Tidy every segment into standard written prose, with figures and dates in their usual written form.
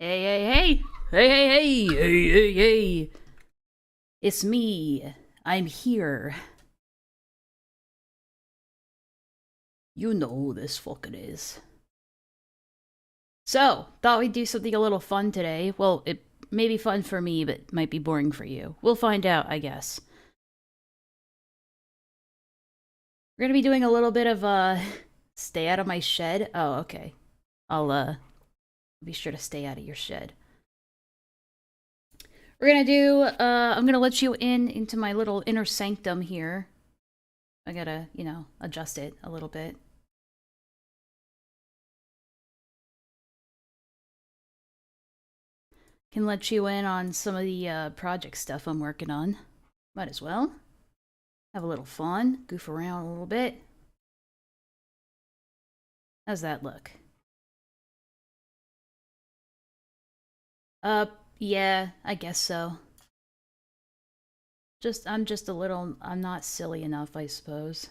Hey, hey, hey! Hey, hey, hey! Hey, hey, hey! It's me. I'm here. You know who this fucking is. So, thought we'd do something a little fun today. Well, it may be fun for me, but might be boring for you. We'll find out, I guess. We're gonna be doing a little bit of, stay out of my shed. Oh, okay. I'll, be sure to stay out of your shed. We're gonna do, I'm gonna let you into my little inner sanctum here. I gotta, you know, adjust it a little bit. Can let you in on some of the project stuff I'm working on. Might as well. Have a little fun, goof around a little bit. How's that look? Yeah, I guess so. I'm just a little, I'm not silly enough, I suppose.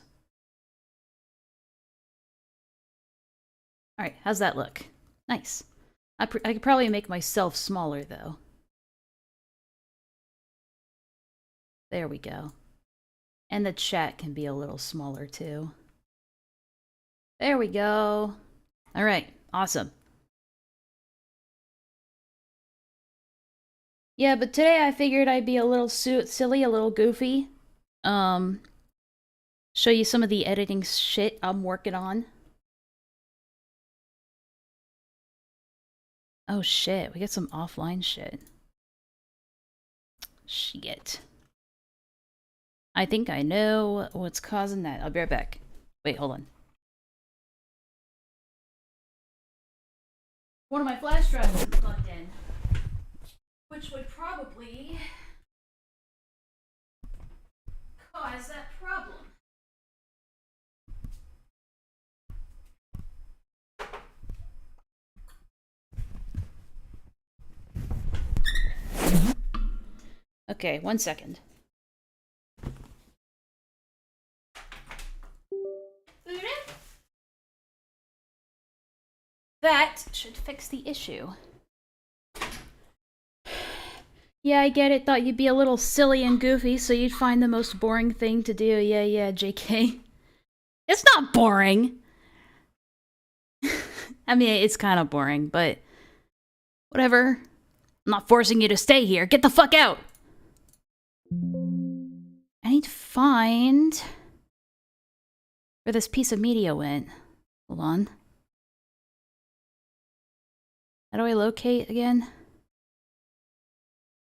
Alright, how's that look? Nice. I could probably make myself smaller, though. There we go. And the chat can be a little smaller too. There we go. All right, awesome. Yeah, but today I figured I'd be a little silly, a little goofy. Show you some of the editing shit I'm working on. Oh shit, we got some offline shit. Shit. I think I know what's causing that. I'll be right back. Wait, hold on. One of my flash drives is plugged in, which would probably cause that problem. Okay, 1 second. That should fix the issue. Yeah, I get it. Thought you'd be a little silly and goofy, so you'd find the most boring thing to do. Yeah, JK. It's not boring. I mean, it's kind of boring, but whatever. I'm not forcing you to stay here. Get the fuck out! I need to find where this piece of media went. Hold on. How do I locate again?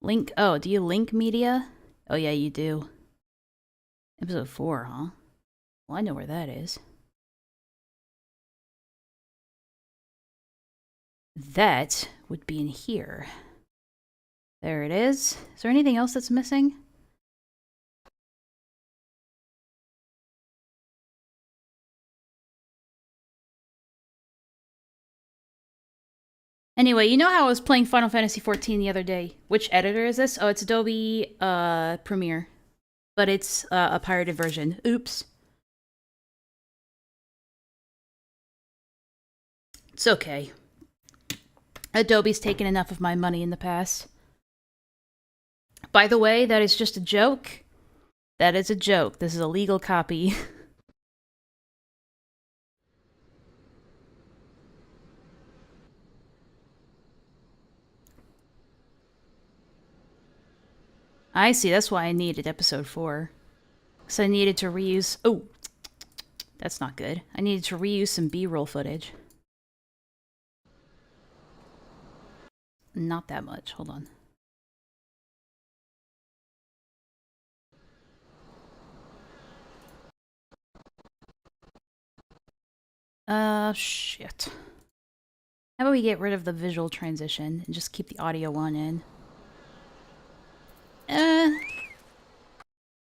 Link. Oh, do you link media? Oh, yeah, you do. Episode 4, huh? Well, I know where that is. That would be in here. There it is. Is there anything else that's missing? Anyway, you know how I was playing Final Fantasy XIV the other day? Which editor is this? Oh, it's Adobe Premiere. But it's a pirated version. Oops. It's okay. Adobe's taken enough of my money in the past. By the way, that is just a joke. That is a joke. This is a legal copy. I see, that's why I needed episode 4. Because I needed to reuse... Oh! That's not good. I needed to reuse some B-roll footage. Not that much. Hold on. Shit. How about we get rid of the visual transition and just keep the audio one in?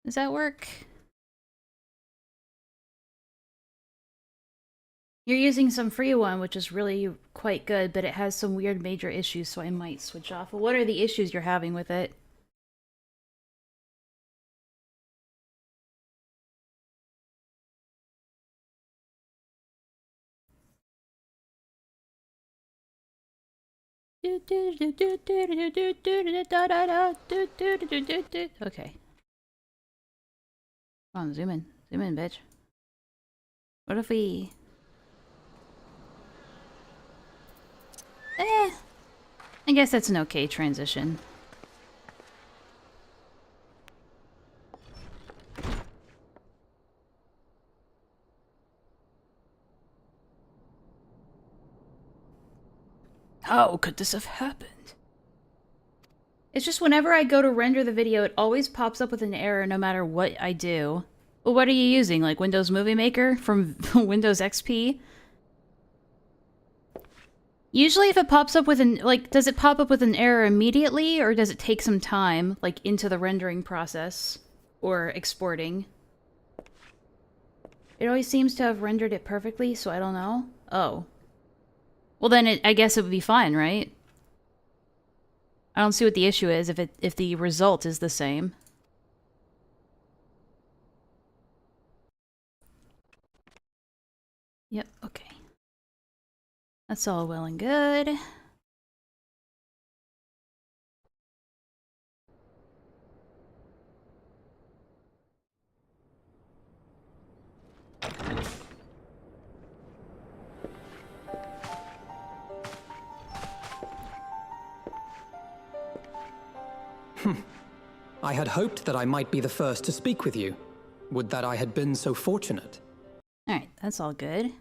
Does that work? You're using some free one, which is really quite good, but it has some weird major issues, so I might switch off. Well, what are the issues you're having with it? Okay. Come on, zoom in. Zoom in, bitch. What if we... I guess that's an okay transition. How could this have happened? It's just whenever I go to render the video, it always pops up with an error no matter what I do. Well, what are you using? Like Windows Movie Maker from Windows XP? Usually if it pops up with an... Like, does it pop up with an error immediately? Or does it take some time, like, into the rendering process? Or exporting? It always seems to have rendered it perfectly, so I don't know. Oh. Well then, I guess it would be fine, right? I don't see what the issue is if the result is the same. Yep, okay. That's all well and good. I had hoped that I might be the first to speak with you. Would that I had been so fortunate. Alright, that's all good.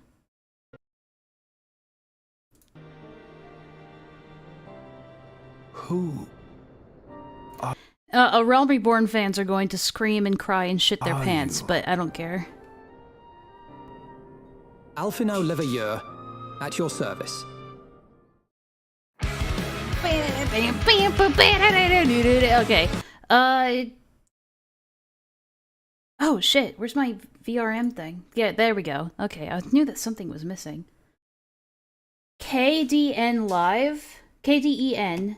Who? Realm Reborn fans are going to scream and cry and shit their pants, but I don't care. Alfinau Leveilleur, at your service. Okay. Oh shit, where's my VRM thing? Yeah, there we go. Okay, I knew that something was missing. KDN Live? KDEN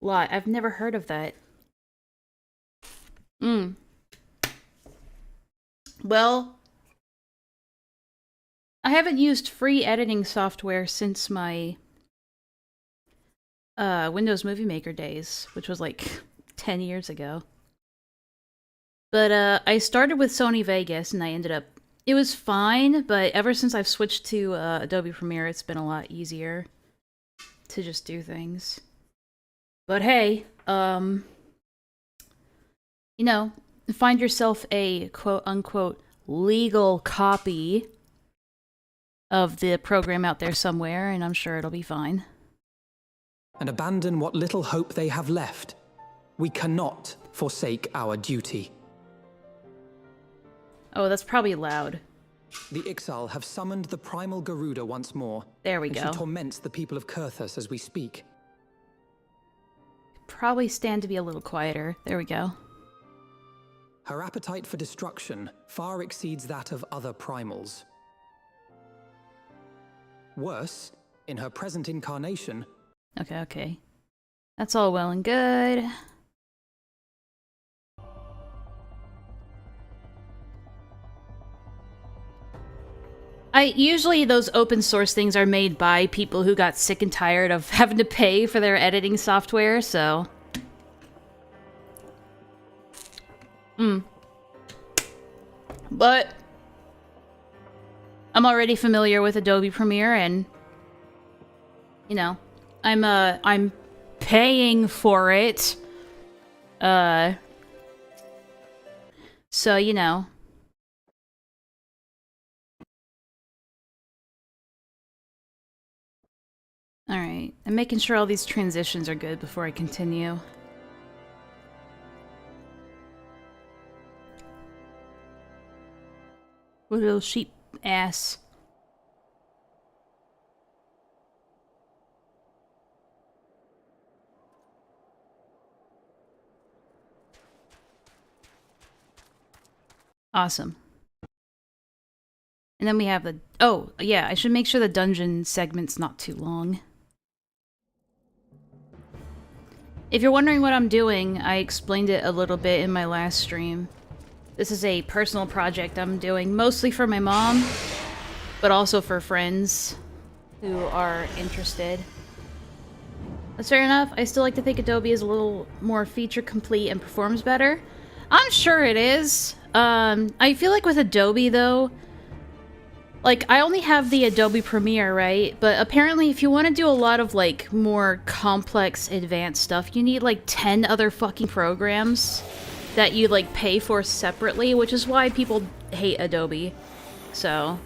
Live. I've never heard of that. Well, I haven't used free editing software since my Windows Movie Maker days, which was like 10 years ago. But I started with Sony Vegas and I ended up... It was fine, but ever since I've switched to Adobe Premiere, it's been a lot easier to just do things. But hey, you know, find yourself a quote-unquote legal copy of the program out there somewhere, and I'm sure it'll be fine. And abandon what little hope they have left. We cannot forsake our duty. Oh, that's probably loud. The Ixal have summoned the primal Garuda once more. There we go. She torments the people of Kurthus as we speak. Probably stand to be a little quieter. There we go. Her appetite for destruction far exceeds that of other primals. Worse, in her present incarnation... Okay. That's all well and good. Usually those open source things are made by people who got sick and tired of having to pay for their editing software, so... But... I'm already familiar with Adobe Premiere and... You know, I'm paying for it. So, you know... Alright, I'm making sure all these transitions are good before I continue. What a little sheep ass. Awesome. And then we have the... Oh, yeah, I should make sure the dungeon segment's not too long. If you're wondering what I'm doing, I explained it a little bit in my last stream. This is a personal project I'm doing, mostly for my mom, but also for friends who are interested. That's fair enough. I still like to think Adobe is a little more feature complete and performs better. I'm sure it is. I feel like with Adobe, though, like, I only have the Adobe Premiere, right? But apparently if you want to do a lot of, like, more complex, advanced stuff, you need, like, 10 other fucking programs that you, like, pay for separately, which is why people hate Adobe. So...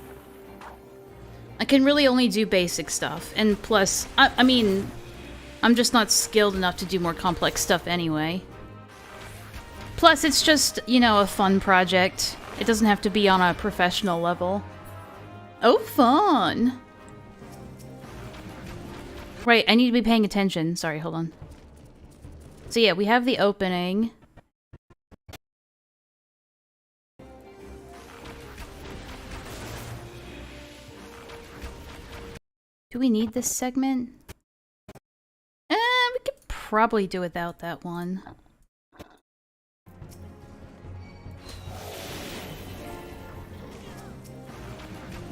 I can really only do basic stuff. And plus, I mean, I'm just not skilled enough to do more complex stuff anyway. Plus, it's just, you know, a fun project. It doesn't have to be on a professional level. Oh, fun! Right, I need to be paying attention. Sorry, hold on. So yeah, we have the opening. Do we need this segment? We could probably do without that one.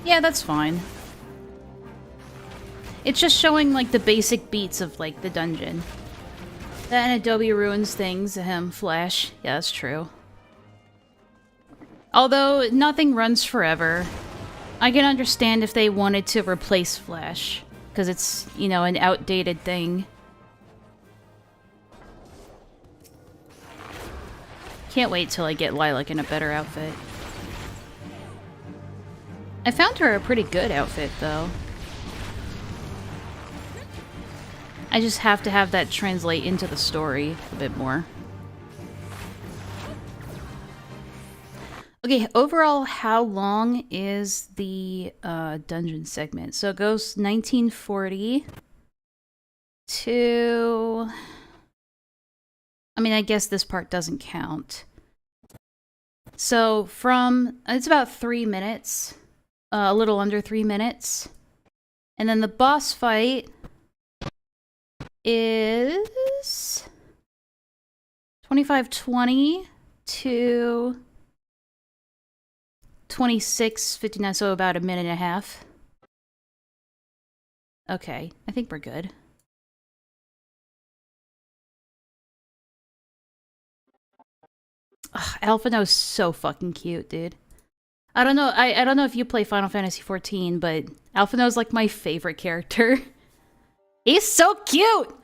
Yeah, that's fine. It's just showing, like, the basic beats of, like, the dungeon. That and Adobe ruins things. Flash. Yeah, that's true. Although, nothing runs forever. I can understand if they wanted to replace Flash. Because it's, you know, an outdated thing. Can't wait till I get Lilac in a better outfit. I found her a pretty good outfit, though. I just have to have that translate into the story a bit more. Okay, overall, how long is the dungeon segment? So it goes 1940 to... I mean, I guess this part doesn't count. So from... It's about 3 minutes. A little under 3 minutes. And then the boss fight is 25:20 to 26:59, so about a minute and a half. Okay, I think we're good. Ugh, Alphino's so fucking cute, dude. I don't know. I don't know if you play Final Fantasy XIV, but Alphino's like my favorite character. He's so cute!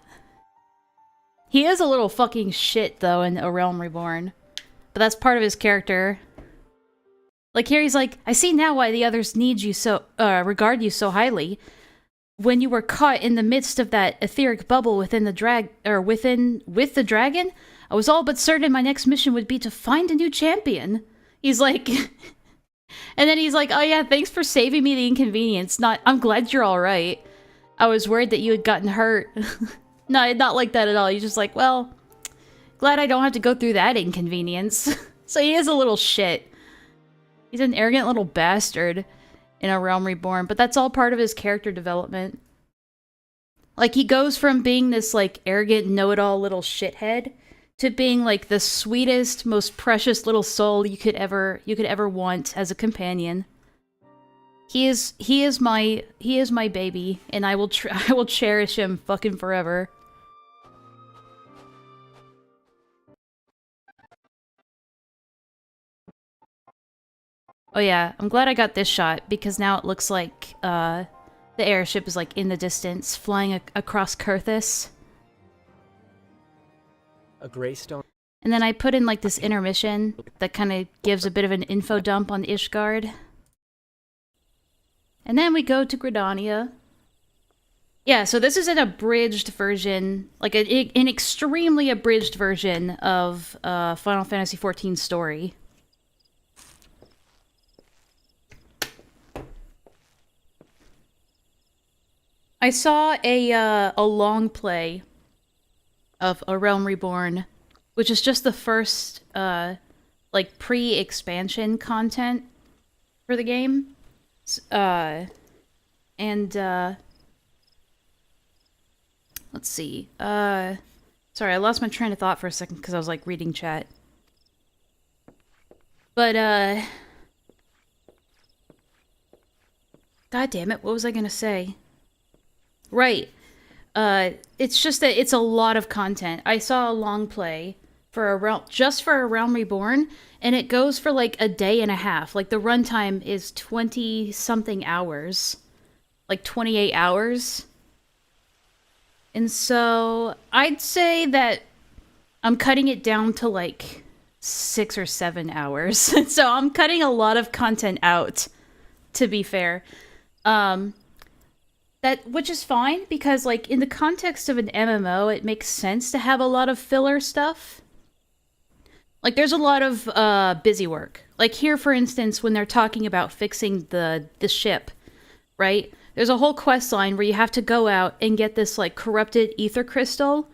He is a little fucking shit, though, in A Realm Reborn. But that's part of his character. Like, here he's like, I see now why the others need you so, regard you so highly. When you were caught in the midst of that etheric bubble within the with the dragon, I was all but certain my next mission would be to find a new champion. He's like... And then he's like, oh yeah, thanks for saving me the inconvenience. I'm glad you're alright. I was worried that you had gotten hurt. No, not like that at all. You're just like, well, glad I don't have to go through that inconvenience. So he is a little shit. He's an arrogant little bastard in A Realm Reborn, but that's all part of his character development. Like, he goes from being this, like, arrogant, know-it-all little shithead to being, like, the sweetest, most precious little soul you could ever want as a companion. He is my baby, and I will cherish him fucking forever. Oh yeah, I'm glad I got this shot, because now it looks like, the airship is, like, in the distance, flying across Kurthus. A Greystone. And then I put in, like, this intermission that kind of gives a bit of an info dump on Ishgard. And then we go to Gridania. Yeah, so this is an abridged version, like an extremely abridged version of Final Fantasy XIV story. I saw a long play of A Realm Reborn, which is just the first, like, pre-expansion content for the game. Let's see. Sorry, I lost my train of thought for a second because I was, like, reading chat. But, God damn it, what was I gonna say? Right. It's just that it's a lot of content. I saw a long play for just for A Realm Reborn, and it goes for like a day and a half. Like, the runtime is 20-something hours. Like 28 hours. And so I'd say that I'm cutting it down to like 6 or 7 hours. So I'm cutting a lot of content out, to be fair. Which is fine, because, like, in the context of an MMO, it makes sense to have a lot of filler stuff. Like, there's a lot of busy work. Like, here, for instance, when they're talking about fixing the ship, right? There's a whole quest line where you have to go out and get this, like, corrupted ether crystal,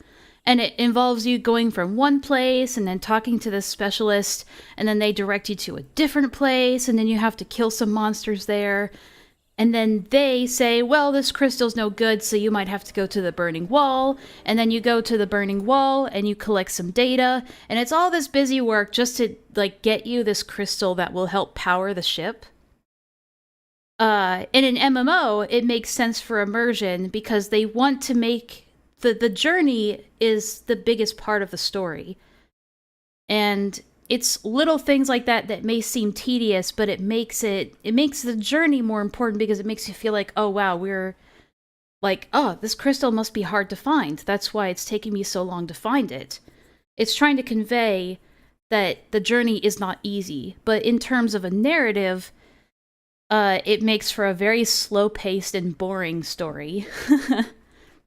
and it involves you going from one place and then talking to this specialist, and then they direct you to a different place, and then you have to kill some monsters there. And then they say, well, this crystal's no good, so you might have to go to the Burning Wall. And then you go to the Burning Wall, and you collect some data. And it's all this busy work just to, like, get you this crystal that will help power the ship. In an MMO, it makes sense for immersion, because they want to make... The journey is the biggest part of the story. And... it's little things like that that may seem tedious, but it makes the journey more important, because it makes you feel like, oh wow, we're like, oh, this crystal must be hard to find. That's why it's taking me so long to find it. It's trying to convey that the journey is not easy. But in terms of a narrative, it makes for a very slow-paced and boring story.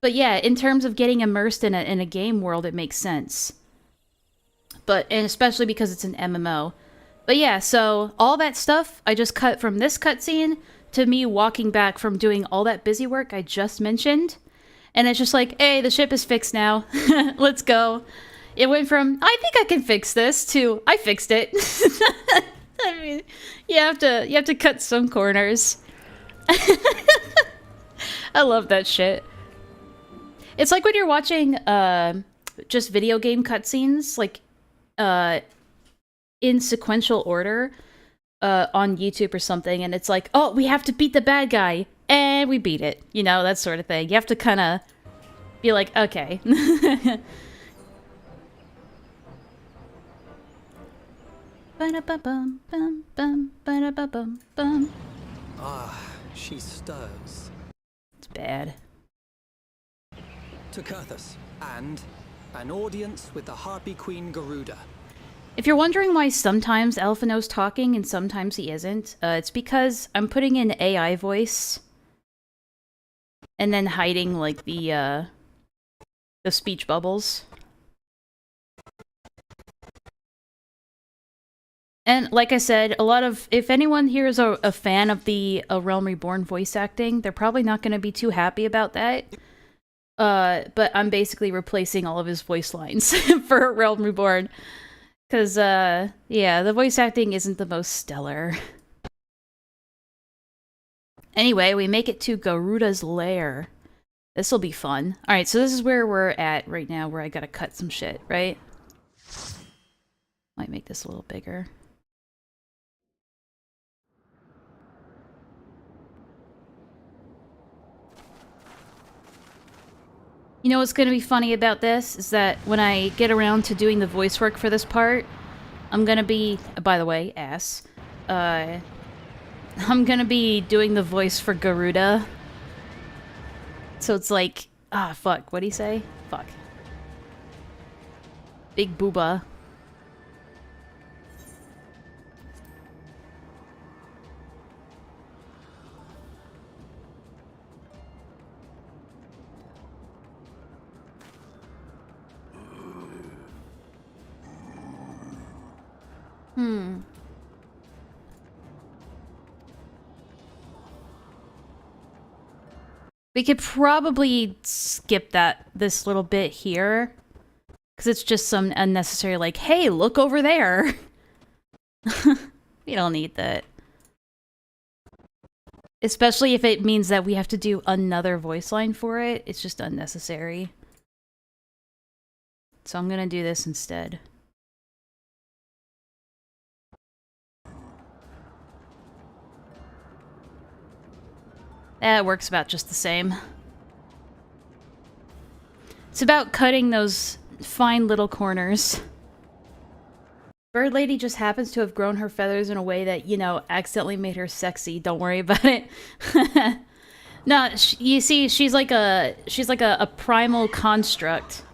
But yeah, in terms of getting immersed in a game world, it makes sense. And especially because it's an MMO. But yeah, so all that stuff I just cut from this cutscene to me walking back from doing all that busy work I just mentioned. And it's just like, hey, the ship is fixed now. Let's go. It went from, I think I can fix this, to, I fixed it. I mean, you have to cut some corners. I love that shit. It's like when you're watching just video game cutscenes, like in sequential order on YouTube or something, and it's like, oh, we have to beat the bad guy, and we beat it. You know, that sort of thing. You have to kind of be like, okay. Ah, she stirs. It's bad. To Kurthus, and an audience with the Harpy Queen Garuda. If you're wondering why sometimes Alphino's talking and sometimes he isn't, it's because I'm putting in AI voice and then hiding, like, the speech bubbles. And like I said, if anyone here is a fan of the A Realm Reborn voice acting, they're probably not going to be too happy about that. But I'm basically replacing all of his voice lines for A Realm Reborn. Because, yeah, the voice acting isn't the most stellar. Anyway, we make it to Garuda's lair. This'll be fun. Alright, so this is where we're at right now, where I gotta cut some shit, right? Might make this a little bigger. You know what's gonna be funny about this? Is that when I get around to doing the voice work for this part, I'm gonna be... By the way, ass. I'm gonna be doing the voice for Garuda. So it's like... Ah, fuck. What'd he say? Fuck. Big booba. We could probably skip this little bit here. Because it's just some unnecessary, like, hey, look over there. We don't need that. Especially if it means that we have to do another voice line for it. It's just unnecessary. So I'm gonna do this instead. That works about just the same. It's about cutting those fine little corners. Bird Lady just happens to have grown her feathers in a way that, you know, accidentally made her sexy. Don't worry about it. No, you see, she's like a primal construct.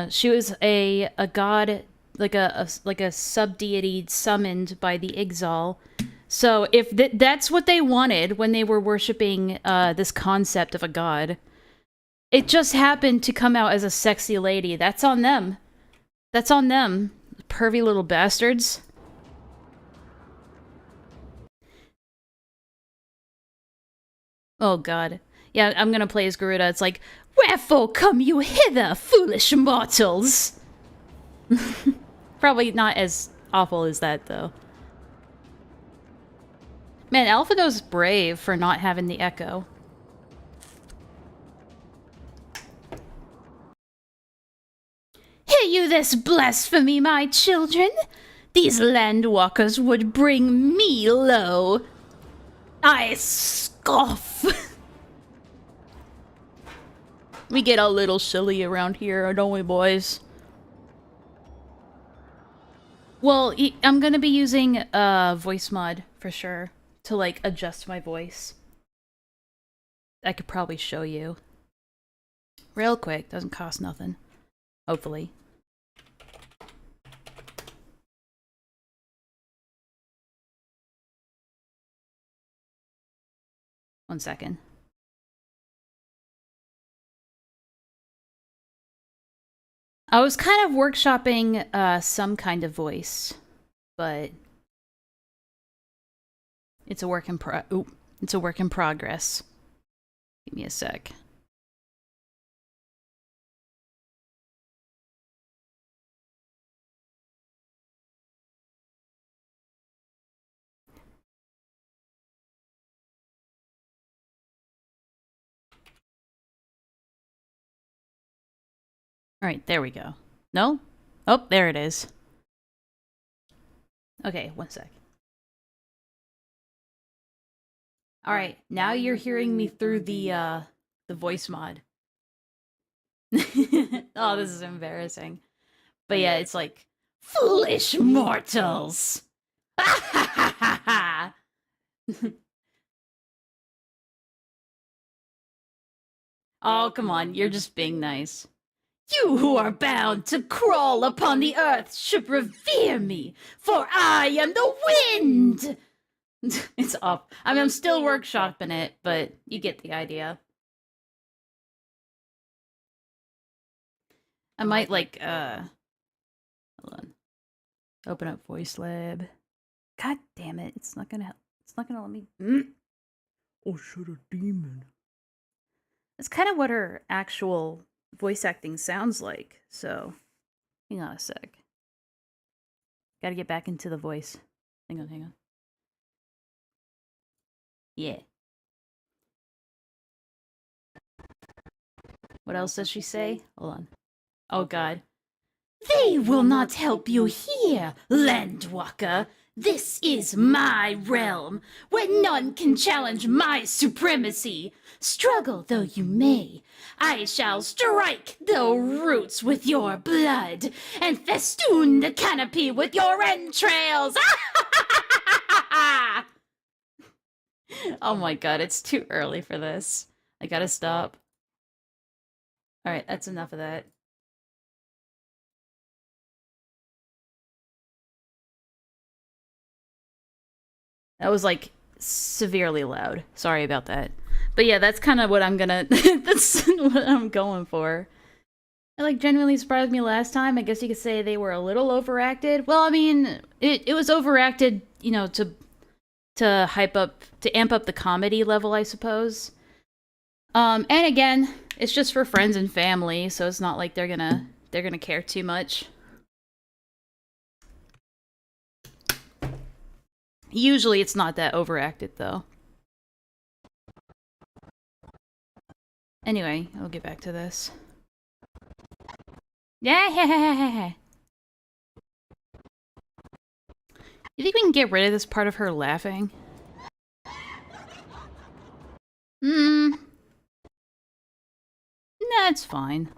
She was a god, like a sub-deity summoned by the Ixal. So if that's what they wanted when they were worshipping this concept of a god, it just happened to come out as a sexy lady. That's on them. That's on them, pervy little bastards. Oh god. Yeah, I'm gonna play as Garuda. It's like, wherefore come you hither, foolish mortals? Probably not as awful as that, though. Man, Alphino's brave for not having the echo. Hear you this blasphemy, my children? These landwalkers would bring me low. I scoff. We get a little silly around here, don't we, boys? Well, I'm gonna be using voice mod for sure to, like, adjust my voice. I could probably show you. Real quick, doesn't cost nothing. Hopefully. 1 second. I was kind of workshopping some kind of voice, but it's a work in progress. Give me a sec. All right, there we go. No? Oh, there it is. Okay, 1 sec. All right, now you're hearing me through the voice mod. Oh, this is embarrassing. But yeah, it's like, foolish mortals! Oh, come on, you're just being nice. You who are bound to crawl upon the earth should revere me, for I am the wind! It's up. I mean, I'm still workshopping it, but you get the idea. I might, like, hold on. Open up Voice Lab. God damn it, it's not gonna let me... Oh, shit, a demon. That's kind of what her actual voice acting sounds like, so... Hang on a sec. Gotta get back into the voice. Hang on. Yeah. What else does she say? Hold on. Oh god. They will not help you here, Landwalker. This is my realm, where none can challenge my supremacy. Struggle though you may, I shall strike the roots with your blood, and festoon the canopy with your entrails. Oh my god, it's too early for this. I gotta stop. Alright, that's enough of that. That was, like, severely loud. Sorry about that. But yeah, that's kind of what I'm gonna... that's what I'm going for. It, like, genuinely surprised me last time. I guess you could say they were a little overacted. Well, I mean, it was overacted, you know, to amp up the comedy level, I suppose. And again, it's just for friends and family, so it's not like they're gonna care too much. Usually it's not that overacted, though. Anyway, I'll get back to this. Yeah. You think we can get rid of this part of her laughing? Nah, it's fine.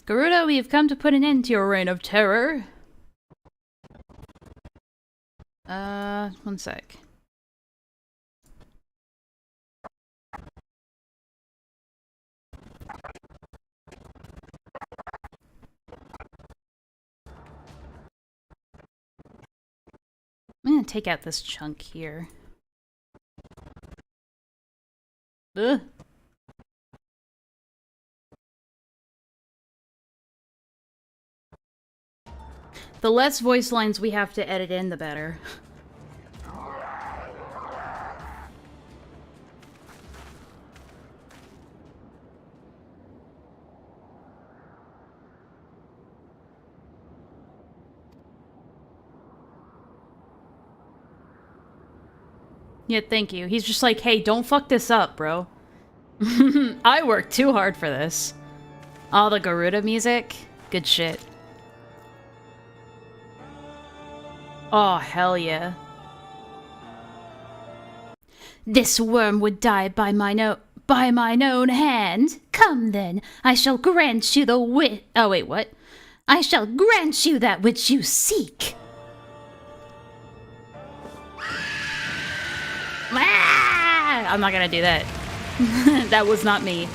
Garuda, we have come to put an end to your reign of terror. 1 sec. I'm gonna take out this chunk here. Ugh. The less voice lines we have to edit in, the better. Yeah, thank you. He's just like, hey, don't fuck this up, bro. I worked too hard for this. All the Garuda music? Good shit. Oh, hell yeah. This worm would die by mine own hand. Come then, I shall grant you the oh wait, what? I shall grant you that which you seek. Ah! I'm not gonna do that. That was not me.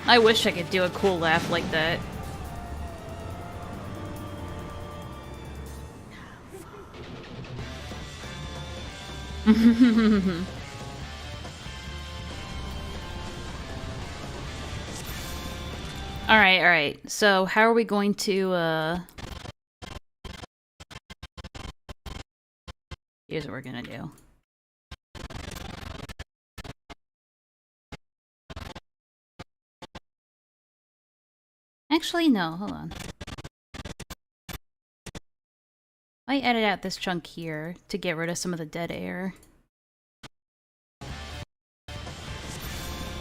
I wish I could do a cool laugh like that. Alright. So, how are we going to, Here's what we're gonna do. Actually, no, hold on. I edit out this chunk here to get rid of some of the dead air.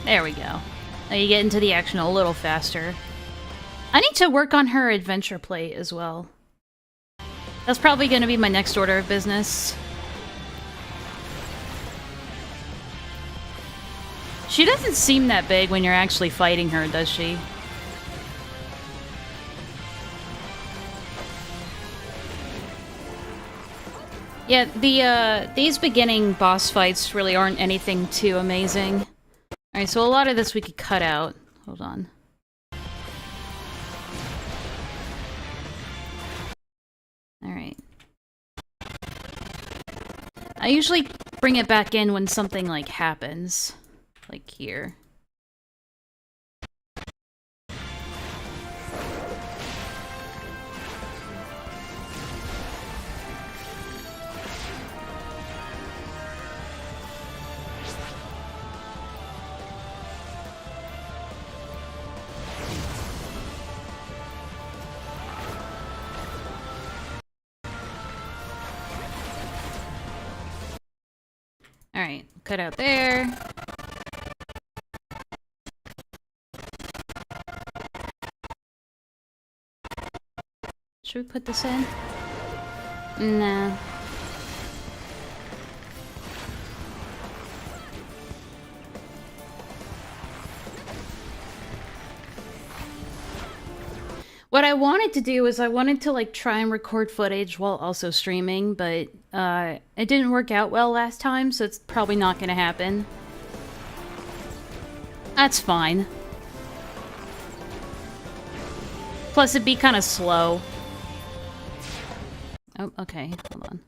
There we go. Now you get into the action a little faster. I need to work on her adventure plate as well. That's probably going to be my next order of business. She doesn't seem that big when you're actually fighting her, does she? Yeah, these beginning boss fights really aren't anything too amazing. Alright, so a lot of this we could cut out. Hold on. Alright. I usually bring it back in when something, like, happens. Like here. Alright, cut out there. Should we put this in? Nah. What I wanted to do is I wanted to like try and record footage while also streaming, but it didn't work out well last time, so it's probably not gonna happen. That's fine. Plus it'd be kind of slow. Oh, okay, hold on.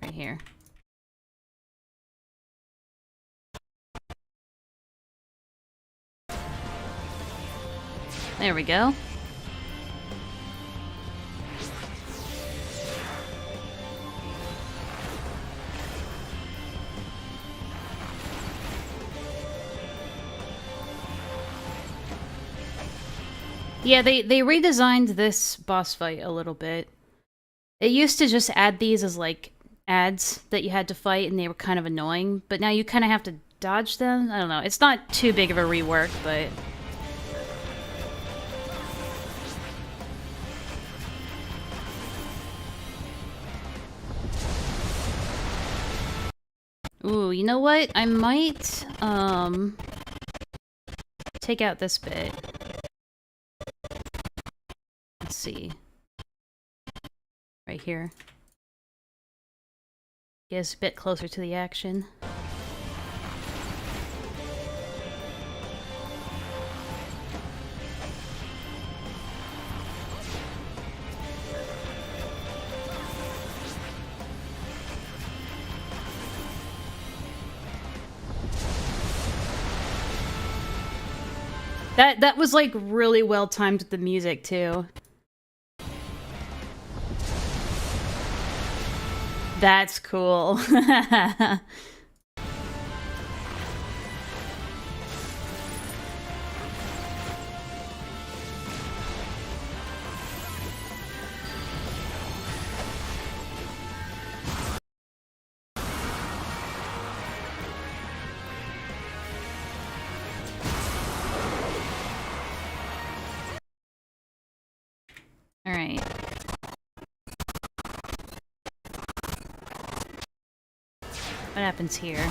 Right here. There we go. Yeah, they redesigned this boss fight a little bit. It used to just add these as, like, ads that you had to fight, and they were kind of annoying, but now you kind of have to dodge them? I don't know. It's not too big of a rework, but... Ooh, you know what? I might, take out this bit. Let's see. Right here. Get us a bit closer to the action. That was like really well timed with the music too. That's cool. All right. What happens here?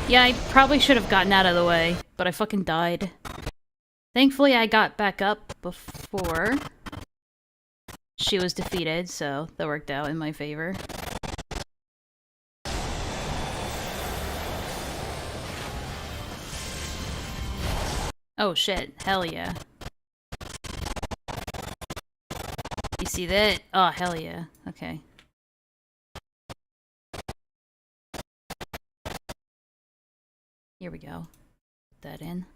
Yeah, I probably should have gotten out of the way, but I fucking died. Thankfully, I got back up before she was defeated, so that worked out in my favor. Oh shit, hell yeah. You see that? Oh, hell yeah. Okay. Here we go. Put that in.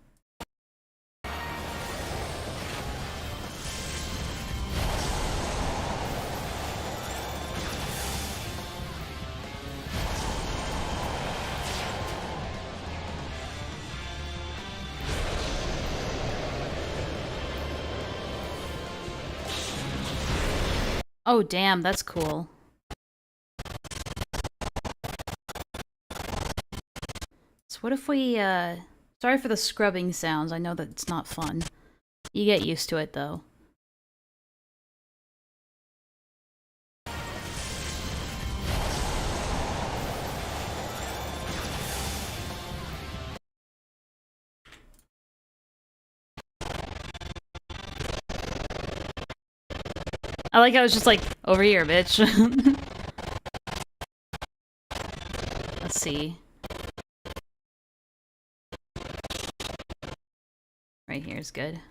Oh, damn, that's cool. So what if we, sorry for the scrubbing sounds, I know that it's not fun. You get used to it, though. I like how it's just like, over here, bitch. Let's see. Right here is good.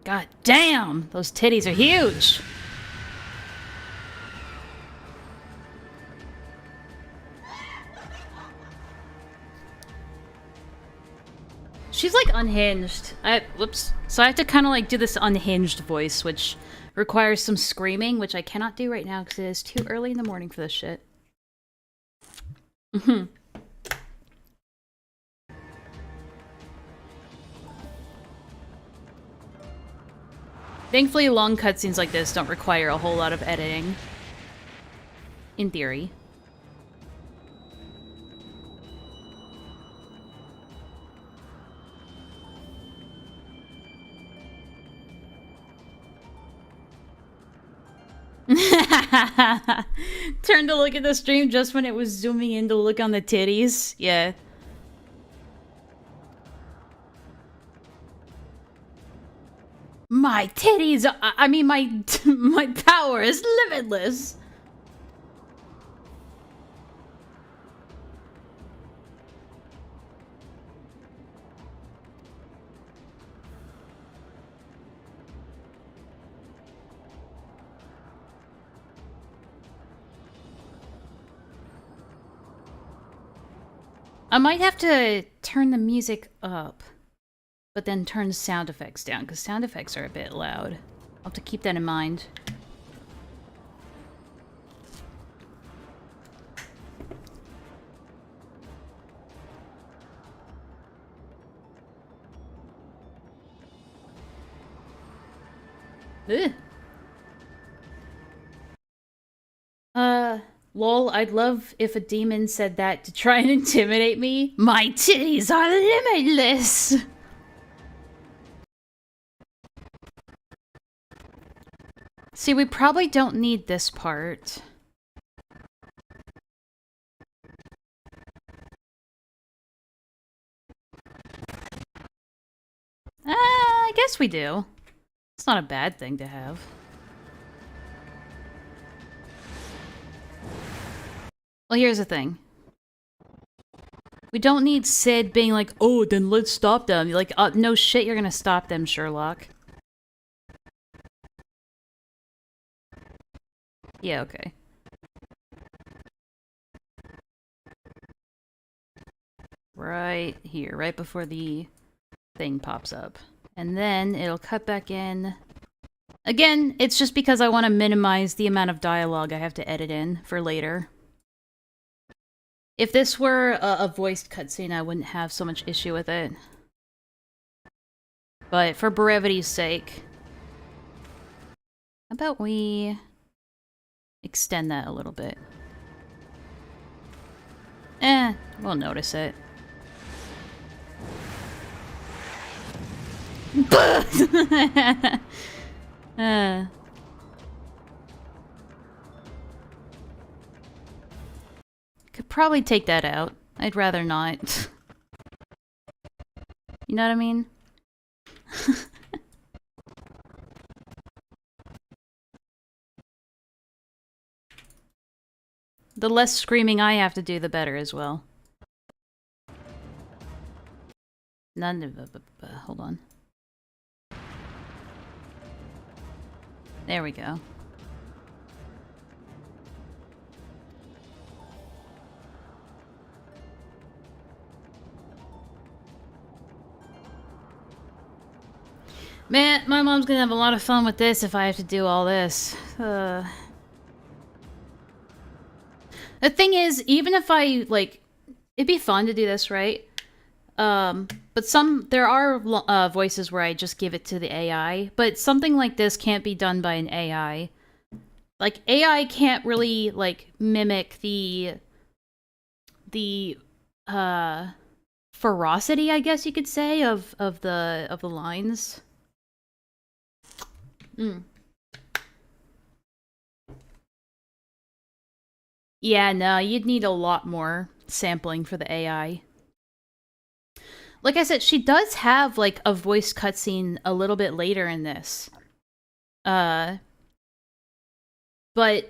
God damn! Those titties are huge! She's like unhinged. Whoops. So I have to kind of like do this unhinged voice, which requires some screaming, which I cannot do right now because it is too early in the morning for this shit. Thankfully, long cutscenes like this don't require a whole lot of editing. In theory. Turned to look at the stream just when it was zooming in to look on the titties. Yeah. My titties, I mean my power is limitless. I might have to turn the music up, but then turn sound effects down, because sound effects are a bit loud. I'll have to keep that in mind. Ugh. Lol, I'd love if a demon said that to try and intimidate me. My titties are limitless! See, we probably don't need this part. I guess we do. It's not a bad thing to have. Well, here's the thing. We don't need Sid being like, oh, then let's stop them. You're like, no shit, you're gonna stop them, Sherlock. Yeah, okay. Right here, right before the thing pops up. And then it'll cut back in. Again, it's just because I want to minimize the amount of dialogue I have to edit in for later. If this were a voiced cutscene, I wouldn't have so much issue with it. But for brevity's sake, how about we extend that a little bit? We'll notice it. probably take that out. I'd rather not. You know what I mean? The less screaming I have to do, the better as well. None of... hold on. There we go. Man, my mom's gonna have a lot of fun with this if I have to do all this. The thing is, even if I, like... It'd be fun to do this, right? But there are voices where I just give it to the AI, but something like this can't be done by an AI. Like, AI can't really, like, mimic the ferocity, I guess you could say, of the lines. Yeah, no, you'd need a lot more sampling for the AI. Like I said, she does have, like, a voice cutscene a little bit later in this. But,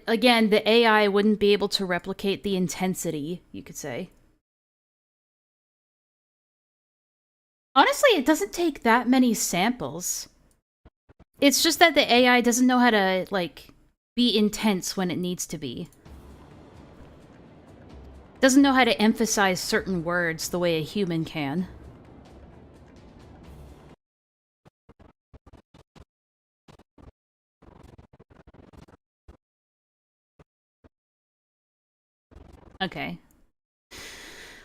again, the AI wouldn't be able to replicate the intensity, you could say. Honestly, it doesn't take that many samples. It's just that the AI doesn't know how to, like, be intense when it needs to be. Doesn't know how to emphasize certain words the way a human can. Okay.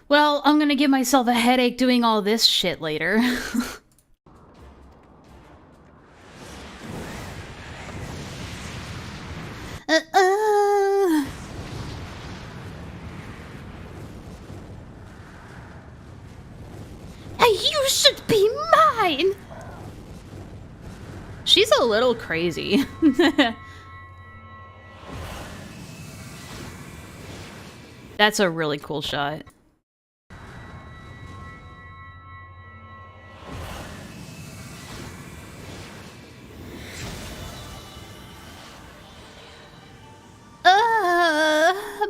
Well, I'm gonna give myself a headache doing all this shit later. You should be mine! She's a little crazy. That's a really cool shot.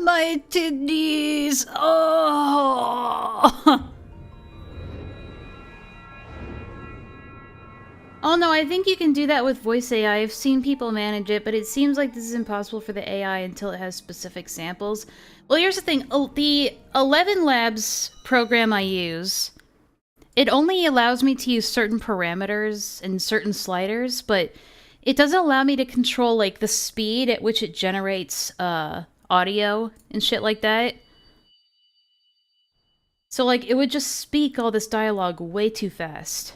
My titties. Oh. Oh no, I think you can do that with voice AI. I've seen people manage it, but it seems like this is impossible for the AI until it has specific samples. Well, here's the thing. The 11 Labs program I use, it only allows me to use certain parameters and certain sliders, but it doesn't allow me to control, like, the speed at which it generates audio and shit like that. So, like, it would just speak all this dialogue way too fast.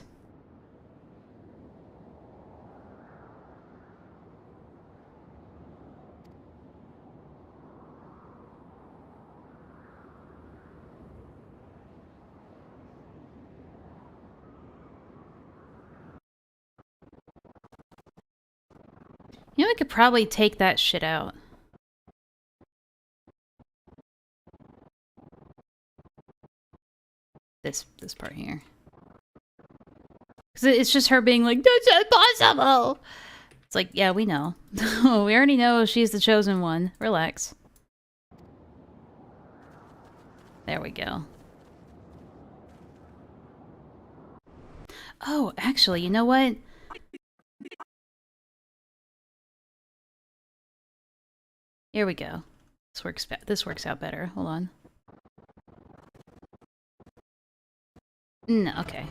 You know, we could probably take that shit out. This part here. Because it's just her being like, that's impossible! It's like, yeah, we know. We already know she's the chosen one. Relax. There we go. Oh, actually, you know what? Here we go. This works out better. Hold on. No, okay.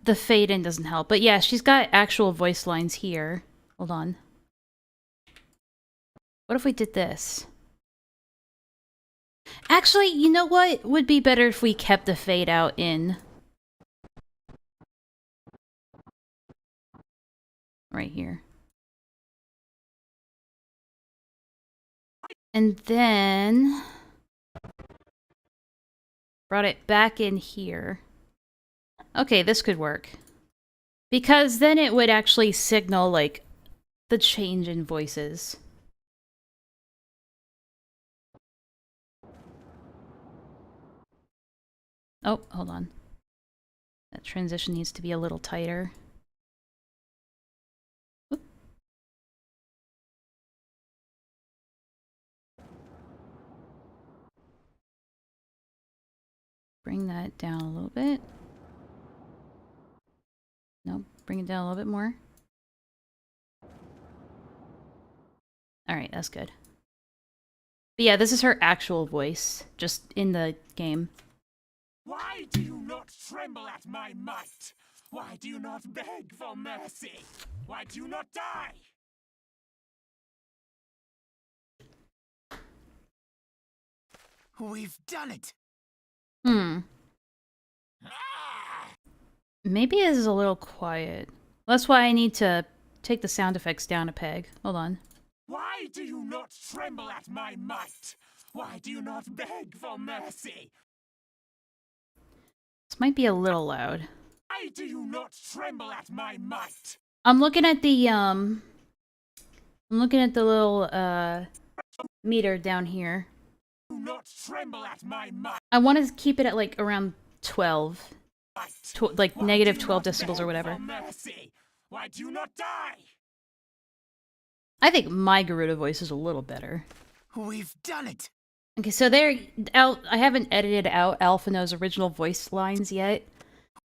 The fade in doesn't help, but yeah, she's got actual voice lines here. Hold on. What if we did this? Actually, you know what? Would be better if we kept the fade out in. Right here. And then brought it back in here. Okay, this could work. Because then it would actually signal, like, the change in voices. Oh, hold on. That transition needs to be a little tighter. Whoop. Bring that down a little bit. Nope, bring it down a little bit more. Alright, that's good. But yeah, this is her actual voice, just in the game. Why do you not tremble at my might? Why do you not beg for mercy? Why do you not die? We've done it! Hmm. Ah! Maybe it is a little quiet. That's why I need to take the sound effects down a peg. Hold on. Why do you not tremble at my might? Why do you not beg for mercy? This might be a little loud. Why do you not tremble at my might? I'm looking at the, little, meter down here. Do not tremble at my might. I want to keep it at, like, around 12. Like, Why negative do you 12 not decibels or beg whatever. for mercy? Why do you not die? I think my Garuda voice is a little better. We've done it! Okay, so there, I haven't edited out Alphino's original voice lines yet,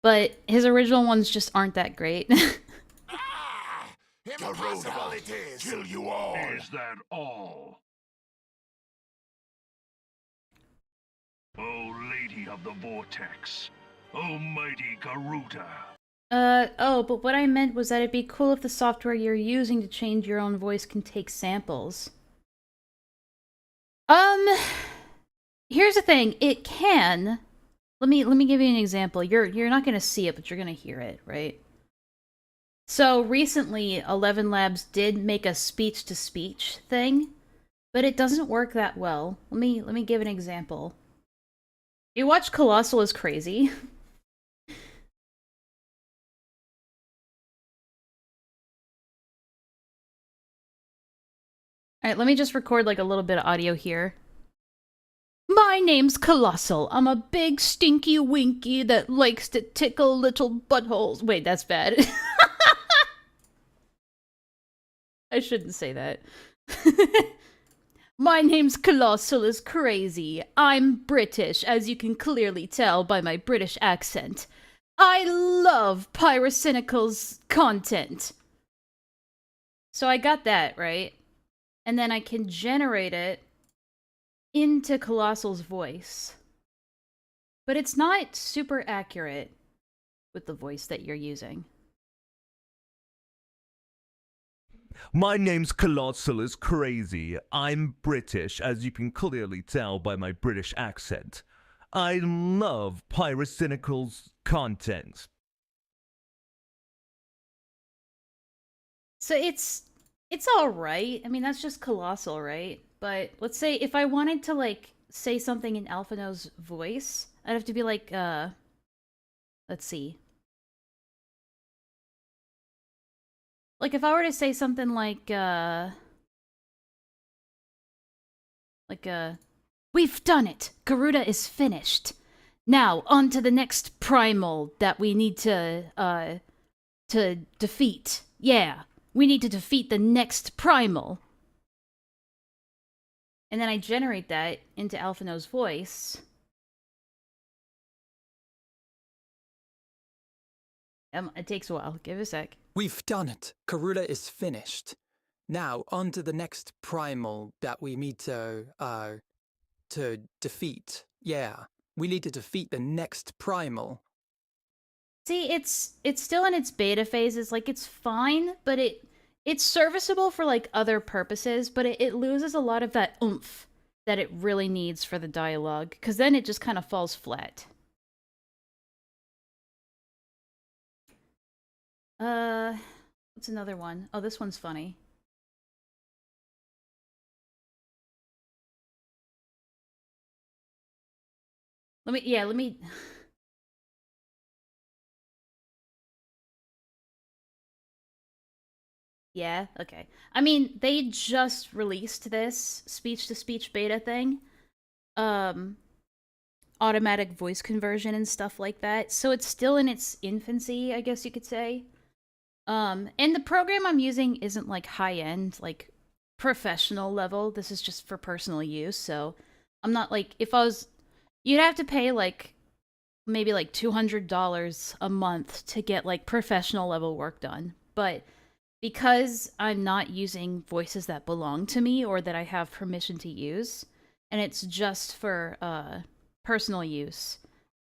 but his original ones just aren't that great. Ah! Impossible it is! Kill you all! Is that all? O Lady of the Vortex, O mighty Garuda. Oh, but what I meant was that it'd be cool if the software you're using to change your own voice can take samples. Here's the thing, it can. Let me give you an example. You're not gonna see it, but you're gonna hear it, right? So recently, 11 Labs did make a speech-to-speech thing, but it doesn't work that well. Let me give an example. You watch Colossal is Crazy. Alright, let me just record like a little bit of audio here. My name's Colossal. I'm a big stinky winky that likes to tickle little buttholes. Wait, that's bad. I shouldn't say that. My name's Colossal is Crazy. I'm British, as you can clearly tell by my British accent. I love Pyrocynical's content. So I got that, right? And then I can generate it into Colossal's voice. But it's not super accurate with the voice that you're using. My name's Colossal is Crazy. I'm British, as you can clearly tell by my British accent. I love Pyrocynical's content. So it's alright. I mean, that's just Colossal, right? But let's say if I wanted to, like, say something in Alphino's voice, I'd have to be like, let's see. Like, if I were to say something like, we've done it! Garuda is finished! Now, on to the next primal that we need to defeat. Yeah, we need to defeat the next primal. And then I generate that into Alphino's voice. It takes a while. Give it a sec. We've done it. Garuda is finished. Now, on to the next primal that we need to defeat. Yeah, we need to defeat the next primal. See, it's still in its beta phases. Like, it's fine, but it's serviceable for, like, other purposes, but it loses a lot of that oomph that it really needs for the dialogue, because then it just kind of falls flat. What's another one? Oh, this one's funny. Let me... Yeah, okay. I mean, they just released this speech-to-speech beta thing. Automatic voice conversion and stuff like that. So it's still in its infancy, I guess you could say. And the program I'm using isn't like high-end, like professional level. This is just for personal use, so I'm not like, if I was, you'd have to pay like maybe like $200 a month to get like professional level work done. But because I'm not using voices that belong to me or that I have permission to use, and it's just for personal use,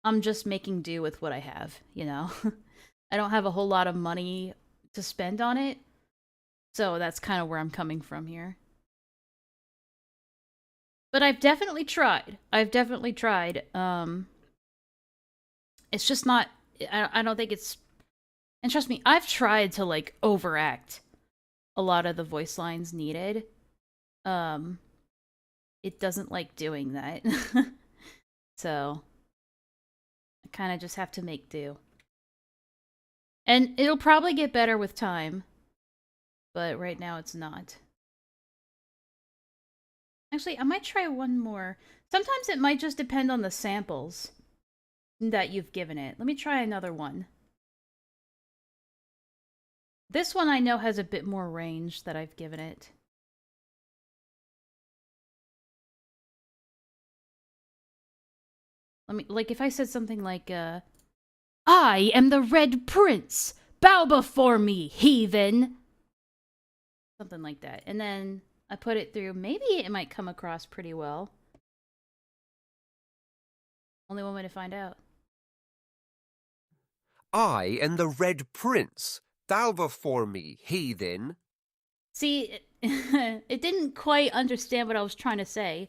I'm just making do with what I have, you know? I don't have a whole lot of money to spend on it, so that's kind of where I'm coming from here. But I've definitely tried. It's just not, I don't think it's, and trust me, I've tried to like overact a lot of the voice lines needed. It doesn't like doing that. So I kind of just have to make do. And it'll probably get better with time, but right now it's not. Actually, I might try one more. Sometimes it might just depend on the samples that you've given it. Let me try another one. This one I know has a bit more range that I've given it. Let me, like, if I said something like, I am the Red Prince! Bow before me, heathen! Something like that. And then I put it through, maybe it might come across pretty well. Only one way to find out. I am the Red Prince. Bow before me, heathen. See, it didn't quite understand what I was trying to say.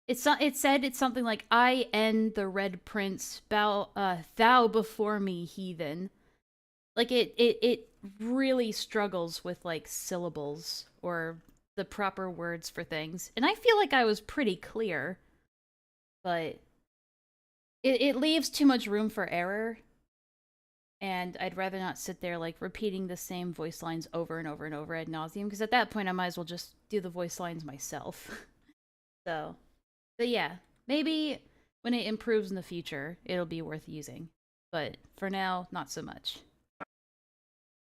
It said it's something like, I am the Red Prince, thou before me, heathen. Like, it really struggles with, like, syllables or the proper words for things. And I feel like I was pretty clear, but it leaves too much room for error. And I'd rather not sit there, like, repeating the same voice lines over and over and over ad nauseum, because at that point I might as well just do the voice lines myself. So, but yeah, maybe when it improves in the future, it'll be worth using. But for now, not so much.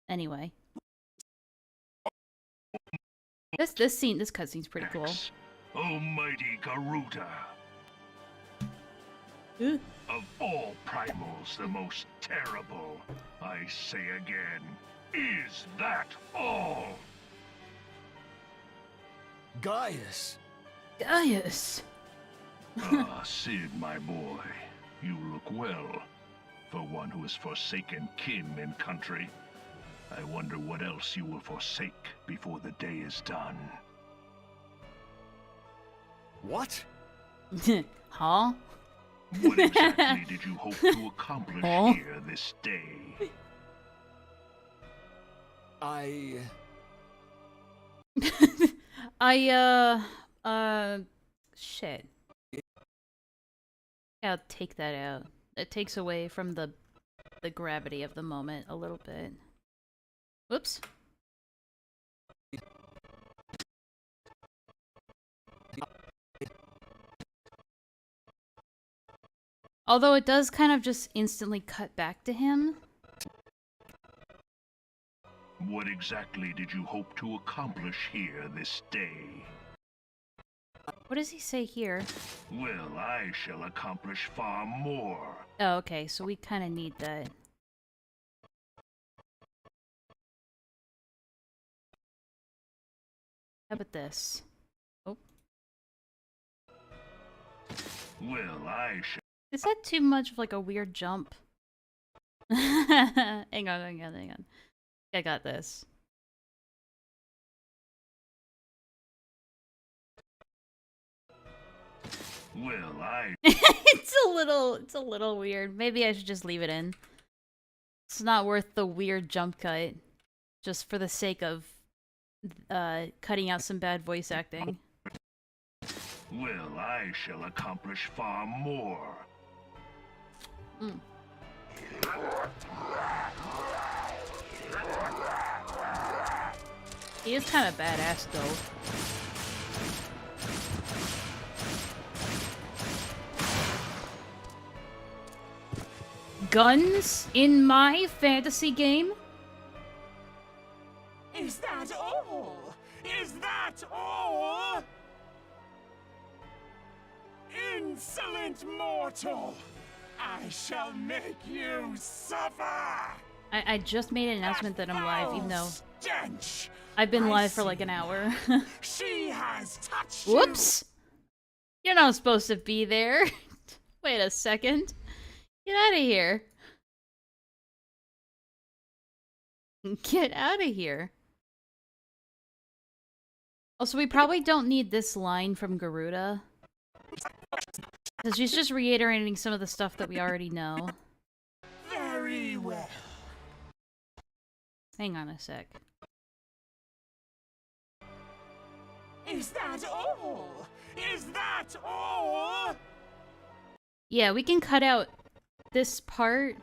Anyway. This cutscene's pretty cool. Almighty Garuda. Of all primals, the most terrible, I say again, is that all? Gaius! Gaius! Ah, Sid, my boy, you look well. For one who has forsaken kin and country, I wonder what else you will forsake before the day is done. What? Huh? What exactly did you hope to accomplish here this day? Shit. I'll take that out. It takes away from the gravity of the moment a little bit. Whoops. Although it does kind of just instantly cut back to him. What exactly did you hope to accomplish here this day? What does he say here? Well, I shall accomplish far more. Oh, okay, so we kind of need that. How about this? Oh. Well, I shall... Is that too much of like a weird jump? hang on. I got this. Well, I... it's a little weird. Maybe I should just leave it in. It's not worth the weird jump cut. Just for the sake of cutting out some bad voice acting. Well, I shall accomplish far more. He is kind of badass, though. Guns in my fantasy game? Is that all? Is that all? Insolent mortal! I shall make you suffer! I just made an announcement that I'm live, even though Stench! I've been I live for like see. an hour. She has touched Whoops! You're not supposed to be there. Wait a second. Get out of here. Get out of here. Also, we probably don't need this line from Garuda. Because she's just reiterating some of the stuff that we already know. you. Very well. Hang on a sec. Is that all? Is that all? Yeah, we can cut out this part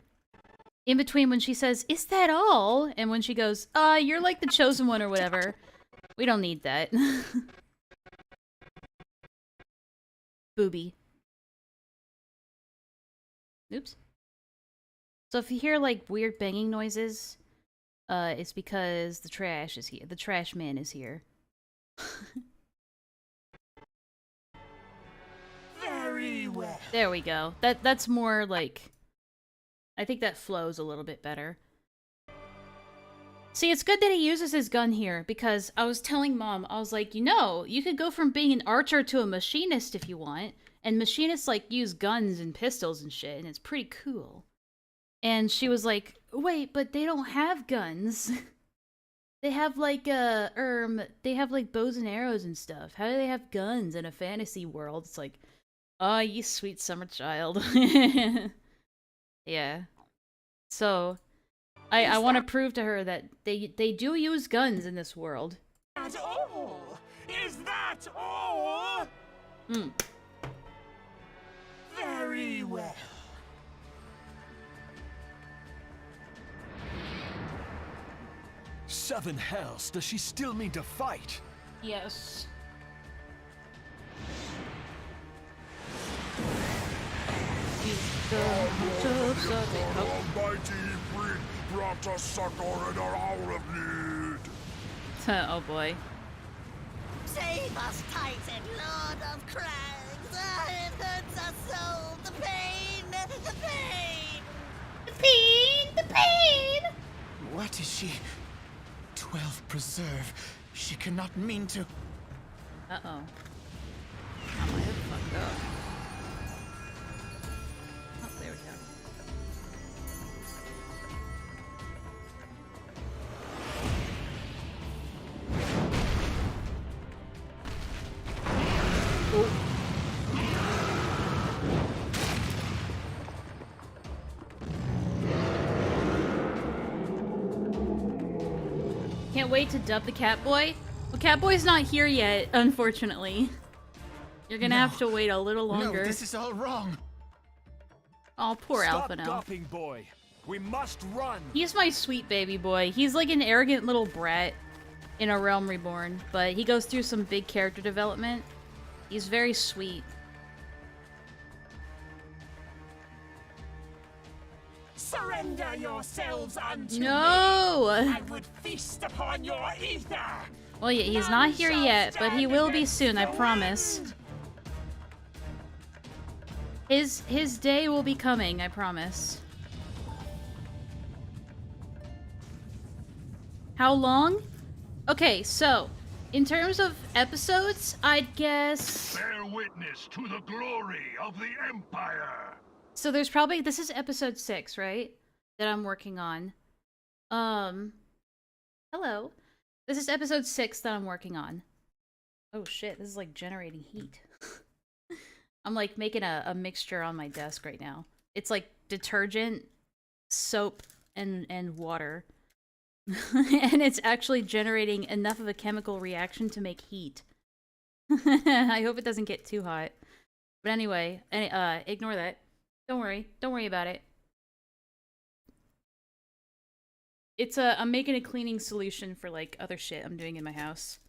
in between when she says, "Is that all?" and when she goes, you're like the chosen one or whatever. We don't need that. Booby. Oops. So if you hear like weird banging noises, it's because the trash is here. The trash man is here. Very well. There we go. That's more like, I think that flows a little bit better. See, it's good that he uses his gun here, because I was telling Mom, I was like, you know, you could go from being an archer to a machinist if you want, and machinists, like, use guns and pistols and shit, and it's pretty cool. And she was like, wait, but they don't have guns. They have, like, they have, like, bows and arrows and stuff. How do they have guns in a fantasy world? It's like, oh, you sweet summer child. Yeah. So, I want to prove to her that they do use guns in this world. Is that all? Is that all? Hmm. Very well. Seven hells, does she still mean to fight? Yes. Almighty Brit brought us succor in our hour of need. Oh boy. Save us, Titan, Lord of Crags! It hurts us so! The pain! The pain! The pain! The pain! What is she? 12 preserve. She cannot mean to. Uh-oh. I might have fucked up. Oh, there we go. Can't wait to dub the Catboy. Well, Catboy's not here yet, unfortunately. You're gonna have to wait a little longer. No, this is all wrong. Oh, poor Stop Alphino. gawping, boy. We must run. He's my sweet baby boy. He's like an arrogant little brat in A Realm Reborn, but he goes through some big character development. He's very sweet. Surrender yourselves unto No! me. I would feast upon your ether. Well, yeah, he's not here yet, but he will be soon, I promise. His day will be coming, I promise. How long? Okay, so, in terms of episodes, I'd guess... Bear witness to the glory of the Empire. So there's probably... This is episode 6, right? That I'm working on. Hello. This is episode 6 that I'm working on. Oh shit, this is like generating heat. I'm like making a mixture on my desk right now. It's like detergent, soap, and water. And it's actually generating enough of a chemical reaction to make heat. I hope it doesn't get too hot. But anyway, ignore that. Don't worry. Don't worry about it. It's I'm making a cleaning solution for like other shit I'm doing in my house.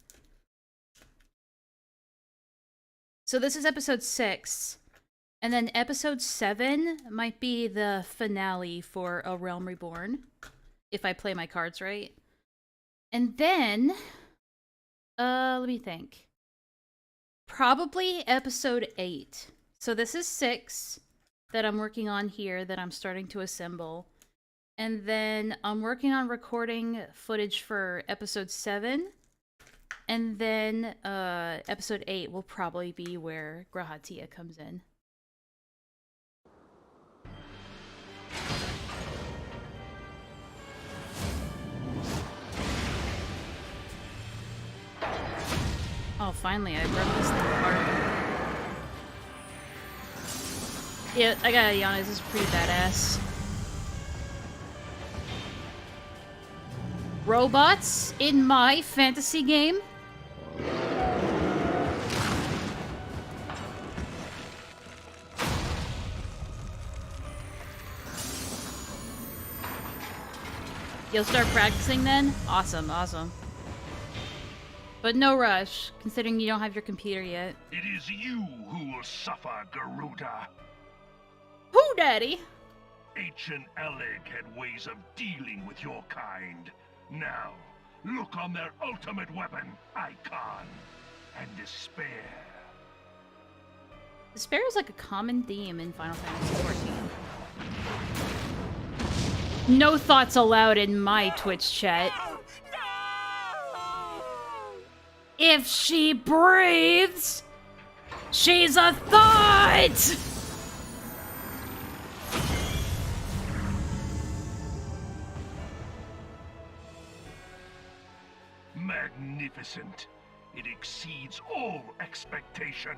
So this is episode 6. And then episode 7 might be the finale for A Realm Reborn, if I play my cards right. And then, let me think. Probably episode 8. So this is 6 that I'm working on here that I'm starting to assemble. And then I'm working on recording footage for episode 7. And then episode 8 will probably be where Grahatia comes in. Oh, finally, I broke this thing apart. Yeah, I gotta be honest, this is pretty badass. Robots in my fantasy game? You'll start practicing then? Awesome, awesome. But no rush, considering you don't have your computer yet. It is you who will suffer, Garuda. Who, Daddy? Ancient Eleg had ways of dealing with your kind. Now, look on their ultimate weapon, Icon, and despair. Despair is like a common theme in Final Fantasy XIV. No thoughts allowed in my Twitch chat. If she breathes, she's a thought! Magnificent. It exceeds all expectation.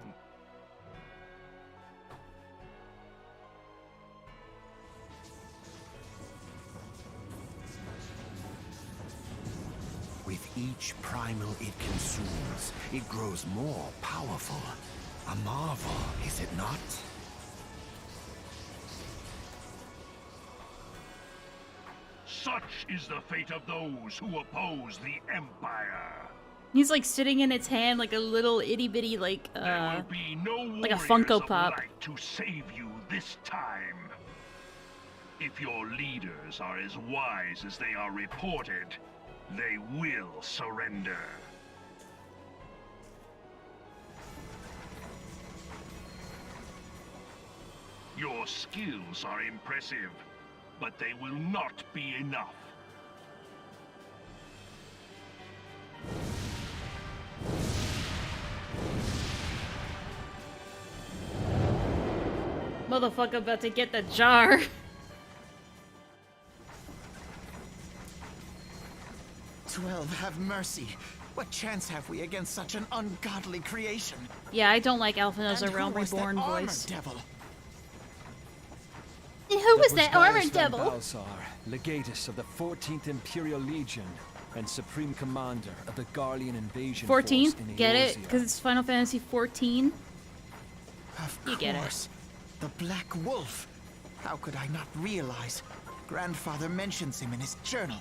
With each primal it consumes, it grows more powerful. A marvel, is it not? Such is the fate of those who oppose the Empire. He's like sitting in its hand like a little itty bitty like There will be no like a warriors Funko of Pop. light to save you this time. If your leaders are as wise as they are reported, they will surrender. Your skills are impressive, but they will not be enough. Motherfucker about to get the jar. 12, have mercy. What chance have we against such an ungodly creation? Yeah, I don't like Alphina's And A Realm who was that Reborn armored voice. devil? And who was that armored devil? Balsar, legatus of the 14th Imperial Legion and supreme commander of the Garlean invasion 14th? force in Get it? Eorzea. Because it's Final Fantasy 14? Of You get it. course. The Black Wolf. How could I not realize? Grandfather mentions him in his journal.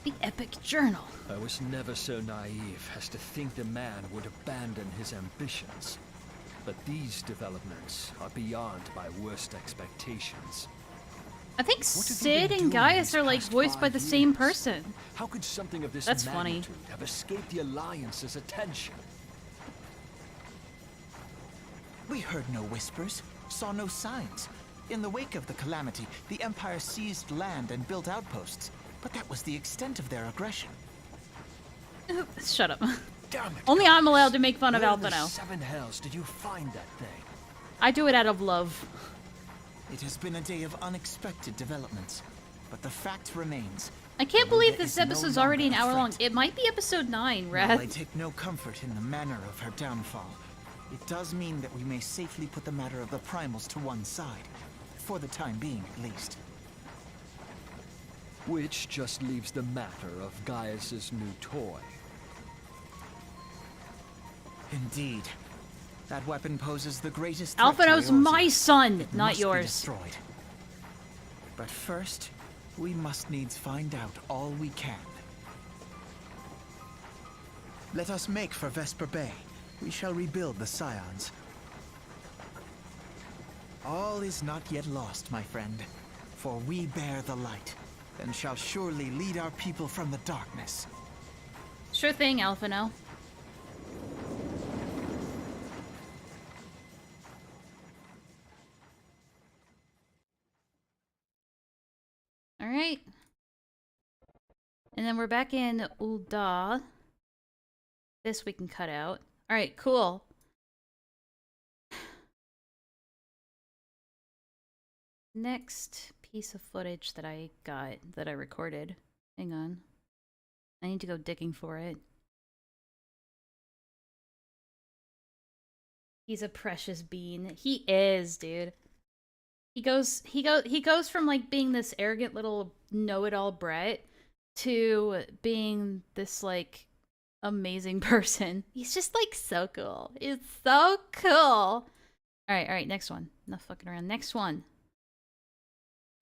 The Epic Journal. I was never so naive as to think the man would abandon his ambitions. But these developments are beyond my worst expectations. I think What have you Sid been and doing Gaius these are like past voiced by 5 the same years? person. How could something of this That's funny. magnitude have escaped the Alliance's attention? We heard no whispers, saw no signs. In the wake of the calamity, the Empire seized land and built outposts. But that was the extent of their aggression. Shut up. Damn it! Only I'm allowed to make fun of Where in the Alphino. 7 hells did you find that thing? I do it out of love. It has been a day of unexpected developments. But the fact remains. I can't Garuda believe this is no episode's already an longer a hour long. threat. It might be episode 9, While I Wrath. take no comfort in the manner of her downfall, it does mean that we may safely put the matter of the primals to one side. For the time being, at least. Which just leaves the matter of Gaius's new toy. Indeed. That weapon poses the greatest threat to Alphino's Eorzea. my son, It not must be yours. destroyed. But first, We must needs find out all we can. Let us make for Vesper Bay. We shall rebuild the Scions. All is not yet lost, my friend, for we bear the light, and shall surely lead our people from the darkness. Sure thing, Alphino. Alright. And then we're back in Ul'dah. This we can cut out. Alright, cool. Next piece of footage that I got, that I recorded. Hang on. I need to go digging for it. He's a precious bean. He is, dude. He goes from like being this arrogant little know-it-all Brett to being this like amazing person. He's just like so cool. It's so cool. Alright, next one. Enough fucking around. Next one.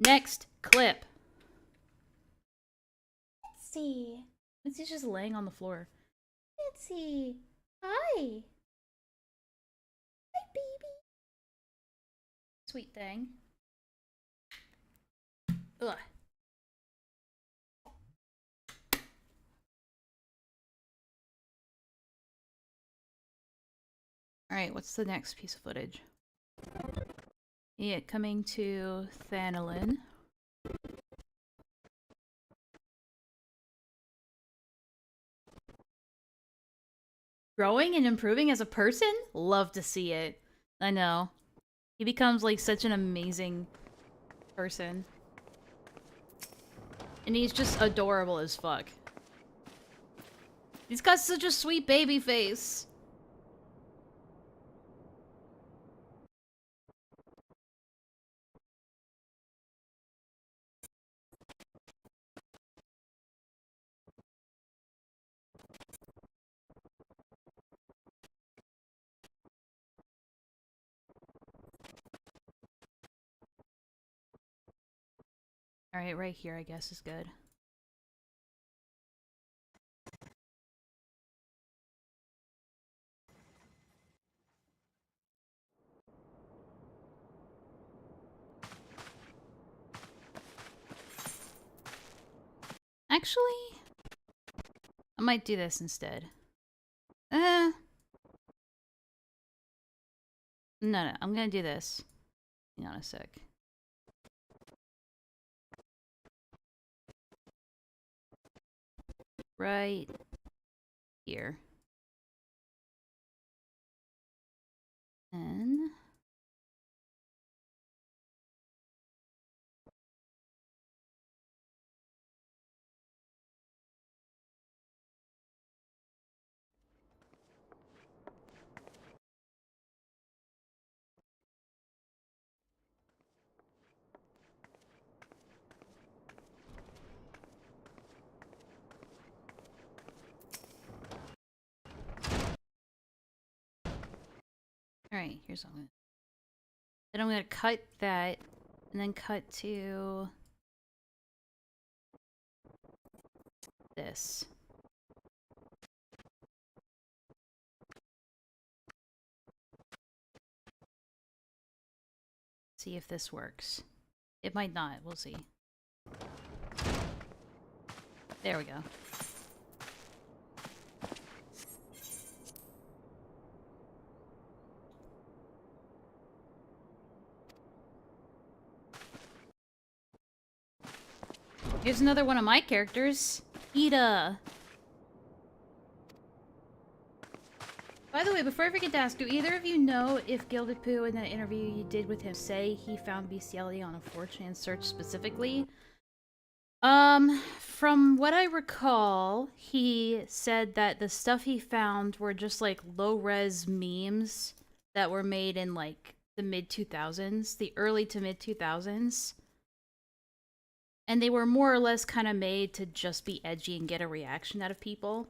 Next clip. Mitzi. Mitzi's just laying on the floor. Mitzi. Hi. Hi, baby. Sweet thing. Ugh. Alright, what's the next piece of footage? Yeah, coming to Thanolin. Growing and improving as a person? Love to see it. I know. He becomes like such an amazing person. And he's just adorable as fuck. He's got such a sweet baby face. Alright, right here I guess is good. Actually, I might do this instead. No, I'm gonna do this. Hang on a sec. Right here. And alright, here's what I'm gonna. Then I'm gonna cut that, and then cut to this. See if this works. It might not, we'll see. There we go. Here's another one of my characters, Ida. By the way, before I forget to ask, do either of you know if Gilded Pooh in that interview you did with him say he found bestiality on a 4chan search specifically? From what I recall, he said that the stuff he found were just like low-res memes that were made in like the mid-2000s, the early to mid-2000s. And they were more or less kind of made to just be edgy and get a reaction out of people.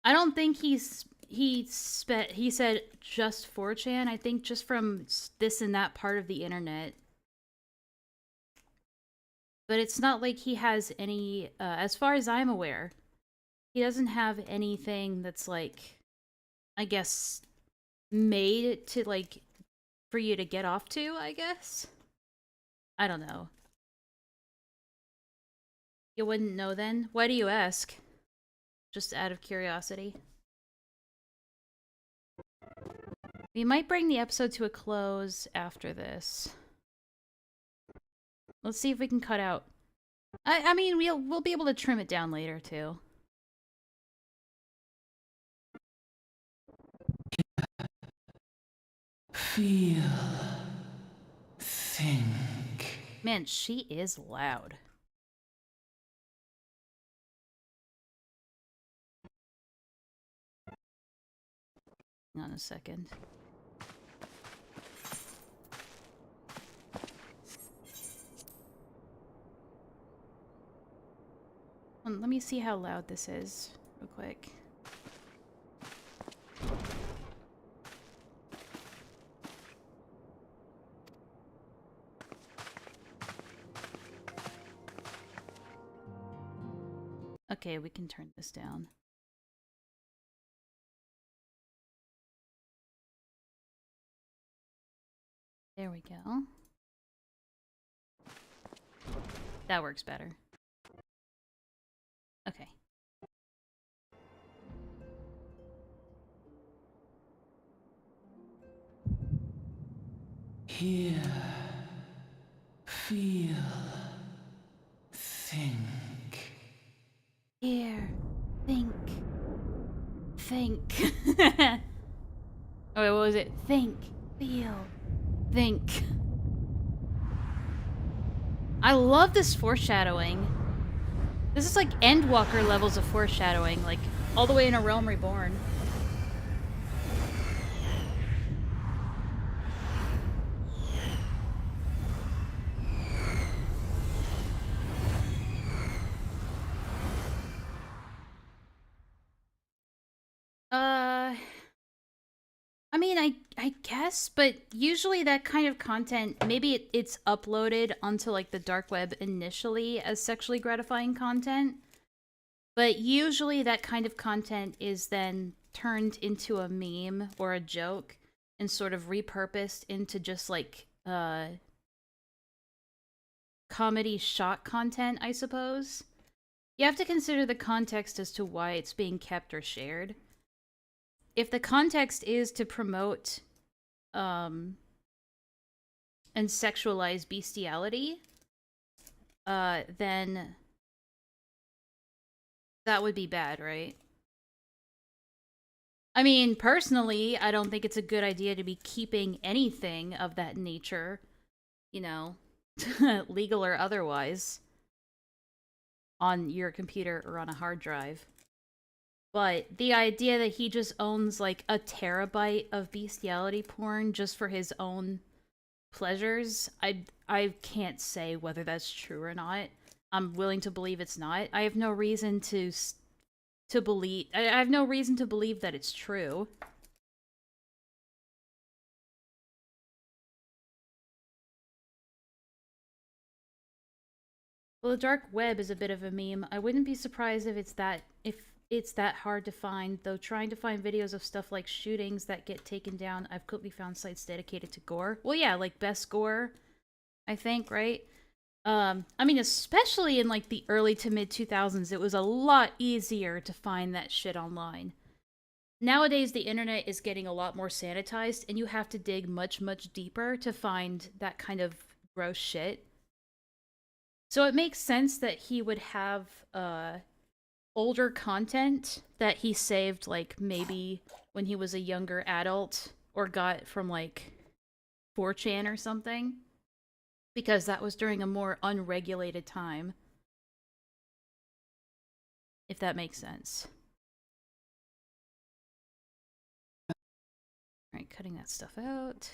I don't think he's he said just 4chan, I think just from this and that part of the internet. But it's not like he has any, as far as I'm aware, he doesn't have anything that's like, I guess, made to like, for you to get off to, I guess? I don't know. You wouldn't know then? Why do you ask? Just out of curiosity. We might bring the episode to a close after this. Let's see if we can cut out. I mean, we'll be able to trim it down later too. Feel. Think. Man, she is loud. Hang on a second. Let me see how loud this is, real quick. Okay, we can turn this down. There we go. That works better. Okay. Hear. Feel. Think. Hear. Think. Think. Oh, wait, what was it? Think. Feel. Think. I love this foreshadowing. This is like Endwalker levels of foreshadowing, like all the way in A Realm Reborn. I mean, I guess, but usually that kind of content, maybe it's uploaded onto like the dark web initially as sexually gratifying content, but usually that kind of content is then turned into a meme or a joke and sort of repurposed into just like comedy shock content, I suppose. You have to consider the context as to why it's being kept or shared. If the context is to promote and sexualize bestiality, then that would be bad, right? I mean, personally, I don't think it's a good idea to be keeping anything of that nature, you know, legal or otherwise, on your computer or on a hard drive. But the idea that he just owns like a terabyte of bestiality porn just for his own pleasures, I can't say whether that's true or not. I'm willing to believe it's not. I have no reason to believe. I have no reason to believe that it's true. Well, the dark web is a bit of a meme. I wouldn't be surprised if it's that hard to find, though trying to find videos of stuff like shootings that get taken down, I've quickly found sites dedicated to gore. Well, yeah, like Best Gore, I think, right? I mean, especially in like the early to mid 2000s, it was a lot easier to find that shit online. Nowadays, the internet is getting a lot more sanitized, and you have to dig much, much deeper to find that kind of gross shit. So it makes sense that he would have, older content that he saved, like, maybe when he was a younger adult, or got from, like, 4chan or something. Because that was during a more unregulated time. If that makes sense. Alright, cutting that stuff out.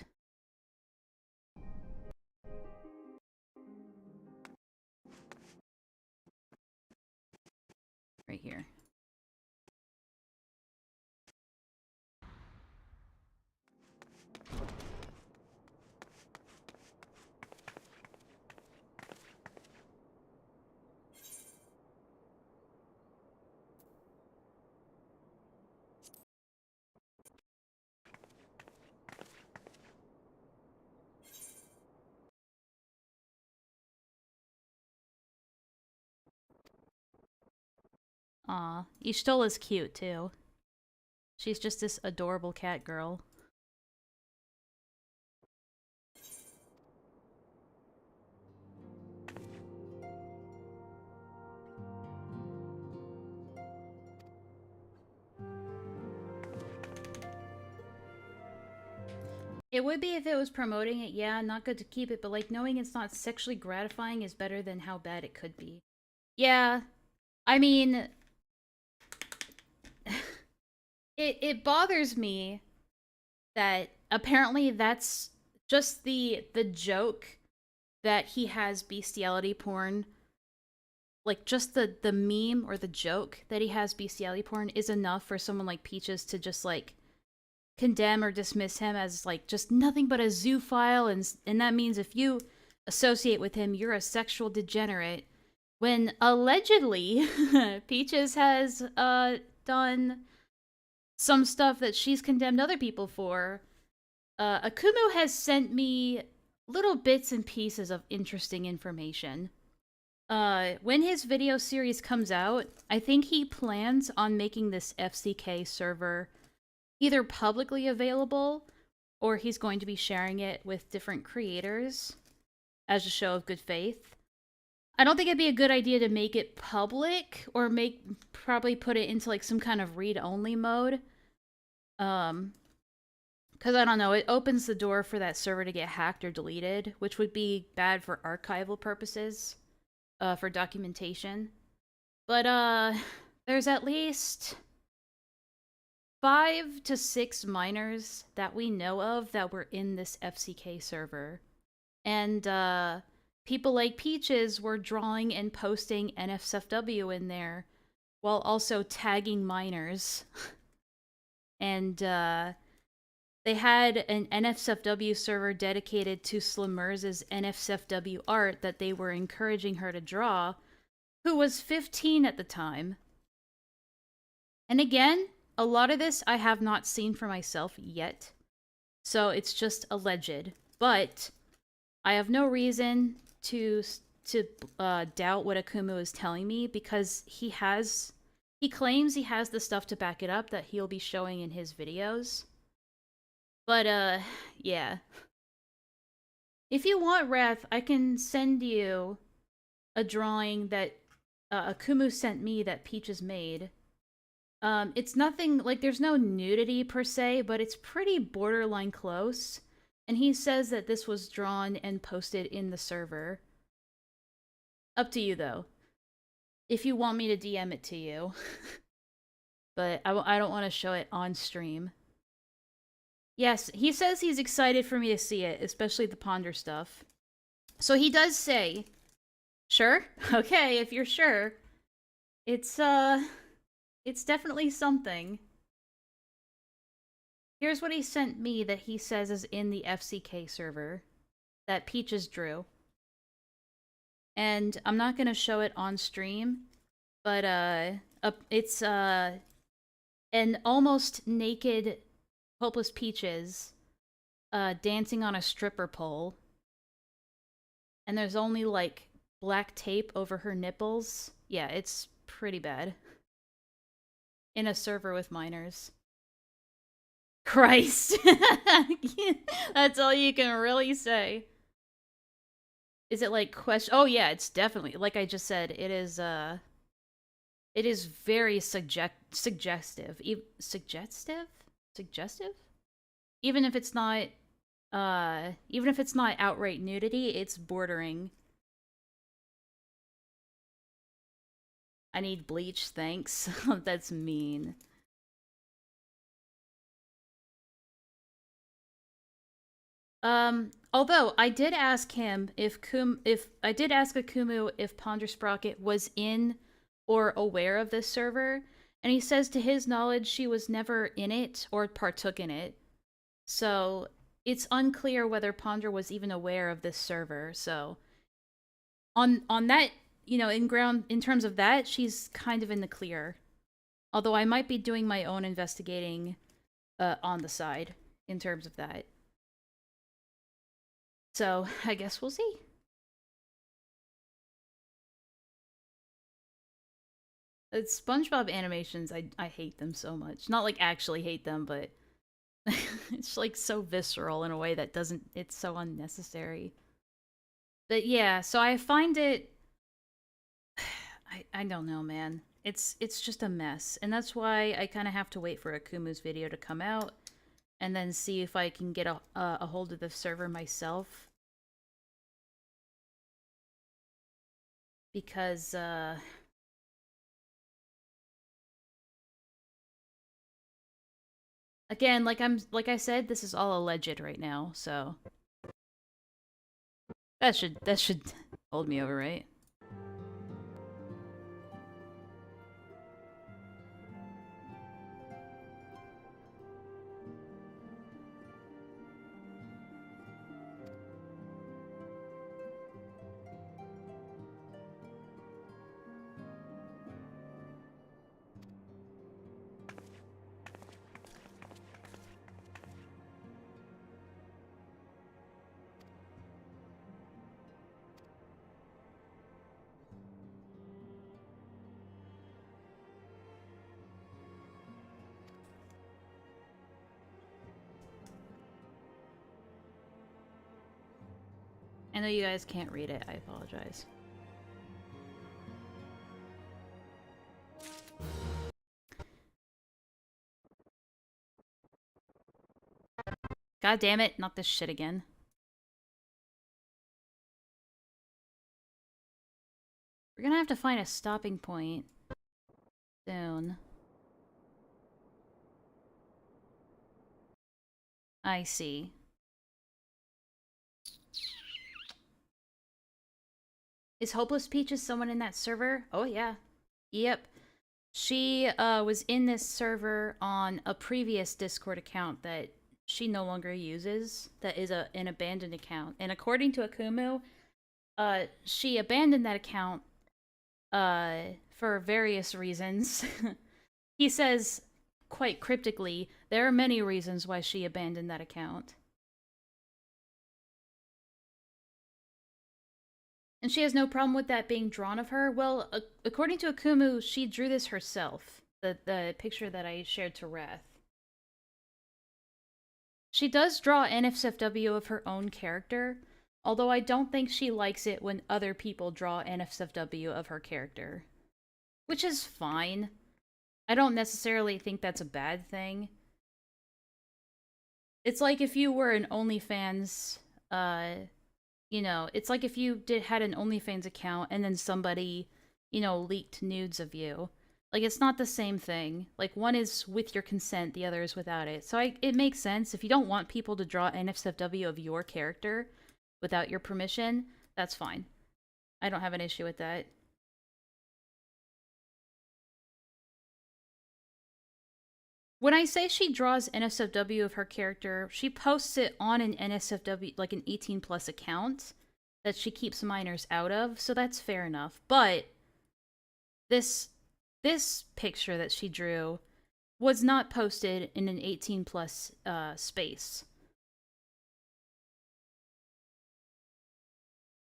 Right here. Aw, Ishtola's cute too. She's just this adorable cat girl. It would be if it was promoting it, yeah, not good to keep it, but like knowing it's not sexually gratifying is better than how bad it could be. Yeah, I mean, it bothers me that apparently that's just the joke that he has bestiality porn. Like just the meme or the joke that he has bestiality porn is enough for someone like Peaches to just like condemn or dismiss him as like just nothing but a zoophile, and that means if you associate with him, you're a sexual degenerate. When allegedly Peaches has done some stuff that she's condemned other people for. Akumu has sent me little bits and pieces of interesting information. When his video series comes out, I think he plans on making this FCK server either publicly available or he's going to be sharing it with different creators as a show of good faith. I don't think it'd be a good idea to make it public or probably put it into like some kind of read-only mode. Because I don't know, it opens the door for that server to get hacked or deleted, which would be bad for archival purposes, for documentation. But, there's at least 5 to 6 minors that we know of that were in this FCK server. And, people like Peaches were drawing and posting NSFW in there, while also tagging minors. And, they had an NSFW server dedicated to Slimmers' NSFW art that they were encouraging her to draw, who was 15 at the time. And again, a lot of this I have not seen for myself yet, so it's just alleged. But I have no reason to doubt what Akumu is telling me, because he claims he has the stuff to back it up that he'll be showing in his videos. But, yeah. If you want, Wrath, I can send you a drawing that Akumu sent me that Peaches made. It's nothing, like, there's no nudity per se, but it's pretty borderline close. And he says that this was drawn and posted in the server. Up to you, though. If you want me to DM it to you. But I don't want to show it on stream. Yes, he says he's excited for me to see it, especially the Ponder stuff. So he does say, sure? Okay, if you're sure. It's definitely something. Here's what he sent me that he says is in the FCK server that Peaches drew. And I'm not gonna show it on stream, but it's an almost naked Hopeless Peaches dancing on a stripper pole. And there's only like black tape over her nipples. Yeah, it's pretty bad. In a server with minors. Christ. That's all you can really say. Is it like question? Oh yeah, it's definitely, like I just said, it is very suggestive. Suggestive? Even if it's not outright nudity, it's bordering. I need bleach, thanks. That's mean. Although I did ask him if Akumu if Ponder Sprocket was in or aware of this server, and he says to his knowledge she was never in it or partook in it. So it's unclear whether Ponder was even aware of this server. So on that, you know, in terms of that, she's kind of in the clear. Although I might be doing my own investigating on the side in terms of that. So I guess we'll see. SpongeBob animations, I hate them so much. Not like actually hate them, but it's like so visceral in a way that doesn't, it's so unnecessary. But yeah, so I find it, I don't know, man. It's just a mess. And that's why I kind of have to wait for Akumu's video to come out and then see if I can get a hold of the server myself. Because, again, like I said, this is all alleged right now, so that should hold me over, right? I know you guys can't read it, I apologize. God damn it, not this shit again. We're gonna have to find a stopping point soon. I see. Is Hopeless Peaches someone in that server? Oh yeah. Yep. She was in this server on a previous Discord account that she no longer uses. That is an abandoned account. And according to Akumu, she abandoned that account for various reasons. He says quite cryptically, there are many reasons why she abandoned that account. And she has no problem with that being drawn of her. Well, according to Akumu, she drew this herself. The picture that I shared to Wrath. She does draw NSFW of her own character, although I don't think she likes it when other people draw NSFW of her character. Which is fine. I don't necessarily think that's a bad thing. It's like if you were an OnlyFans, you know, it's like if you had an OnlyFans account and then somebody, you know, leaked nudes of you. Like, it's not the same thing. Like, one is with your consent, the other is without it. So it makes sense. If you don't want people to draw NSFW of your character without your permission, that's fine. I don't have an issue with that. When I say she draws NSFW of her character, she posts it on an NSFW, like an 18+ account that she keeps minors out of, so that's fair enough. But this picture that she drew was not posted in an 18+ space.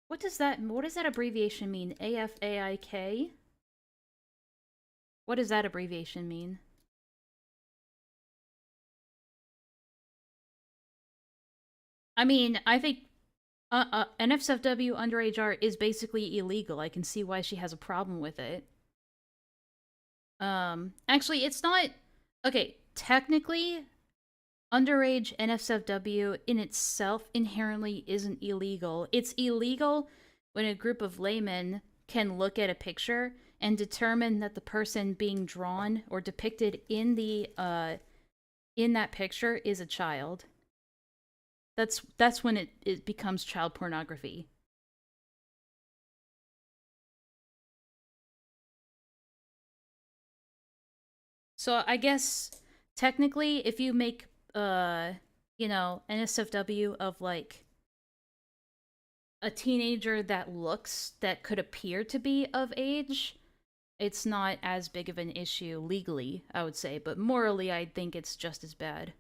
What does that abbreviation mean? AFAIK? What does that abbreviation mean? I mean, I think NSFW underage art is basically illegal. I can see why she has a problem with it. Actually, it's not... Okay, technically, underage NSFW in itself inherently isn't illegal. It's illegal when a group of laymen can look at a picture and determine that the person being drawn or depicted in in that picture is a child. That's when it becomes child pornography. So I guess technically if you make you know, NSFW of like a teenager that could appear to be of age, it's not as big of an issue legally, I would say, but morally I think it's just as bad.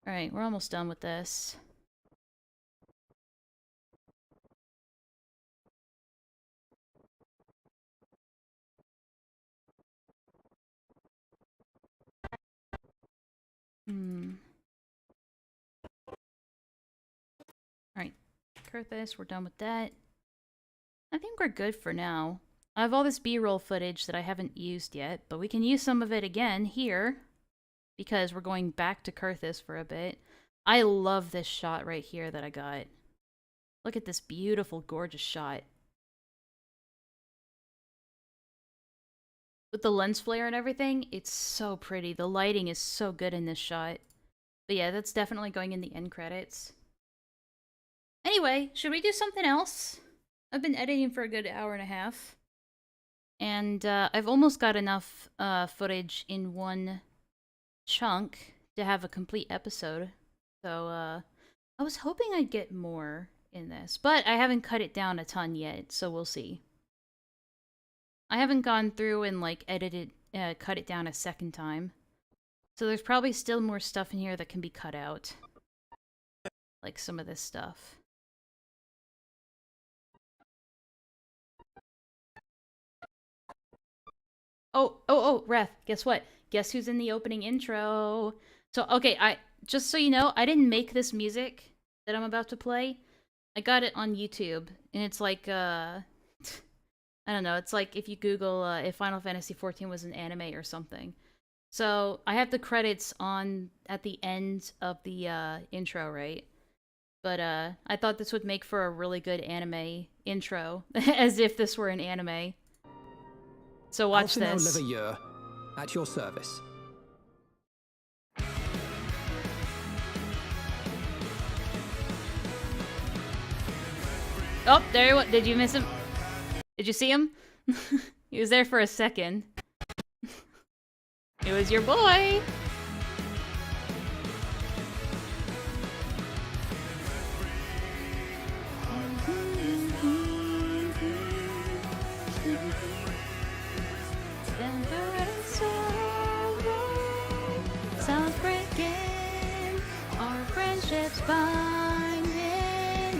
Alright, we're almost done with this. Alright, Kurthis, we're done with that. I think we're good for now. I have all this B-roll footage that I haven't used yet, but we can use some of it again here, because we're going back to Kurthis for a bit. I love this shot right here that I got. Look at this beautiful, gorgeous shot. With the lens flare and everything, it's so pretty. The lighting is so good in this shot. But yeah, that's definitely going in the end credits. Anyway, should we do something else? I've been editing for a good hour and a half. And I've almost got enough footage in one chunk to have a complete episode. So I was hoping I'd get more in this, but I haven't cut it down a ton yet, so we'll see. I haven't gone through and like edited, cut it down a second time. So there's probably still more stuff in here that can be cut out. Like some of this stuff. Oh, Ref, guess what? Guess who's in the opening intro? So, okay, just so you know, I didn't make this music that I'm about to play. I got it on YouTube, and it's like, I don't know, it's like if you Google if Final Fantasy XIV was an anime or something. So, I have the credits on at the end of the intro, right? But I thought this would make for a really good anime intro, as if this were an anime. So watch this. Leveilleur, at your service. Oh, there he was. Did you miss him? Did you see him? He was there for a second. It was your boy!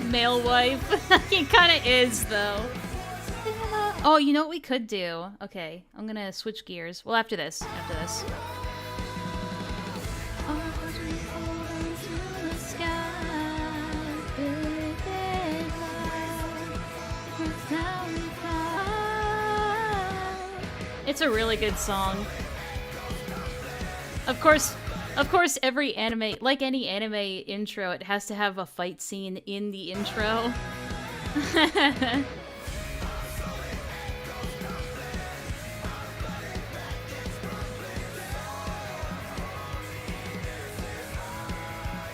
Male wife. He kind of is, though. Oh, you know what we could do? Okay, I'm gonna switch gears. Well, after this. After this. It's a really good song. Of course, every anime, like any anime intro, it has to have a fight scene in the intro.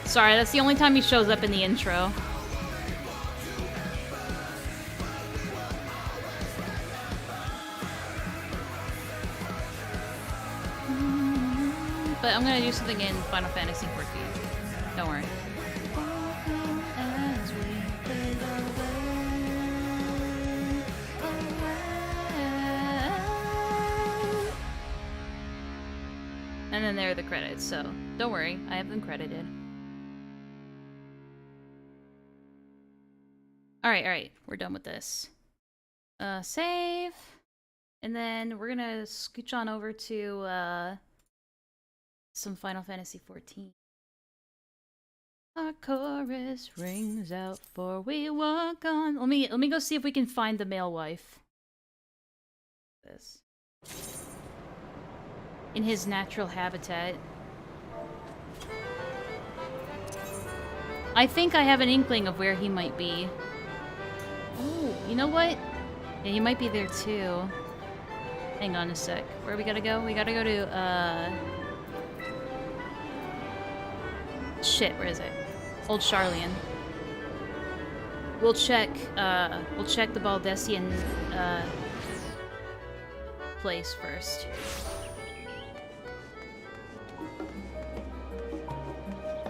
Sorry, that's the only time he shows up in the intro. But I'm gonna do something in Final Fantasy XIV. Don't worry. And then there are the credits, so don't worry, I have them credited. Alright, we're done with this. Save. And then we're gonna scooch on over to, some Final Fantasy XIV. Our chorus rings out for we walk on. Let me go see if we can find the male wife. This. In his natural habitat. I think I have an inkling of where he might be. Oh, you know what? Yeah, he might be there too. Hang on a sec. Where we gotta go? We gotta go to, shit, where is it? Old Charlian. We'll check the Baldessian, place first.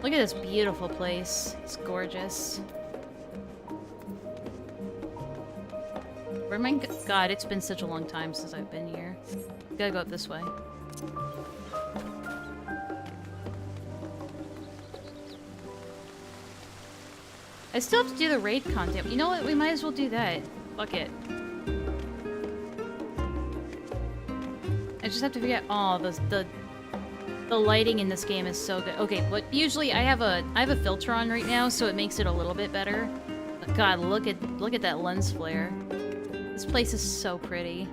Look at this beautiful place. It's gorgeous. Where am I? God, it's been such a long time since I've been here. Gotta go up this way. I still have to do the raid content. You know what? We might as well do that. Fuck it. I just have to figure out. Oh, the lighting in this game is so good. Okay, but usually I have a filter on right now, so it makes it a little bit better. But God, look at that lens flare. This place is so pretty.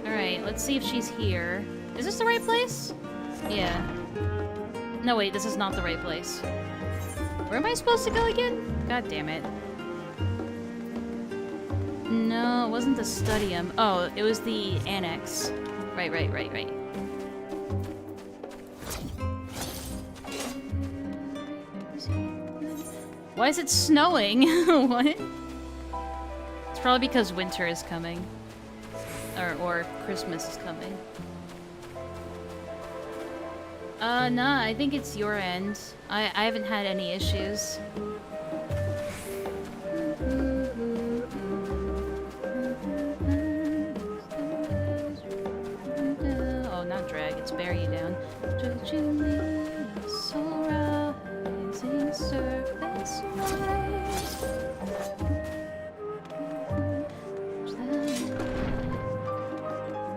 Alright, let's see if she's here. Is this the right place? Yeah. No, wait, this is not the right place. Where am I supposed to go again? God damn it. No, it wasn't the Studium. Oh, it was the Annex. Right. Why is it snowing? What? It's probably because winter is coming. Or Christmas is coming. Nah, I think it's your end. I haven't had any issues. Oh, not drag, it's bear you down.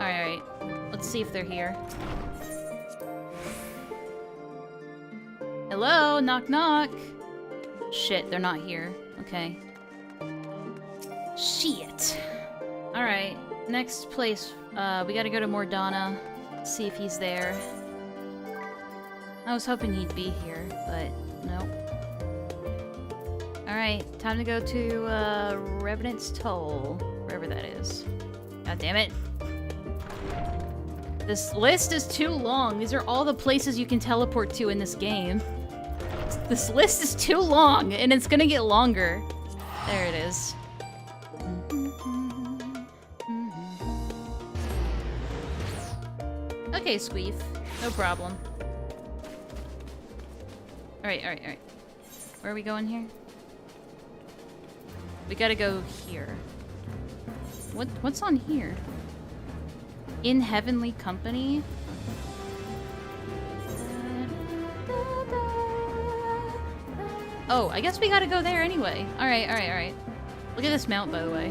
Alright. Let's see if they're here. Hello? Knock knock. Shit, they're not here. Okay. Shit. Alright. Next place. We gotta go to Mordana. See if he's there. I was hoping he'd be here, but nope. Alright, time to go to Revenant's Toll. Wherever that is. God damn it. This list is too long. These are all the places you can teleport to in this game. This list is too long, and it's gonna get longer. There it is. Okay, Squeef. No problem. Alright. Where are we going here? We gotta go here. What's on here? In Heavenly Company? Oh, I guess we gotta go there anyway. Alright. Look at this mount, by the way.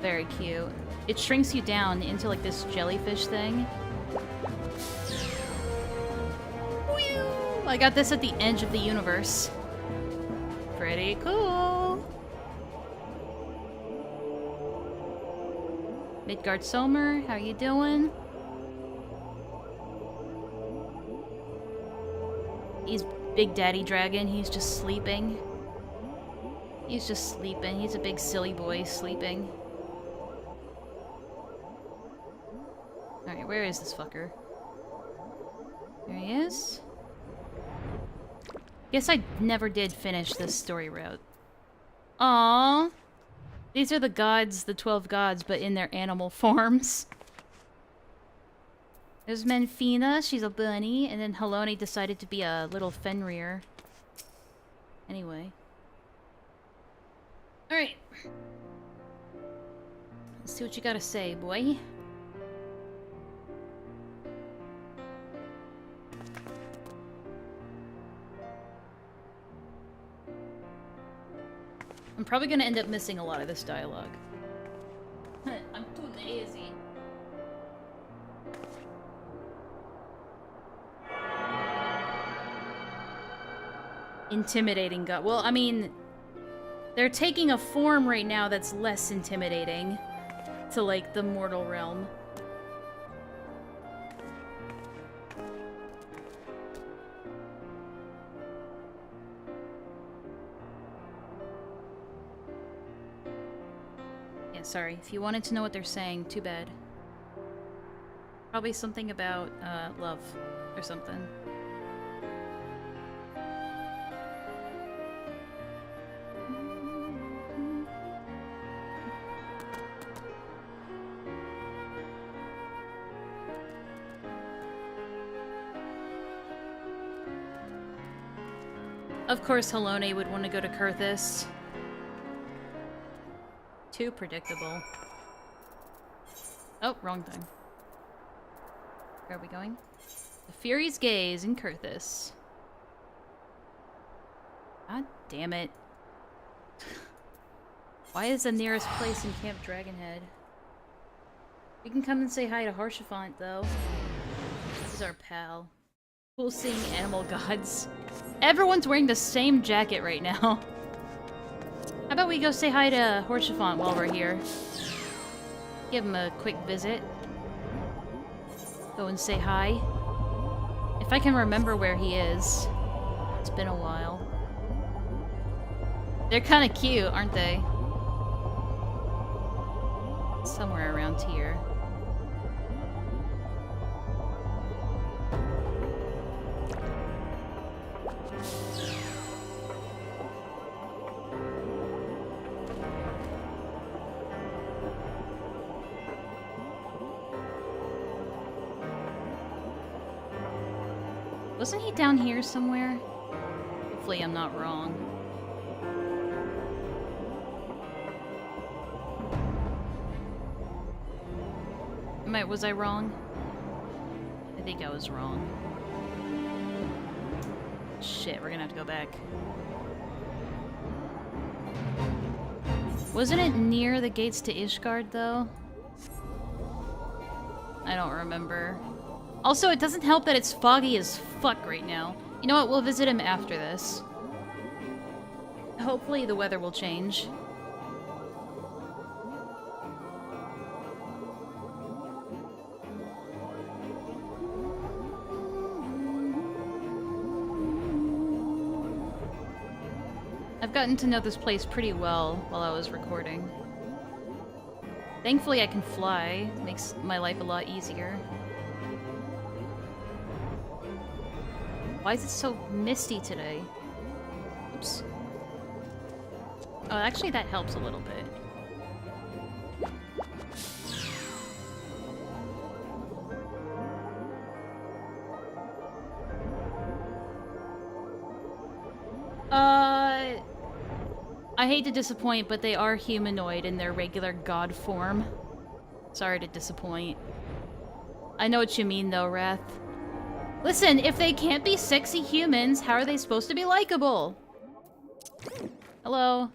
Very cute. It shrinks you down into like this jellyfish thing. Whew! I got this at the edge of the universe. Pretty cool. Midgard Somer, how you doing? He's Big Daddy Dragon, he's just sleeping. He's just sleeping. He's a big silly boy sleeping. Alright, where is this fucker? There he is. Guess I never did finish this story route. Aww. These are the gods, the 12 gods, but in their animal forms. There's Menfina, she's a bunny, and then Haloni decided to be a little Fenrir. Anyway. Alright. Let's see what you gotta say, boy. I'm probably gonna end up missing a lot of this dialogue. I'm too lazy. Intimidating god. Well, I mean, they're taking a form right now that's less intimidating to, like, the mortal realm. Yeah, sorry. If you wanted to know what they're saying, too bad. Probably something about, love or something. Of course, Halone would want to go to Kurthus. Too predictable. Oh, wrong thing. Where are we going? The Fury's Gaze in Kurthus. God damn it. Why is the nearest place in Camp Dragonhead? We can come and say hi to Haurchefant, though. He's our pal. Cool seeing animal gods. Everyone's wearing the same jacket right now. How about we go say hi to Haurchefant while we're here? Give him a quick visit. Go and say hi. If I can remember where he is. It's been a while. They're kind of cute, aren't they? Somewhere around here. Wasn't he down here somewhere? Hopefully I'm not wrong. Was I wrong? I think I was wrong. Shit, we're gonna have to go back. Wasn't it near the gates to Ishgard, though? I don't remember. Also, it doesn't help that it's foggy as fuck right now. You know what? We'll visit him after this. Hopefully the weather will change. I've gotten to know this place pretty well while I was recording. Thankfully I can fly. Makes my life a lot easier. Why is it so misty today? Oops. Oh, actually that helps a little bit. I hate to disappoint, but they are humanoid in their regular god form. Sorry to disappoint. I know what you mean though, Wrath. Listen, if they can't be sexy humans, how are they supposed to be likable? Hello?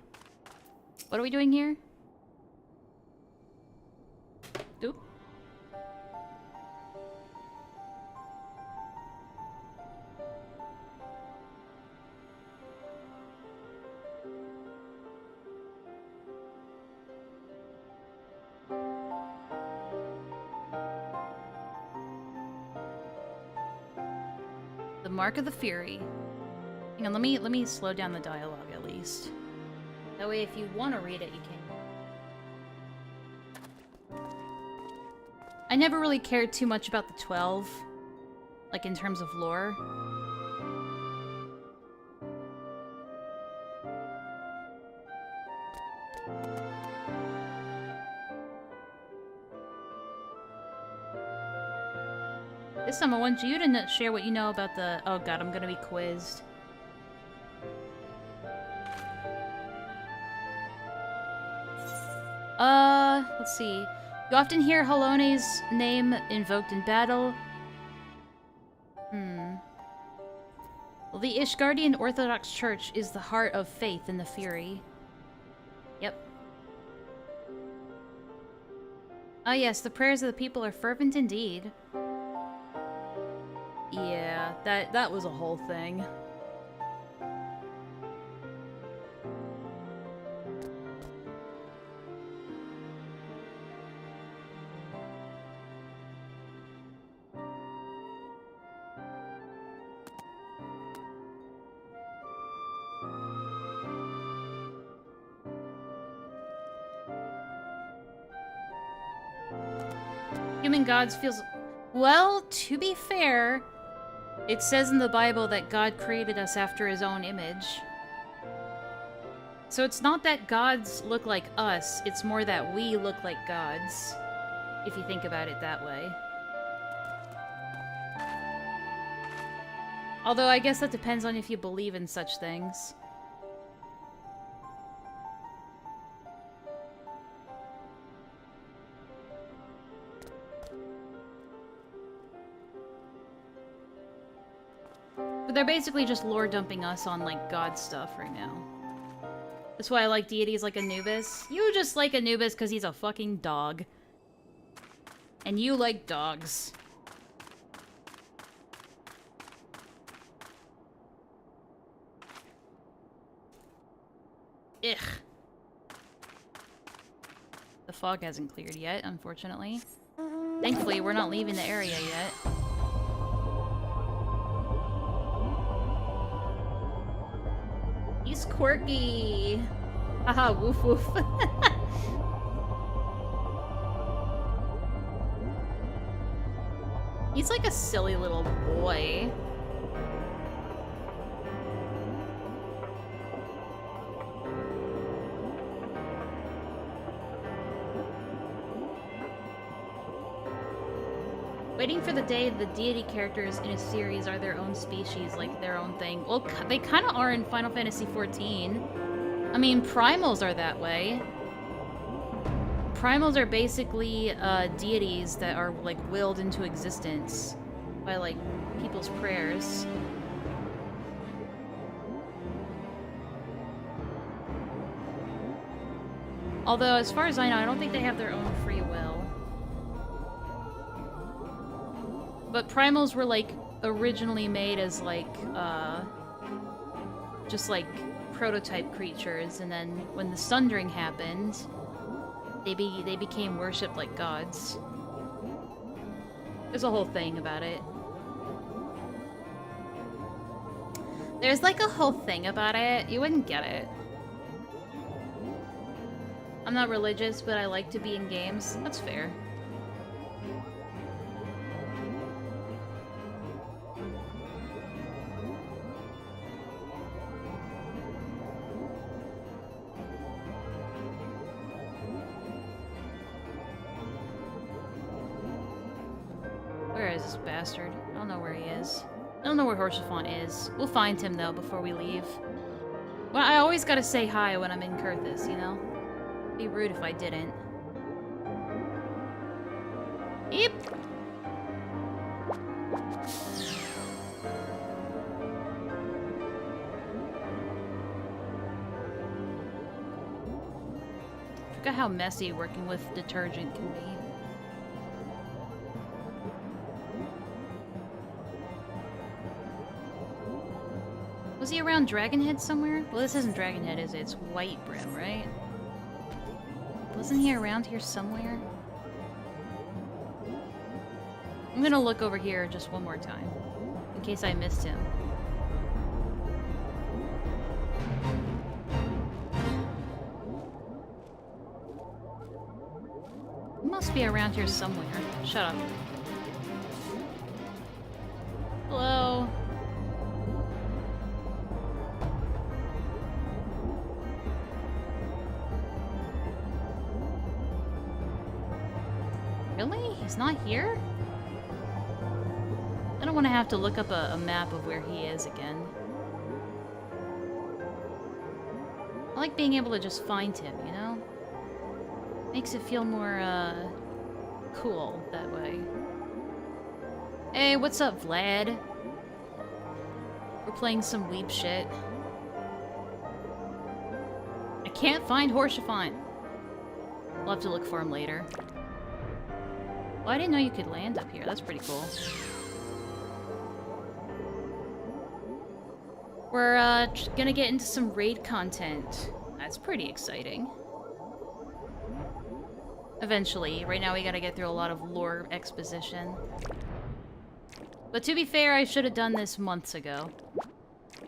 What are we doing here? Oop. The Mark of the Fury. Hang on, let me slow down the dialogue at least. That way if you want to read it, you can. I never really cared too much about the 12, like in terms of lore. This time I want you to share what you know about the... Oh god, I'm gonna be quizzed. Let's see. You often hear Halone's name invoked in battle. Well, the Ishgardian Orthodox Church is the heart of faith in the Fury. Yep. Ah yes, the prayers of the people are fervent indeed. Yeah, that was a whole thing. Human gods feels... Well, to be fair, it says in the Bible that God created us after his own image. So it's not that gods look like us, it's more that we look like gods, if you think about it that way. Although I guess that depends on if you believe in such things. they're basically just lore dumping us on, like, god stuff right now. That's why I like deities like Anubis. You just like Anubis because he's a fucking dog. And you like dogs. Ugh. The fog hasn't cleared yet, unfortunately. Thankfully, we're not leaving the area yet. He's quirky. Haha, woof woof. He's like a silly little boy. Waiting for the day the deity characters in a series are their own species, like their own thing. Well, they kind of are in Final Fantasy XIV. I mean, primals are that way. Primals are basically deities that are, like, willed into existence by, like, people's prayers. Although, as far as I know, I don't think they have their own free will. But primals were, like, originally made as, like, just, like, prototype creatures, and then when the Sundering happened, they became worshipped like gods. There's a whole thing about it. There's, like, a whole thing about it. You wouldn't get it. I'm not religious, but I like to be in games. That's fair. Where is this bastard? I don't know where he is. I don't know where Horsefant is. We'll find him, though, before we leave. Well, I always gotta say hi when I'm in Kurthus, you know? It'd be rude if I didn't. Yep. Look at how messy working with detergent can be. Was he around Dragonhead somewhere? Well, this isn't Dragonhead, is it? It's Whitebrim, right? Wasn't he around here somewhere? I'm gonna look over here just one more time, in case I missed him. He must be around here somewhere. Shut up. Hello? Really? He's not here? I don't want to have to look up a map of where he is again. I like being able to just find him, you know? Makes it feel more, cool that way. Hey, what's up, Vlad? We're playing some weeb shit. I can't find Horsefant. We'll have to look for him later. Well, I didn't know you could land up here. That's pretty cool. We're, gonna get into some raid content. That's pretty exciting. Eventually. Right now we gotta get through a lot of lore exposition. But to be fair, I should have done this months ago.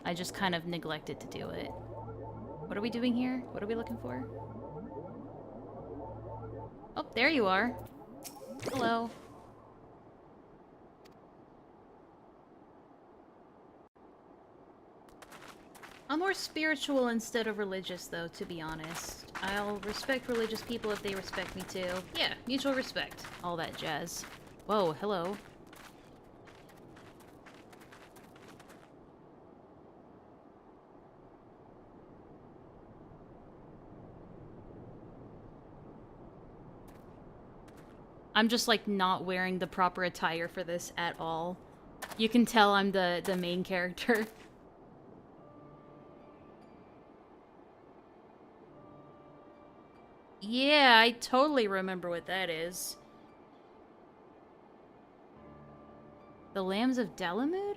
I just kind of neglected to do it. What are we doing here? What are we looking for? Oh, there you are. Hello. I'm more spiritual instead of religious, though, to be honest. I'll respect religious people if they respect me, too. Yeah, mutual respect. All that jazz. Whoa, hello. I'm just, like, not wearing the proper attire for this at all. You can tell I'm the main character. Yeah, I totally remember what that is. The Lambs of Dalamud?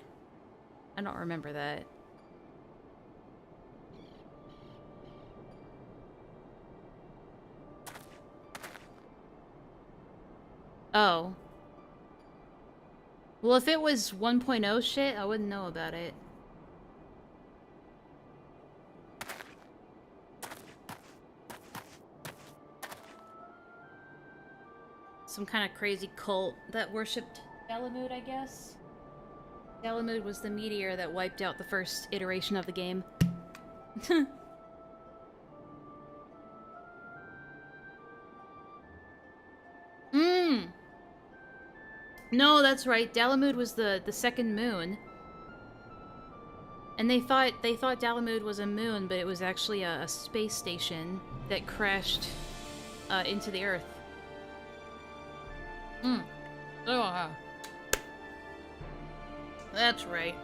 I don't remember that. Oh. Well, if it was 1.0 shit, I wouldn't know about it. Some kind of crazy cult that worshipped Dalamud, I guess. Dalamud was the meteor that wiped out the first iteration of the game. No, that's right. Dalamud was the second moon. And they thought Dalamud was a moon, but it was actually a space station that crashed into the Earth. Oh, that's right.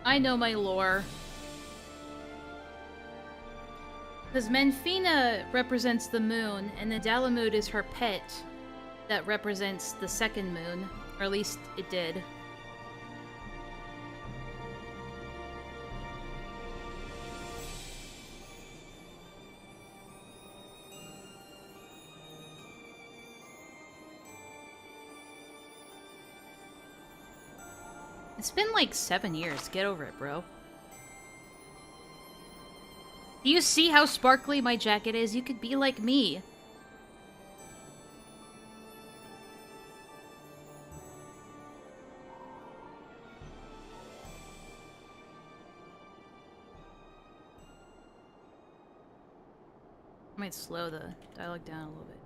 I know my lore. Because Menfina represents the moon, and the Dalamud is her pet that represents the second moon. Or at least it did. It's been like 7 years. Get over it, bro. Do you see how sparkly my jacket is? You could be like me. I might slow the dialogue down a little bit.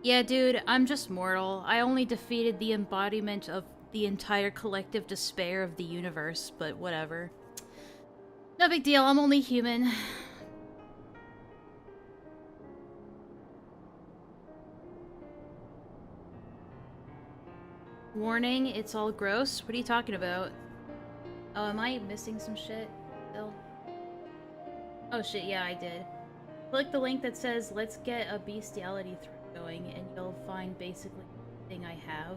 Yeah, dude, I'm just mortal. I only defeated the embodiment of the entire collective despair of the universe, but whatever. No big deal, I'm only human. Warning, it's all gross. What are you talking about? Oh, am I missing some shit still? Oh shit, yeah, I did. Click the link that says, let's get a bestiality thread going, and you'll find basically everything I have.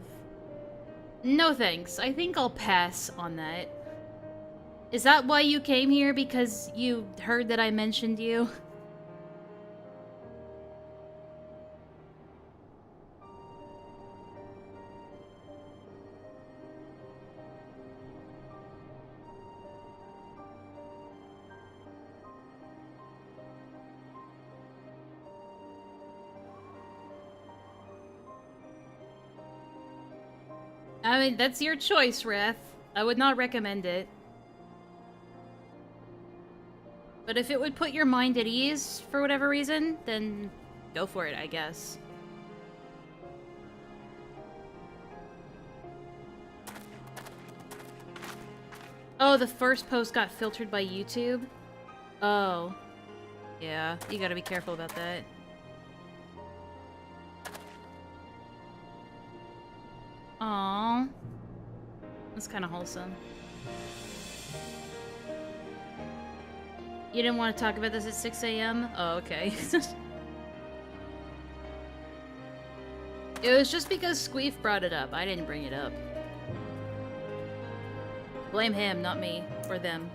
No thanks. I think I'll pass on that. Is that why you came here? Because you heard that I mentioned you? I mean, that's your choice, Wrath. I would not recommend it. But if it would put your mind at ease for whatever reason, then go for it, I guess. Oh, the first post got filtered by YouTube? Oh. Yeah, you gotta be careful about that. Aww. That's kind of wholesome. You didn't want to talk about this at 6 a.m.? Oh, okay. It was just because Squeef brought it up. I didn't bring it up. Blame him, not me. Or them.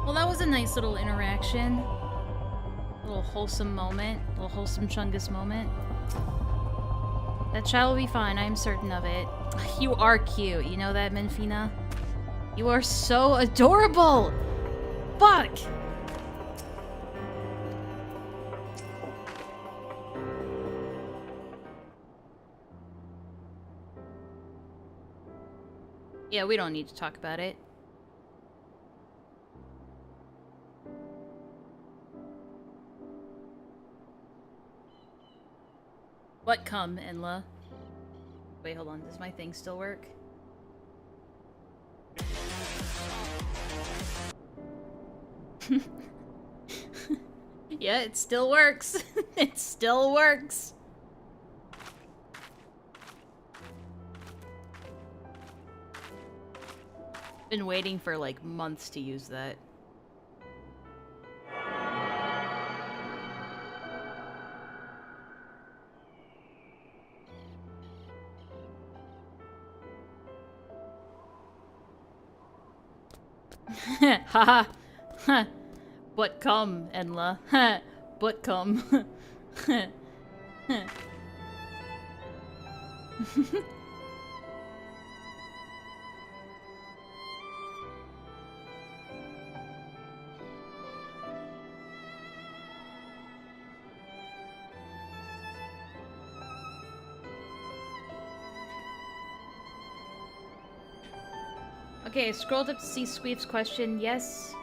Well, that was a nice little interaction. A little wholesome moment. A little wholesome Chungus moment. That child will be fine, I am certain of it. You are cute, you know that, Menfina? You are so adorable! Fuck! Yeah, we don't need to talk about it. What come, Enlaa? Wait, hold on. Does my thing still work? Yeah, it still works. It still works. Been waiting for like months to use that. Haha. Ha. But come, Enlaa. Ha. But come. Okay, I scrolled up to see Squeef's question. Yes,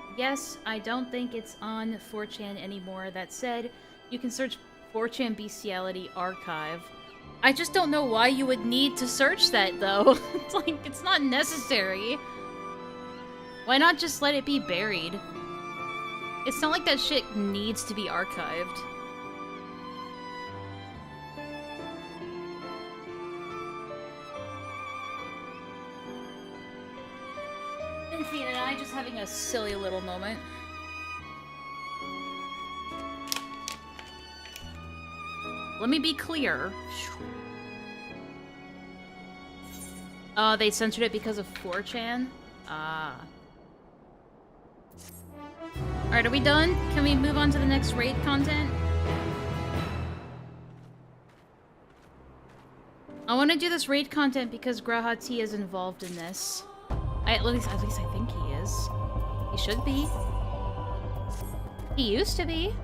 I don't think it's on 4chan anymore. That said, you can search 4chan Bestiality Archive. I just don't know why you would need to search that, though. It's like, it's not necessary. Why not just let it be buried? It's not like that shit needs to be archived. Vincent and I just having a silly little moment. Let me be clear. They censored it because of 4chan? Ah. Alright, are we done? Can we move on to the next raid content? I want to do this raid content because Grahati is involved in this. At least I think he is. He should be. He used to be.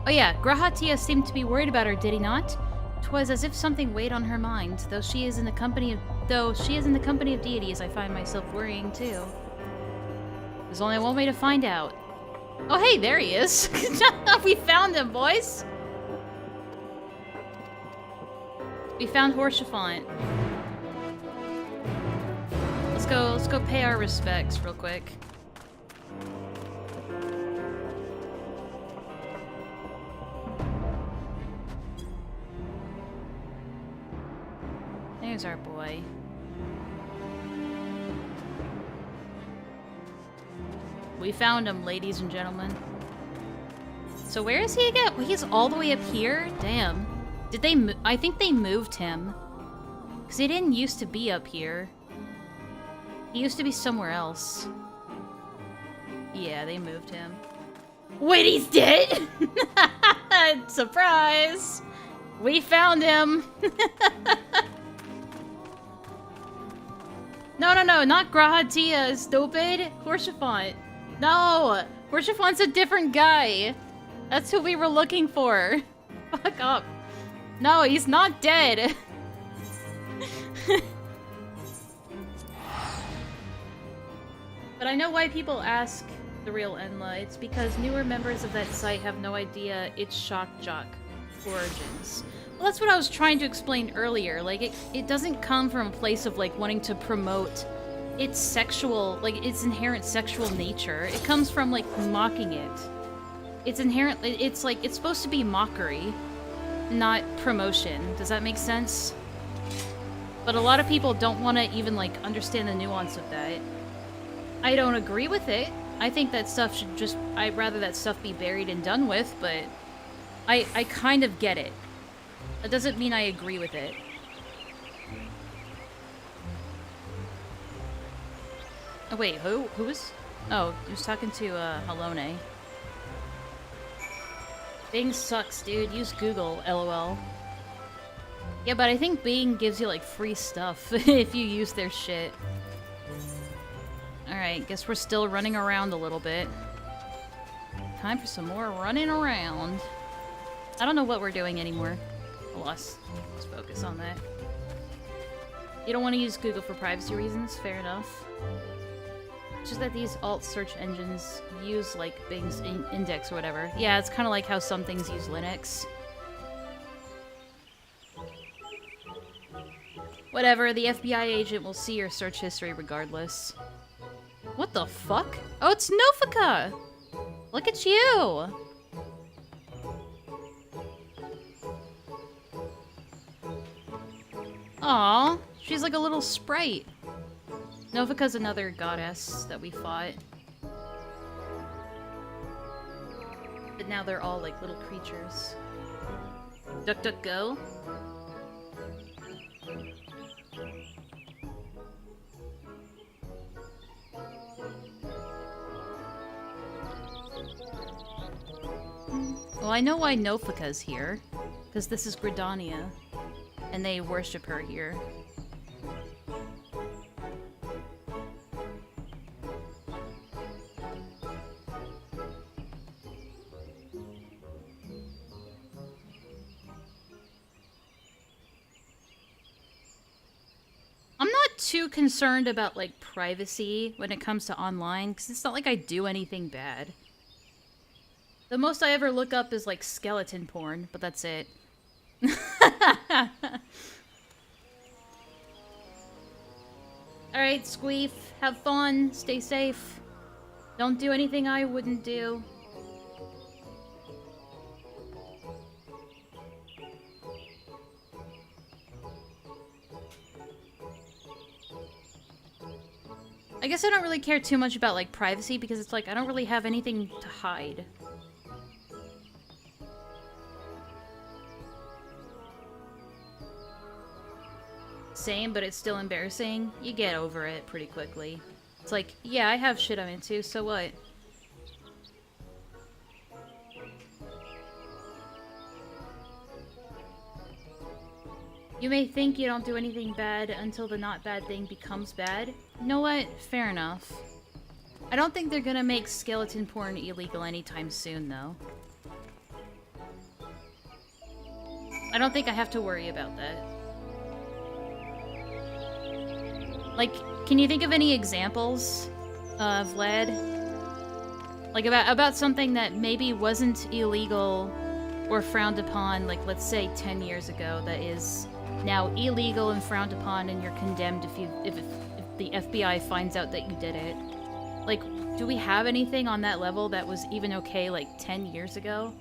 Oh yeah, Grahatia seemed to be worried about her, did he not? 'Twas as if something weighed on her mind. Though she is in the company of deities, I find myself worrying too. There's only one way to find out. Oh hey, there he is! We found him, boys! We found Horsefant. Let's go pay our respects real quick. There's our boy. We found him, ladies and gentlemen. So where is he again? Well, he's all the way up here? Damn. Did they I think they moved him. Because he didn't used to be up here. He used to be somewhere else. Yeah, they moved him. Wait, he's dead? Surprise! We found him! No, not Grahatia, stupid! Horsefant. No! Horsefant's a different guy! That's who we were looking for. Fuck up. No, he's not dead! But I know why people ask the real Enlaa. It's because newer members of that site have no idea its shock jock origins. Well, that's what I was trying to explain earlier. Like, it doesn't come from a place of, like, wanting to promote its sexual, like, its inherent sexual nature. It comes from, like, mocking it. It's inherent, it's, like, it's supposed to be mockery, not promotion. Does that make sense? But a lot of people don't want to even, like, understand the nuance of that. I don't agree with it. I think that stuff should just... I'd rather that stuff be buried and done with, but... I kind of get it. That doesn't mean I agree with it. Oh, wait, who? Who was... Oh, he was talking to, Halone. Bing sucks, dude. Use Google, LOL. Yeah, but I think Bing gives you, like, free stuff if you use their shit. Alright, guess we're still running around a little bit. Time for some more running around. I don't know what we're doing anymore. Let's focus on that. You don't want to use Google for privacy reasons? Fair enough. It's just that these alt search engines use, like, Bing's index or whatever. Yeah, it's kind of like how some things use Linux. Whatever, the FBI agent will see your search history regardless. What the fuck? Oh, it's Nofika! Look at you! Aw, she's like a little sprite. Nofika's another goddess that we fought. But now they're all like little creatures. Duck, duck, go. Well, I know why Nofika's here. Because this is Gridania. And they worship her here. I'm not too concerned about, like, privacy when it comes to online, because it's not like I do anything bad. The most I ever look up is, like, skeleton porn, but that's it. Alright, Squeef, have fun, stay safe. Don't do anything I wouldn't do. I guess I don't really care too much about, like, privacy, because it's like, I don't really have anything to hide. Same, but it's still embarrassing. You get over it pretty quickly. It's like, yeah, I have shit I'm into, so what? You may think you don't do anything bad until the not bad thing becomes bad. You know what? Fair enough. I don't think they're gonna make skeleton porn illegal anytime soon, though. I don't think I have to worry about that. Like, can you think of any examples, Vlad? Like, about something that maybe wasn't illegal or frowned upon, like, let's say 10 years ago, that is now illegal and frowned upon, and you're condemned if the FBI finds out that you did it. Like, do we have anything on that level that was even okay, like, 10 years ago?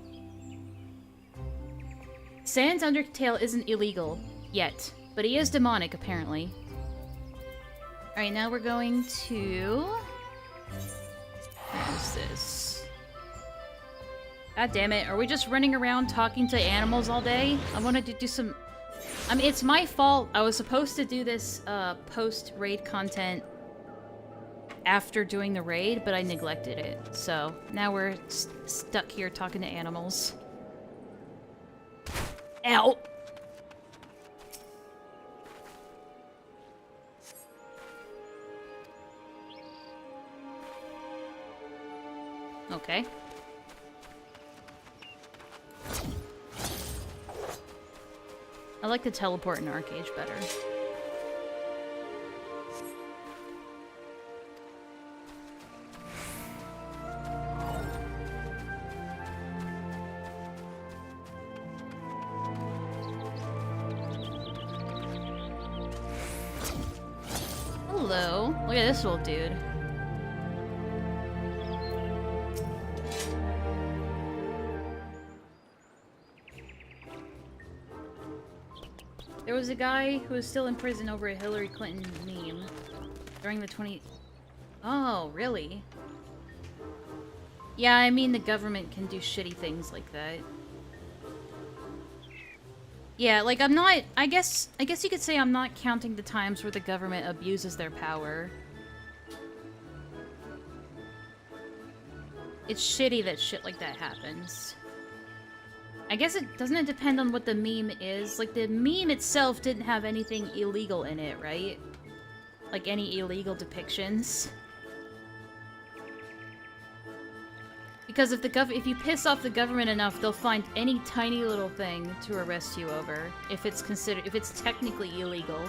Sans Undertale isn't illegal yet, but he is demonic, apparently. Alright, now we're going to... What is this? God damn it, are we just running around talking to animals all day? I wanted to do some... I mean, it's my fault. I was supposed to do this post-raid content after doing the raid, but I neglected it. So, now we're stuck here talking to animals. Ow! Okay. I like to teleport in Arcade better. Hello. Look at this little dude. There was a guy who was still in prison over a Hillary Clinton meme during the 20... Oh, really? Yeah, I mean the government can do shitty things like that. Yeah, like I'm not... I guess you could say I'm not counting the times where the government abuses their power. It's shitty that shit like that happens. I guess doesn't it depend on what the meme is? Like, the meme itself didn't have anything illegal in it, right? Like, any illegal depictions. Because if you piss off the government enough, they'll find any tiny little thing to arrest you over, if it's technically illegal.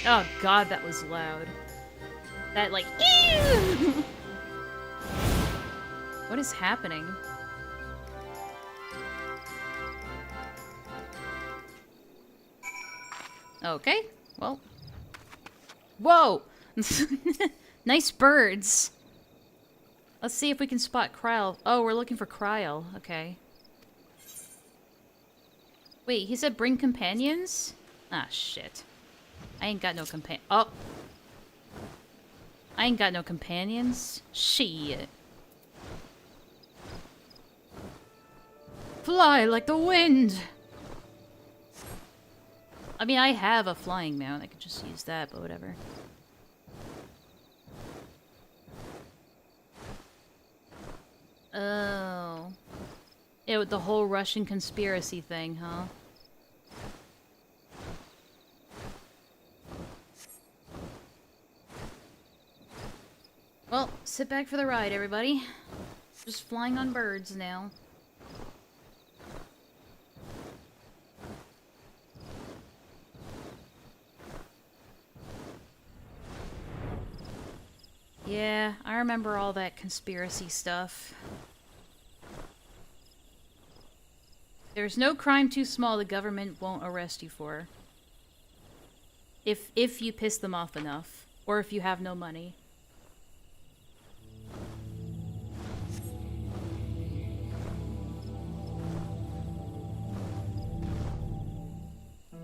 Oh god, that was loud. That, like, ew! What is happening? Okay, well. Whoa! Nice birds. Let's see if we can spot Kryl. Oh, we're looking for Kryl. Okay. Wait, he said bring companions? Ah, shit. I ain't got no Oh! I ain't got no companions. Shit. Fly like the wind! I mean, I have a flying mount. I could just use that, but whatever. Oh. Yeah, with the whole Russian conspiracy thing, huh? Well, sit back for the ride, everybody. Just flying on birds now. Yeah, I remember all that conspiracy stuff. There's no crime too small the government won't arrest you for. If you piss them off enough. Or if you have no money.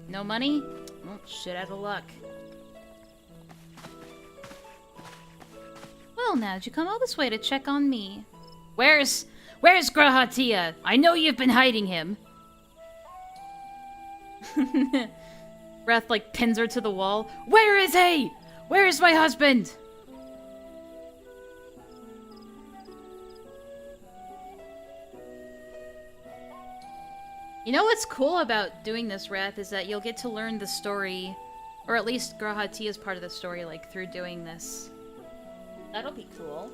No money? Well, shit out of luck. Well, now did you come all this way to check on me? Where's Grahatia? I know you've been hiding him. Wrath like pins her to the wall. Where is he? Where is my husband? You know what's cool about doing this, Wrath, is that you'll get to learn the story, or at least Grahatia's part of the story, like, through doing this. That'll be cool.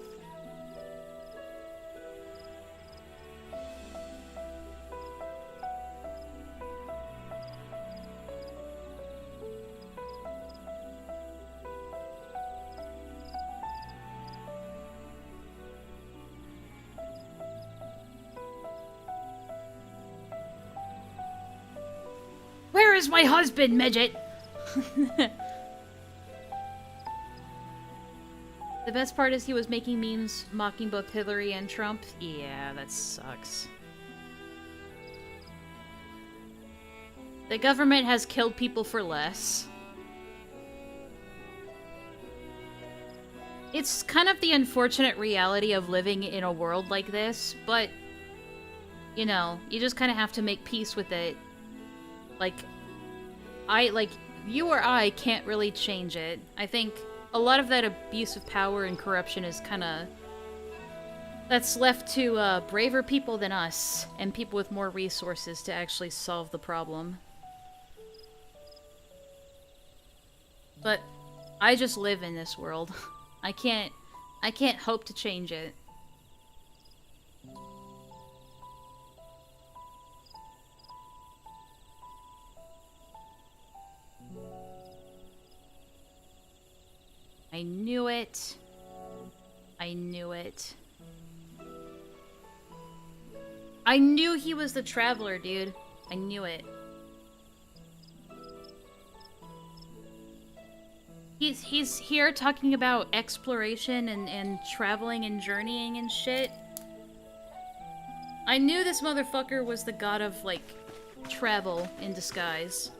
Where is my husband, midget? The best part is he was making memes mocking both Hillary and Trump. Yeah, that sucks. The government has killed people for less. It's kind of the unfortunate reality of living in a world like this, but, you know, you just kind of have to make peace with it. Like, you or I can't really change it. I think a lot of that abuse of power and corruption is kind of... that's left to braver people than us, and people with more resources to actually solve the problem. But I just live in this world. I can't hope to change it. I knew it. I knew it. I knew he was the traveler, dude. I knew it. He's here talking about exploration and traveling and journeying and shit. I knew this motherfucker was the god of, like, travel in disguise.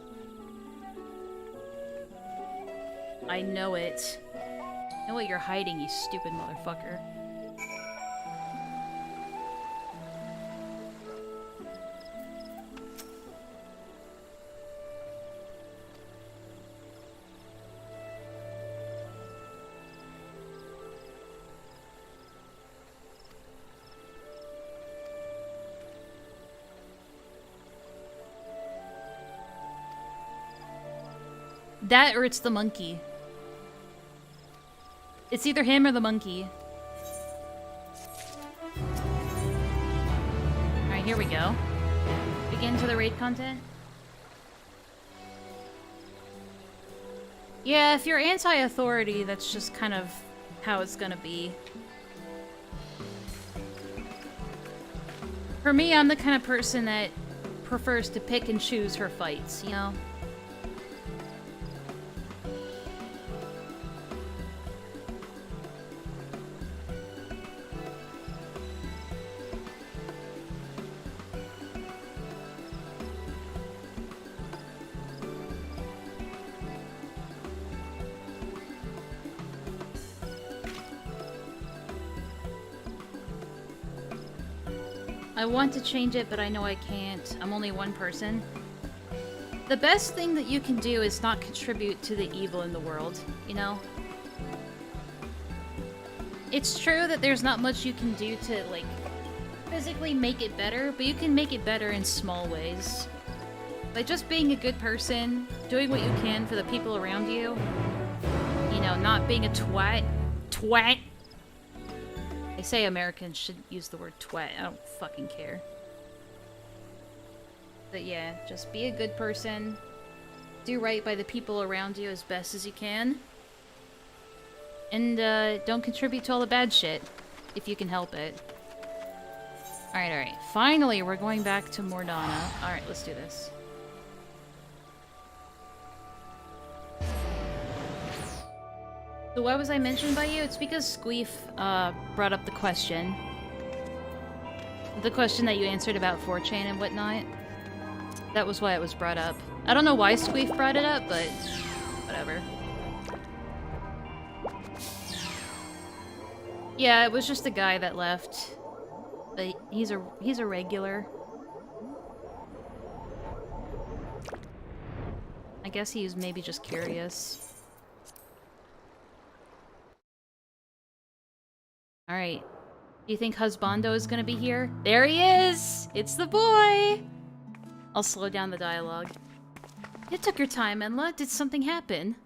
I know it. I know what you're hiding, you stupid motherfucker. That or it's the monkey. It's either him or the monkey. Alright, here we go. Begin to the raid content. Yeah, if you're anti-authority, that's just kind of how it's gonna be. For me, I'm the kind of person that prefers to pick and choose her fights, you know? I want to change it, but I know I can't. I'm only one person. The best thing that you can do is not contribute to the evil in the world, you know? It's true that there's not much you can do to, like, physically make it better, but you can make it better in small ways. By just being a good person, doing what you can for the people around you, you know, not being a twat. Twat! They say Americans should use the word twat. I don't fucking care. But yeah, just be a good person. Do right by the people around you as best as you can. And don't contribute to all the bad shit, if you can help it. Alright, alright. Finally, we're going back to Mordana. Alright, let's do this. So why was I mentioned by you? It's because Squeef brought up the question. The question that you answered about 4chan and whatnot. That was why it was brought up. I don't know why Squeef brought it up, but whatever. Yeah, it was just the guy that left. But he's a regular. I guess he was maybe just curious. Alright. Do you think Husbando is gonna be here? There he is! It's the boy! I'll slow down the dialogue. You took your time, Enlaa. Did something happen?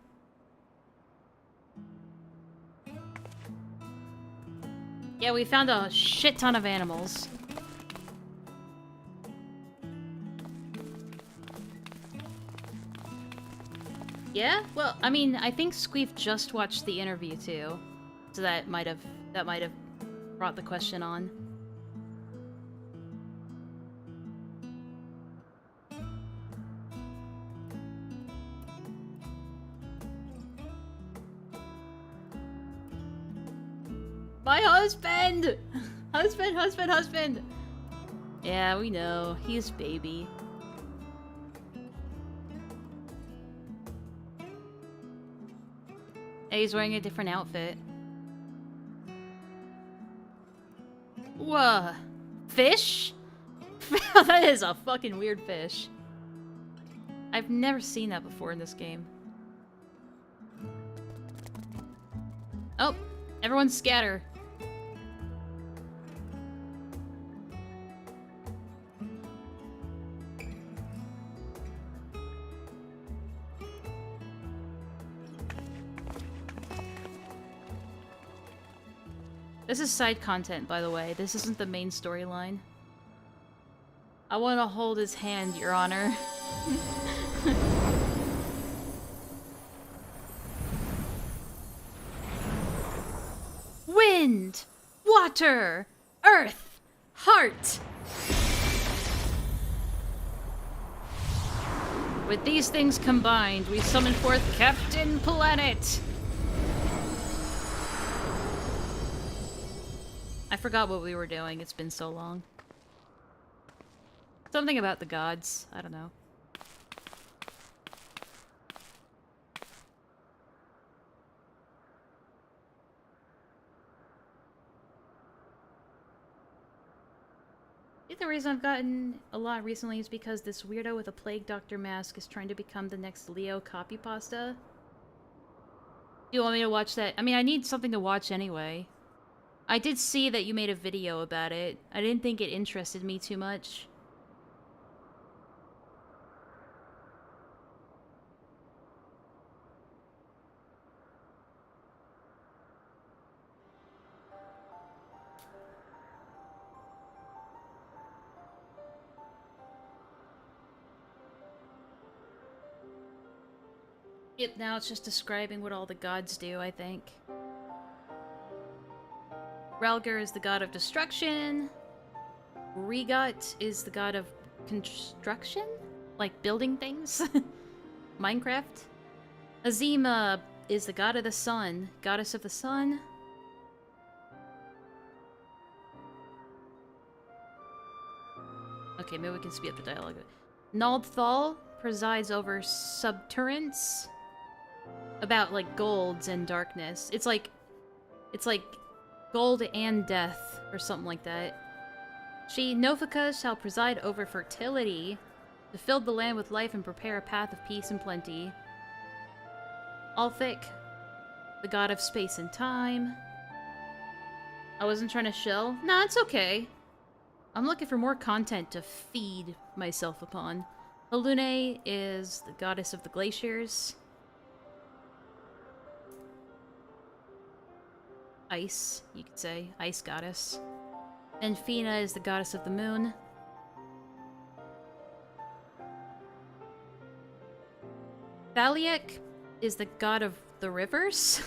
Yeah, we found a shit ton of animals. Yeah? Well, I mean, I think Squeef just watched the interview too. So that might have brought the question on. My husband! Husband, husband, husband! Yeah, we know. He's baby. Hey, he's wearing a different outfit. Whoa. Fish? That is a fucking weird fish. I've never seen that before in this game. Oh, everyone scatter. This is side content, by the way. This isn't the main storyline. I want to hold his hand, Your Honor. Wind! Water! Earth! Heart! With these things combined, we summon forth Captain Planet! I forgot what we were doing. It's been so long. Something about the gods. I don't know. I think the reason I've gotten a lot recently is because this weirdo with a plague doctor mask is trying to become the next Leo copy pasta. Do you want me to watch that? I mean, I need something to watch anyway. I did see that you made a video about it. I didn't think it interested me too much. Yep, now it's just describing what all the gods do, I think. Relger is the god of destruction. Regot is the god of construction? Like building things? Minecraft? Azima is the god of the sun. Goddess of the sun. Okay, maybe we can speed up the dialogue. Naldthal presides over subterrance. About, like, golds and darkness. It's like gold and death, or something like that. She, Nofika, shall preside over fertility, to fill the land with life and prepare a path of peace and plenty. Althik, the god of space and time. I wasn't trying to shill. Nah, it's okay. I'm looking for more content to feed myself upon. Halune is the goddess of the glaciers. Ice, you could say. Ice goddess. And Fina is the goddess of the moon. Thaliak is the god of the rivers.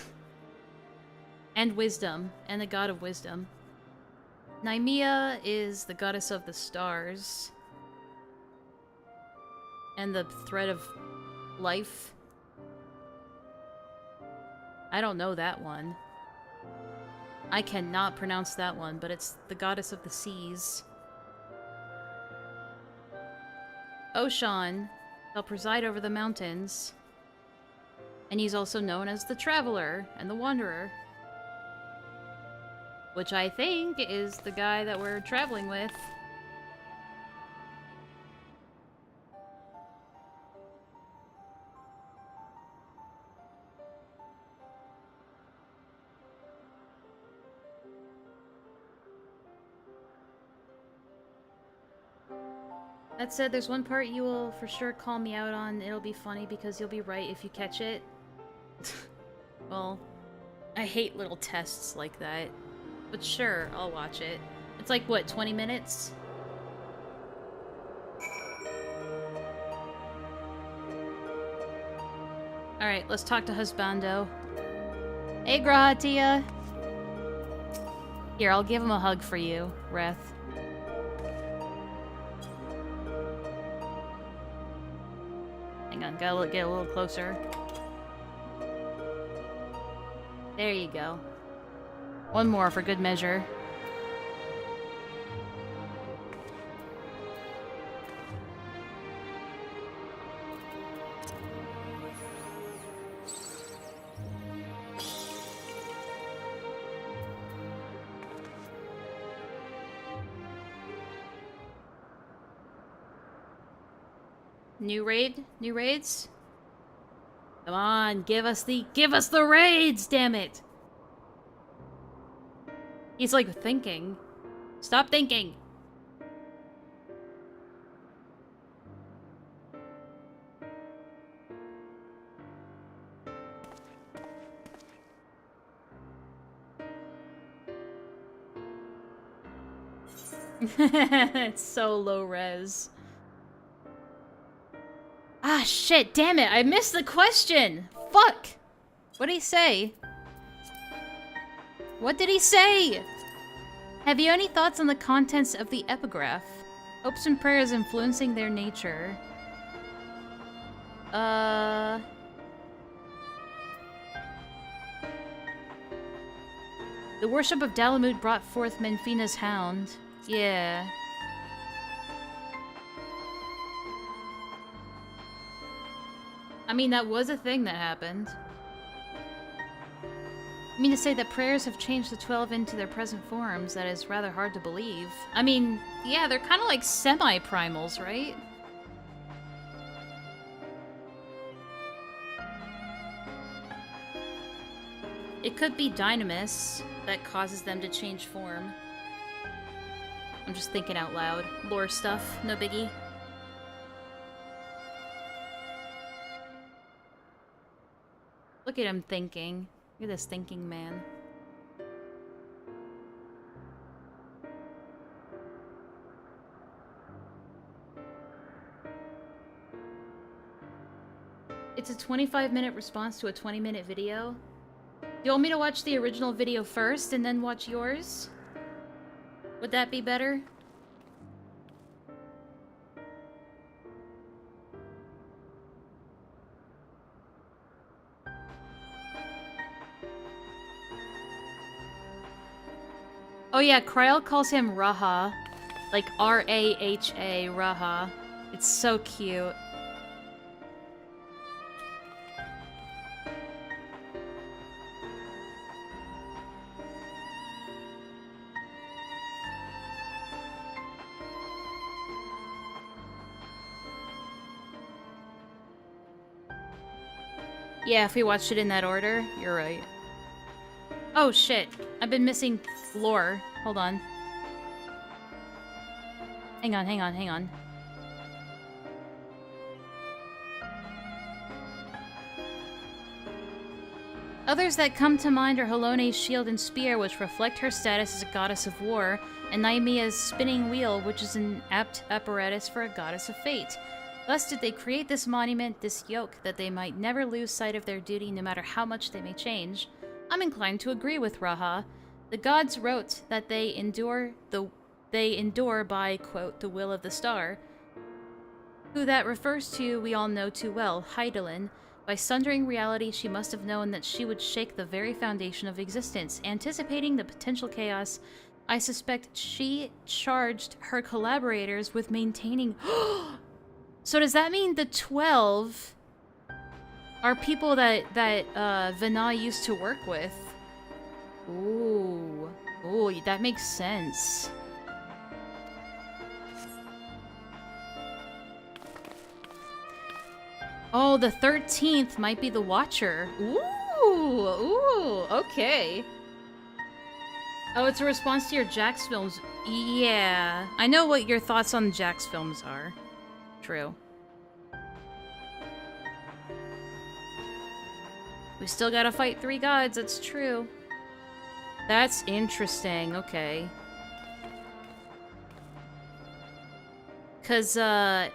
And wisdom. And the god of wisdom. Nymea is the goddess of the stars. And the thread of life. I don't know that one. I cannot pronounce that one, but it's the goddess of the seas. Oshan shall preside over the mountains. And he's also known as the Traveler and the Wanderer. Which I think is the guy that we're traveling with. That said, there's one part you will for sure call me out on. It'll be funny because you'll be right if you catch it. Well, I hate little tests like that. But sure, I'll watch it. It's like, what, 20 minutes? Alright, let's talk to Husbando. Hey, Grahatia! Here, I'll give him a hug for you, Reth. Hang on, gotta get a little closer. There you go. One more for good measure. New raid? New raids? Come on, give us the raids, damn it! He's like thinking. Stop thinking! It's so low res. Ah, shit, damn it, I missed the question! Fuck! What did he say? What did he say? Have you any thoughts on the contents of the epigraph? Hopes and prayers influencing their nature. The worship of Dalamud brought forth Menfina's hound. Yeah. I mean, that was a thing that happened. You mean to say that prayers have changed the 12 into their present forms? That is rather hard to believe. I mean, yeah, they're kind of like semi-primals, right? It could be Dynamis that causes them to change form. I'm just thinking out loud. Lore stuff, no biggie. Look at him thinking. Look at this thinking man. It's a 25-minute response to a 20-minute video. Do you want me to watch the original video first and then watch yours? Would that be better? Oh yeah, Kryl calls him Raha. Like R-A-H-A, Raha. It's so cute. Yeah, if we watched it in that order, you're right. Oh shit, I've been missing lore. Hold on. Hang on, hang on, hang on. Others that come to mind are Halone's shield and spear, which reflect her status as a goddess of war, and Naimea's spinning wheel, which is an apt apparatus for a goddess of fate. Thus did they create this monument, this yoke, that they might never lose sight of their duty no matter how much they may change. I'm inclined to agree with Raha. The gods wrote that they endure by, quote, the will of the star. Who that refers to we all know too well, Hydaelyn. By sundering reality, she must have known that she would shake the very foundation of existence. Anticipating the potential chaos, I suspect she charged her collaborators with maintaining... So does that mean the 12 are people that Vana used to work with? Ooh. Ooh, that makes sense. Oh, the 13th might be the Watcher. Ooh, ooh, okay. Oh, it's a response to your Jax films. Yeah. I know what your thoughts on Jax films are. True. We still gotta fight 3 gods, that's true. That's interesting, okay. 'Cause, Emmett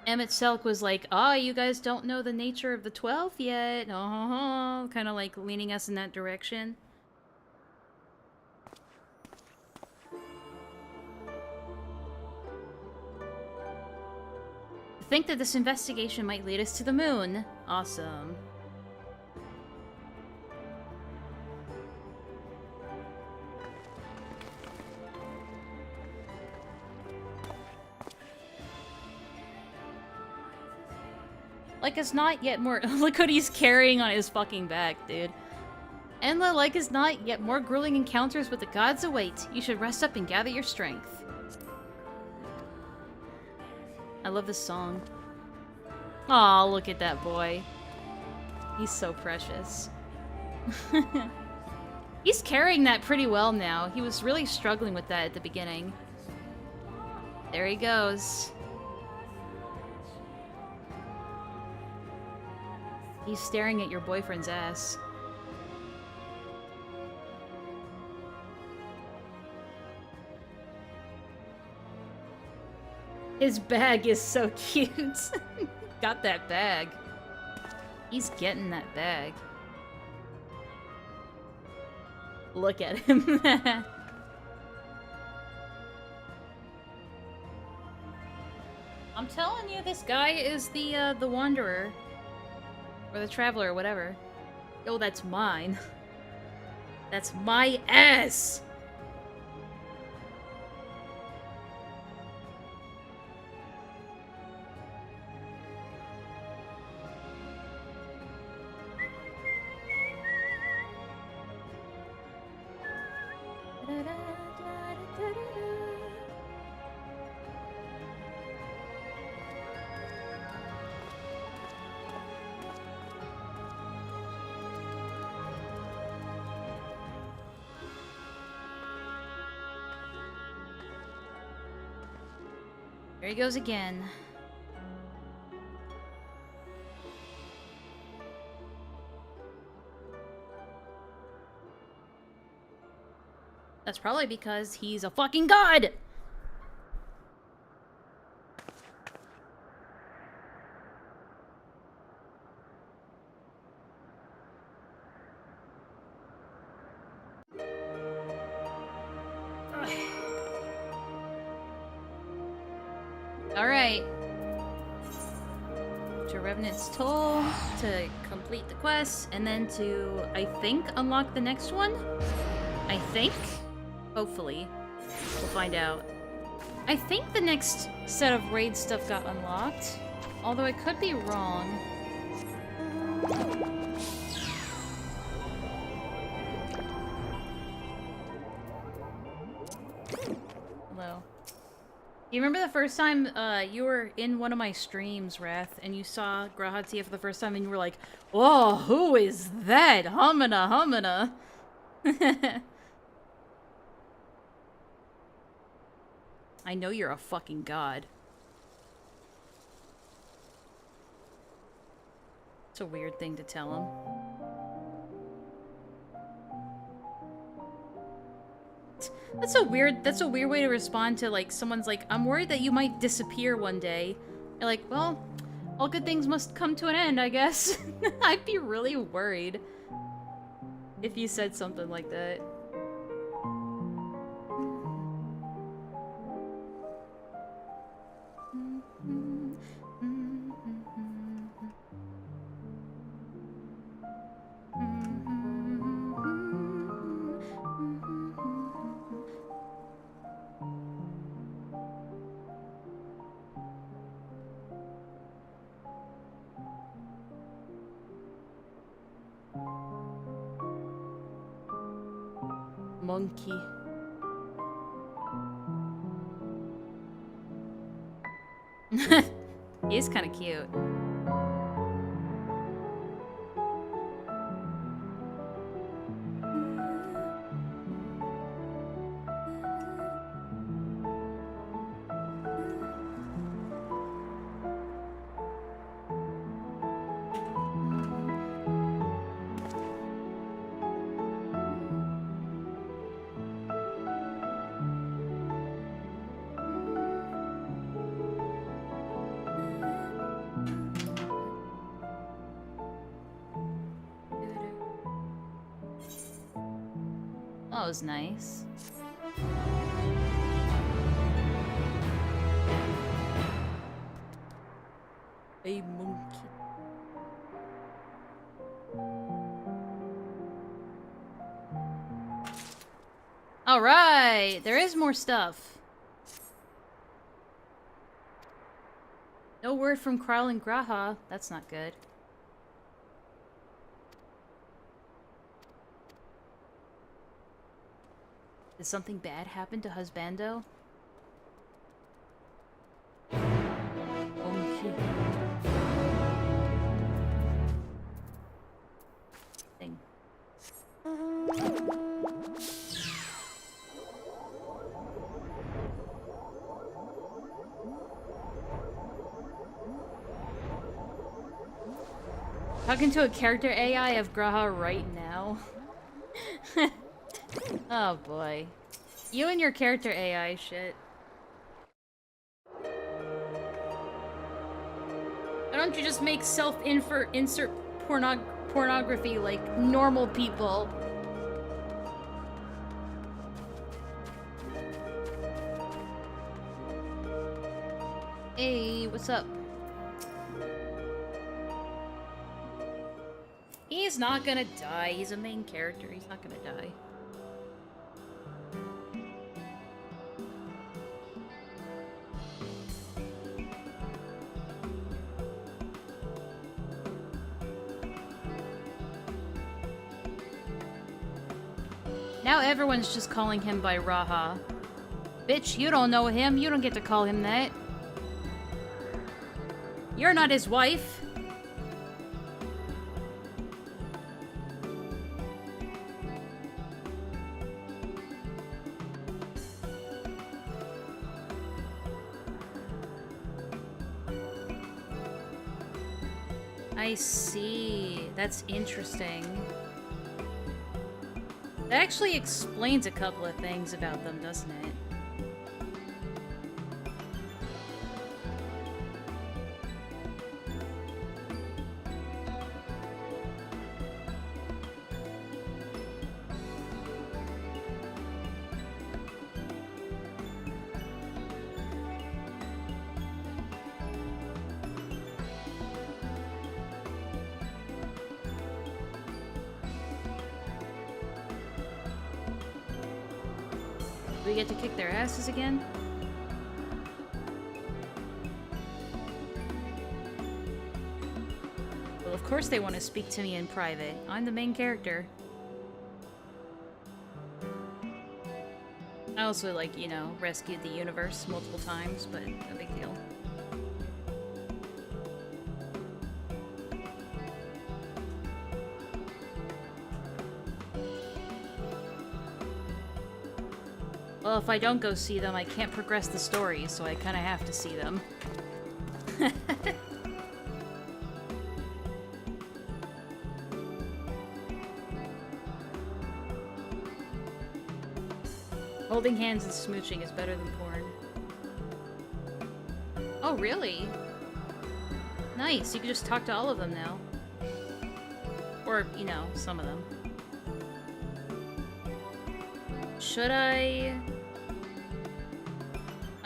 Selk was like, oh, you guys don't know the nature of the 12 yet. Oh, kind of like leaning us in that direction. Think that this investigation might lead us to the moon. Awesome. Like is not yet more- Look what he's carrying on his fucking back, dude. Enlaa, like is not yet more grueling encounters with the gods await. You should rest up and gather your strength. I love this song. Aw, look at that boy. He's so precious. He's carrying that pretty well now. He was really struggling with that at the beginning. There he goes. He's staring at your boyfriend's ass. His bag is so cute. Got that bag. He's getting that bag. Look at him. I'm telling you, this guy is the Wanderer. Or the Traveler, or whatever. Oh, that's mine. That's my ass! There he goes again. That's probably because he's a fucking god! Alright. To Revenant's Toll, to complete the quest, and then to, I think, unlock the next one? I think? Hopefully. We'll find out. I think the next set of raid stuff got unlocked. Although I could be wrong. Hello. You remember the first time you were in one of my streams, Wrath, and you saw Grahatia for the first time and you were like, "Oh, who is that? Humana, humana." I know you're a fucking god. It's a weird thing to tell him. That's a weird way to respond to, like, someone's like, "I'm worried that you might disappear one day." You're like, "Well, all good things must come to an end, I guess." I'd be really worried if you said something like that. Monkey. He's kind of cute. That was nice. A monkey. All right, there is more stuff. No word from Kral and Graha. That's not good. Did something bad happen to Husbando? Oh shit. Thing. Talking to a character AI of Graha right now. Oh boy. You and your character AI shit. Why don't you just make insert pornography like normal people? Hey, what's up? He's not gonna die. He's a main character. He's not gonna die. Now everyone's just calling him by Raha. Bitch, you don't know him. You don't get to call him that. You're not his wife. I see. That's interesting. That actually explains a couple of things about them, doesn't it? Do we get to kick their asses again? Well, of course they want to speak to me in private. I'm the main character. I also, like, you know, rescued the universe multiple times, but no big deal. Well, if I don't go see them, I can't progress the story, so I kind of have to see them. Holding hands and smooching is better than porn. Oh, really? Nice, you can just talk to all of them now. Or, you know, some of them. Should I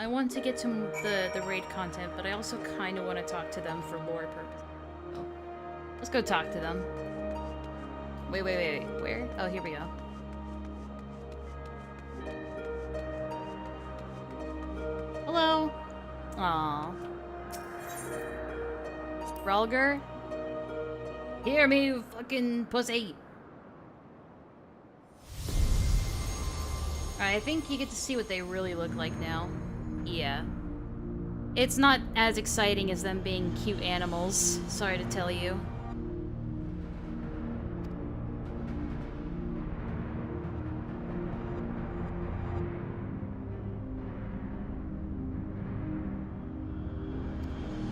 want to get to the raid content, but I also kind of want to talk to them for lore purposes. So, let's go talk to them. Wait. Where? Oh, here we go. Hello. Aww. Ralger? Hear me, you fucking pussy. Alright, I think you get to see what they really look like now. Yeah. It's not as exciting as them being cute animals, sorry to tell you.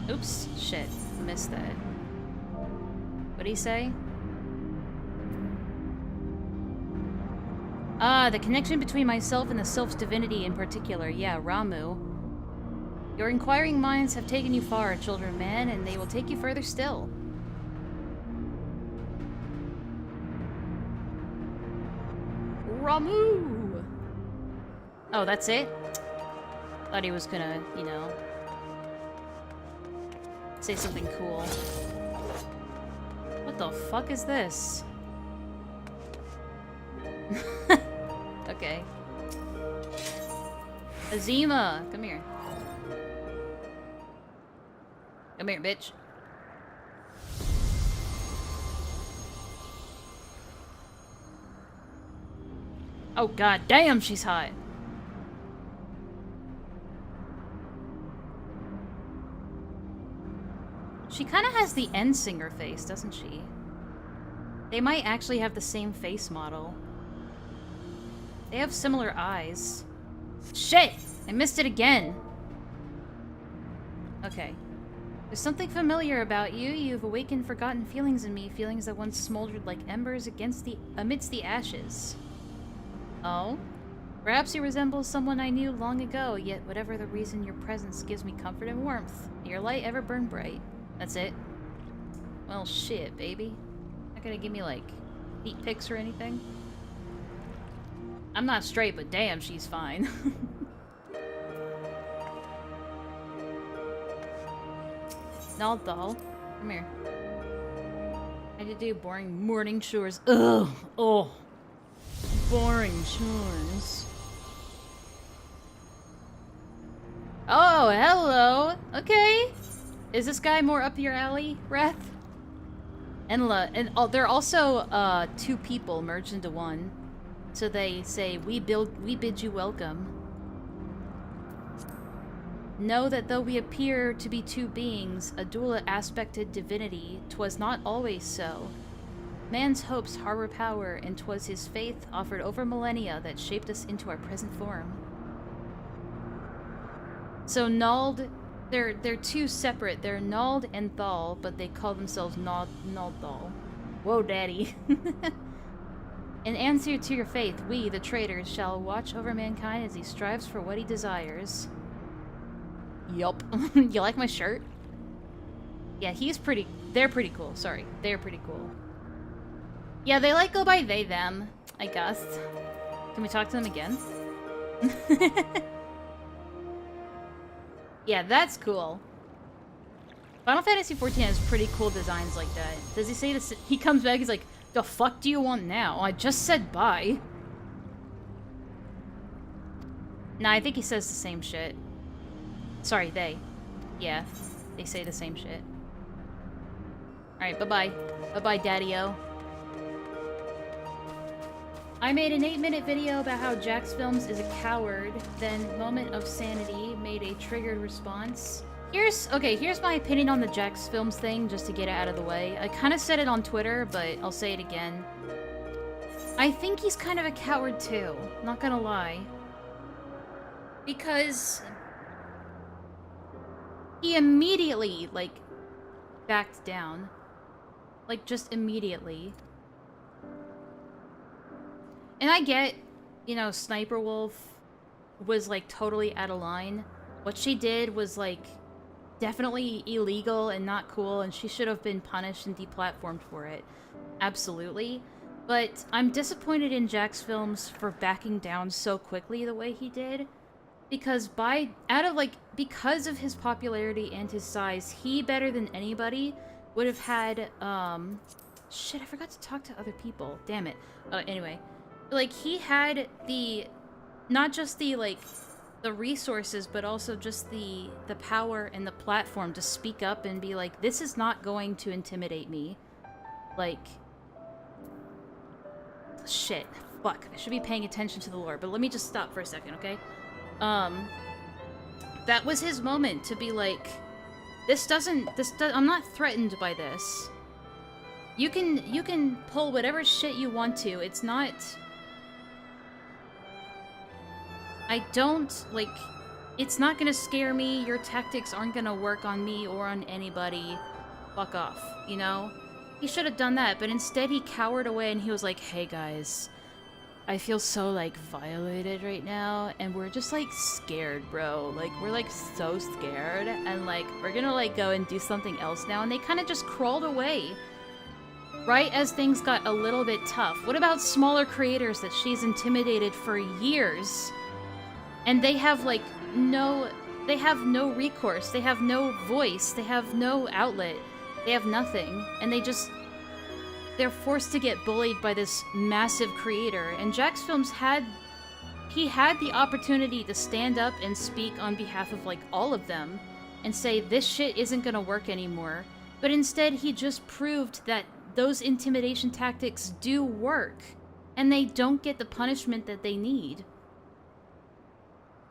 Oops, shit, missed that. What'd he say? Ah, the connection between myself and the Sylph's divinity in particular. Yeah, Ramu. Your inquiring minds have taken you far, children of man, and they will take you further still. Ramu! Oh, that's it? Thought he was gonna, you know, say something cool. What the fuck is this? Okay. Azima, come here. Come here, bitch. Oh god damn, she's hot. She kind of has the Endsinger face, doesn't she? They might actually have the same face model. They have similar eyes. Shit! I missed it again! Okay. There's something familiar about you. You've awakened forgotten feelings in me, feelings that once smoldered like embers amidst the ashes. Oh? Perhaps you resemble someone I knew long ago, yet whatever the reason, your presence gives me comfort and warmth. May your light ever burn bright. That's it? Well, shit, baby. Not gonna give me, like, feet pics or anything? I'm not straight, but damn, she's fine. Nald doll, come here. I had to do boring morning chores. Ugh! Oh! Boring chores. Oh, hello! Okay! Is this guy more up your alley, Wrath? Enlaa, and they're also, two people merged into one. So they say, we bid you welcome. Know that though we appear to be two beings, a dual-aspected divinity, 'twas not always so. Man's hopes harbor power, and 'twas his faith offered over millennia that shaped us into our present form. So Nald, they're two separate. They're Nald and Thal, but they call themselves Nald-Thal. Whoa, daddy. In answer to your faith, we, the traitors, shall watch over mankind as he strives for what he desires. Yup. You like my shirt? Yeah, they're pretty cool. Sorry, they're pretty cool. Yeah, they like go by they, them, I guess. Can we talk to them again? Yeah, that's cool. Final Fantasy XIV has pretty cool designs like that. Does he say this? He comes back, he's like, the fuck do you want now? I just said bye. Nah, I think he says the same shit. Sorry, they. Yeah, they say the same shit. Alright, bye-bye. Bye-bye, Daddy-O. I made an 8-minute video about how Jax Films is a coward, then Moment of Sanity made a triggered response. Here's my opinion on the Jax Films thing, just to get it out of the way. I kind of said it on Twitter, but I'll say it again. I think he's kind of a coward too, not gonna lie. Because he immediately, like, backed down. Like, just immediately. And I get, you know, Sniper Wolf was, like, totally out of line. What she did was, like, definitely illegal and not cool, and she should have been punished and deplatformed for it. Absolutely. But I'm disappointed in Jax Films for backing down so quickly the way he did. Because because of his popularity and his size, he, better than anybody, would have had, shit, I forgot to talk to other people. Damn it. Anyway. Like, he had not just the resources, but also just the power and the platform to speak up and be like, this is not going to intimidate me. Like, shit. Fuck. I should be paying attention to the lore, but let me just stop for a second, okay? That was his moment to be like, I'm not threatened by this. You can pull whatever shit you want to. It's not... it's not gonna scare me. Your tactics aren't gonna work on me or on anybody. Fuck off, you know? He should have done that, but instead he cowered away and he was like, hey guys, I feel so, like, violated right now, and we're just, like, scared, bro. Like, we're, like, so scared, and, like, we're gonna, like, go and do something else now, and they kind of just crawled away. Right as things got a little bit tough. What about smaller creators that she's intimidated for years? And they have, like, no recourse. They have no voice. They have no outlet. They have nothing. And they're forced to get bullied by this massive creator. And Jax Films had the opportunity to stand up and speak on behalf of, like, all of them and say, this shit isn't gonna work anymore. But instead, he just proved that those intimidation tactics do work. And they don't get the punishment that they need.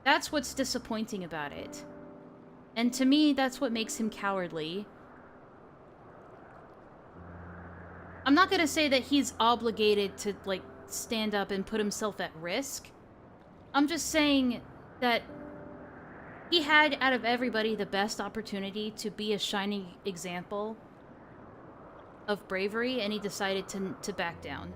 That's what's disappointing about it. And to me, that's what makes him cowardly. I'm not gonna say that he's obligated to, like, stand up and put himself at risk. I'm just saying that he had, out of everybody, the best opportunity to be a shining example of bravery, and he decided to back down.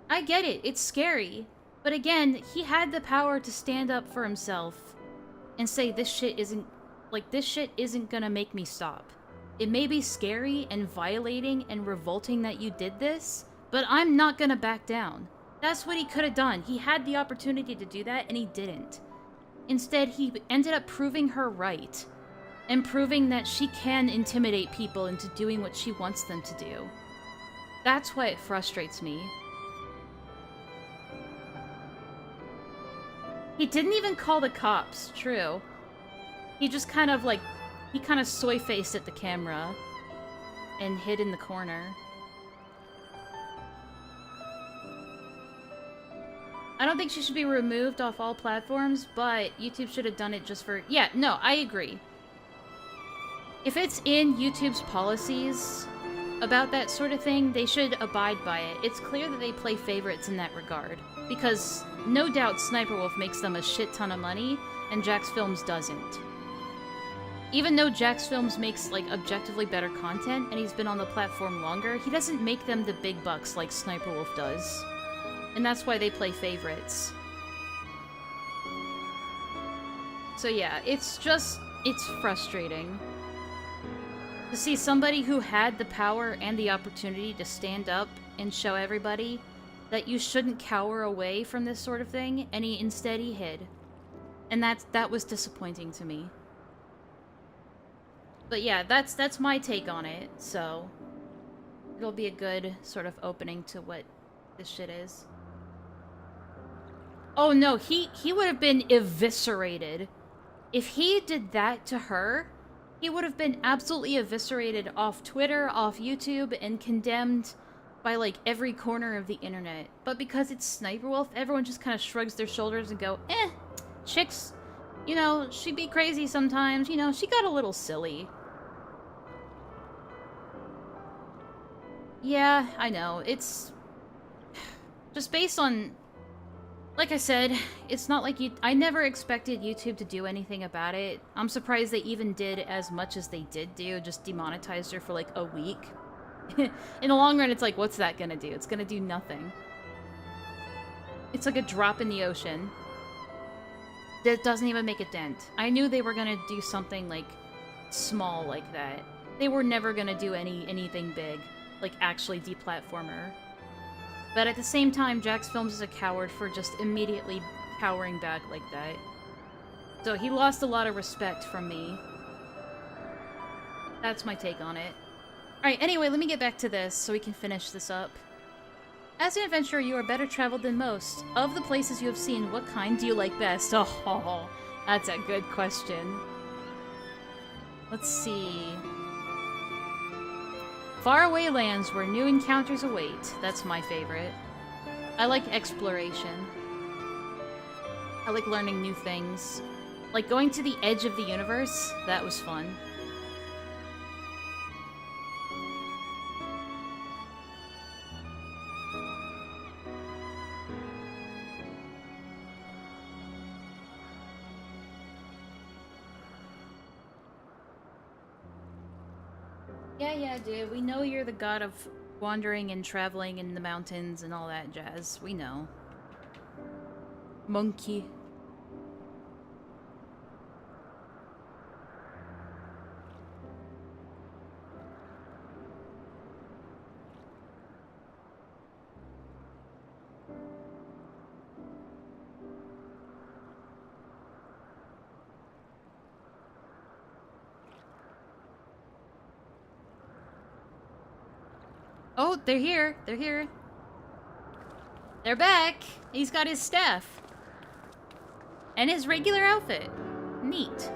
I get it, it's scary. But again, he had the power to stand up for himself and say, this shit isn't gonna make me stop. It may be scary and violating and revolting that you did this, but I'm not gonna back down. That's what he could have done. He had the opportunity to do that, and he didn't. Instead, he ended up proving her right, and proving that she can intimidate people into doing what she wants them to do. That's why it frustrates me. He didn't even call the cops, true. He just kind of, like, he kind of soy-faced at the camera and hid in the corner. I don't think she should be removed off all platforms, but YouTube should have done it just for... Yeah, no, I agree. If it's in YouTube's policies about that sort of thing, they should abide by it. It's clear that they play favorites in that regard. Because no doubt Sniper Wolf makes them a shit ton of money, and Jax Films doesn't. Even though Jax Films makes, like, objectively better content, and he's been on the platform longer, he doesn't make them the big bucks like Sniper Wolf does. And that's why they play favorites. So yeah, it's frustrating to see somebody who had the power and the opportunity to stand up and show everybody that you shouldn't cower away from this sort of thing, and instead he hid. And that was disappointing to me. But yeah, that's my take on it, so it'll be a good sort of opening to what this shit is. Oh no, he would have been eviscerated. If he did that to her, he would have been absolutely eviscerated off Twitter, off YouTube, and condemned by, like, every corner of the internet. But because it's Sniper Wolf, everyone just kind of shrugs their shoulders and go, eh, chicks, you know, she be crazy sometimes, you know, she got a little silly. Yeah, I know, it's just based on, like I said, it's not like I never expected YouTube to do anything about it. I'm surprised they even did as much as they did do, just demonetized her for like a week. In the long run, it's like, what's that gonna do? It's gonna do nothing. It's like a drop in the ocean. That doesn't even make a dent. I knew they were gonna do something like small like that. They were never gonna do anything big, like actually deplatform her. But at the same time, Jax Films is a coward for just immediately cowering back like that. So he lost a lot of respect from me. That's my take on it. Alright, anyway, let me get back to this so we can finish this up. As an adventurer, you are better traveled than most. Of the places you have seen, what kind do you like best? Oh, that's a good question. Let's see. Faraway lands where new encounters await. That's my favorite. I like exploration. I like learning new things. Like going to the edge of the universe. That was fun. Yeah, dude. We know you're the god of wandering and traveling in the mountains and all that jazz. We know. Monkey. Oh, they're here. They're here. They're back. He's got his staff. And his regular outfit. Neat.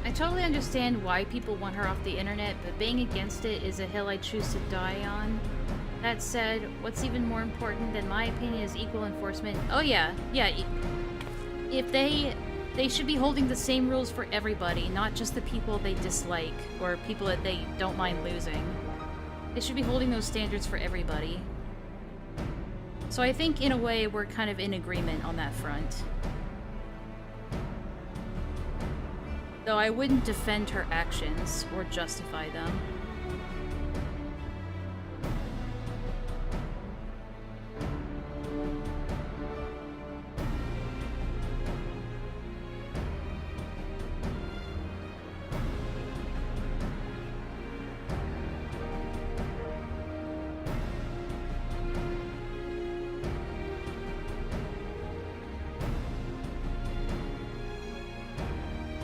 I totally understand why people want her off the internet, but being against it is a hill I choose to die on. That said, what's even more important than my opinion is equal enforcement. Oh yeah, if they should be holding the same rules for everybody, not just the people they dislike, or people that they don't mind losing. They should be holding those standards for everybody. So I think, in a way, we're kind of in agreement on that front. Though I wouldn't defend her actions or justify them.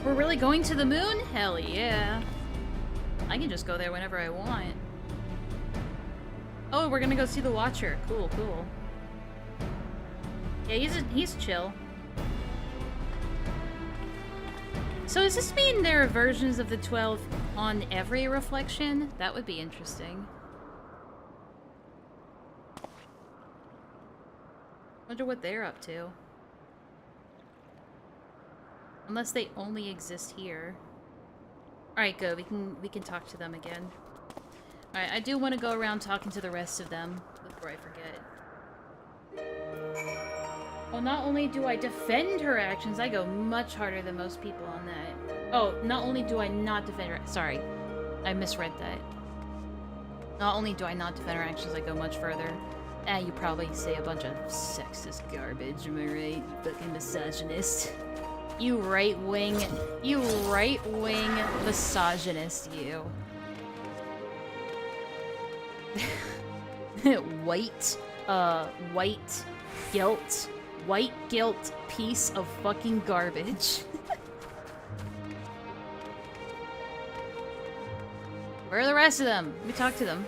We're really going to the moon? Hell yeah. I can just go there whenever I want. Oh, we're gonna go see the Watcher. Cool, cool. Yeah, he's chill. So does this mean there are versions of the 12 on every reflection? That would be interesting. Wonder what they're up to. Unless they only exist here. Alright, good. We can talk to them again. Alright, I do want to go around talking to the rest of them before I forget. Oh, not only do I defend her actions, I go much harder than most people on that. Oh, not only do I not defend her... Sorry. I misread that. Not only do I not defend her actions, I go much further. You probably say a bunch of sexist garbage, am I right? Fucking misogynist. You right-wing misogynist, you. White guilt. White guilt piece of fucking garbage. Where are the rest of them? Let me talk to them.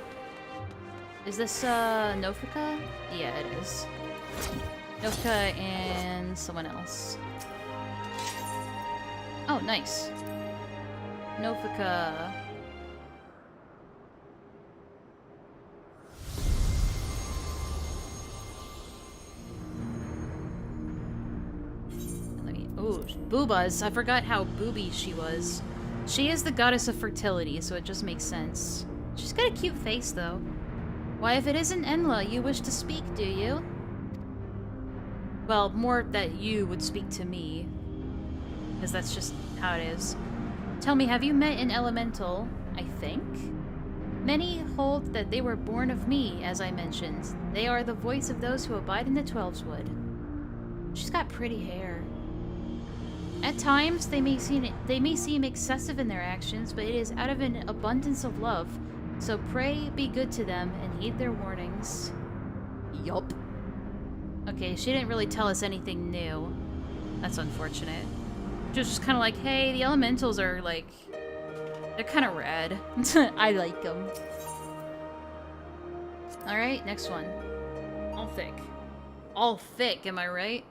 Is this, Nofika? Yeah, it is. Nofika and someone else. Oh, nice. Nofika. Ooh, Boobas. I forgot how booby she was. She is the goddess of fertility, so it just makes sense. She's got a cute face, though. Why, if it isn't Enlaa, you wish to speak, do you? Well, more that you would speak to me. Because that's just how it is. Tell me, have you met an elemental? I think? Many hold that they were born of me, as I mentioned. They are the voice of those who abide in the Twelveswood. She's got pretty hair. At times, they may seem excessive in their actions, but it is out of an abundance of love. So pray be good to them and heed their warnings. Yup. Okay, she didn't really tell us anything new. That's unfortunate. She was just kind of like, hey, the elementals are like... they're kind of rad. I like them. Alright, next one. All thick. All thick, am I right?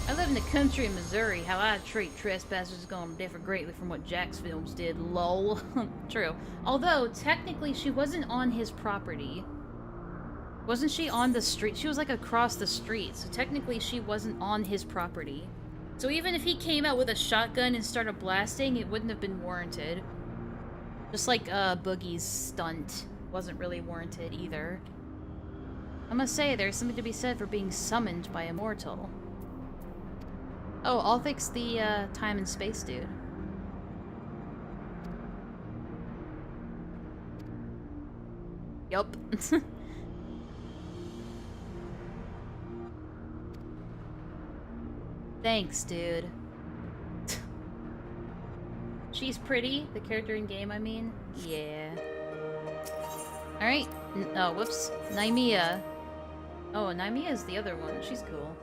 I live in the country of Missouri. How I treat trespassers is going to differ greatly from what Jack's films did. Lol. True. Although, technically, she wasn't on his property. Wasn't she on the street? She was, like, across the street. So, technically, she wasn't on his property. So, even if he came out with a shotgun and started blasting, it wouldn't have been warranted. Just like, Boogie's stunt wasn't really warranted, either. I must say, there's something to be said for being summoned by a mortal. Oh, Althic's the, time and space dude. Yup. Thanks, dude. She's pretty, the character in game, I mean. Yeah. Alright. Oh, whoops. Nymea. Oh, Nymea is the other one. She's cool.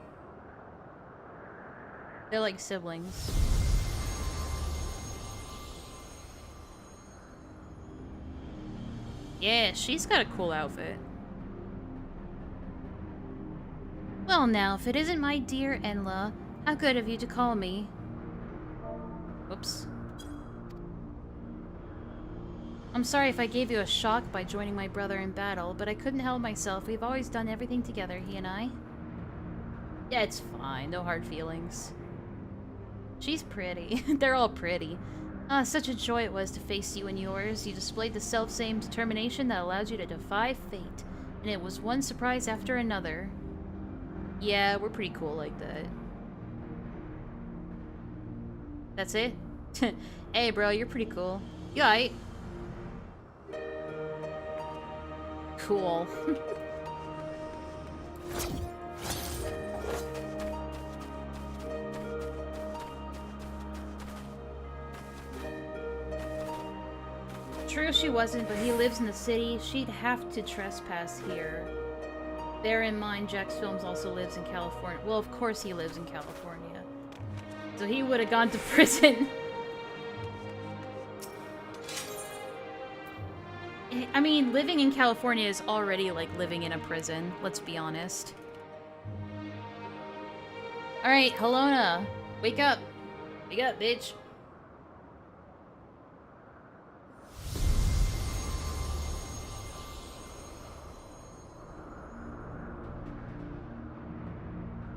They're like siblings. Yeah, she's got a cool outfit. Well now, if it isn't my dear Enlaa, how good of you to call me. Whoops. I'm sorry if I gave you a shock by joining my brother in battle, but I couldn't help myself. We've always done everything together, he and I. Yeah, it's fine. No hard feelings. She's pretty. They're all pretty. Ah, such a joy it was to face you and yours. You displayed the self-same determination that allowed you to defy fate. And it was one surprise after another. Yeah, we're pretty cool like that. That's it? Hey, bro, you're pretty cool. You aight? Cool. True she wasn't, but he lives in the city. She'd have to trespass here. Bear in mind, Jack's Films also lives in California. Well, of course he lives in California. So he would have gone to prison. I mean, living in California is already like living in a prison, let's be honest. Alright, Helona. Wake up. Wake up, bitch.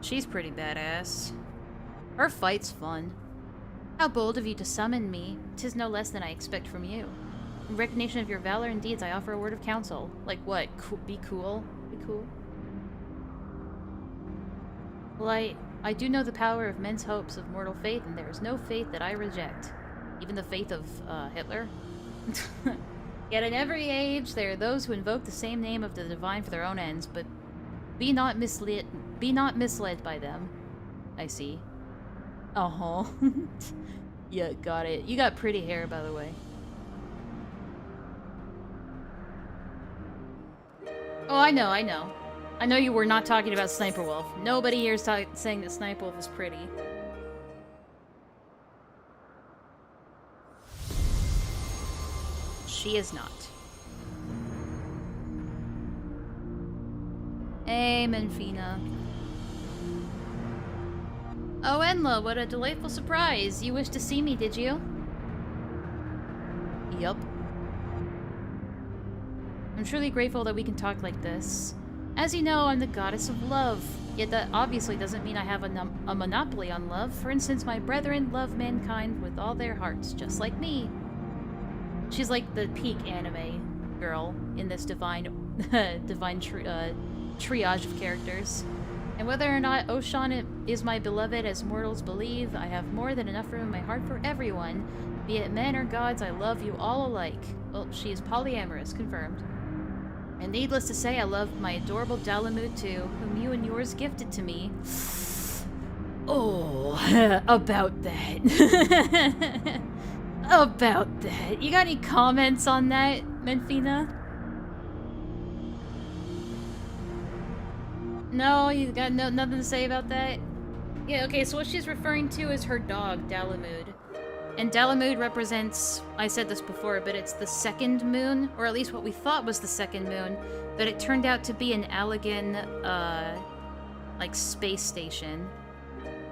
She's pretty badass. Her fight's fun. How bold of you to summon me. 'Tis no less than I expect from you. In recognition of your valor and deeds, I offer a word of counsel. Like what? Be cool? Be cool? Well, I do know the power of men's hopes of mortal faith, and there is no faith that I reject. Even the faith of, Hitler? Yet in every age, there are those who invoke the same name of the divine for their own ends, but be not misled by them. I see. Uh-huh. Yeah, got it. You got pretty hair, by the way. Oh, I know, I know. I know you were not talking about Sniper Wolf. Nobody here is saying that Sniper Wolf is pretty. She is not. Hey, Menfina. Oh, Enlaa, what a delightful surprise. You wished to see me, did you? Yup. I'm truly grateful that we can talk like this. As you know, I'm the goddess of love. Yet that obviously doesn't mean I have a monopoly on love. For instance, my brethren love mankind with all their hearts, just like me. She's like the peak anime girl in this divine triage of characters. And whether or not Oshan is my beloved as mortals believe, I have more than enough room in my heart for everyone. Be it men or gods, I love you all alike. Well, she is polyamorous, confirmed. And needless to say, I love my adorable Dalamud too, whom you and yours gifted to me. Oh, about that. About that. You got any comments on that, Menfina? No, you got nothing to say about that? Yeah, okay, so what she's referring to is her dog, Dalamud. And Dalamud represents, I said this before, but it's the second moon, or at least what we thought was the second moon, but it turned out to be an Allegan, like, space station,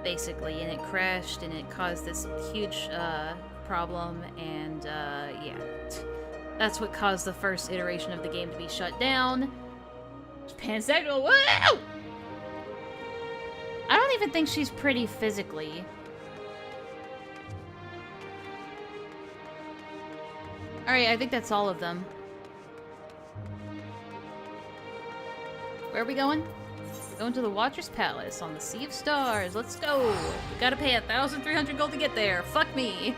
basically, and it crashed, and it caused this huge, problem, and, yeah. That's what caused the first iteration of the game to be shut down. Pansexual, whoa! I don't even think she's pretty physically. Alright, I think that's all of them. Where are we going? We're going to the Watcher's Palace on the Sea of Stars. Let's go! We gotta pay 1,300 gold to get there. Fuck me!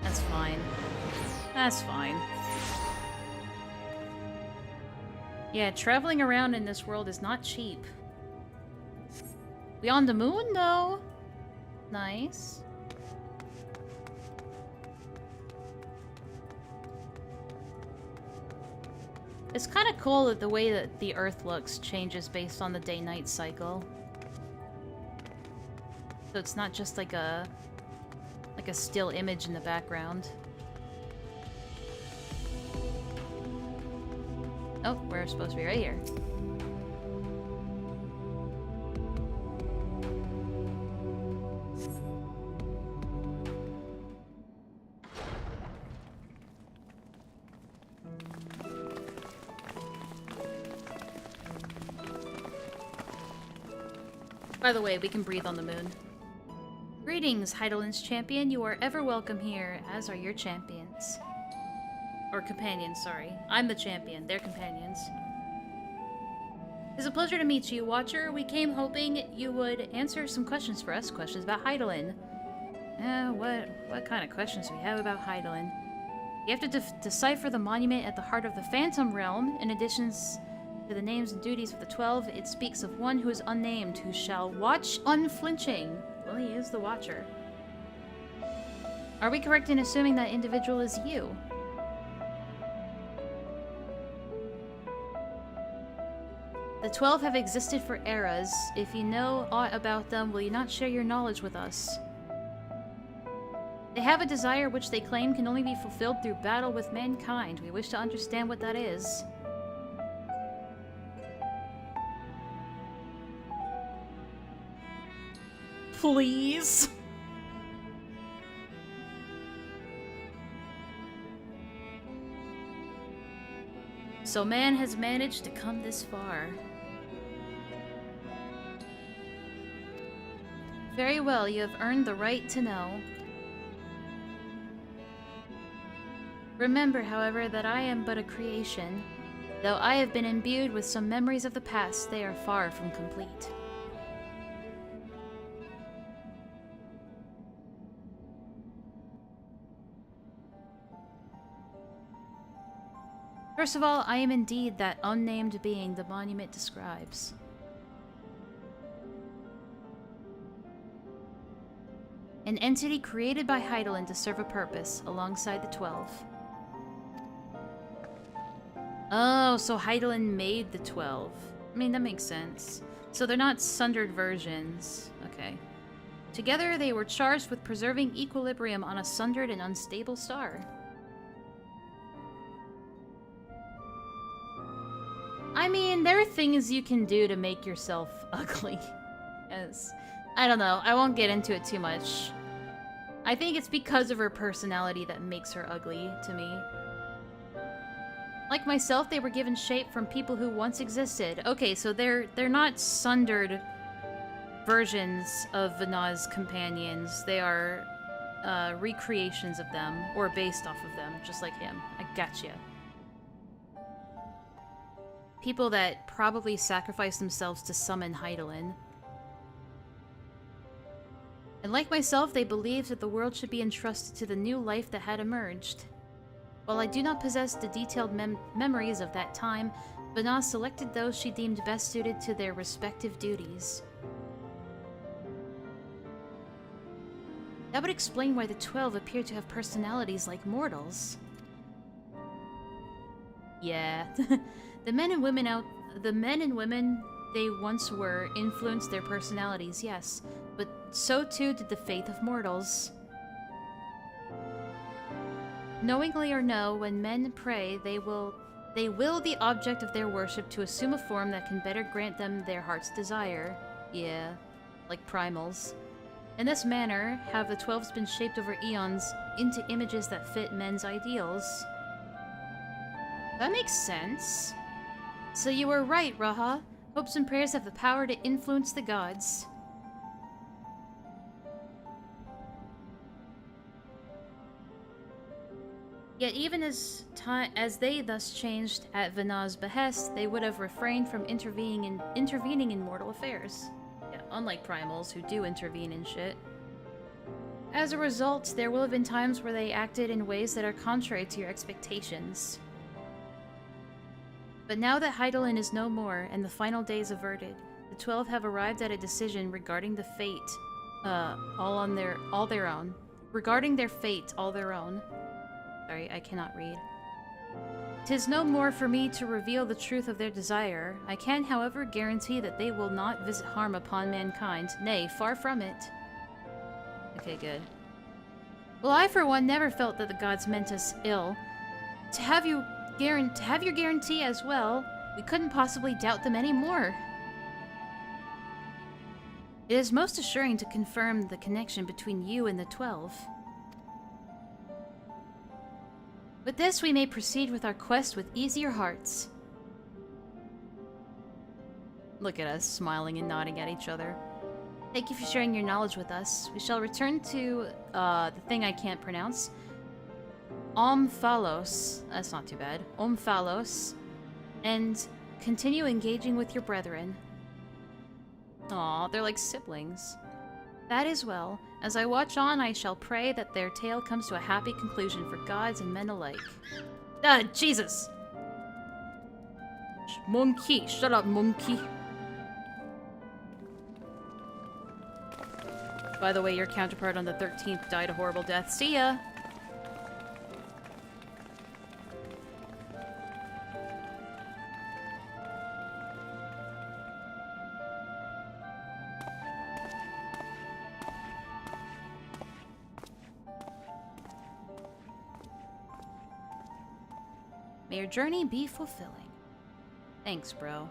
That's fine. That's fine. Yeah, traveling around in this world is not cheap. We on the moon, though? Nice. It's kind of cool that the way that the Earth looks changes based on the day-night cycle. So it's not just like a still image in the background. Oh, we're supposed to be right here. By the way, we can breathe on the moon. Greetings, Heidelin's champion. You are ever welcome here, as are your champions. Or companions, sorry. I'm the champion, they're companions. It's a pleasure to meet you, Watcher. We came hoping you would answer some questions for us, questions about Heidelin. What kind of questions do we have about Heidelin? You have to decipher the monument at the heart of the Phantom Realm. In addition to the names and duties of the 12, it speaks of one who is unnamed, who shall watch unflinching. Well, he is the Watcher. Are we correct in assuming that individual is you? The 12 have existed for eras. If you know aught about them, will you not share your knowledge with us? They have a desire which they claim can only be fulfilled through battle with mankind. We wish to understand what that is. Please? So man has managed to come this far. Very well, you have earned the right to know. Remember, however, that I am but a creation. Though I have been imbued with some memories of the past, they are far from complete. First of all, I am indeed that unnamed being the monument describes. An entity created by Heidelin to serve a purpose, alongside the 12. Oh, so Hydaelyn made the 12. I mean, that makes sense. So they're not sundered versions. Okay. Together, they were charged with preserving equilibrium on a sundered and unstable star. I mean, there are things you can do to make yourself ugly. Yes. I don't know. I won't get into it too much. I think it's because of her personality that makes her ugly to me. Like myself, they were given shape from people who once existed. Okay, so they're not sundered versions of Vanna's companions. They are recreations of them, or based off of them, just like him. I gotcha. People that probably sacrificed themselves to summon Hydaelyn. And like myself, they believed that the world should be entrusted to the new life that had emerged. While I do not possess the detailed memories of that time, Vanna selected those she deemed best suited to their respective duties. That would explain why the 12 appear to have personalities like mortals. Yeah. The men and women they once were influenced their personalities, yes, but so too did the faith of mortals. Knowingly or no, when men pray, they will the object of their worship to assume a form that can better grant them their heart's desire. Yeah, like primals. In this manner, have the 12s been shaped over eons into images that fit men's ideals. That makes sense. So you were right, Raha. Hopes and prayers have the power to influence the gods. Yet even as they thus changed at Vanna's behest, they would have refrained from intervening in mortal affairs. Yeah, unlike primals who do intervene in shit. As a result, there will have been times where they acted in ways that are contrary to your expectations. But now that Hydaelyn is no more and the final days averted, the 12 have arrived at a decision regarding the fate, all their own. Regarding their fate, all their own. Sorry, I cannot read. 'Tis no more for me to reveal the truth of their desire. I can, however, guarantee that they will not visit harm upon mankind. Nay, far from it. Okay, good. Well, I, for one, never felt that the gods meant us ill. To have your guarantee as well, we couldn't possibly doubt them anymore. It is most assuring to confirm the connection between you and the 12. With this, we may proceed with our quest with easier hearts. Look at us, smiling and nodding at each other. Thank you for sharing your knowledge with us. We shall return to, the thing I can't pronounce. Omphalos. That's not too bad. Omphalos. And continue engaging with your brethren. Aw, they're like siblings. That is well. As I watch on, I shall pray that their tale comes to a happy conclusion for gods and men alike. Ah, Jesus! Monkey! Shut up, monkey! By the way, your counterpart on the 13th died a horrible death. See ya! May your journey be fulfilling. Thanks, bro.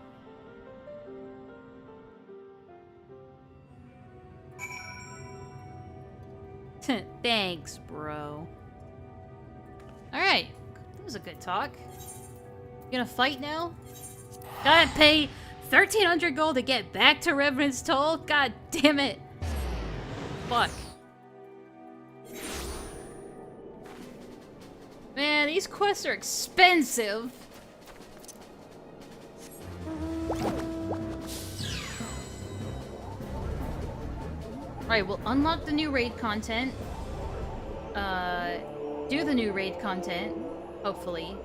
Thanks, bro. Alright. That was a good talk. You gonna fight now? Gotta pay 1,300 gold to get back to Revenant's Toll? God damn it. Fuck. Man, these quests are expensive. Alright, we'll unlock the new raid content. Do the new raid content, hopefully.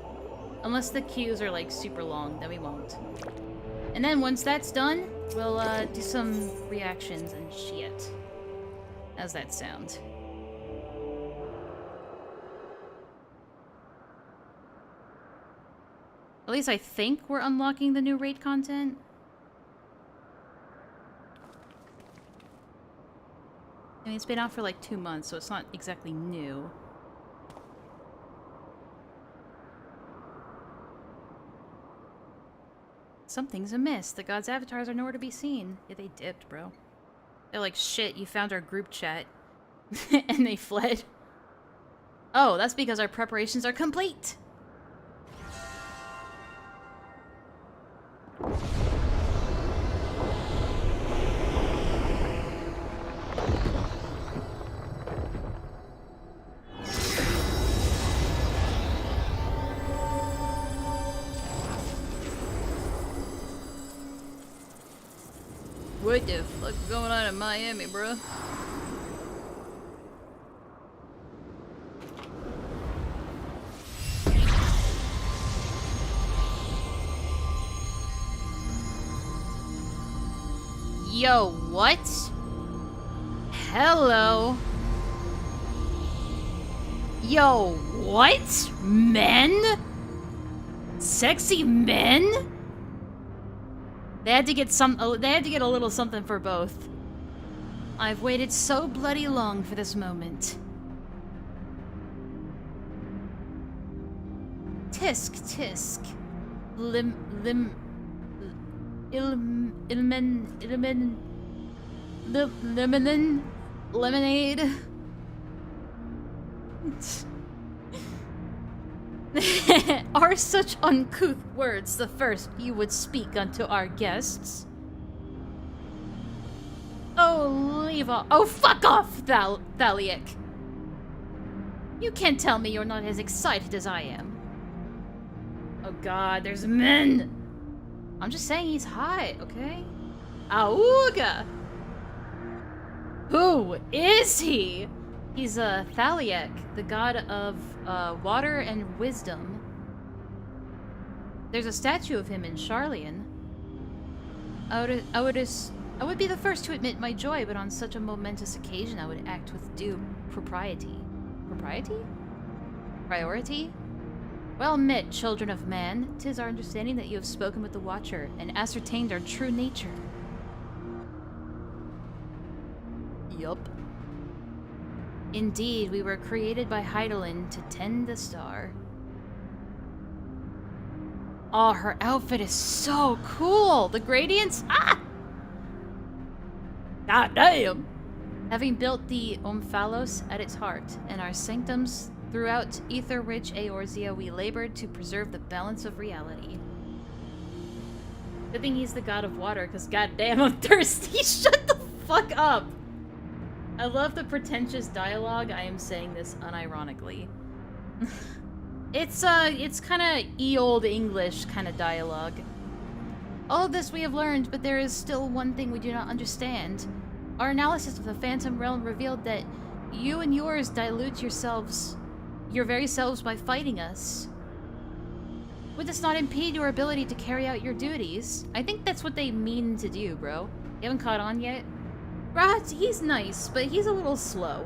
Unless the queues are like super long, then we won't. And then once that's done, we'll do some reactions and shit. How's that sound? At least I think we're unlocking the new raid content. I mean, it's been out for like 2 months, so it's not exactly new. Something's amiss. The gods' avatars are nowhere to be seen. Yeah, they dipped, bro. They're like, shit, you found our group chat. And they fled. Oh, that's because our preparations are complete. What the fuck's going on in Miami, bro? Yo, what? Hello? Yo, what? Men? Sexy men? They had to get a little something for both. I've waited so bloody long for this moment. Tisk, tisk. Lemon. Lemonade. Are such uncouth words the first you would speak unto our guests? Oh, leave off. Oh, fuck off, Thaliak. You can't tell me you're not as excited as I am. Oh god, there's men! I'm just saying he's hot, okay? Auga! Who is he? He's Thaliak, the god of water and wisdom. There's a statue of him in Sharlayan. I would be the first to admit my joy, but on such a momentous occasion I would act with due propriety. Propriety? Priority? Well met, children of man. 'Tis our understanding that you have spoken with the Watcher and ascertained our true nature. Yup. Indeed, we were created by Heidelin to tend the star. Oh, her outfit is so cool! The gradients? Ah! God damn! Having built the Omphalos at its heart and our sanctums throughout ether-rich Eorzea, we labored to preserve the balance of reality. Good thing he's the god of water, because goddamn, I'm thirsty! Shut the fuck up! I love the pretentious dialogue. I am saying this unironically. It's kind of ye-old English kind of dialogue. All this we have learned, but there is still one thing we do not understand. Our analysis of the Phantom Realm revealed that you and yours dilute your very selves by fighting us. Would this not impede your ability to carry out your duties? I think that's what they mean to do, bro. You haven't caught on yet? Right, he's nice, but he's a little slow.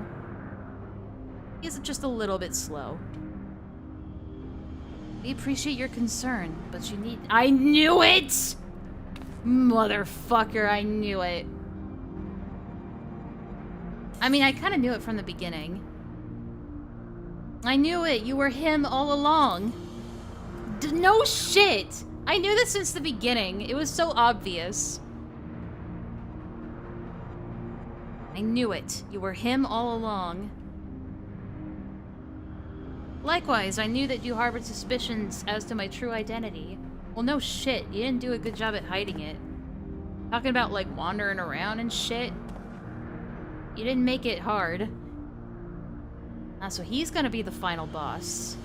He's just a little bit slow. We appreciate your concern, but you need— I knew it! Motherfucker, I knew it. I mean, I kind of knew it from the beginning. I knew it! You were him all along! No shit! I knew this since the beginning. It was so obvious. I knew it. You were him all along. Likewise, I knew that you harbored suspicions as to my true identity. Well, no shit. You didn't do a good job at hiding it. Talking about, like, wandering around and shit. You didn't make it hard. So he's gonna be the final boss.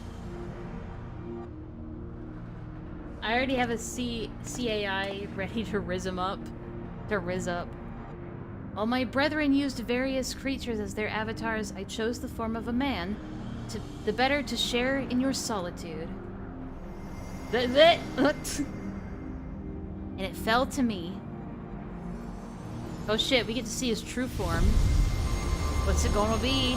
I already have a CAI ready to riz him up. To riz up. While my brethren used various creatures as their avatars, I chose the form of a man, the better to share in your solitude. And it fell to me. Oh shit, we get to see his true form. What's it gonna be?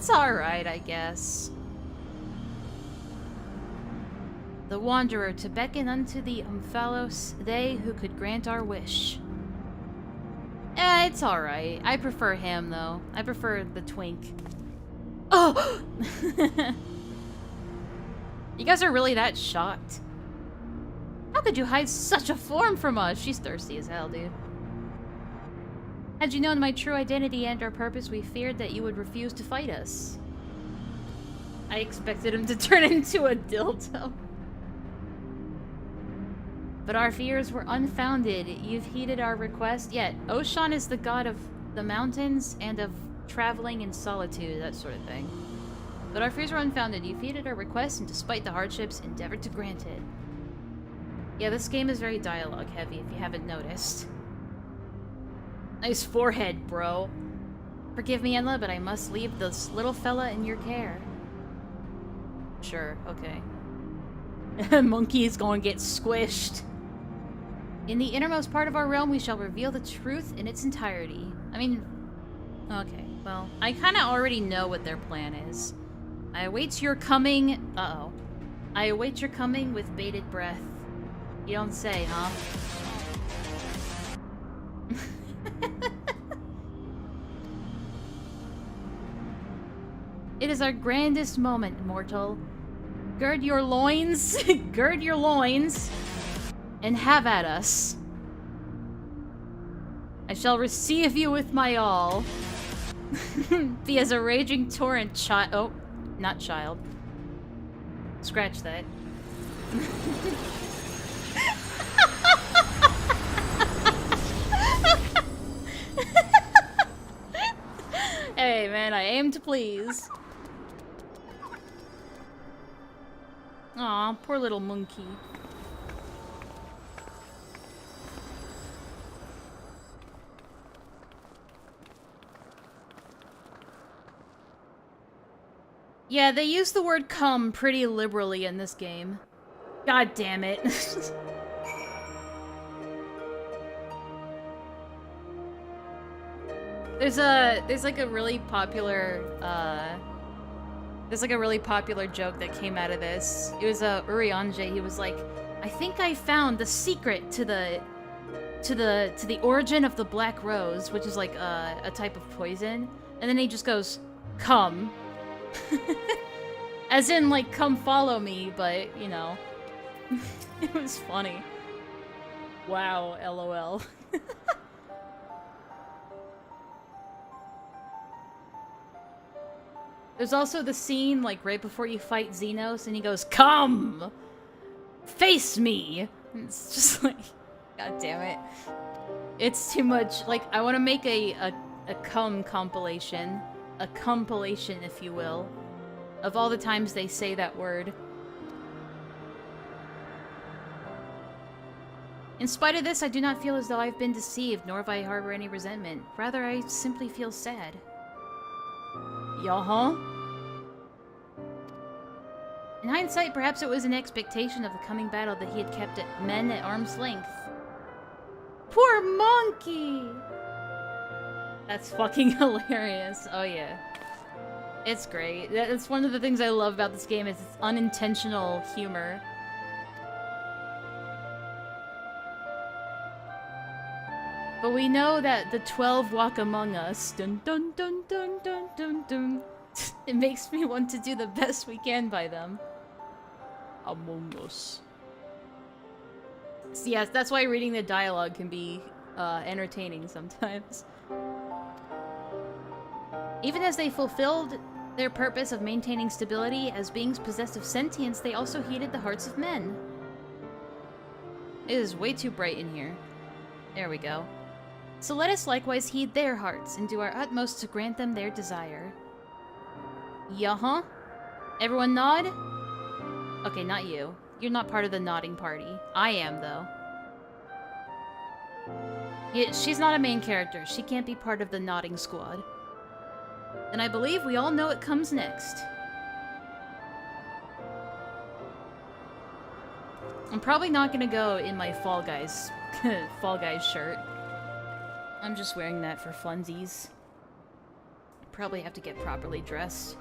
It's alright, I guess. The Wanderer, to beckon unto the Omphalos, they who could grant our wish. It's alright. I prefer him, though. I prefer the twink. Oh! You guys are really that shocked? How could you hide such a form from us? She's thirsty as hell, dude. Had you known my true identity and our purpose, we feared that you would refuse to fight us. I expected him to turn into a dildo. But our fears were unfounded. You've heeded our request. Yet, Oshan is the god of the mountains and of traveling in solitude, that sort of thing. But our fears were unfounded. You've heeded our request, and despite the hardships, endeavored to grant it. Yeah, this game is very dialogue heavy, if you haven't noticed. Nice forehead, bro. Forgive me, Enlaa, but I must leave this little fella in your care. Sure, okay. Monkey's gonna get squished. In the innermost part of our realm, we shall reveal the truth in its entirety. I mean, okay, well, I kind of already know what their plan is. I await your coming. Uh-oh. I await your coming with bated breath. You don't say, huh? It is our grandest moment, mortal. Gird your loins, gird your loins, and have at us. I shall receive you with my all. Be as a raging torrent, oh, not child. Scratch that. Hey, man, I aim to please. Aw, poor little monkey. Yeah, they use the word come pretty liberally in this game. God damn it. There's like a really popular joke that came out of this. It was Urianje. He was like, I think I found the secret to the origin of the black rose, which is like a type of poison. And then he just goes, come. As in, like, come follow me, but, you know. It was funny. Wow, LOL. There's also the scene, like, right before you fight Xenos, and he goes, come! Face me! And it's just like, god damn it. It's too much. Like, I want to make a cum compilation. A compilation, if you will, of all the times they say that word. In spite of this, I do not feel as though I've been deceived, nor if I harbor any resentment. Rather, I simply feel sad. Yeah-huh? In hindsight, perhaps it was an expectation of the coming battle that he had kept men at arm's length. Poor monkey! That's fucking hilarious. Oh yeah. It's great. That's one of the things I love about this game is its unintentional humor. But we know that the 12 walk among us. Dun dun dun dun dun dun dun. It makes me want to do the best we can by them. Among us. So yes, that's why reading the dialogue can be entertaining sometimes. Even as they fulfilled their purpose of maintaining stability as beings possessed of sentience, they also heeded the hearts of men. It is way too bright in here. There we go. So let us likewise heed their hearts and do our utmost to grant them their desire. Yeah-huh? Everyone nod? Okay, not you. You're not part of the nodding party. I am, though. Yeah, she's not a main character. She can't be part of the nodding squad. And I believe we all know what comes next. I'm probably not gonna go in my Fall Guys shirt. I'm just wearing that for funsies. probably have to get properly dressed.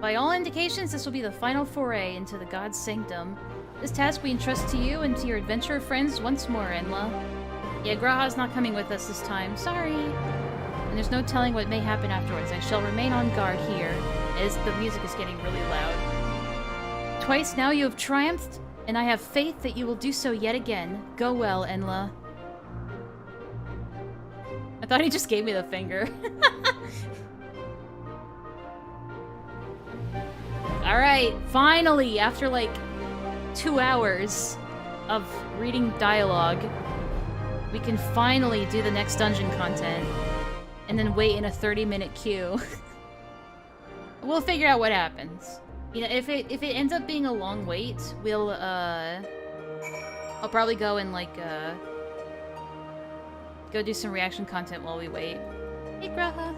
By all indications, this will be the final foray into the God's Sanctum. This task we entrust to you and to your adventurer friends once more, Enlaa. Yeah, Graha's not coming with us this time. Sorry. And there's no telling what may happen afterwards. I shall remain on guard here, as the music is getting really loud. Twice now you have triumphed, and I have faith that you will do so yet again. Go well, Enlaa. I thought he just gave me the finger. Alright, finally, after like 2 hours of reading dialogue, we can finally do the next dungeon content and then wait in a 30-minute queue. We'll figure out what happens. You know, if it ends up being a long wait, we'll I'll probably go and like go do some reaction content while we wait. Hey, Graha.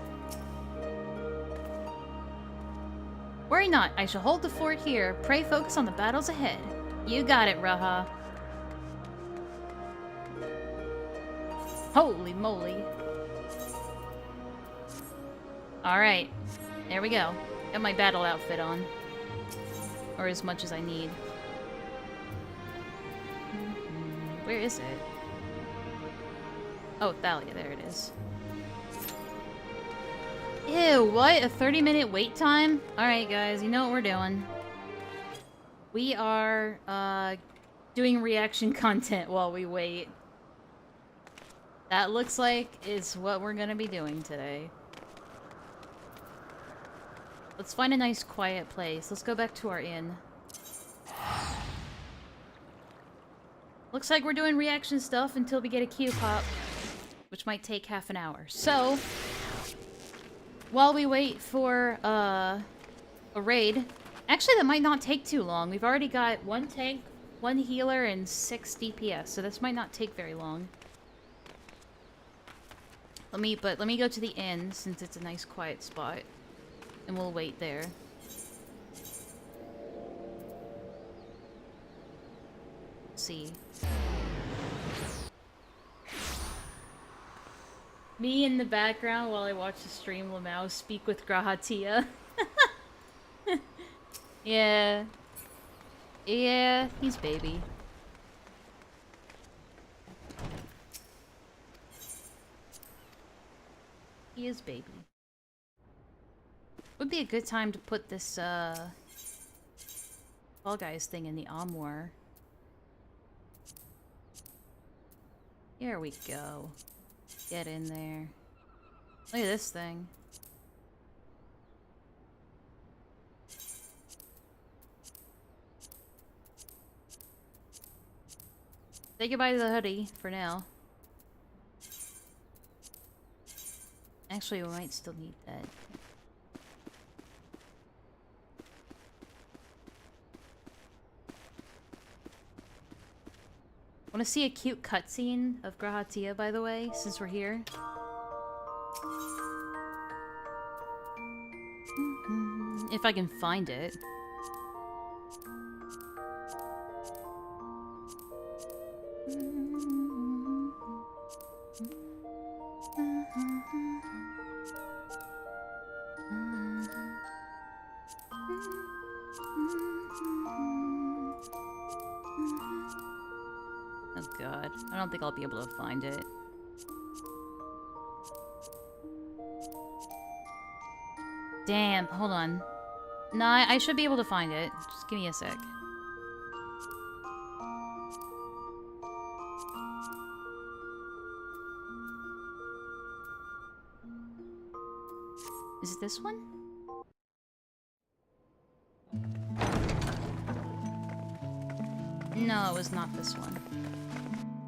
Worry not, I shall hold the fort here. Pray focus on the battles ahead. You got it, Raha. Holy moly. Alright, there we go. Got my battle outfit on. Or as much as I need. Where is it? Oh, Thalia, there it is. Ew, what? A 30-minute wait time? Alright, guys, you know what we're doing. We are, doing reaction content while we wait. That looks like is what we're gonna be doing today. Let's find a nice quiet place. Let's go back to our inn. Looks like we're doing reaction stuff until we get a queue pop, which might take half an hour. So, while we wait for a raid, actually that might not take too long. We've already got 1 tank, 1 healer, and 6 DPS, so this might not take very long. Let me go to the inn since it's a nice quiet spot, and we'll wait there. Let's see. Me in the background while I watch the stream, Lamau speak with Grahatia. Yeah. Yeah, he's baby. He is baby. Would be a good time to put this, Fall Guys thing in the armoire. Here we go. Get in there. Look at this thing. Say goodbye to the hoodie for now. Actually, we might still need that. Want to see a cute cutscene of Grahatia, by the way, since we're here? If I can find it. Oh god, I don't think I'll be able to find it. Damn, hold on. Nah, I should be able to find it. Just give me a sec. Is it this one? No, it was not this one.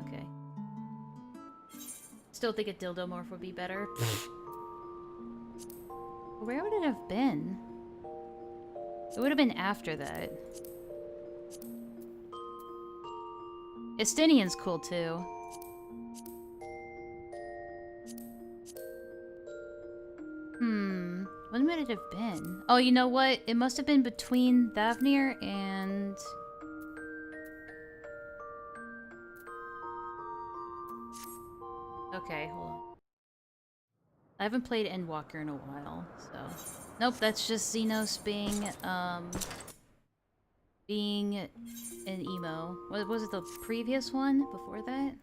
Okay. Still think a dildo morph would be better. Where would it have been? It would have been after that. Estinian's cool too. When would it have been? Oh, you know what? It must have been between Thavnir and... Okay, hold on. I haven't played Endwalker in a while, so... Nope, that's just Xenos being an emo. What was it, the previous one before that?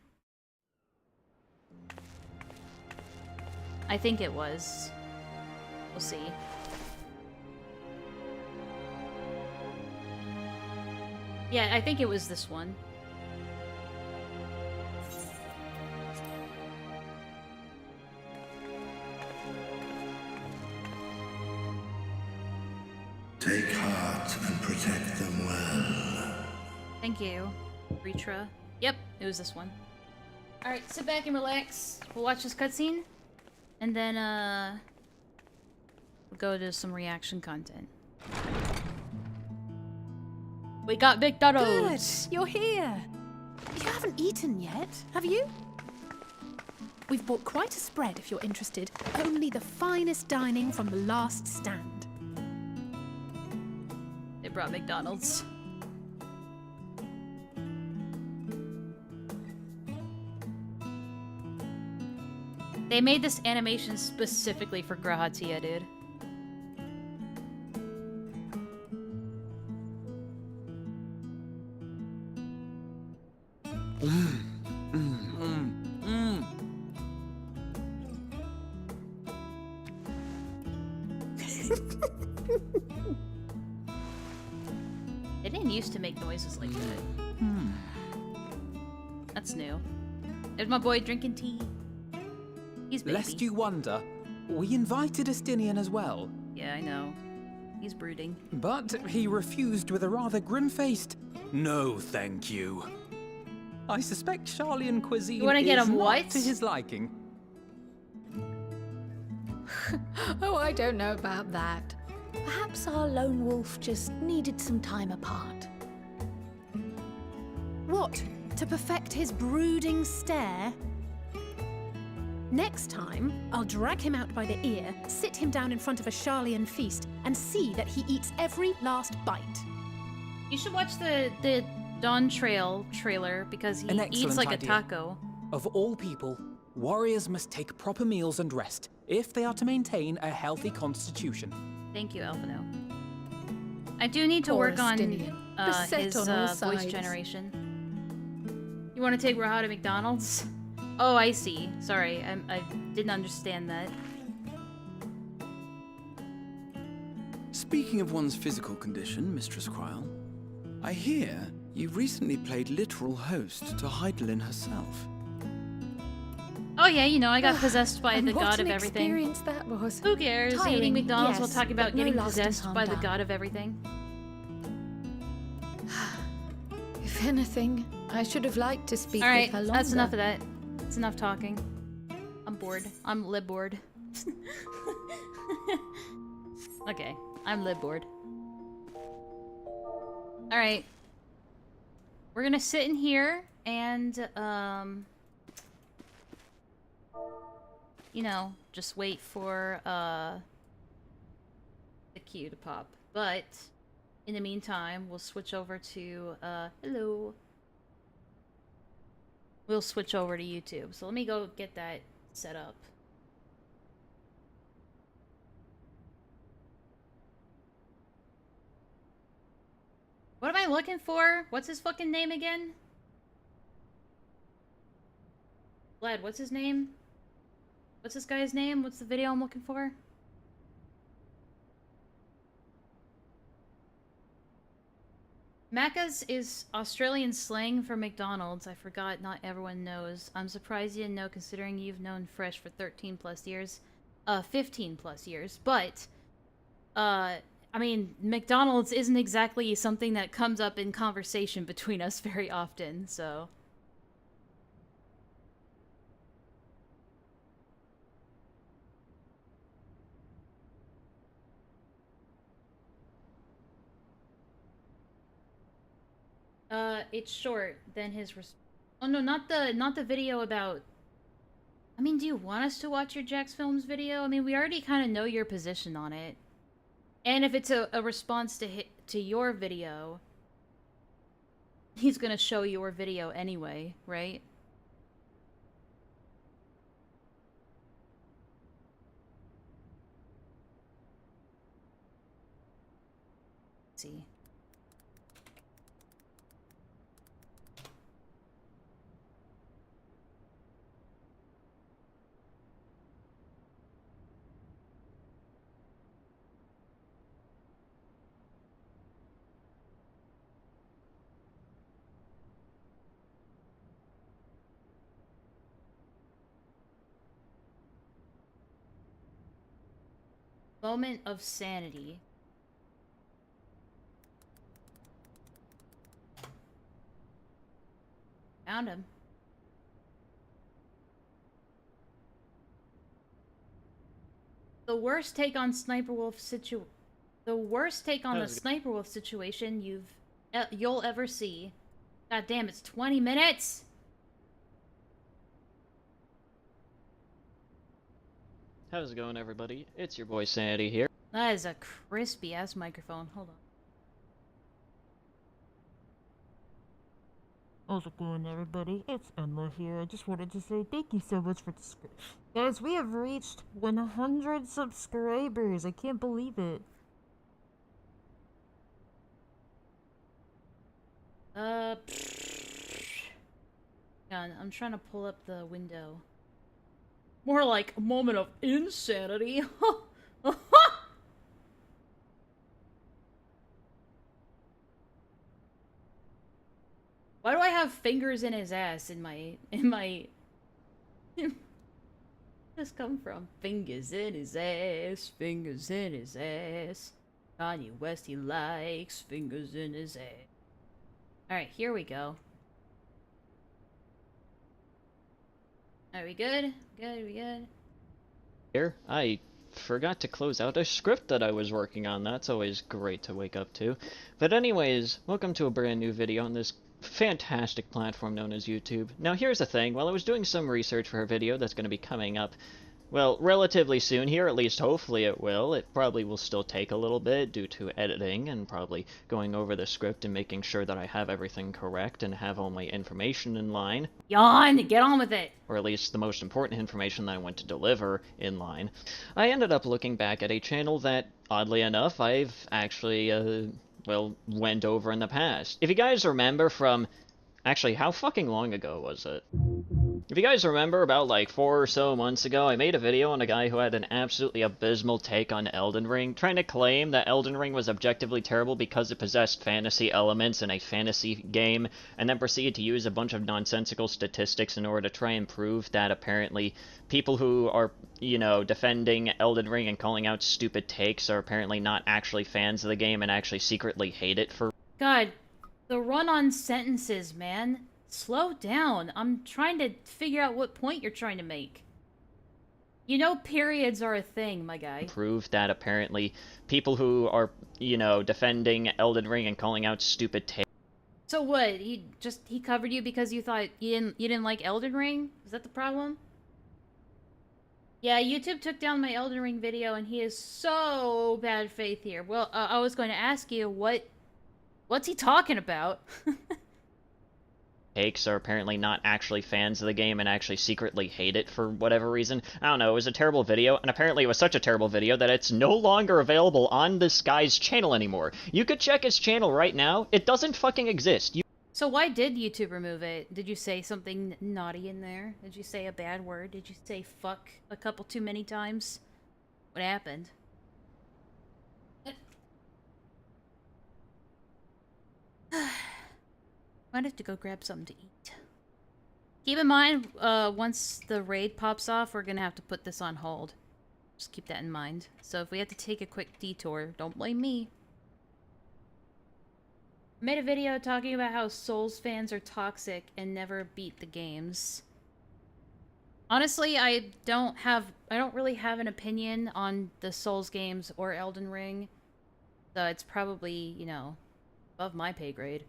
I think it was. We'll see. Yeah, I think it was this one. Take heart and protect them well. Thank you, Ritra. Yep, it was this one. Alright, sit back and relax. We'll watch this cutscene. And then, we'll go to some reaction content. We got McDonald's! Good, you're here. You haven't eaten yet, have you? We've bought quite a spread if you're interested. Only the finest dining from the last stand. They brought McDonald's. They made this animation specifically for Grahatia, dude. They didn't used to make noises like that. That's new. There's my boy drinking tea. He's baby. Lest you wonder, we invited Estinian as well. Yeah, I know. He's brooding. But he refused with a rather grim-faced, "No, thank you." I suspect Charlian cuisine You wanna get is him not what? to his liking. Oh, I don't know about that. Perhaps our lone wolf just needed some time apart. What? To perfect his brooding stare? Next time, I'll drag him out by the ear, sit him down in front of a Charlian feast, and see that he eats every last bite. You should watch the Dawn Trail trailer because he An eats excellent like idea. a taco. Of all people, warriors must take proper meals and rest if they are to maintain a healthy constitution. Thank you, Alphino. I do need to Poor work on Estinian. Beset his on all voice sides. generation. You want to take Raha to McDonald's? Oh, I see. Sorry, I didn't understand that. Speaking of one's physical condition, Mistress Cryle, I hear you recently played literal host to Heidelin herself. Oh yeah, you know, I got possessed by And the what god an of everything. experience that was. Who cares? Tiring, Eating McDonald's while yes, talking about but no getting lasting possessed harm by the done. god of everything. If anything, I should have liked to speak Alright, with her longer. that's enough of that. It's enough talking. I'm bored. I'm lib bored. Okay, I'm lib bored. Alright. We're gonna sit in here and, you know, just wait for, the queue to pop. But, in the meantime, we'll switch over to, hello. We'll switch over to YouTube. So let me go get that set up. What am I looking for? What's his fucking name again? Vlad, what's his name? What's this guy's name? What's the video I'm looking for? Macca's is Australian slang for McDonald's. I forgot not everyone knows. I'm surprised you didn't know considering you've known Fresh for 13 plus years. 15 plus years. But, I mean, McDonald's isn't exactly something that comes up in conversation between us very often, so... It's short than his oh no, not the video about... I mean, do you want us to watch your Jax Films video? I mean, we already kind of know your position on it. And if it's a response to your video, he's gonna show your video anyway, right? see. Moment of sanity. Found him. The worst take on Sniper Wolf the worst take on the Sniper Wolf situation you'll ever see. God damn, it's 20 minutes. How's it going, everybody? It's your boy Sanity here. That is a crispy ass microphone. Hold on. How's it going, everybody? It's Enlaa here. I just wanted to say thank you so much for the guys, we have reached 100 subscribers. I can't believe it. Hang on, I'm trying to pull up the window. More like a moment of insanity. Why do I have fingers in his ass in my Where's this come from? Fingers in his ass, fingers in his ass. Kanye West, he likes fingers in his ass. Alright, here we go. Are we good? Good, we good? Here, I forgot to close out a script that I was working on. That's always great to wake up to. But anyways, welcome to a brand new video on this fantastic platform known as YouTube. Now here's the thing, while I was doing some research for a video that's going to be coming up, well, relatively soon here, at least hopefully it will. It probably will still take a little bit due to editing and probably going over the script and making sure that I have everything correct and have all my information in line. Yawn! Get on with it! Or at least the most important information that I want to deliver in line. I ended up looking back at a channel that, oddly enough, I've actually, well, went over in the past. If you guys remember from... Actually, how fucking long ago was it? If you guys remember, about like 4 or so months ago, I made a video on a guy who had an absolutely abysmal take on Elden Ring, trying to claim that Elden Ring was objectively terrible because it possessed fantasy elements in a fantasy game, and then proceeded to use a bunch of nonsensical statistics in order to try and prove that apparently people who are, you know, defending Elden Ring and calling out stupid takes are apparently not actually fans of the game and actually secretly hate it for... God, the run-on sentences, man. Slow down. I'm trying to figure out what point you're trying to make. You know periods are a thing, my guy. Prove that apparently people who are, you know, defending Elden Ring and calling out stupid takes... So what? He covered you because you thought you didn't like Elden Ring? Is that the problem? Yeah, YouTube took down my Elden Ring video and he is so bad faith here. Well, I was going to ask you, what's he talking about? Takes are apparently not actually fans of the game and actually secretly hate it for whatever reason. I don't know, it was a terrible video, and apparently it was such a terrible video that it's no longer available on this guy's channel anymore. You could check his channel right now, it doesn't fucking exist. So why did YouTube remove it? Did you say something naughty in there? Did you say a bad word? Did you say fuck a couple too many times? What happened? Might have to go grab something to eat. Keep in mind, once the raid pops off, we're gonna have to put this on hold. Just keep that in mind. So if we have to take a quick detour, don't blame me. I made a video talking about how Souls fans are toxic and never beat the games. Honestly, I don't really have an opinion on the Souls games or Elden Ring. So it's probably, you know, above my pay grade.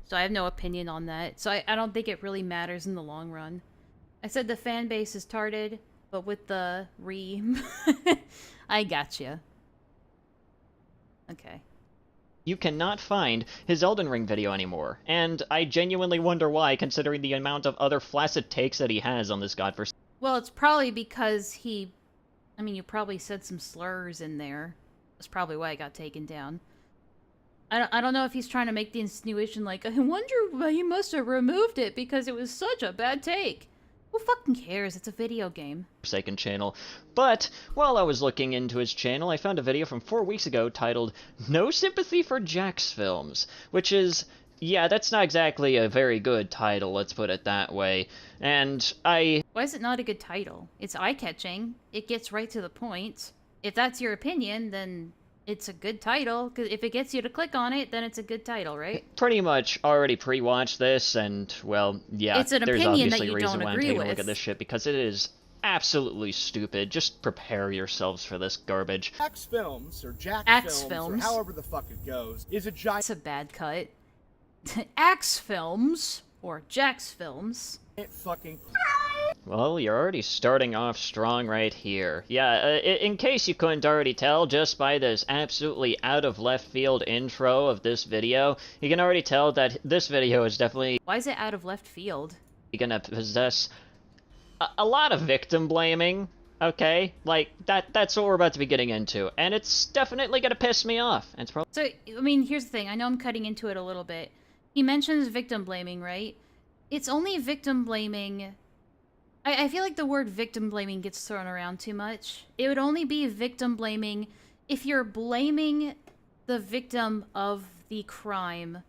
So I have no opinion on that. So I don't think it really matters in the long run. I said the fan base is tarded, but with the I gotcha. Okay. You cannot find his Elden Ring video anymore, and I genuinely wonder why, considering the amount of other flaccid takes that he has on this godforsaken... Well, it's probably because I mean, you probably said some slurs in there. That's probably why it got taken down. I don't know if he's trying to make the insinuation like, I wonder why he must have removed it because it was such a bad take. Who fucking cares? It's a video game. Forsaken channel. But while I was looking into his channel, I found a video from 4 weeks ago titled No Sympathy for Jack's Films, which is, yeah, that's not exactly a very good title, let's put it that way. And Why is it not a good title? It's eye-catching. It gets right to the point. If that's your opinion, then it's a good title, because if it gets you to click on it, then it's a good title, right? Pretty much already pre-watched this, and, well, yeah, it's an there's opinion obviously that you a reason don't why I'm agree taking with. a look at this shit, because it is absolutely stupid. Just prepare yourselves for this garbage. Jack's Films, or Jack Axe Films, or however the fuck it goes, is a giant... That's a bad cut. Axe Films, or Jack's Films. Fucking... Well, you're already starting off strong right here. Yeah, in case you couldn't already tell, just by this absolutely out-of-left-field intro of this video, you can already tell that this video is definitely... Why is it out of left field? ...gonna possess a lot of victim blaming, okay? Like, that's what we're about to be getting into, and it's definitely gonna piss me off. And it's probably... So, I mean, here's the thing. I know I'm cutting into it a little bit. He mentions victim blaming, right? It's only victim blaming... I feel like the word victim blaming gets thrown around too much. It would only be victim blaming if you're blaming the victim of the crime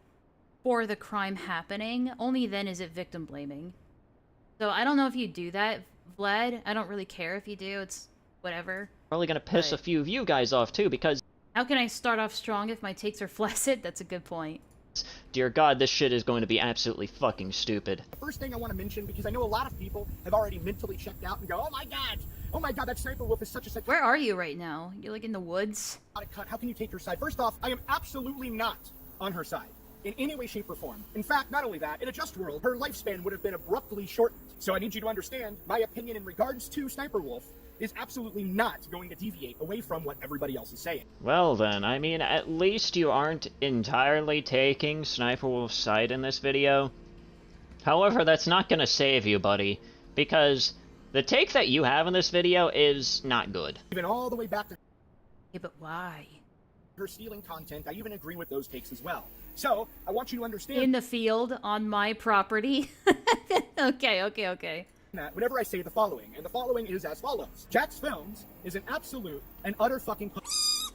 for the crime happening. Only then is it victim blaming. So I don't know if you do that, Vlad. I don't really care if you do. It's whatever. Probably gonna piss a few of you guys off too, because... How can I start off strong if my takes are flaccid? That's a good point. Dear God, this shit is going to be absolutely fucking stupid. The first thing I want to mention, because I know a lot of people have already mentally checked out and go, oh my god, that sniper wolf is such a... Where are you right now? You're like in the woods? How can you take her side? First off, I am absolutely not on her side. In any way, shape, or form. In fact, not only that, in a just world, her lifespan would have been abruptly shortened. So I need you to understand, my opinion in regards to Sniper Wolf is absolutely not going to deviate away from what everybody else is saying. Well then, I mean, at least you aren't entirely taking Sniper Wolf's side in this video. However, that's not gonna save you, buddy, because the take that you have in this video is not good. Even all the way back to... Yeah, but why? Her stealing content, I even agree with those takes as well. So, I want you to understand... In the field, on my property? Okay. Whenever I say the following, and the following is as follows. Jack's Films is an absolute and utter fucking...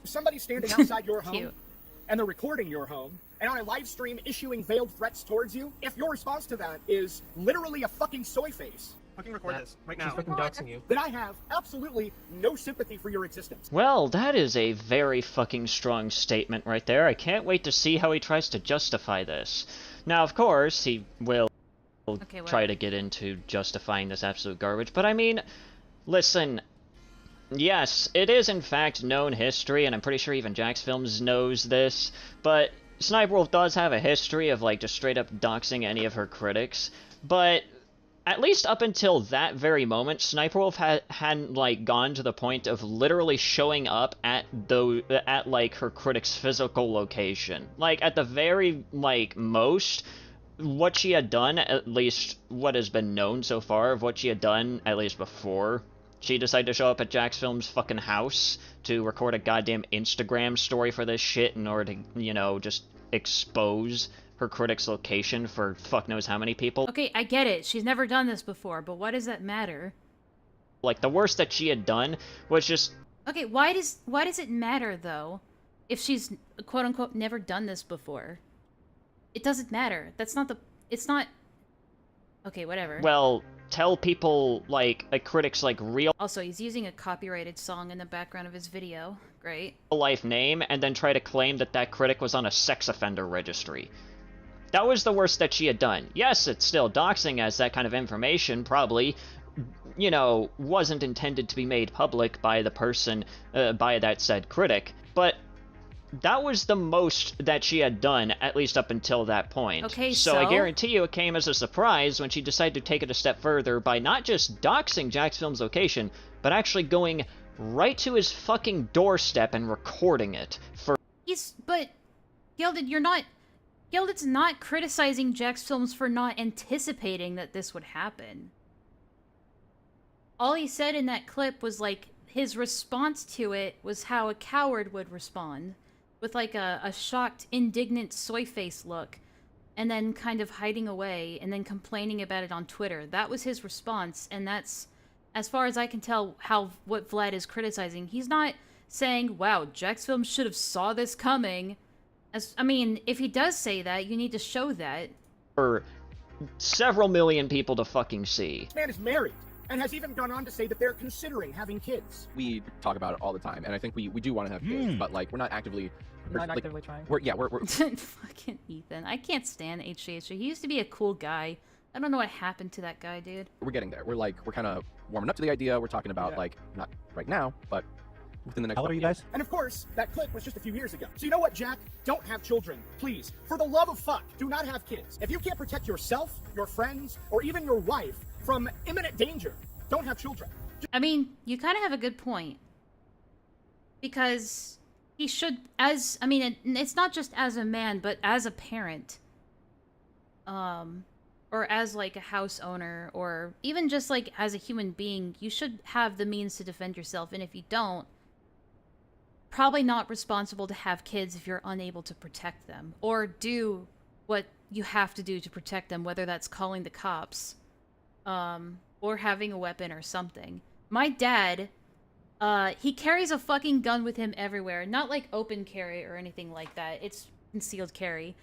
Somebody standing outside your home, and they're recording your home, and on a live stream issuing veiled threats towards you, if your response to that is literally a fucking soy face... Fucking record this, right now. She's fucking doxing you. Then I have absolutely no sympathy for your existence. Well, that is a very fucking strong statement right there. I can't wait to see how he tries to justify this. Now, of course, he will try to get into justifying this absolute garbage, but I mean, listen, yes, it is in fact known history, and I'm pretty sure even Jack's Films knows this, but Sniper Wolf does have a history of, like, just straight up doxing any of her critics, but... At least up until that very moment, Sniper Wolf hadn't, like, gone to the point of literally showing up at, like, her critic's physical location. Like, at the very, like, most, what she had done, at least what has been known so far of what she had done, at least before she decided to show up at Jack's Films' fucking house to record a goddamn Instagram story for this shit in order to, you know, just expose her critic's location for fuck knows how many people. Okay, I get it. She's never done this before, but why does that matter? Like, the worst that she had done was just... Okay, why does it matter, though, if she's, quote-unquote, never done this before? It doesn't matter. That's not the... It's not... Okay, whatever. Well, tell people, like, a critic's, like, real... Also, he's using a copyrighted song in the background of his video. Great. ...life name, and then try to claim that that critic was on a sex offender registry. That was the worst that she had done. Yes, it's still doxing, as that kind of information probably, you know, wasn't intended to be made public by the person, by that said critic, but that was the most that she had done, at least up until that point. Okay, so I guarantee you it came as a surprise when she decided to take it a step further by not just doxing Jack's Films' location, but actually going right to his fucking doorstep and recording it for... But, Gilded, you're not... Gilded's not criticizing Jack's Films for not anticipating that this would happen. All he said in that clip was, like, his response to it was how a coward would respond. with like a shocked, indignant soy face look, and then kind of hiding away and then complaining about it on Twitter. That was his response, and that's, as far as I can tell, what Vlad is criticizing. He's not saying, wow, Jack's Film should have saw this coming. I mean, if he does say that, you need to show that. For several million people to fucking see. This man is married and has even gone on to say that they're considering having kids. We talk about it all the time, and I think we do want to have kids, but like we're not actively trying. We're fucking Ethan. I can't stand HGH. He used to be a cool guy. I don't know what happened to that guy, dude. We're getting there. We're kind of warming up to the idea. We're talking about like not right now, but within the next. How old are you guys? And of course, that clip was just a few years ago. So you know what, Jack? Don't have children, please. For the love of fuck, do not have kids. If you can't protect yourself, your friends, or even your wife from imminent danger, don't have children. I mean, you kind of have a good point. Because he should, it's not just as a man, but as a parent. Or as like a house owner, or even just like as a human being, you should have the means to defend yourself. And if you don't, probably not responsible to have kids if you're unable to protect them. Or do what you have to do to protect them, whether that's calling the cops, or having a weapon or something. My dad, he carries a fucking gun with him everywhere. Not like open carry or anything like that. It's concealed carry.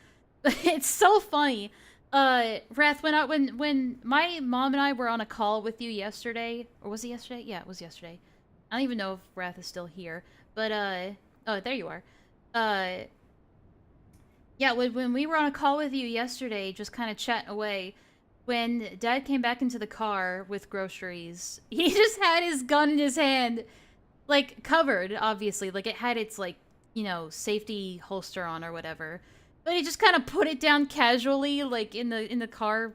It's so funny. Wrath, when my mom and I were on a call with you yesterday, or was it yesterday? Yeah, it was yesterday. I don't even know if Wrath is still here, but, oh, there you are. Yeah, when we were on a call with you yesterday, just kind of chatting away, when Dad came back into the car with groceries, he just had his gun in his hand, like, covered, obviously. Like, it had its, like, you know, safety holster on or whatever. But he just kind of put it down casually, like, in the car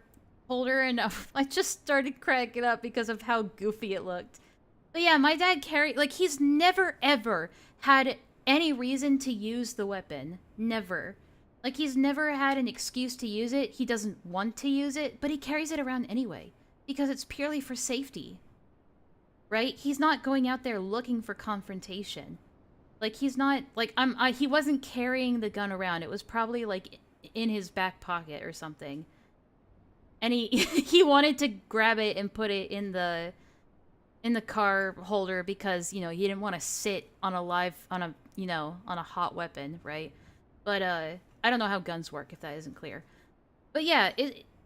holder, and I just started cracking up because of how goofy it looked. But yeah, my dad like, he's never, ever had any reason to use the weapon. Never. Like, he's never had an excuse to use it. He doesn't want to use it, but he carries it around anyway. Because it's purely for safety. Right? He's not going out there looking for confrontation. Like, he's not, like, he wasn't carrying the gun around. It was probably, like, in his back pocket or something. And he wanted to grab it and put it in the car holder because, you know, he didn't want to sit on a hot weapon, right? But, I don't know how guns work, if that isn't clear. But yeah,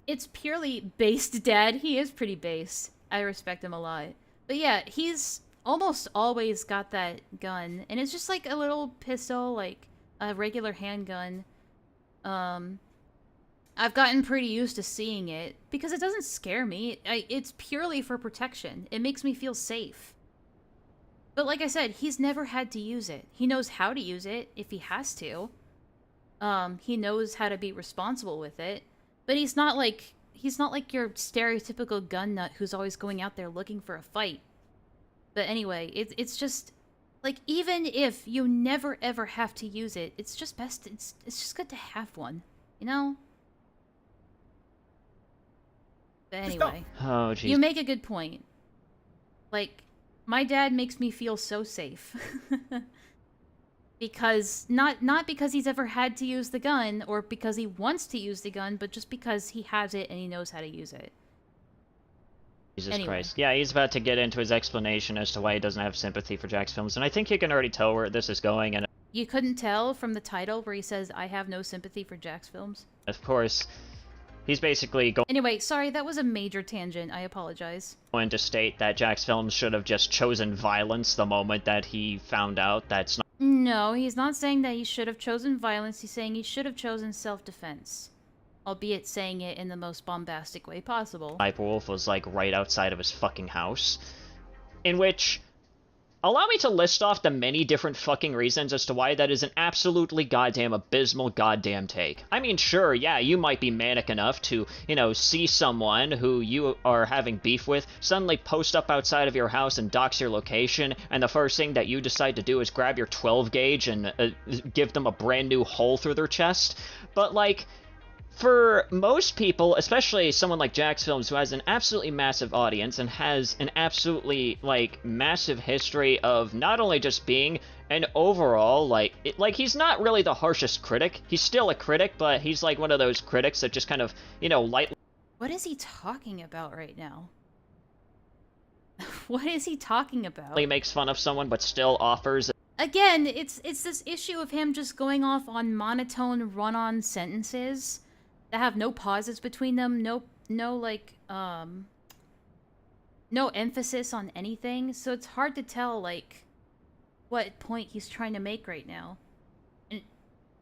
it's purely based, Dad. He is pretty based. I respect him a lot. But yeah, he's almost always got that gun, and it's just like a little pistol, like a regular handgun. I've gotten pretty used to seeing it because it doesn't scare me. It's purely for protection. It makes me feel safe. But like I said, he's never had to use it. He knows how to use it if he has to. He knows how to be responsible with it. But he's not like your stereotypical gun nut who's always going out there looking for a fight. But anyway, it's just, like, even if you never ever have to use it, it's just best, it's just good to have one, you know? But anyway, oh, geez. You make a good point. Like, my dad makes me feel so safe. Because, not because he's ever had to use the gun, or because he wants to use the gun, but just because he has it and he knows how to use it. Jesus Christ. Yeah, he's about to get into his explanation as to why he doesn't have sympathy for Jack's films, and I think you can already tell where this is going, and you couldn't tell from the title where he says, I have no sympathy for Jack's films? Of course, he's basically going Anyway, sorry, that was a major tangent. I apologize. Going to state that Jack's films should have just chosen violence the moment that he found out that's not. No, he's not saying that he should have chosen violence. He's saying he should have chosen self-defense. Albeit saying it in the most bombastic way possible. Sniper Wolf was, like, right outside of his fucking house. In which, allow me to list off the many different fucking reasons as to why that is an absolutely goddamn abysmal goddamn take. I mean, sure, yeah, you might be manic enough to, you know, see someone who you are having beef with, suddenly post up outside of your house and dox your location, and the first thing that you decide to do is grab your 12 gauge and give them a brand new hole through their chest. But, like, for most people, especially someone like Jax Films, who has an absolutely massive audience and has an absolutely, like, massive history of not only just being an overall, like, he's not really the harshest critic. He's still a critic, but he's, like, one of those critics that just kind of, you know, lightly... What is he talking about right now? What is he talking about? ...makes fun of someone, but still offers... Again, it's this issue of him just going off on monotone run-on sentences that have no pauses between them, no emphasis on anything, so it's hard to tell, like, what point he's trying to make right now. And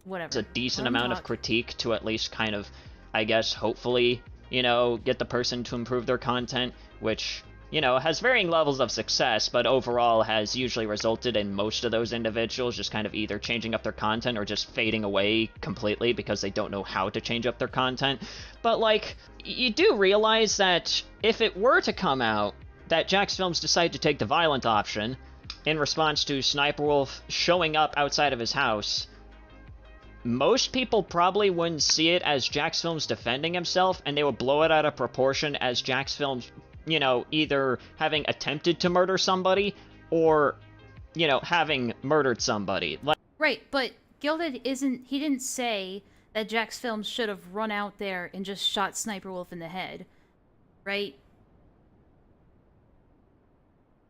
whatever. It's a decent amount of critique to at least kind of, I guess, hopefully, you know, get the person to improve their content, which, you know, has varying levels of success, but overall has usually resulted in most of those individuals just kind of either changing up their content or just fading away completely because they don't know how to change up their content. But, like, you do realize that if it were to come out that Jax Films decided to take the violent option in response to Sniper Wolf showing up outside of his house, most people probably wouldn't see it as Jax Films defending himself, and they would blow it out of proportion as Jax Films, you know, either having attempted to murder somebody or, you know, having murdered somebody. Like, right, but Gilded he didn't say that Jax Films should have run out there and just shot Sniper Wolf in the head, right?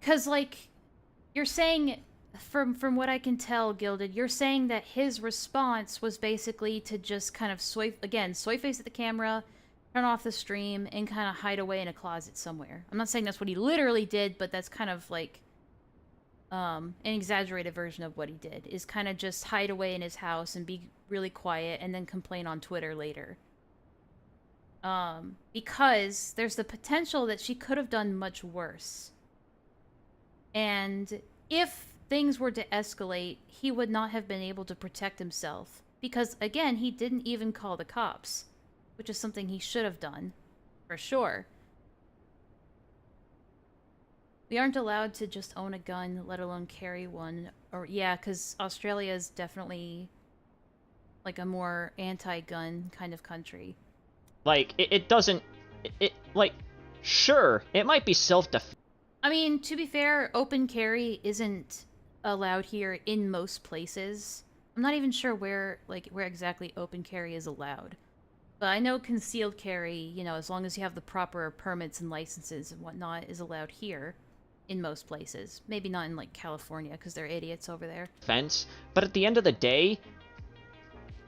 Because, like, you're saying, from what I can tell, Gilded, you're saying that his response was basically to just kind of soy face at the camera, turn off the stream, and kind of hide away in a closet somewhere. I'm not saying that's what he literally did, but that's kind of like an exaggerated version of what he did, is kind of just hide away in his house and be really quiet and then complain on Twitter later. Because there's the potential that she could have done much worse. And if things were to escalate, he would not have been able to protect himself. Because, again, he didn't even call the cops, which is something he should have done, for sure. We aren't allowed to just own a gun, let alone carry one. Or, yeah, because Australia is definitely, like, a more anti-gun kind of country. Like, it doesn't... like, sure, it might be self-defense. I mean, to be fair, open carry isn't allowed here in most places. I'm not even sure where exactly open carry is allowed. But I know concealed carry, you know, as long as you have the proper permits and licenses and whatnot, is allowed here in most places. Maybe not in, like, California, because they're idiots over there. But at the end of the day,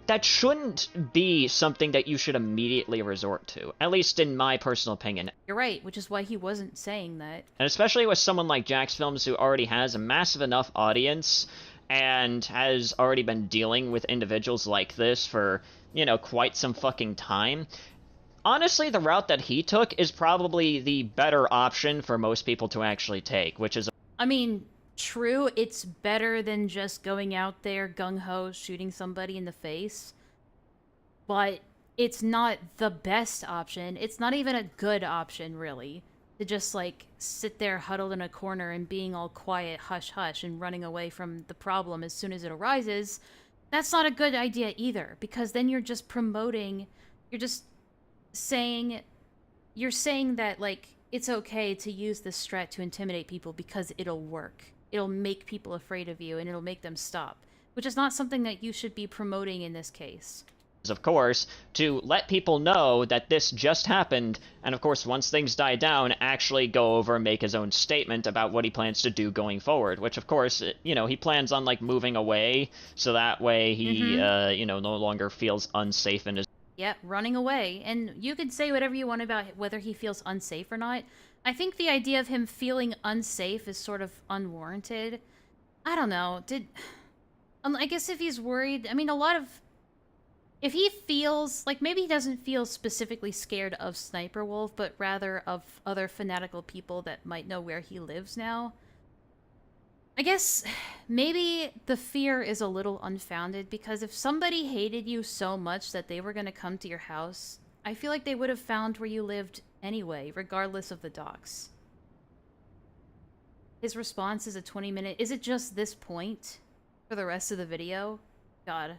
that shouldn't be something that you should immediately resort to, at least in my personal opinion. You're right, which is why he wasn't saying that. And especially with someone like Jax Films, who already has a massive enough audience and has already been dealing with individuals like this for, you know, quite some fucking time. Honestly, the route that he took is probably the better option for most people to actually take, which is... I mean, true, it's better than just going out there gung-ho shooting somebody in the face, but it's not the best option. It's not even a good option, really, to just, like, sit there huddled in a corner and being all quiet, hush-hush, and running away from the problem as soon as it arises. That's not a good idea either, because then you're just promoting, you're saying that, like, it's okay to use this strat to intimidate people because it'll work. It'll make people afraid of you, and it'll make them stop, which is not something that you should be promoting in this case. Of course, to let people know that this just happened, and of course, once things die down, actually go over and make his own statement about what he plans to do going forward, which of course, you know, he plans on, like, moving away, so that way he, you know, no longer feels unsafe in his... Yeah, running away. And you could say whatever you want about whether he feels unsafe or not. I think the idea of him feeling unsafe is sort of unwarranted. I don't know. I guess if he's worried... I mean, if he feels... Like, maybe he doesn't feel specifically scared of Sniper Wolf, but rather of other fanatical people that might know where he lives now. I guess maybe the fear is a little unfounded, because if somebody hated you so much that they were going to come to your house, I feel like they would have found where you lived anyway, regardless of the docs. His response is a 20-minute... Is it just this point for the rest of the video? God,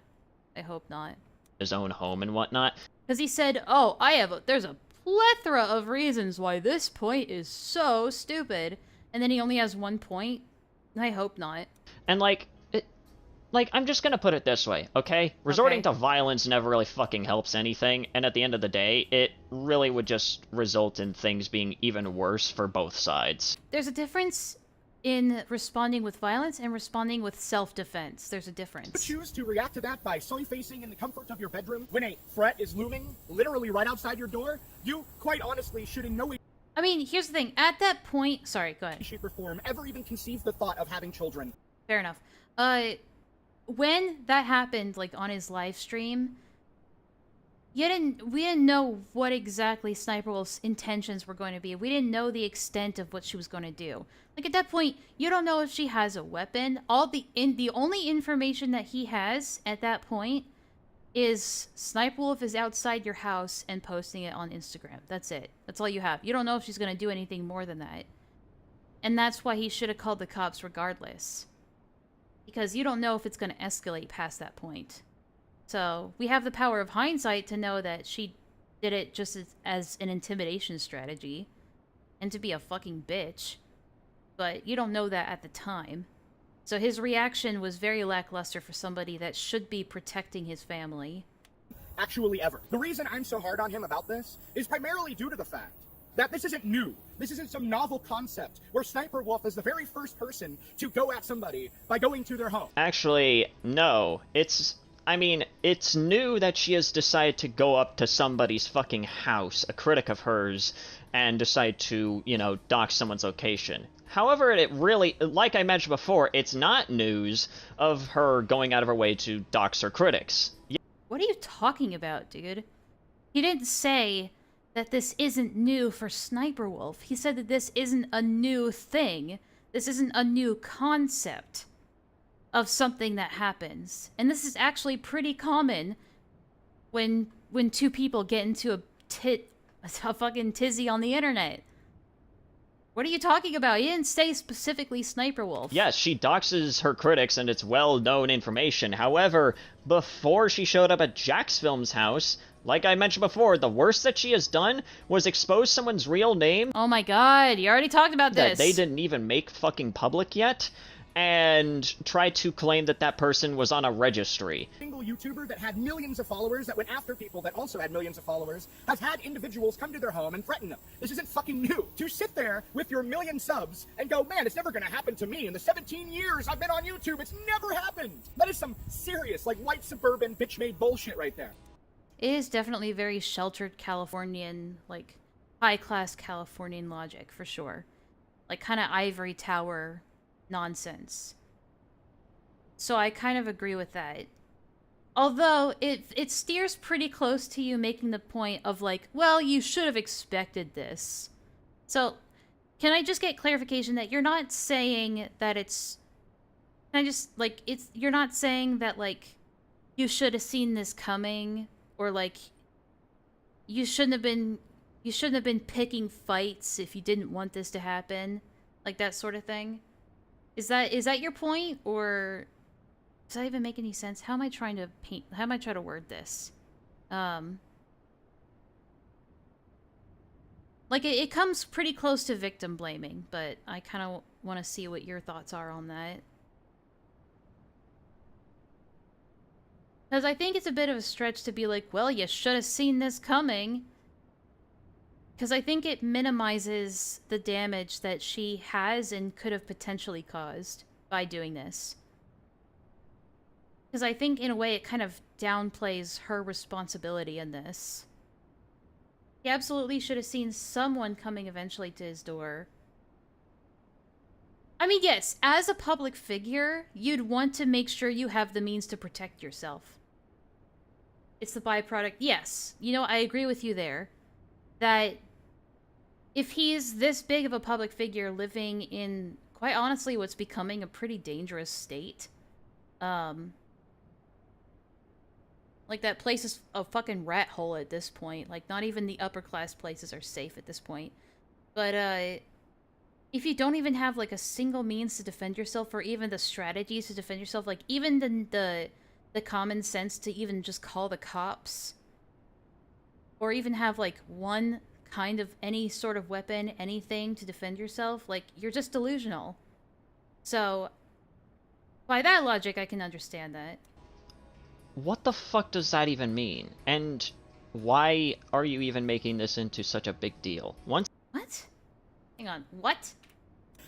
I hope not. his own home and whatnot. Because he said, oh, there's a plethora of reasons why this point is so stupid. And then he only has 1 point? I hope not. And like, I'm just gonna put it this way, okay? Resorting to violence never really fucking helps anything, and at the end of the day, it really would just result in things being even worse for both sides. There's a difference in responding with violence and responding with self-defense. There's a difference. You choose to react to that by sully-facing in the comfort of your bedroom when a threat is looming, literally right outside your door. You, quite honestly, should in no way... I mean, here's the thing. At that point... Sorry, go ahead. ...shape or form ever even conceive the thought of having children. Fair enough. When that happened, like, on his live stream, we didn't know what exactly Sniper Wolf's intentions were going to be. We didn't know the extent of what she was going to do. Like, at that point, you don't know if she has a weapon. The only information that he has at that point is Sniper Wolf is outside your house and posting it on Instagram. That's it. That's all you have. You don't know if she's going to do anything more than that. And that's why he should have called the cops regardless. Because you don't know if it's going to escalate past that point. So, we have the power of hindsight to know that she did it just as an intimidation strategy. And to be a fucking bitch. But you don't know that at the time. So his reaction was very lackluster for somebody that should be protecting his family. Actually ever. The reason I'm so hard on him about this is primarily due to the fact that this isn't new. This isn't some novel concept where Sniper Wolf is the very first person to go at somebody by going to their home. Actually, no. I mean, it's new that she has decided to go up to somebody's fucking house, a critic of hers, and decide to, you know, dox someone's location. However, it really, like I mentioned before, it's not news of her going out of her way to dox her critics. What are you talking about, dude? He didn't say that this isn't new for Sniper Wolf. He said that this isn't a new thing. This isn't a new concept of something that happens. And this is actually pretty common when two people get into a fucking tizzy on the internet. What are you talking about? He didn't say specifically Sniper Wolf. Yes, she doxes her critics and it's well-known information. However, before she showed up at Jack's Film's house, like I mentioned before, the worst that she has done was expose someone's real name. Oh my god, you already talked about this. That they didn't even make fucking public yet, and try to claim that that person was on a registry. Single YouTuber that had millions of followers that went after people that also had millions of followers has had individuals come to their home and threaten them. This isn't fucking new. To sit there with your 1 million subs and go, man, it's never gonna happen to me. In the 17 years I've been on YouTube, it's never happened. That is some serious, like, white suburban bitch-made bullshit right there. It is definitely very sheltered Californian, like, high-class Californian logic, for sure. Like, kind of ivory tower nonsense. So I kind of agree with that. Although, it steers pretty close to you making the point of, like, well, you should have expected this. So, can I just get clarification that you're not saying that it's... Can I just, like, you're not saying that, like, you should have seen this coming, or, like, you shouldn't have been picking fights if you didn't want this to happen? Like, that sort of thing? Is that your point, or does that even make any sense? How am I trying to word this? Like, it comes pretty close to victim blaming, but I kind of want to see what your thoughts are on that. Because I think it's a bit of a stretch to be like, well, you should have seen this coming. Because I think it minimizes the damage that she has and could have potentially caused by doing this. Because I think, in a way, it kind of downplays her responsibility in this. He absolutely should have seen someone coming eventually to his door. I mean, yes, as a public figure, you'd want to make sure you have the means to protect yourself. It's the byproduct. Yes, you know, I agree with you there. That if he's this big of a public figure living in, quite honestly, what's becoming a pretty dangerous state, like, that place is a fucking rat hole at this point. Like, not even the upper class places are safe at this point. But, if you don't even have, like, a single means to defend yourself, or even the strategies to defend yourself, like, even the the common sense to even just call the cops. Or even have, like, one kind of any sort of weapon, anything to defend yourself. Like, you're just delusional. So, by that logic, I can understand that. What the fuck does that even mean? And why are you even making this into such a big deal? What? Hang on, what?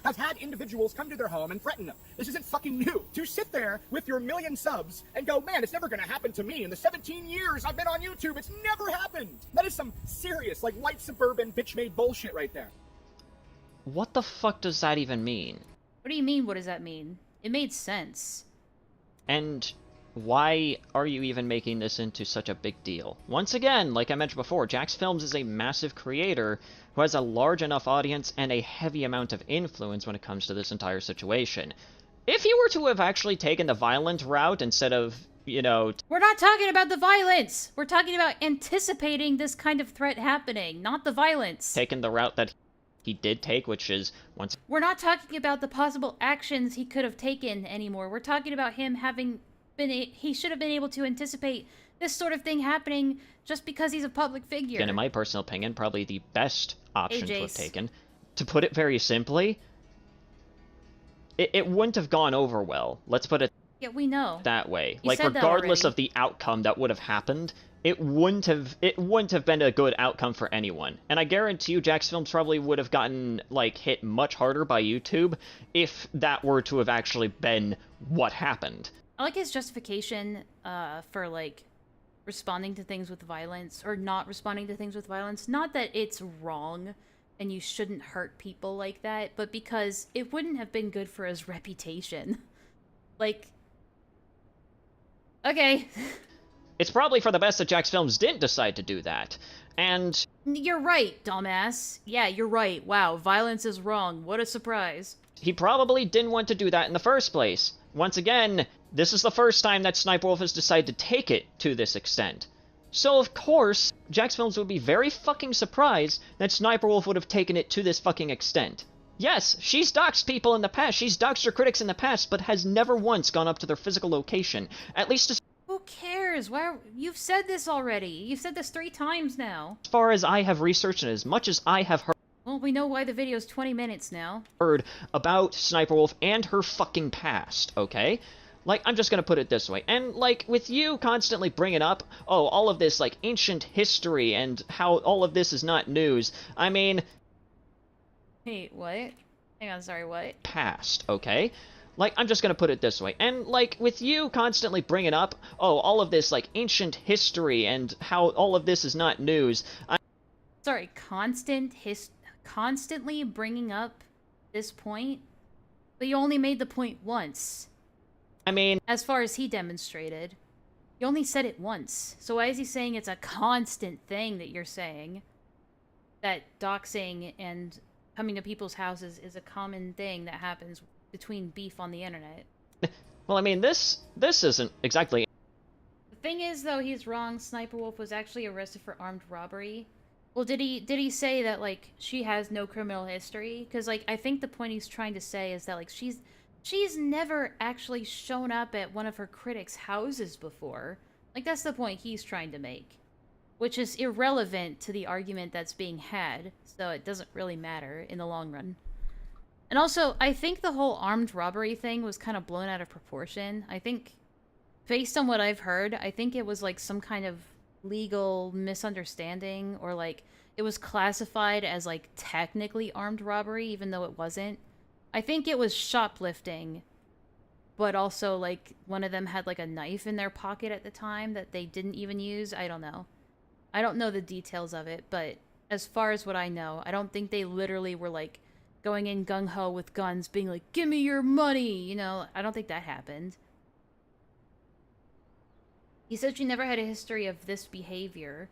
Has had individuals come to their home and threaten them. This isn't fucking new. To sit there with your 1 million subs and go, man, it's never gonna happen to me. In the 17 years I've been on YouTube, it's never happened. That is some serious, like, white suburban bitch-made bullshit right there. What the fuck does that even mean? What do you mean, what does that mean? It made sense. And why are you even making this into such a big deal? Once again, like I mentioned before, Jax Films is a massive creator who has a large enough audience and a heavy amount of influence when it comes to this entire situation. If you were to have actually taken the violent route instead of, you know... We're not talking about the violence! We're talking about anticipating this kind of threat happening, not the violence. Taken the route that he did take, which is once... We're not talking about the possible actions he could have taken anymore. We're talking about him having been... He should have been able to anticipate this sort of thing happening just because he's a public figure. And in my personal opinion, probably the best option to have AJ's. taken. To put it very simply, it wouldn't have gone over well. Let's put it Yeah, we know. that way. You Like, said that regardless already. of the outcome that would have happened, it wouldn't have been a good outcome for anyone. And I guarantee you Jax Films probably would have gotten, like, hit much harder by YouTube if that were to have actually been what happened. I like his justification for, like, responding to things with violence, or not responding to things with violence. Not that it's wrong and you shouldn't hurt people like that, but because it wouldn't have been good for his reputation. Like, okay. It's probably for the best that Jax Films didn't decide to do that. And... You're right, dumbass. Yeah, you're right. Wow, violence is wrong. What a surprise. he probably didn't want to do that in the first place. Once again, this is the first time that Sniper Wolf has decided to take it to this extent. So of course, Jax Films would be very fucking surprised that Sniper Wolf would have taken it to this fucking extent. Yes, she's doxed people in the past, she's doxed her critics in the past, but has never once gone up to their physical location, at least as Who cares? Why? You've said this already. You've said this 3 times now. far as I have researched and as much as I have Well, we know why the video's 20 minutes now. heard about Sniper Wolf and her fucking past, okay? Like, I'm just gonna put it this way, and, like, with you constantly bringing up, oh, all of this, like, ancient history and how all of this is not news, I mean... Wait, what? Hang on, sorry, what? Past, okay? Like, I'm just gonna put it this way, and, like, with you constantly bringing up, oh, all of this, like, ancient history and how all of this is not news, Sorry, constantly bringing up this point? But you only made the point once. I mean... As far as he demonstrated. You only said it once. So why is he saying it's a constant thing that you're saying? That doxing and coming to people's houses is a common thing that happens between beef on the internet. Well, I mean, this isn't exactly... The thing is, though, he's wrong. Sniper Wolf was actually arrested for armed robbery. Well, did he say that, like, she has no criminal history? Because, like, I think the point he's trying to say is that, like, she's never actually shown up at one of her critics' houses before. Like, that's the point he's trying to make. Which is irrelevant to the argument that's being had, so it doesn't really matter in the long run. And also, I think the whole armed robbery thing was kind of blown out of proportion. I think, based on what I've heard, I think it was, like, some kind of legal misunderstanding, or, like, it was classified as, like, technically armed robbery, even though it wasn't. I think it was shoplifting, but also, like, one of them had, like, a knife in their pocket at the time that they didn't even use. I don't know. I don't know the details of it, but as far as what I know, I don't think they literally were, like, going in gung-ho with guns, being like, give me your money, you know? I don't think that happened. He said she never had a history of this behavior.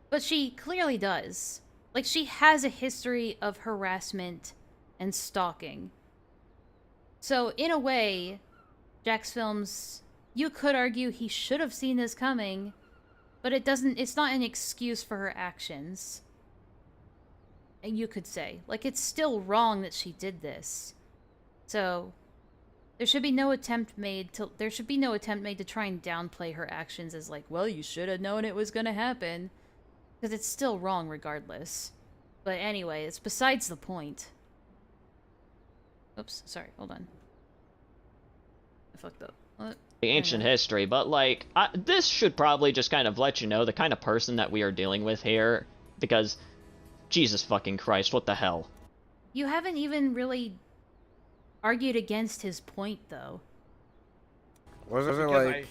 But she clearly does. Like, she has a history of harassment and stalking. So, in a way, Jax Films, you could argue he should have seen this coming, but it's not an excuse for her actions. And you could say, like, it's still wrong that she did this. So, There should be no attempt made to try and downplay her actions as like, well, you should have known it was gonna happen. Because it's still wrong regardless. But anyway, it's besides the point. Oops, sorry, hold on. I fucked up. What? The ancient history, but like, this should probably just kind of let you know the kind of person that we are dealing with here, because Jesus fucking Christ, what the hell? You haven't even really argued against his point, though. Was it like...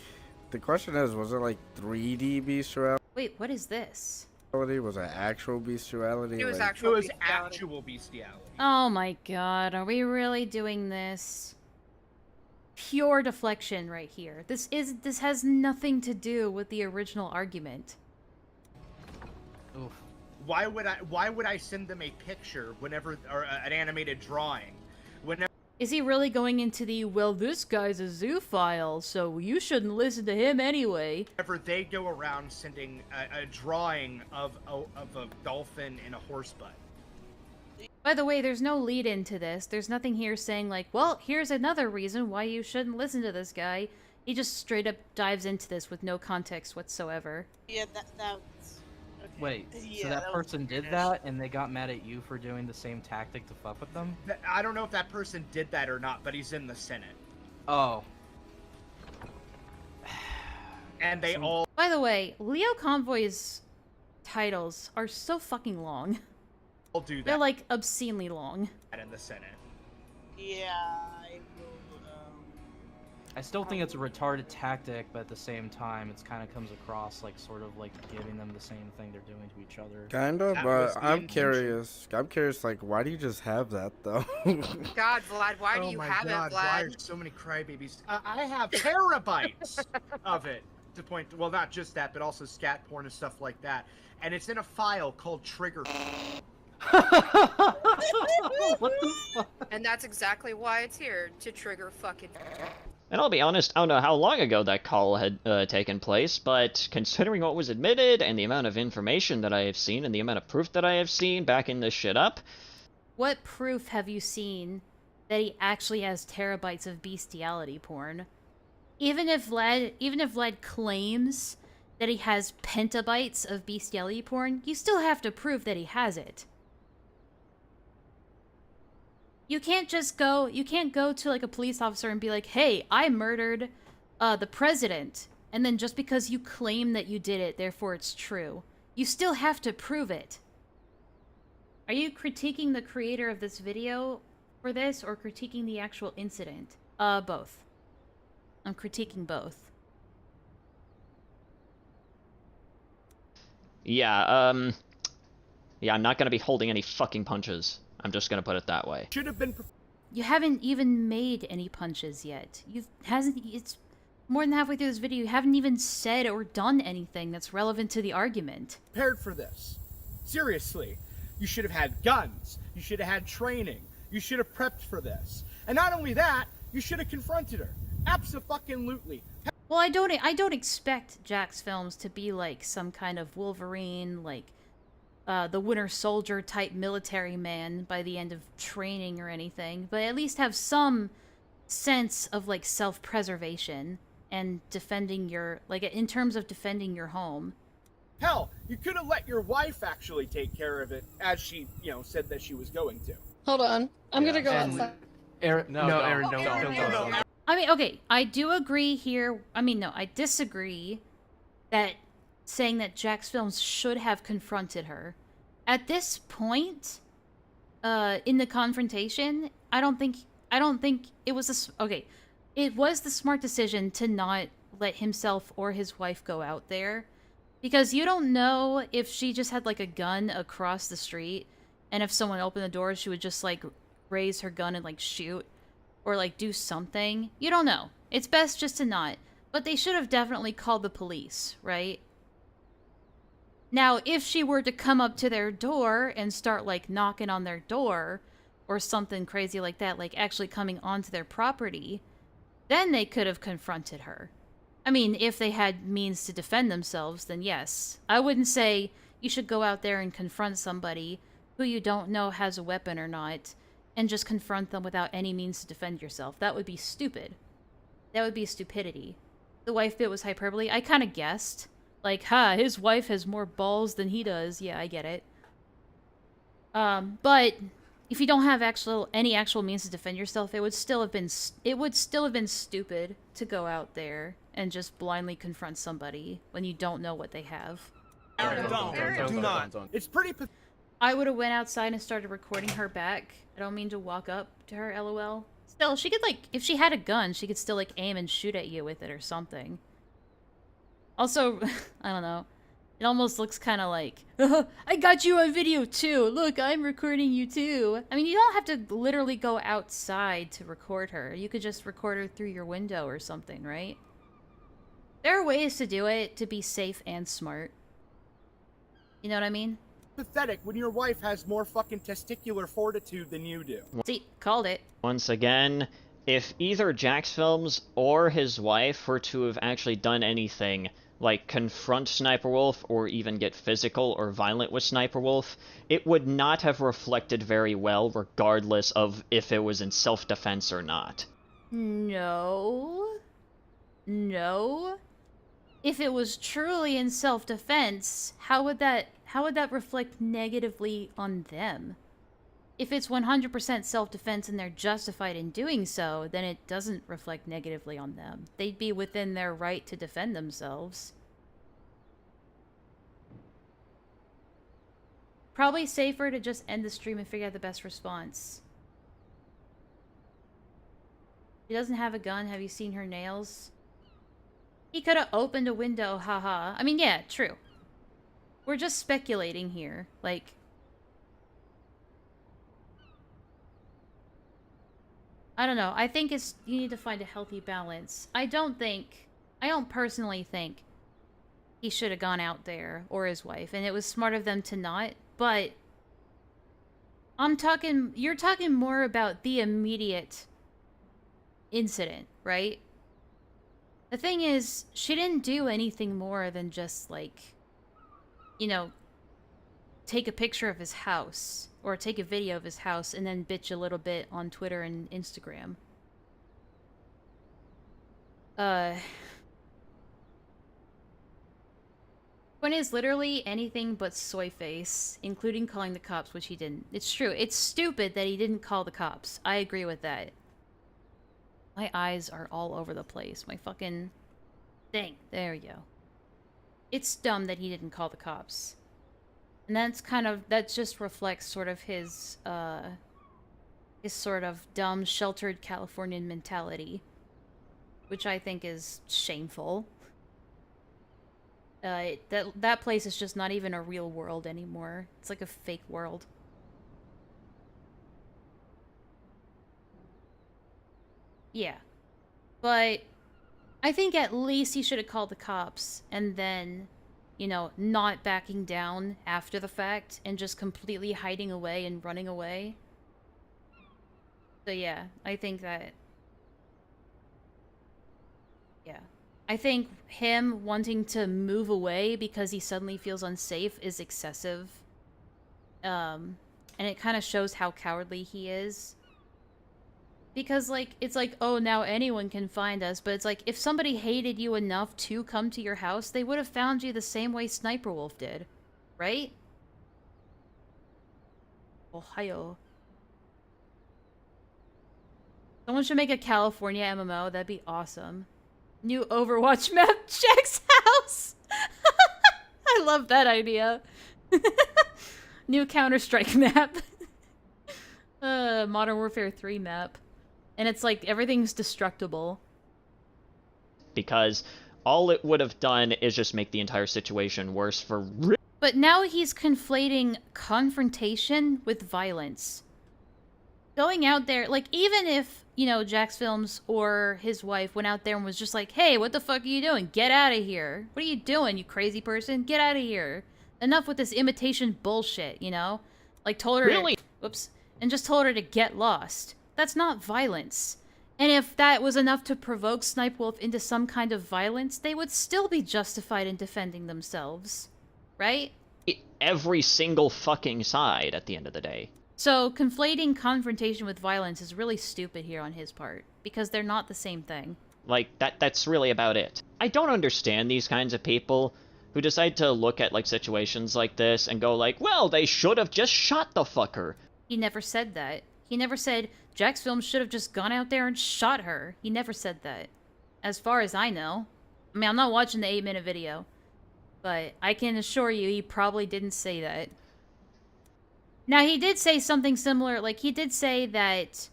The question is, was it like 3D bestiality? Wait, what is this? Was it actual bestiality? It was like... actual bestiality. Oh my god, are we really doing this? Pure deflection right here. This has nothing to do with the original argument. Oof. Why would I send them a picture whenever, or an animated drawing? Whenever Is he really going into the, well, this guy's a zoophile, so you shouldn't listen to him anyway? Whenever they go around sending a drawing of a dolphin and a horse butt. By the way, there's no lead into this. There's nothing here saying like, well, here's another reason why you shouldn't listen to this guy. He just straight up dives into this with no context whatsoever. Yeah, that's... Okay. Wait, Yeah, so that person did that, and they got mad at you for doing the same tactic to fuck with them? I don't know if that person did that or not, but he's in the Senate. Oh. And they all... By the way, Leo Convoy's titles are so fucking long. I'll do that. They're like obscenely long. In the Senate. Yeah, I still think it's a retarded tactic, but at the same time, it kind of comes across like sort of like giving them the same thing they're doing to each other. Kind of, but I'm curious. I'm curious, like, why do you just have that, though? God, Vlad, why do you have it, Vlad? Why are so many crybabies? I have terabytes of it to point to, well, not just that, but also scat porn and stuff like that. And it's in a file called Trigger. What the fuck? And that's exactly why it's here, to trigger fucking... And I'll be honest, I don't know how long ago that call had taken place, but considering what was admitted and the amount of information that I have seen and the amount of proof that I have seen backing this shit up... What proof have you seen that he actually has terabytes of bestiality porn? Even if Vlad claims that he has petabytes of bestiality porn, you still have to prove that he has it. You can't go to like a police officer and be like, hey, I murdered the president. And then just because you claim that you did it, therefore it's true. You still have to prove it. Are you critiquing the creator of this video for this or critiquing the actual incident? Both. I'm critiquing both. Yeah, yeah, I'm not gonna be holding any fucking punches. I'm just gonna put it that way. Should have been. You haven't even made any punches yet. It's more than halfway through this video. You haven't even said or done anything that's relevant to the argument. Prepared for this. Seriously. You should have had guns. You should have had training. You should have prepped for this. And not only that, you should have confronted her. Abso-fucking-lutely. Well, I don't expect Jack's films to be like some kind of Wolverine, like the Winter Soldier type military man by the end of training or anything, but at least have some sense of like self-preservation and defending your, like in terms of defending your home. Hell, you could have let your wife actually take care of it, as she, said that she was going to. Hold on. I'm gonna go outside. Aaron, Aaron, don't go. I mean, okay, I do agree here. I mean, no, I disagree that saying that Jack's films should have confronted her. At this point, in the confrontation, I don't think it was it was the smart decision to not let himself or his wife go out there. Because you don't know if she just had, like, a gun across the street, and if someone opened the door, she would just, like, raise her gun and, like, shoot, or, like, do something. You don't know. It's best just to not. But they should have definitely called the police, right? Now, if she were to come up to their door and start, like, knocking on their door, or something crazy like that, like, actually coming onto their property, then they could have confronted her. I mean, if they had means to defend themselves, then yes. I wouldn't say you should go out there and confront somebody who you don't know has a weapon or not, and just confront them without any means to defend yourself. That would be stupid. That would be stupidity. The wife bit was hyperbole. I kind of guessed. Like, his wife has more balls than he does. Yeah, I get it. But if you don't have any actual means to defend yourself, it would still have been stupid to go out there and just blindly confront somebody when you don't know what they have. Do not. It's pretty. I would have went outside and started recording her back. I don't mean to walk up to her, LOL. Still, she could, like, if she had a gun, she could still, like, aim and shoot at you with it or something. Also, I don't know. It almost looks kind of like, I got you on video too. Look, I'm recording you too. I mean, you don't have to literally go outside to record her. You could just record her through your window or something, right? There are ways to do it to be safe and smart. You know what I mean? Pathetic when your wife has more fucking testicular fortitude than you do. See, called it. Once again, if either Jack's Films or his wife were to have actually done anything, like confront Sniper Wolf or even get physical or violent with Sniper Wolf, it would not have reflected very well regardless of if it was in self-defense or not. No. No. If it was truly in self-defense, how would that reflect negatively on them? If it's 100% self-defense and they're justified in doing so, then it doesn't reflect negatively on them. They'd be within their right to defend themselves. Probably safer to just end the stream and figure out the best response. She doesn't have a gun. Have you seen her nails? He could have opened a window, haha. I mean, yeah, true. We're just speculating here. Like, I don't know. I think you need to find a healthy balance. I don't personally think he should have gone out there, or his wife, and it was smart of them to not, but you're talking more about the immediate incident, right? The thing is, she didn't do anything more than just, like, you know, take a picture of his house or take a video of his house and then bitch a little bit on Twitter and Instagram. Point is literally anything but soy face, including calling the cops, which he didn't. It's true. It's stupid that he didn't call the cops. I agree with that. My eyes are all over the place. My fucking thing. There you go. It's dumb that he didn't call the cops. And that just reflects sort of his sort of dumb, sheltered Californian mentality. Which I think is shameful. That place is just not even a real world anymore. It's like a fake world. Yeah. But I think at least he should have called the cops and then, you know, not backing down after the fact and just completely hiding away and running away. So yeah, I think that... Yeah. I think him wanting to move away because he suddenly feels unsafe is excessive. And it kind of shows how cowardly he is. Because, like, it's like, oh, now anyone can find us. But it's like, if somebody hated you enough to come to your house, they would have found you the same way Sniper Wolf did. Right? Ohio. Someone should make a California MMO. That'd be awesome. New Overwatch map, Jack's house! I love that idea. New Counter-Strike map. Modern Warfare 3 map. And it's like, everything's destructible. Because all it would have done is just make the entire situation worse for... But now he's conflating confrontation with violence. Going out there, like, even if, you know, Jack's Films or his wife went out there and was just like, hey, what the fuck are you doing? Get out of here. What are you doing, you crazy person? Get out of here. Enough with this imitation bullshit, you know? Like, told her Really? Whoops. And just told her to get lost. That's not violence. And if that was enough to provoke Snipe Wolf into some kind of violence, they would still be justified in defending themselves. Right? Every single fucking side at the end of the day. So, conflating confrontation with violence is really stupid here on his part, because they're not the same thing. Like, that's really about it. I don't understand these kinds of people who decide to look at, like, situations like this and go like, well, they should have just shot the fucker. He never said that. He never said, Jack's Film should have just gone out there and shot her. He never said that. As far as I know. I mean, I'm not watching the 8-minute video, but I can assure you he probably didn't say that. Now, he did say something similar, like, he did say that,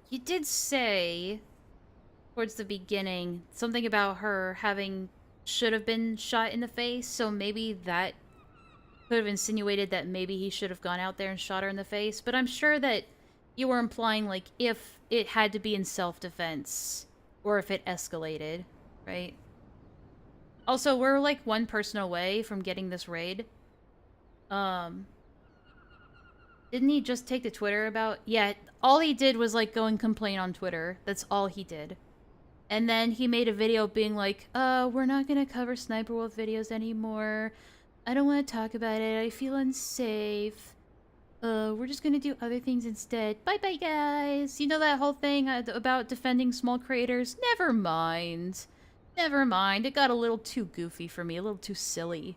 he did say, towards the beginning, something about her should have been shot in the face, so maybe that could have insinuated that maybe he should have gone out there and shot her in the face, but I'm sure that you were implying, like, if it had to be in self-defense, or if it escalated, right? Also, we're, like, one person away from getting this raid. Didn't he just take to Twitter about... Yeah, all he did was, like, go and complain on Twitter. That's all he did. And then he made a video being like, we're not gonna cover Sniper Wolf videos anymore. I don't want to talk about it. I feel unsafe. We're just gonna do other things instead. Bye-bye, guys! You know that whole thing about defending small creators? Never mind. Never mind. It got a little too goofy for me. A little too silly.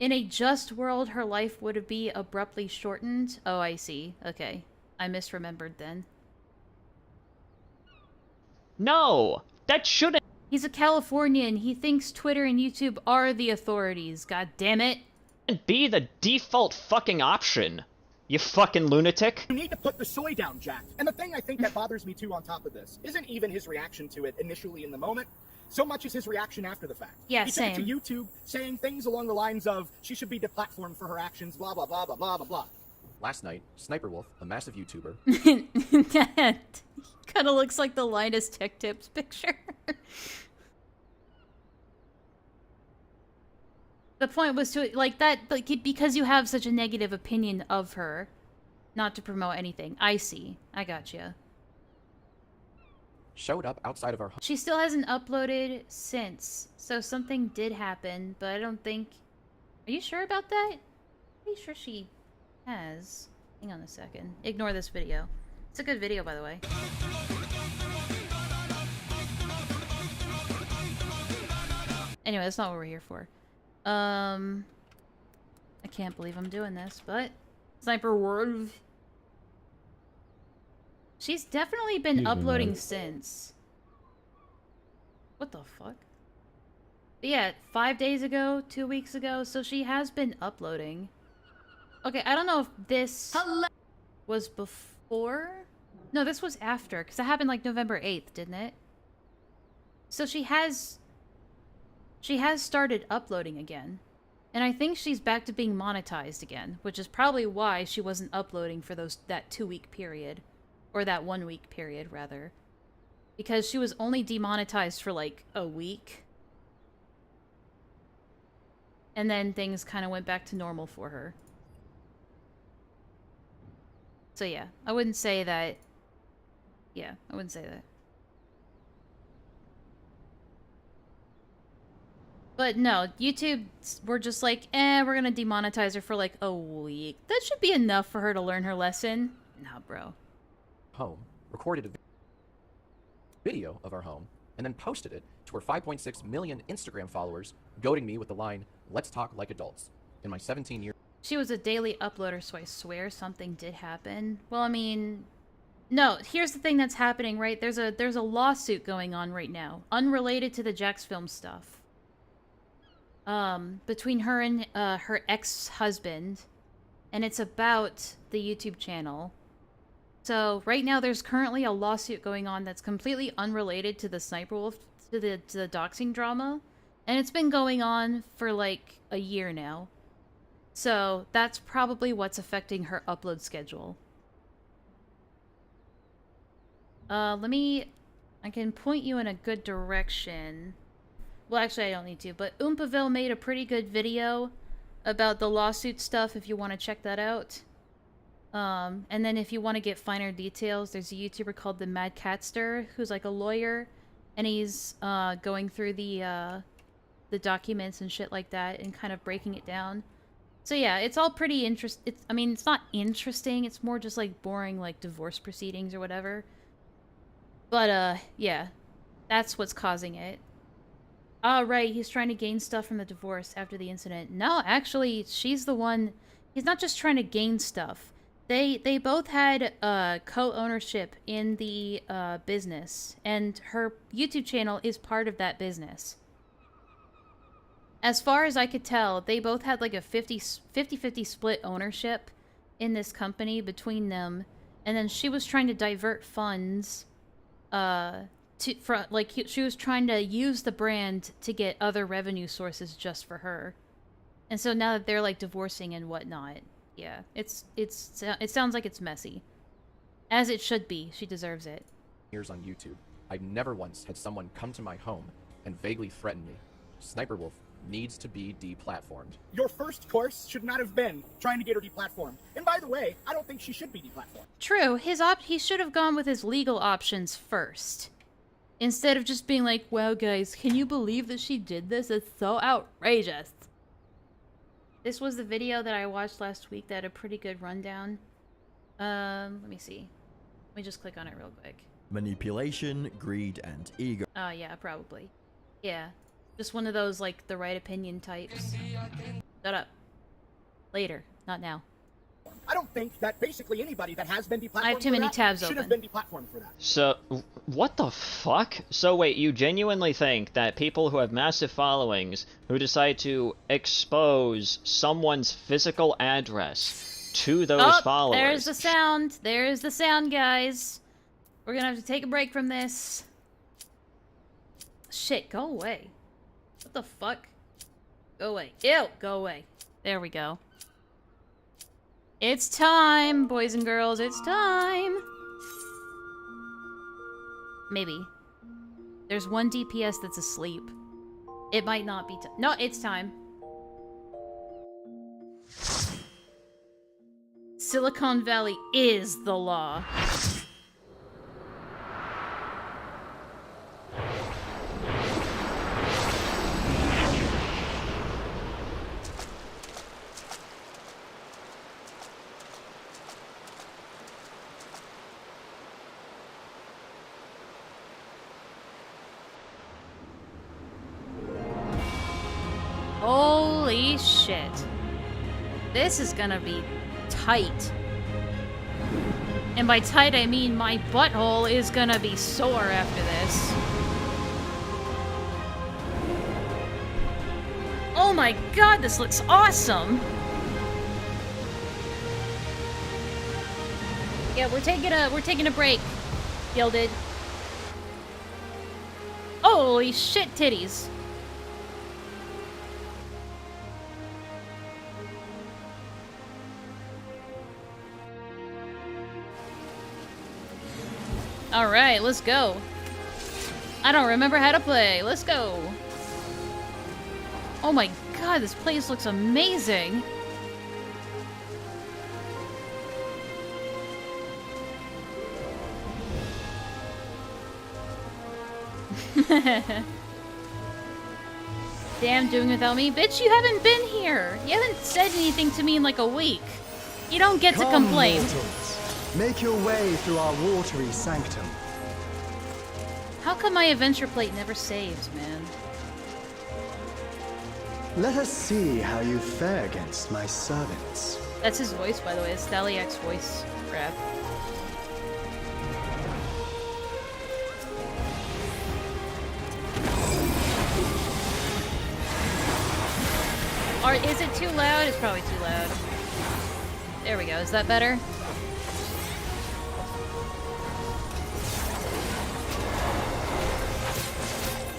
In a just world, her life would be abruptly shortened. Oh, I see. Okay. I misremembered then. No! That shouldn't— He's a Californian. He thinks Twitter and YouTube are the authorities. God damn it. Be the default fucking option. You fucking lunatic. You need to put the soy down, Jack. And the thing I think that bothers me too on top of this isn't even his reaction to it initially in the moment, so much as his reaction after the fact. Yeah, he same. took it to YouTube saying things along the lines of, she should be deplatformed for her actions, blah, blah, blah, blah, blah, blah, blah. Last night, Sniper Wolf, a massive YouTuber... Kind of looks like the Linus Tech Tips picture. The point was to, like, that, like, because you have such a negative opinion of her, not to promote anything. I see. I gotcha. Showed up outside of our home. She still hasn't uploaded since, so something did happen, but I don't think... Are you sure about that? Pretty sure she has. Hang on a second. Ignore this video. It's a good video, by the way. Anyway, that's not what we're here for. I can't believe I'm doing this, but... Sniper Wolf. She's definitely been uploading since. What the fuck? But yeah, 5 days ago, 2 weeks ago, so she has been uploading. Okay, I don't know if this was before? No, this was after, because it happened like November 8th, didn't it? So she has started uploading again. And I think she's back to being monetized again, which is probably why she wasn't uploading for that 2-week period. Or that 1-week period, rather. Because she was only demonetized for like a week. And then things kind of went back to normal for her. So yeah, I wouldn't say that... Yeah, I wouldn't say that. But no, YouTube were just like, we're gonna demonetize her for like a week. That should be enough for her to learn her lesson. Nah, bro. Home, recorded a video of our home, and then posted it to her 5.6 million Instagram followers, goading me with the line, "Let's talk like adults." In my 17 years... She was a daily uploader, so I swear something did happen. Well, I mean... No, here's the thing that's happening, right? There's a lawsuit going on right now, unrelated to the Jack's Film stuff. Between her and her ex-husband, and it's about the YouTube channel. So right now there's currently a lawsuit going on that's completely unrelated to the Sniper Wolf, to the doxing drama, and it's been going on for like a year now. So that's probably what's affecting her upload schedule. I can point you in a good direction. Well, actually, I don't need to, but Oompaville made a pretty good video about the lawsuit stuff if you want to check that out. And then if you want to get finer details, there's a YouTuber called the Mad Catster, who's like a lawyer, and he's going through the the documents and shit like that and kind of breaking it down. So yeah, it's all pretty I mean, it's not interesting. It's more just like boring, like divorce proceedings or whatever. But yeah, that's what's causing it. Oh, right, he's trying to gain stuff from the divorce after the incident. No, actually, she's the one. He's not just trying to gain stuff. They both had co-ownership in the business, and her YouTube channel is part of that business. As far as I could tell, they both had like a 50-50 split ownership in this company between them, and then she was trying to divert funds she was trying to use the brand to get other revenue sources just for her. And so now that they're like divorcing and whatnot, yeah, it sounds like it's messy. As it should be. She deserves it. Years on YouTube, I've never once had someone come to my home and vaguely threaten me. Sniper Wolf needs to be deplatformed. Your first course should not have been trying to get her deplatformed. And by the way, I don't think she should be deplatformed. True. He should have gone with his legal options first. Instead of just being like, wow guys, can you believe that she did this? It's so outrageous. This was the video that I watched last week that had a pretty good rundown. Let me see. Let me just click on it real quick. Manipulation, greed, and ego. Oh, yeah, probably. Yeah. Just one of those, like, the right opinion types. Shut up. Later. Not now. I don't think that basically anybody that has been deplatformed I have too many tabs should have open. been deplatformed for that. So, what the fuck? So wait, you genuinely think that people who have massive followings, who decide to expose someone's physical address to those followers... There's the sound. There's the sound, guys. We're gonna have to take a break from this. Shit, go away. What the fuck? Go away. Ew, go away. There we go. It's time, boys and girls, it's time! Maybe. There's one DPS that's asleep. It might not be no, it's time. Silicon Valley is the law. Holy shit. This is gonna be tight. And by tight, I mean my butthole is gonna be sore after this. Oh my god, this looks awesome! Yeah, we're taking a break, Gilded. Holy shit, titties. Alright, let's go. I don't remember how to play. Let's go. Oh my god, this place looks amazing. Damn, doing without me? Bitch, you haven't been here. You haven't said anything to me in like a week. You don't get to complain. Mortals. Make your way through our watery sanctum. How come my adventure plate never saves, man? Let us see how you fare against my servants. That's his voice, by the way. It's Thaliak's voice rap. Or is it too loud? It's probably too loud. There we go. Is that better?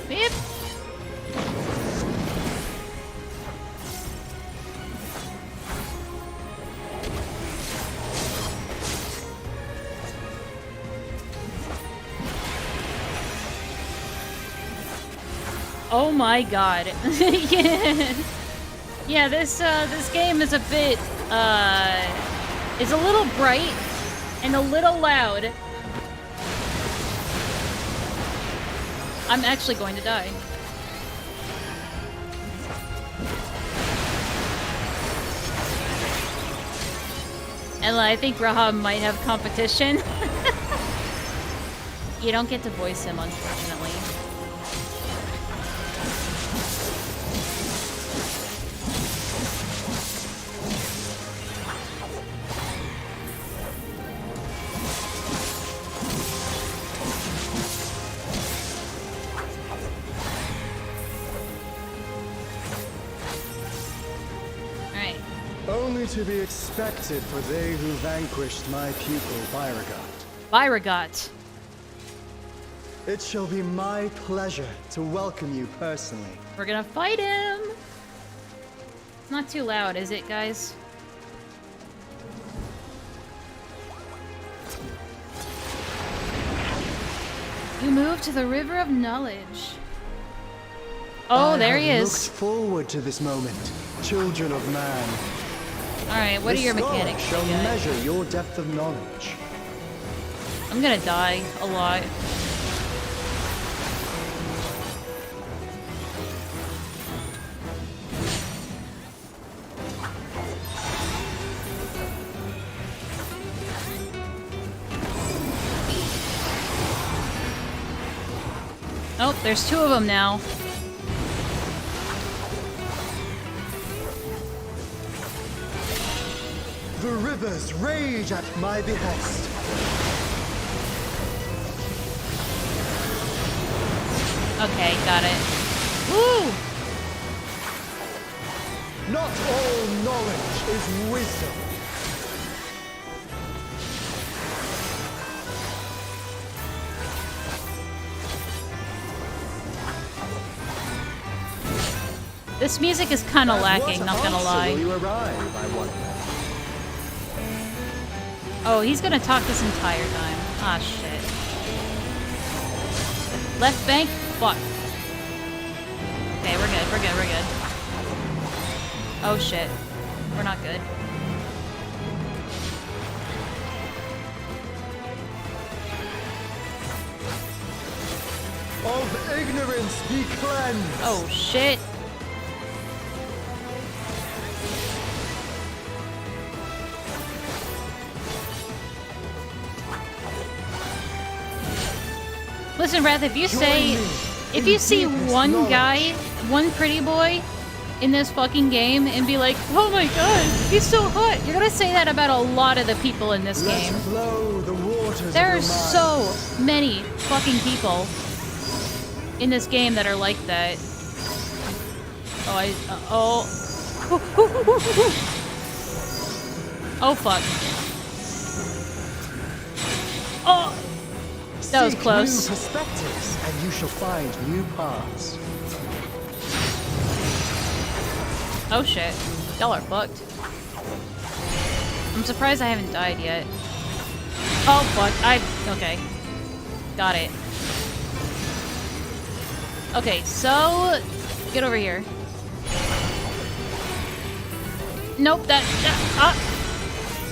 Beep. Oh my god. Yeah, this game is a bit it's a little bright and a little loud. I'm actually going to die. Enlaa, I think Rahab might have competition. You don't get to voice him, unfortunately. Alright. Only to be expected for they who vanquished my pupil Byragot. Byragot. It shall be my pleasure to welcome you personally. We're gonna fight him! It's not too loud, is it, guys? You move to the River of Knowledge. Oh, there he I have is. looked forward to this moment, children of man. Alright, what are your This mechanics? sword shall you got? measure your depth of knowledge. I'm gonna die a lot. Oh, there's two of them now. The rivers rage at my behest. Okay, got it. Woo! Not all knowledge is wisdom. This music is kind of lacking, not gonna lie. Will you arrive, I wonder? Oh, he's gonna talk this entire time. Ah, shit. Left bank? Fuck. Okay, we're good, we're good, we're good. Oh, shit. We're not good. Of ignorance be cleansed. Oh, shit. Listen, Wrath, if you see one guy, one pretty boy in this fucking game and be like, oh my god, he's so hot, you're gonna say that about a lot of the people in this game. There are so many fucking people in this game that are like that. Oh, oh fuck. Oh! That was close. Seek new perspectives, and you shall find new paths. Oh shit. Y'all are fucked. I'm surprised I haven't died yet. Oh fuck. Okay. Got it. Okay, so... Get over here. Nope,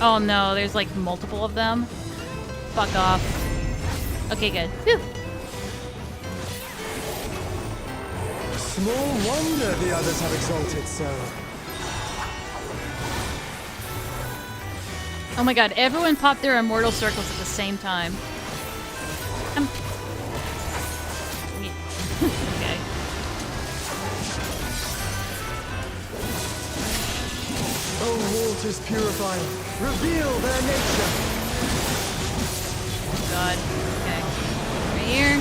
oh no, there's like multiple of them. Fuck off. Okay, good. Whew. Small wonder the others have exalted so. Oh my god, everyone popped their immortal circles at the same time. Okay. Oh, waters purifying, reveal their nature. Oh god. Okay. Right here.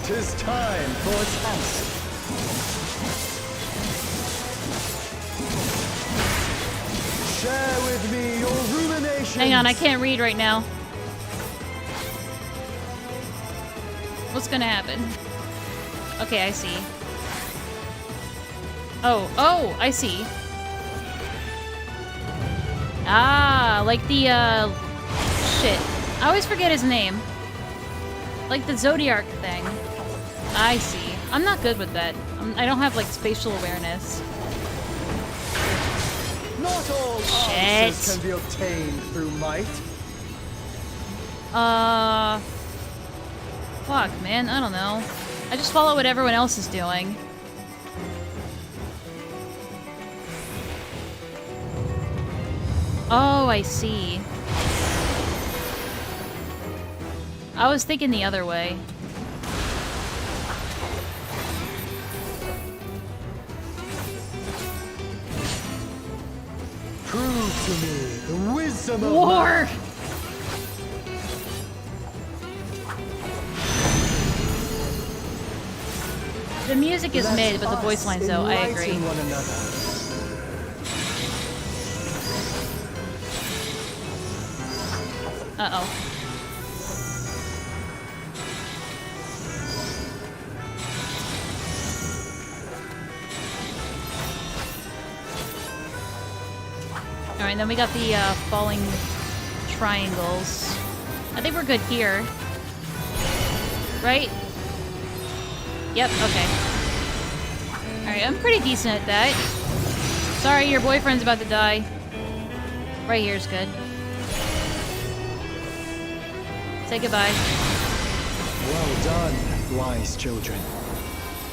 'Tis time for a task. Share with me your ruminations. Hang on, I can't read right now. What's gonna happen? Okay, I see. Oh, I see. Ah, like the, shit. I always forget his name. Like the Zodiac thing. I see. I'm not good with that. I don't have, like, spatial awareness. Not all answers can be obtained through might. Fuck, man. I don't know. I just follow what everyone else is doing. Oh, I see. I was thinking the other way. Prove to me the wisdom of War! The music is mid, but the voice lines though, I agree. One another. Uh-oh. Alright, then we got the falling triangles. I think we're good here. Right? Yep, okay. Alright, I'm pretty decent at that. Sorry, your boyfriend's about to die. Right here's good. Say goodbye. Well done, wise children.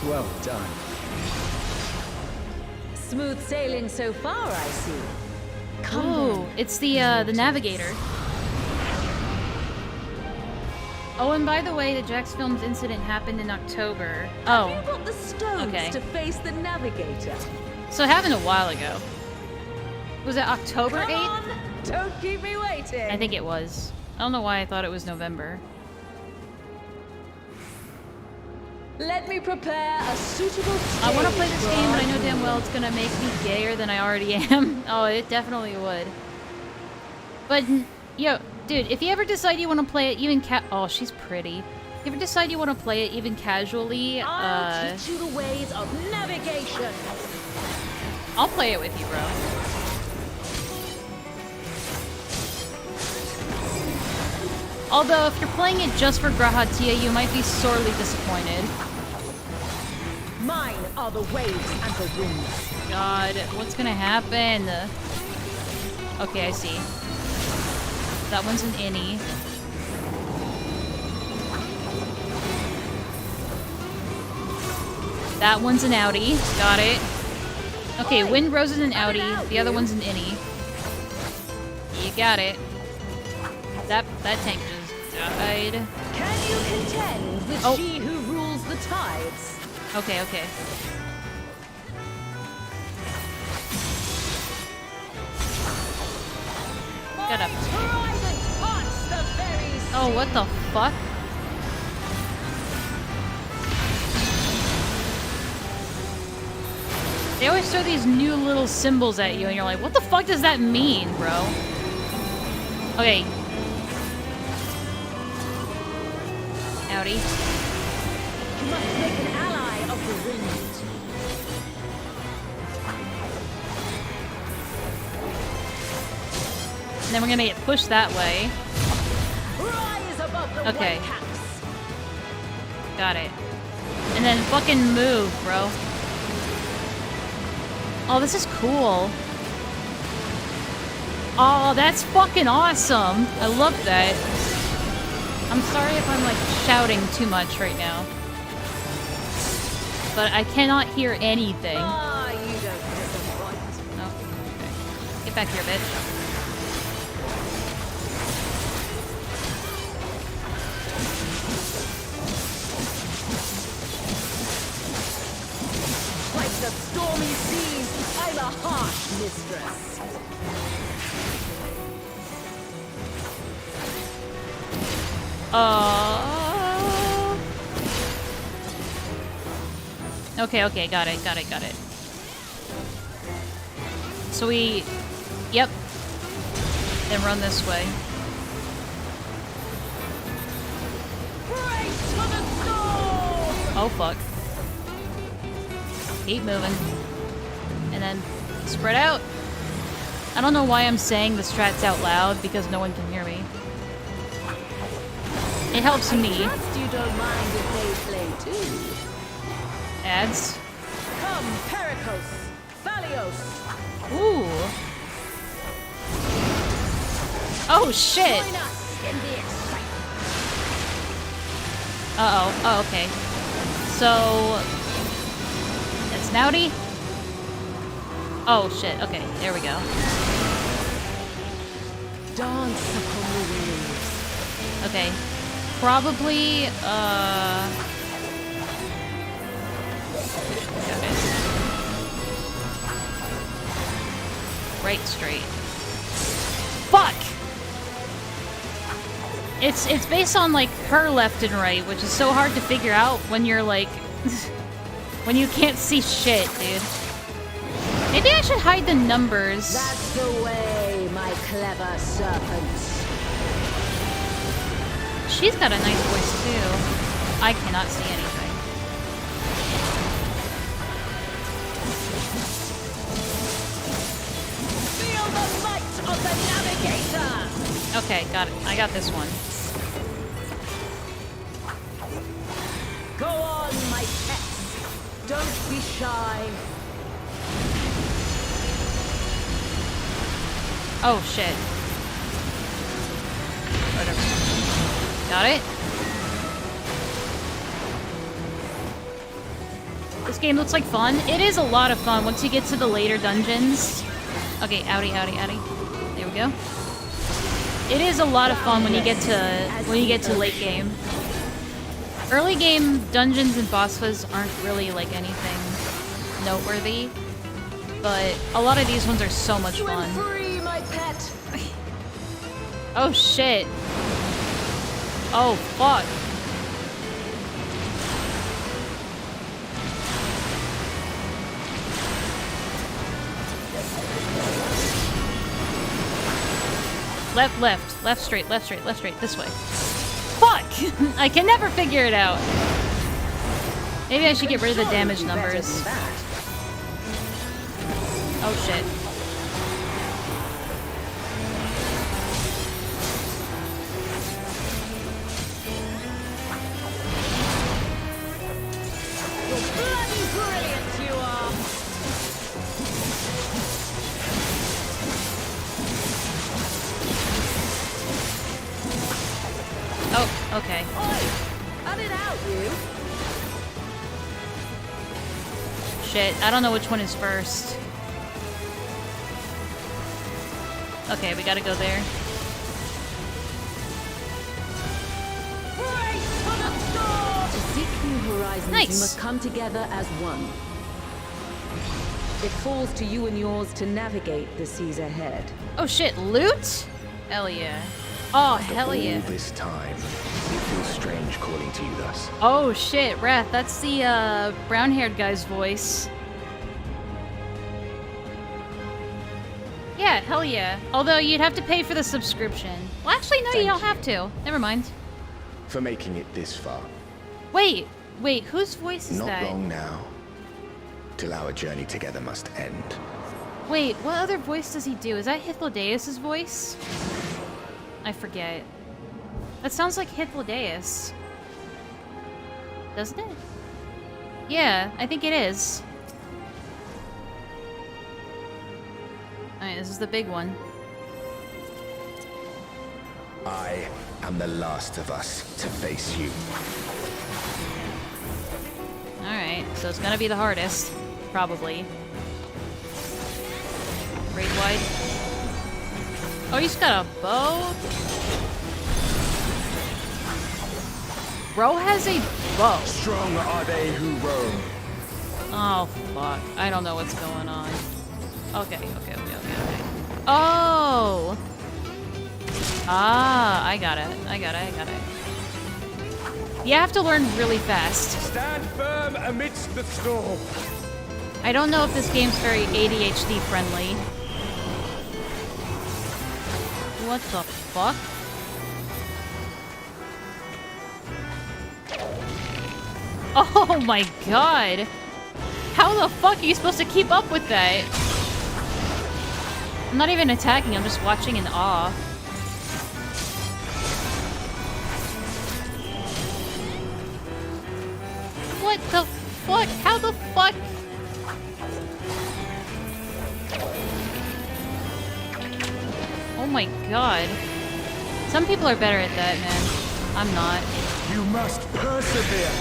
Well done. Smooth sailing so far, I see. Oh, it's the navigator. Oh, and by the way, the Jax Films incident happened in October. Oh. Have you got the stones Okay. to face the navigator? So it happened a while ago. Was it October 8th? On, don't keep me waiting. I think it was. I don't know why I thought it was November. Let me prepare a suitable stage. I want to play this game, but I know damn well it's gonna make me gayer than I already am. Oh, it definitely would. But, yo, dude, if you ever decide you want to play it even oh, she's pretty. If you ever decide you want to play it even casually, I'll teach you the ways of navigation. I'll play it with you, bro. Although, if you're playing it just for Grahatia, you might be sorely disappointed. Mine are the waves and the winds. God, what's gonna happen? Okay, I see. That one's an innie. That one's an outie. Got it. Okay, Wind Rose is an outie. The other one's an innie. You got it. That tank just died. Can you contend with she who rules the tides? Okay, okay. Get up. Oh, what the fuck? They always throw these new little symbols at you, and you're like, what the fuck does that mean, bro? Okay. Howdy. You must make an ally of the wind. And then we're gonna get pushed that way. Rise above the Okay. white caps. Got it. And then fucking move, bro. Oh, this is cool. Oh, that's fucking awesome. I love that. I'm sorry if I'm like shouting too much right now. But I cannot hear anything. Ah, you don't disappoint. Oh, okay. Get back here, bitch. Like the stormy seas, I'm a harsh mistress. Okay, okay, got it. So we... Yep. Then run this way. Oh, fuck. Keep moving. And then spread out. I don't know why I'm saying the strats out loud, because no one can hear me. It helps me. I trust you don't mind if they play too. Ads. Come, Pericos, Valios. Ooh. Oh, shit. Join us in the excitement. Uh-oh. Oh, okay. So... It's Snouty? Oh, shit. Okay, there we go. Dance upon the waves. Okay. Probably, Okay. Right straight. Fuck! It's based on, like, her left and right, which is so hard to figure out when you're, like... when you can't see shit, dude. Maybe I should hide the numbers. That's the way, my clever serpents. She's got a nice voice, too. I cannot see anything. Feel the might of the navigator! Okay, got it. I got this one. Go on, my pets. Don't be shy. Oh, shit. Whatever. Got it? This game looks like fun. It is a lot of fun once you get to the later dungeons. Okay, outie, outie, outie. There we go. It is a lot of fun when you get to late game. Early game dungeons and boss fights aren't really like anything noteworthy, but a lot of these ones are so much fun. Free, my pet. Oh shit. Oh fuck. Left, left, left, straight, left, straight, left, straight, this way. Fuck! I can never figure it out. Maybe I should get rid of the damage numbers. Oh shit. Bloody brilliant you are! Oh, okay. Cut it out, you! Shit, I don't know which one is first. Okay, we gotta go there. To seek new horizons, Nice. you must come together as one. It falls to you and yours to navigate the seas ahead. Oh shit, loot? Hell yeah. Oh, hell yeah. All this time, it feels strange calling to you thus. Oh shit, Wrath, that's the brown-haired guy's voice. Yeah, hell yeah. Although you'd have to pay for the subscription. Well, actually, no, you don't have to. Never mind. For making it this far. Wait, whose voice is Not that? long now, till our journey together must end. Wait, what other voice does he do? Is that Hythlodaeus' voice? I forget. That sounds like Hythlodaeus. Doesn't it? Yeah, I think it is. Alright, this is the big one. I am the last of us to face you. Alright, so it's gonna be the hardest. Probably. Raid wide. Oh, he's got a bow? Bro has a bow. Strong are they who roam. Oh, fuck. I don't know what's going on. Okay. Oh! Ah, I got it. You have to learn really fast. Stand firm amidst the storm. I don't know if this game's very ADHD friendly. What the fuck? Oh my god! How the fuck are you supposed to keep up with that? I'm not even attacking, I'm just watching in awe. What the fuck? How the fuck? Oh my god. Some people are better at that, man. I'm not. You must persevere.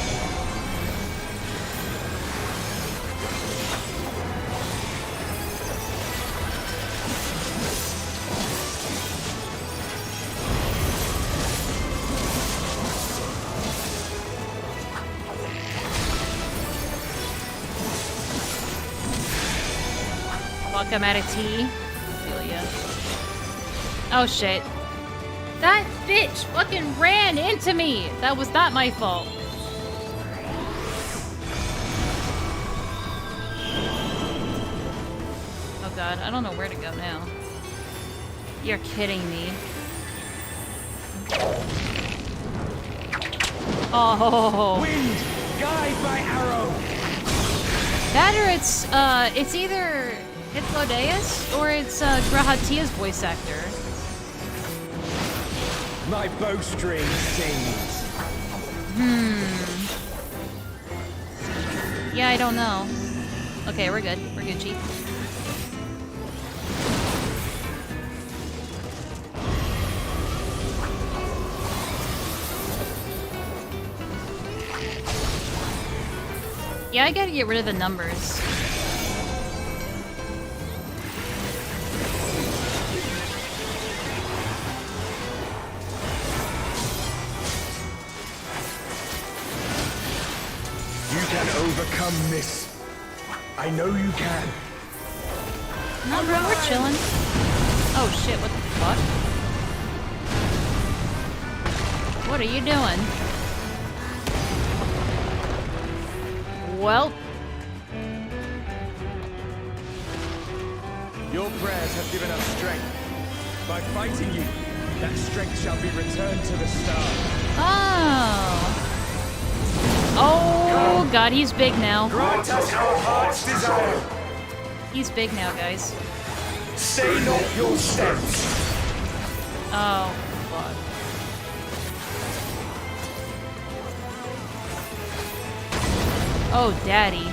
Schematic T. Feel ya. Oh shit. That bitch fucking ran into me! That was not my fault. Oh god, I don't know where to go now. You're kidding me. Oh. Wind, guide my arrow. That or it's either Hitlodeus or it's Grahatia's voice actor. My bowstring sings. Yeah, I don't know. Okay, we're good. We're good, Chief. Yeah, I gotta get rid of the numbers. You can overcome this. I know you can. No, bro, we're chilling. Oh shit, what the fuck? What are you doing? Well. Your prayers have given us strength. By fighting you, that strength shall be returned to the star. Oh. Oh god, he's big now. Grant us our heart's desire. He's big now, guys. Stay not your steps. Oh, fuck. Oh, daddy.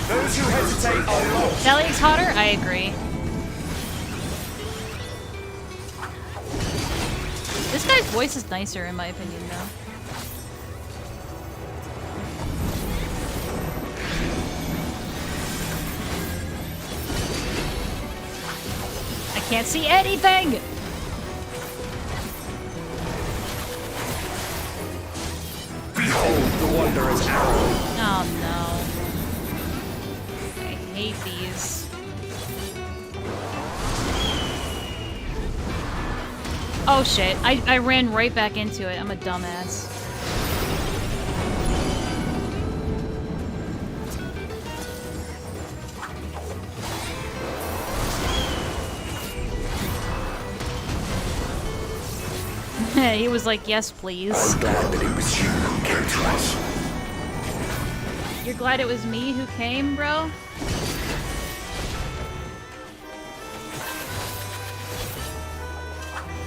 Those who hesitate are lost. Shelly's hotter? I agree. This guy's voice is nicer, in my opinion, though. I can't see anything! Behold the Wanderer's arrow. Oh no. I hate these. Oh shit, I ran right back into it. I'm a dumbass. He was like, yes, please. I'm glad that it was you who came to us. You're glad it was me who came, bro?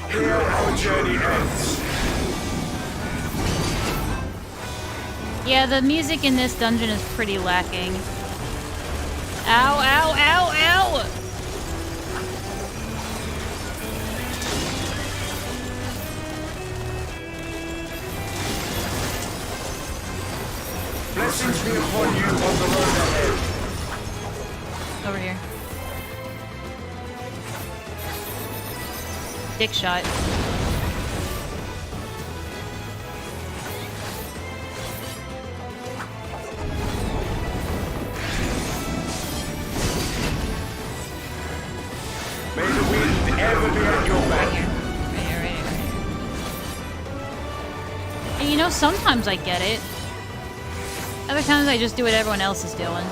Here our journey ends. Yeah, the music in this dungeon is pretty lacking. Ow, ow, ow, ow! Blessings be upon you on the road ahead. Over here. Dick shot. May the wind ever be at your back. Right here. And you know, sometimes I get it. Other times I just do what everyone else is doing.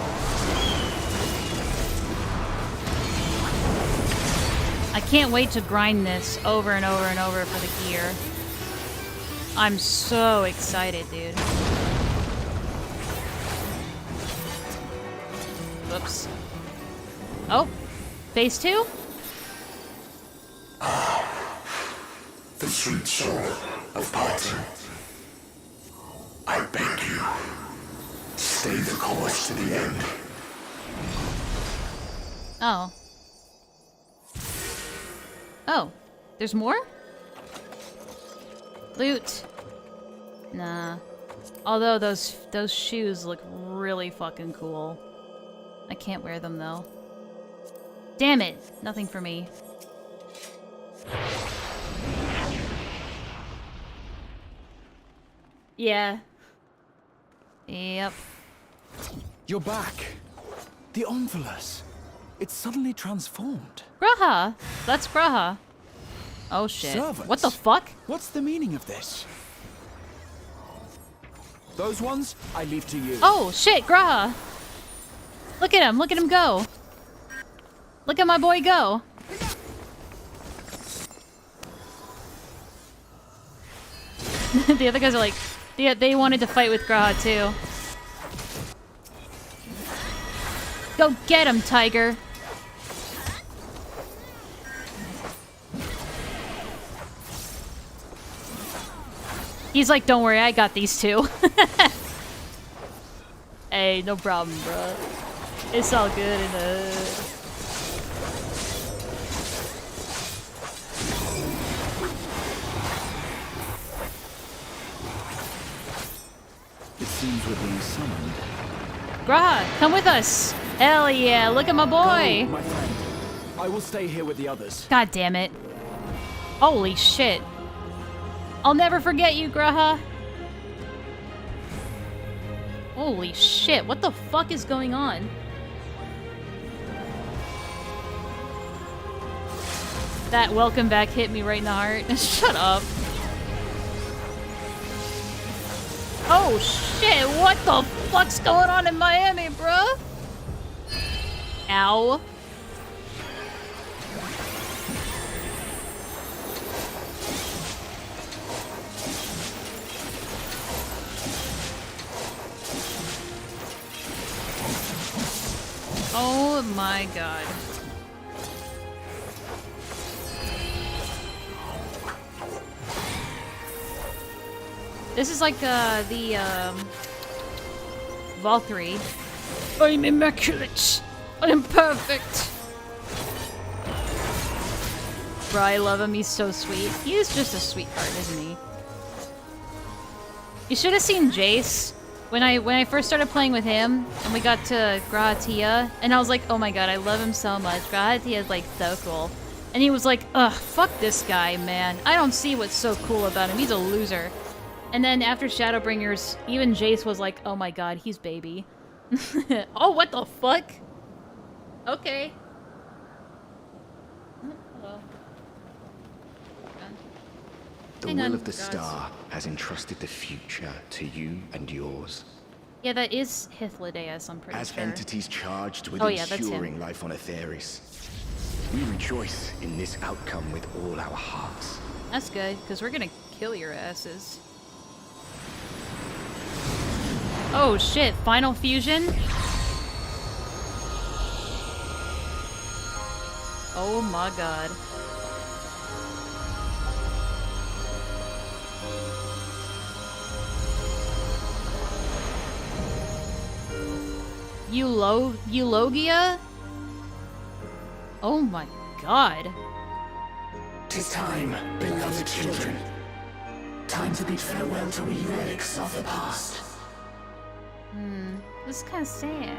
I can't wait to grind this over and over and over for the gear. I'm so excited, dude. Whoops. Oh, phase 2? The sweet soul of parting. I beg you, stay the course to the end. Oh. Oh, there's more? Loot. Nah. Although those shoes look really fucking cool. I can't wear them though. Damn it. Nothing for me. Yeah. Yep. You're back. The Omphilus. It's suddenly transformed. Graha! That's Graha. Oh shit. Servants? What the fuck? What's the meaning of this? Those ones, I leave to you. Oh shit, Graha! Look at him go! Look at my boy go! The other guys are like, they wanted to fight with Graha too. Go get him, tiger! He's like, don't worry, I got these two. Hey, no problem, bro. It's all good in the hood. It seems we're being summoned. Graha, come with us! Hell yeah, look at my boy! Go, my friend. I will stay here with the others. God damn it. Holy shit. I'll never forget you, Graha. Holy shit, what the fuck is going on? That welcome back hit me right in the heart. Shut up. Oh shit, what the fuck's going on in Miami, bruh? Ow. Oh my god. This is like the Valkyrie. I'm immaculate. I'm perfect. Bro, I love him. He's so sweet. He is just a sweetheart, isn't he? You should have seen Jace when I first started playing with him, and we got to Grahatia, and I was like, oh my god, I love him so much. Grahatia is like so cool. And he was like, ugh, fuck this guy, man. I don't see what's so cool about him. He's a loser. And then after Shadowbringers, even Jace was like, oh my god, he's baby. Oh, what the fuck? Okay. Hello. The will of the star has entrusted the future to you and yours. Yeah, that is Hythlodaeus, I'm pretty As sure. entities charged with Oh, yeah, that's ensuring him. life on Aetheris, we rejoice in this outcome with all our hearts. That's good, because we're gonna kill your asses. Oh shit, final fusion? Oh my god. Eulogia? Oh my god. 'Tis time, beloved children. Time to bid farewell to we relics of the past. This is kind of sad.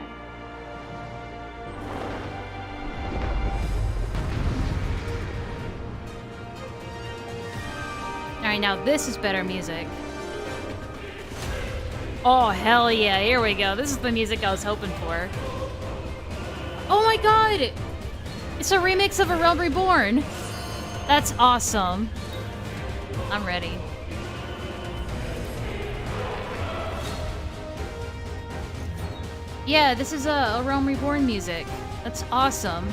Alright, now this is better music. Oh, hell yeah, here we go. This is the music I was hoping for. Oh my god! It's a remix of A Realm Reborn! That's awesome. I'm ready. Yeah, this is a Realm Reborn music. That's awesome.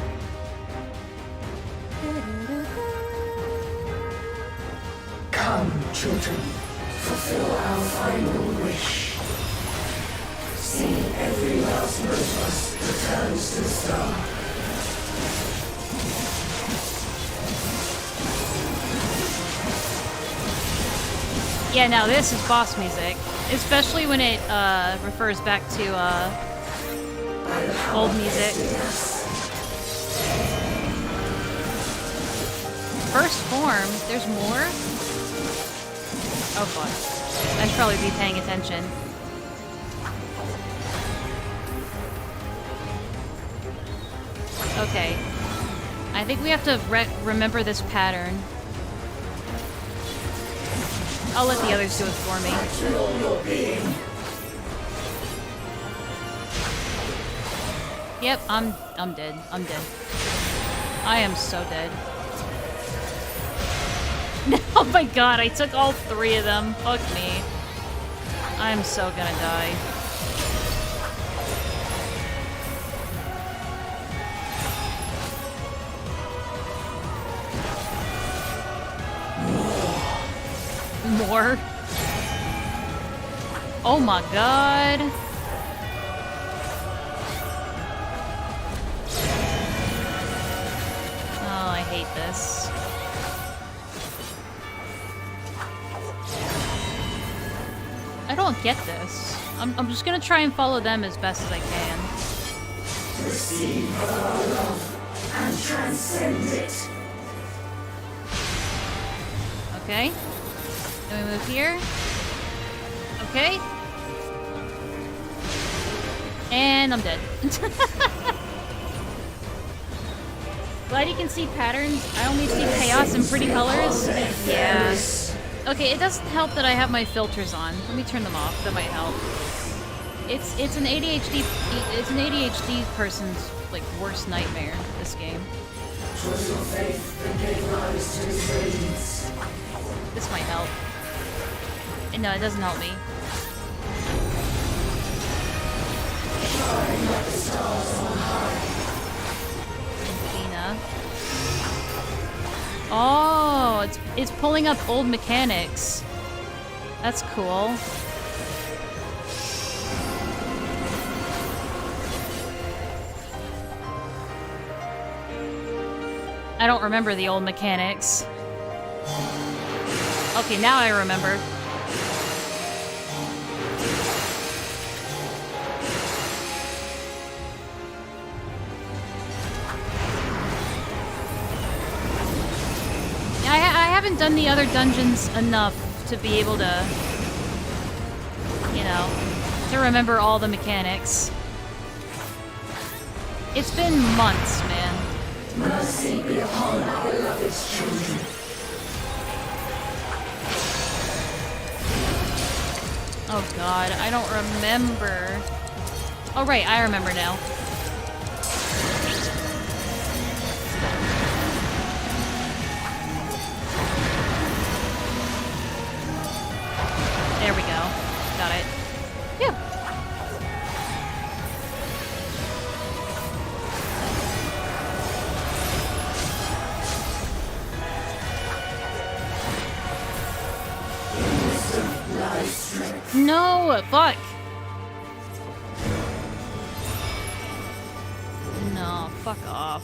Come, children, fulfill our final wish. See every last Rosebus returns to the star. Yeah, now this is boss music. Especially when it refers back to old music. First form? There's more? Oh fuck. I should probably be paying attention. Okay. I think we have to remember this pattern. I'll let the others do it for me. Yep, I'm dead. I'm dead. I am so dead. Oh my god, I took all 3 of them. Fuck me. I'm so gonna die. More? Oh my god. Oh, I hate this. I don't get this. I'm just gonna try and follow them as best as I can. Receive our love and transcend it. Okay. Then we move here. Okay. And I'm dead. Glad you can see patterns. I only see chaos and pretty colors. Yeah. Okay, it doesn't help that I have my filters on. Let me turn them off. That might help. It's an ADHD person's like worst nightmare, this game. Trust your faith that gave rise to its radiance. This might help. No, it doesn't help me. Shine like the stars on high. Gina. Oh, it's pulling up old mechanics. That's cool. I don't remember the old mechanics. Okay, now I remember. I haven't done the other dungeons enough to be able to, you know, to remember all the mechanics. It's been months, man. Mercy be upon our beloved children. Oh god, I don't remember. Oh right, I remember now. There we go. Got it. Yeah. No, fuck. No, fuck off.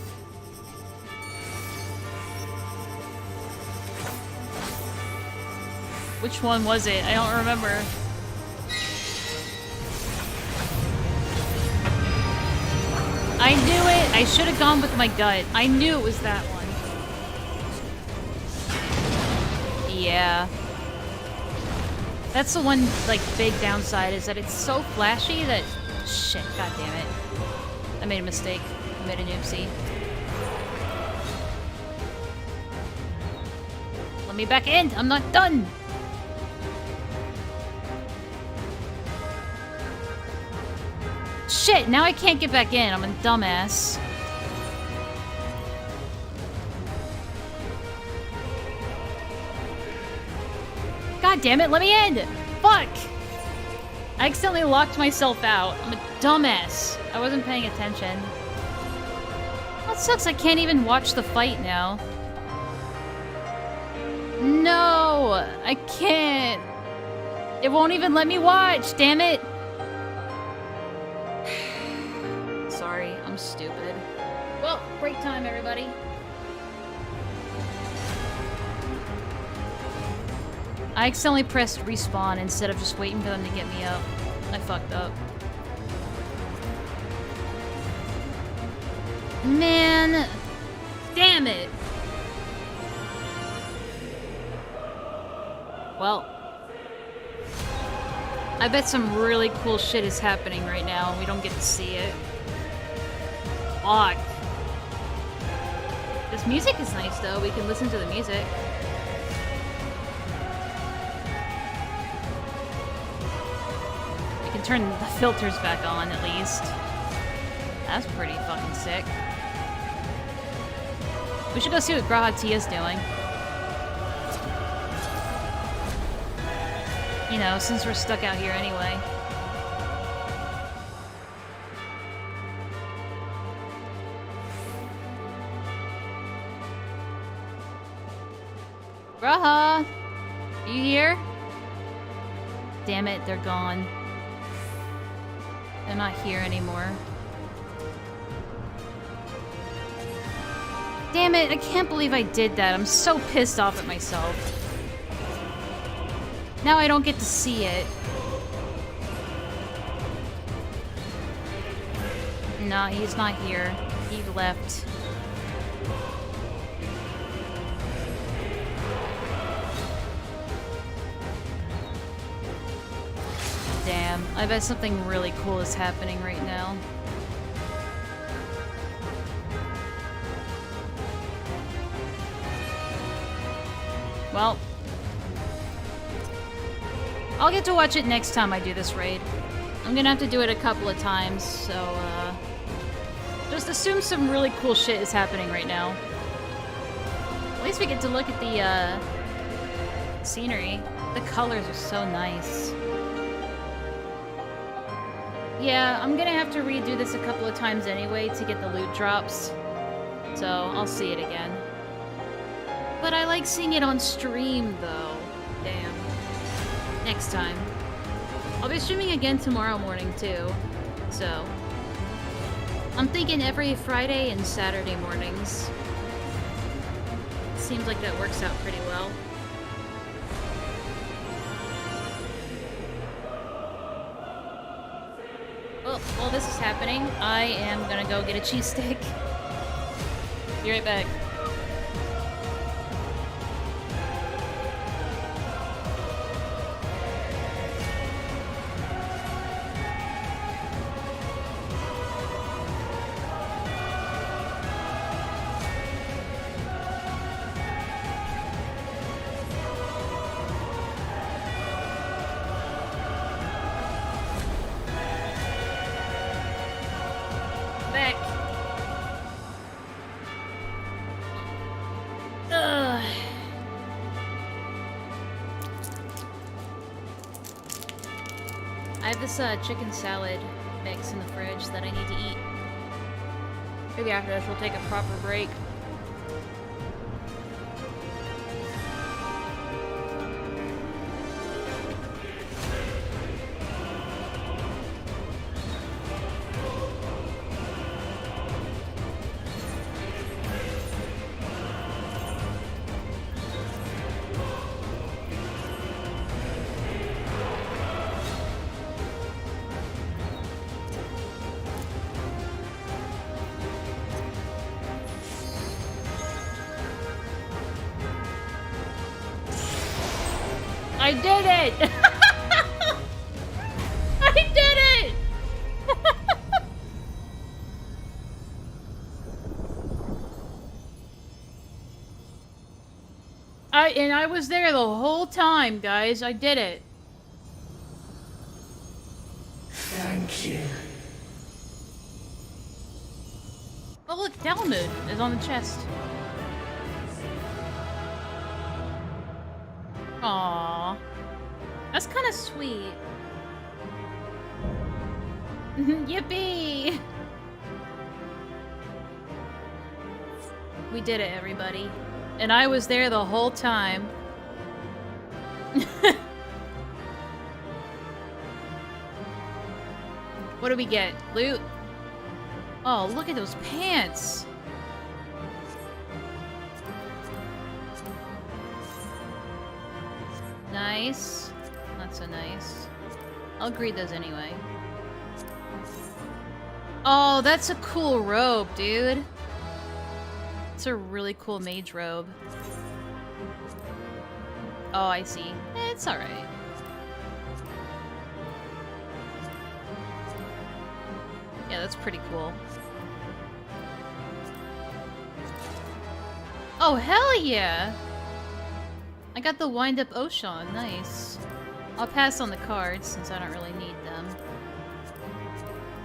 Which one was it? I don't remember. I knew it! I should have gone with my gut. I knew it was that one. Yeah. That's the one, like, big downside, is that it's so flashy that... Shit, god damn it. I made a mistake. I made a noopsie. Let me back in! I'm not done! Shit, now I can't get back in. I'm a dumbass. God damn it, let me in! Fuck! I accidentally locked myself out. I'm a dumbass. I wasn't paying attention. That sucks, I can't even watch the fight now. No! I can't! It won't even let me watch, damn it! Sorry, I'm stupid. Well, break time, everybody. I accidentally pressed respawn instead of just waiting for them to get me up. I fucked up. Man! Damn it! Well. I bet some really cool shit is happening right now and we don't get to see it. Fuck. This music is nice, though. We can listen to the music. We can turn the filters back on, at least. That's pretty fucking sick. We should go see what Graha Tia's doing. You know, since we're stuck out here anyway. Graha! Are you here? Damn it, they're gone. They're not here anymore. Damn it, I can't believe I did that. I'm so pissed off at myself. Now I don't get to see it. Nah, he's not here. He left. Damn, I bet something really cool is happening right now. Well, I'll get to watch it next time I do this raid. I'm gonna have to do it a couple of times, so, just assume some really cool shit is happening right now. At least we get to look at the, scenery. The colors are so nice. Yeah, I'm gonna have to redo this a couple of times anyway to get the loot drops. So, I'll see it again. But I like seeing it on stream, though. Damn. Next time. I'll be streaming again tomorrow morning, too. So, I'm thinking every Friday and Saturday mornings. Seems like that works out pretty well. Well, while this is happening, I am gonna go get a cheesesteak. Be right back. I have this chicken salad mix in the fridge that I need to eat. Maybe after this we'll take a proper break. I did it! I did it! I was there the whole time, guys. I did it. Thank you. Oh look, Delmood is on the chest. Aww. That's kind of sweet. Yippee! We did it, everybody. And I was there the whole time. What do we get? Loot? Oh, look at those pants! Nice. Not so nice. I'll greet those anyway. Oh, that's a cool robe, dude. It's a really cool mage robe. Oh, I see. It's alright. Yeah, that's pretty cool. Oh, hell yeah! I got the wind-up Ocean, nice. I'll pass on the cards, since I don't really need them.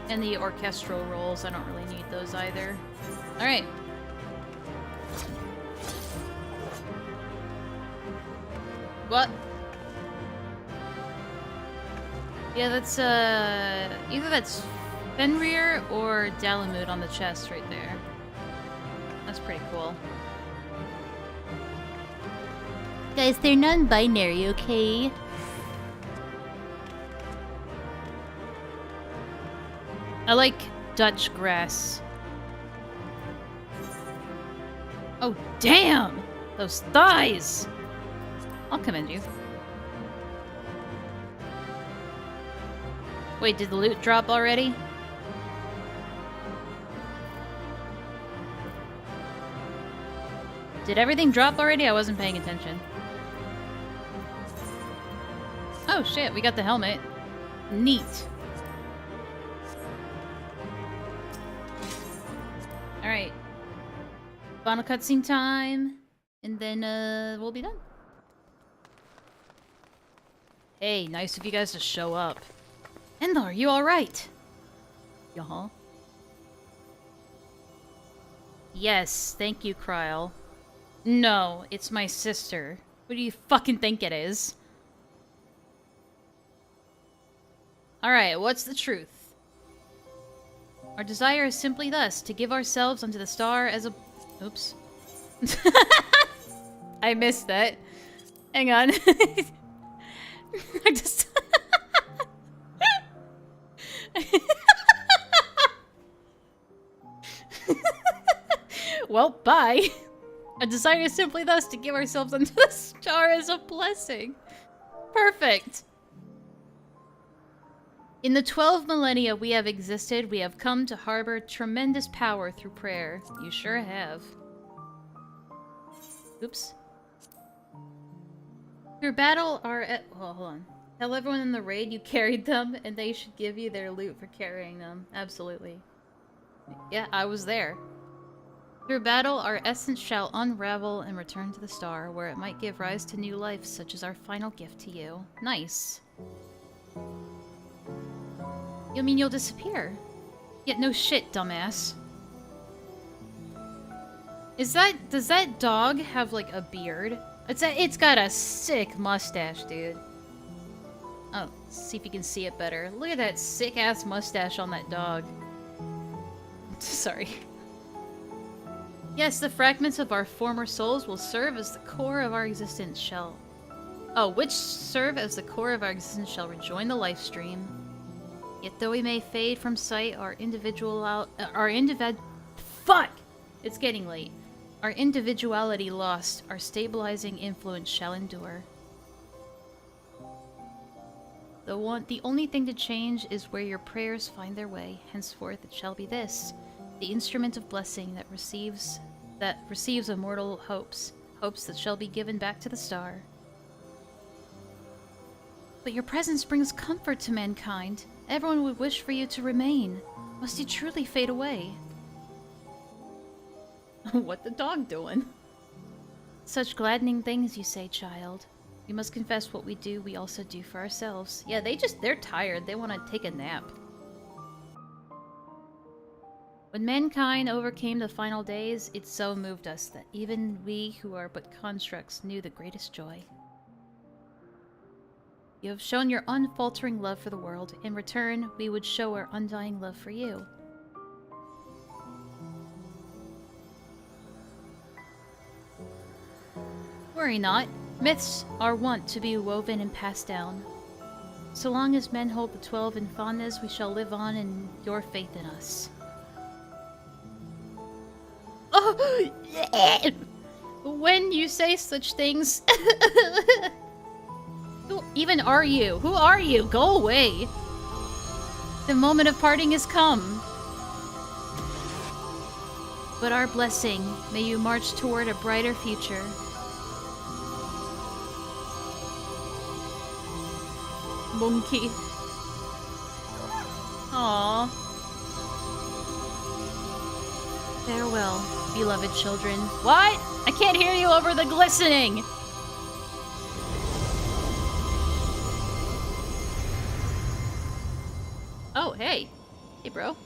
And the orchestral rolls, I don't really need those either. Alright. What? Yeah, that's, either that's Fenrir or Dalamud on the chest right there. That's pretty cool. Guys, they're non-binary, okay? I like Dutch grass. Oh, damn! Those thighs! I'll commend you. Wait, did the loot drop already? Did everything drop already? I wasn't paying attention. Oh shit, we got the helmet. Neat. Alright. Final cutscene time. And then, we'll be done. Hey, nice of you guys to show up. Enlaa, are you alright? Y'all. Yes, thank you, Kryle. No, it's my sister. What do you fucking think it is? Alright, what's the truth? Our desire is simply thus, to give ourselves unto the star as a... Oops. I missed that. Hang on. I just... Well, bye. Our desire is simply thus, to give ourselves unto the star as a blessing. Perfect. In the 12 millennia we have existed, we have come to harbor tremendous power through prayer. You sure have. Oops. Through battle, well, hold on. Tell everyone in the raid you carried them, and they should give you their loot for carrying them. Absolutely. Yeah, I was there. Through battle, our essence shall unravel and return to the star, where it might give rise to new life, such as our final gift to you. Nice. You mean you'll disappear? Yet no shit, dumbass. Does that dog have, like, a beard? It's got a sick mustache, dude. Oh, see if you can see it better. Look at that sick-ass mustache on that dog. Sorry. Yes, the fragments of our former souls will serve as the core of our existence shall... Oh, which serve as the core of our existence shall rejoin the life stream. Yet though we may fade from sight, fuck! It's getting late. Our individuality lost, our stabilizing influence shall endure. The only thing to change is where your prayers find their way. Henceforth it shall be this, the instrument of blessing that receives immortal hopes that shall be given back to the star. But your presence brings comfort to mankind. Everyone would wish for you to remain. Must you truly fade away? What the dog doing? Such gladdening things you say, child. We must confess what we do, we also do for ourselves. Yeah, they're tired. They want to take a nap. When mankind overcame the final days, it so moved us that even we who are but constructs knew the greatest joy. You have shown your unfaltering love for the world. In return, we would show our undying love for you. Worry not. Myths are wont to be woven and passed down. So long as men hold the 12 in fondness, we shall live on in your faith in us. Oh! When you say such things... Who even are you? Who are you? Go away! The moment of parting has come. But our blessing, may you march toward a brighter future. Monkey. Aww. Farewell, beloved children. What? I can't hear you over the glistening! Oh, hey. Hey, bro.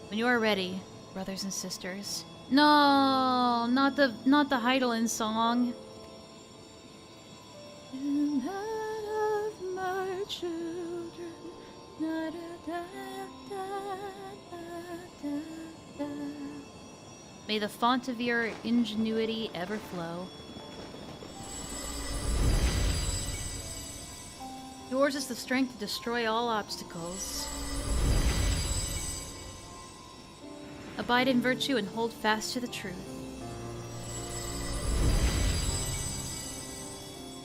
When you are ready, brothers and sisters. No, not the Heidelin song. Night of my children. Da, da, da, da, da. May the font of your ingenuity ever flow. Yours is the strength to destroy all obstacles. Abide in virtue and hold fast to the truth.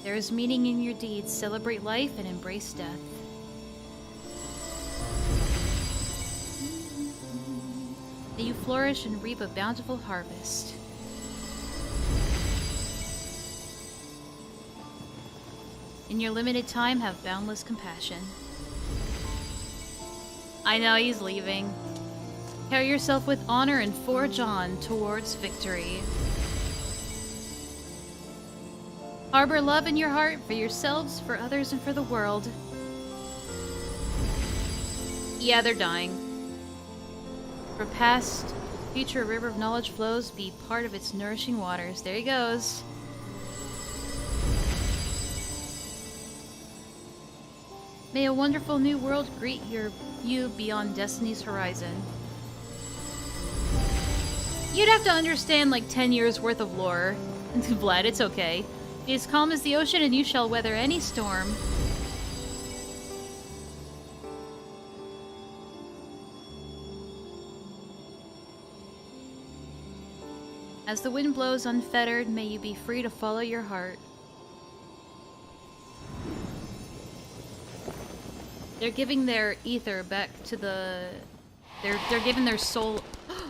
There is meaning in your deeds. Celebrate life and embrace death. May you flourish and reap a bountiful harvest. In your limited time, have boundless compassion. I know he's leaving. Carry yourself with honor and forge on towards victory. Harbor love in your heart for yourselves, for others, and for the world. Yeah, they're dying. For past, future river of knowledge flows, be part of its nourishing waters. There he goes. May a wonderful new world greet you beyond destiny's horizon. You'd have to understand like 10 years worth of lore. Vlad, it's okay. Be as calm as the ocean and you shall weather any storm. As the wind blows unfettered, may you be free to follow your heart. They're giving their ether back to the... They're giving their soul...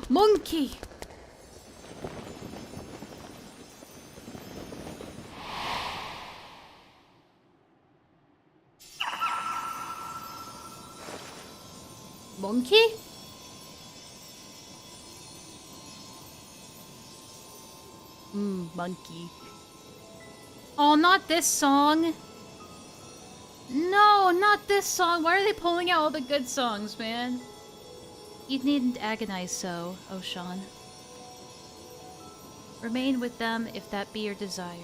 Monkey! Monkey? Monkey. Oh, not this song. No, not this song. Why are they pulling out all the good songs, man? You needn't agonize so, Oshan. Remain with them if that be your desire.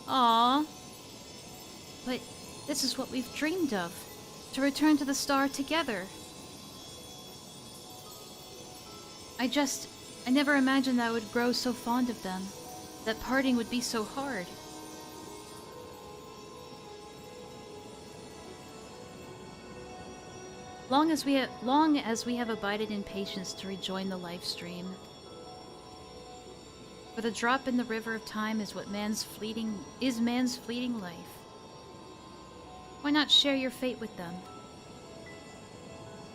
Aww. But this is what we've dreamed of. To return to the star together. I never imagined that I would grow so fond of them. That parting would be so hard. Long as we have abided in patience to rejoin the life stream. For the drop in the river of time is man's fleeting life. Why not share your fate with them?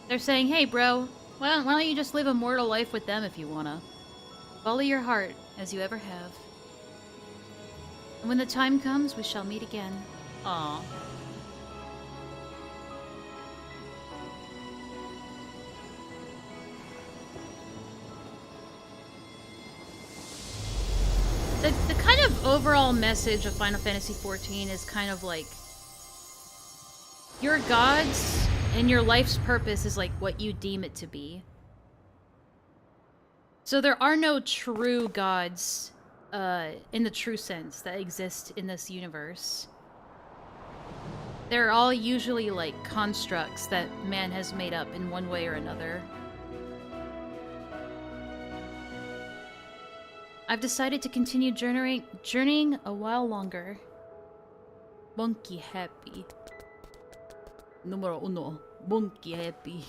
They're saying, hey bro, why don't you just live a mortal life with them if you wanna? Follow your heart, as you ever have. And when the time comes, we shall meet again. Aww. The kind of overall message of Final Fantasy XIV is kind of like... Your gods and your life's purpose is like what you deem it to be. So there are no true gods, in the true sense, that exist in this universe. They're all usually like constructs that man has made up in one way or another. I've decided to continue journeying a while longer. Monkey happy. Numero uno. Monkey happy.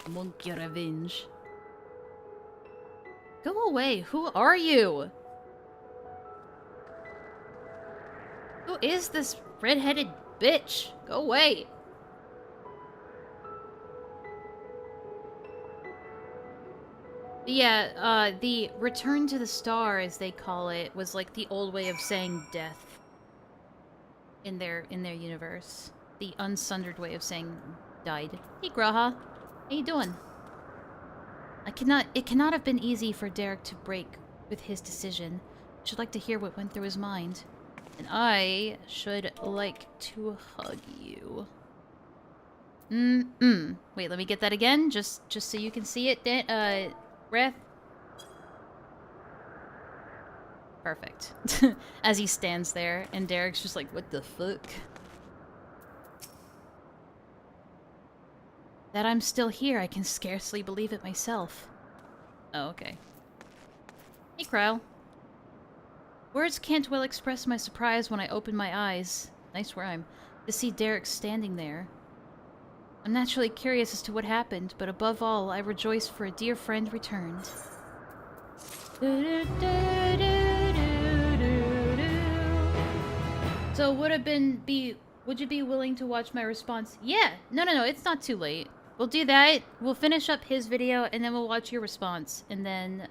Monkey revenge. Go away. Who are you? Who is this red-headed bitch? Go away. Yeah, the return to the star, as they call it, was like the old way of saying death. in their universe. The unsundered way of saying died. Hey, Graha. How you doing? It cannot have been easy for Derek to break with his decision. I should like to hear what went through his mind. And I should like to hug you. Wait, let me get that again, just so you can see it. Breath. Perfect. As he stands there, and Derek's just like, what the fuck? That I'm still here, I can scarcely believe it myself. Oh, okay. Hey, Kryle. Words can't well express my surprise when I open my eyes. Nice rhyme. To see Derek standing there. I'm naturally curious as to what happened, but above all, I rejoice for a dear friend returned. So would you be willing to watch my response? Yeah! No, it's not too late. We'll do that. We'll finish up his video, and then we'll watch your response. And then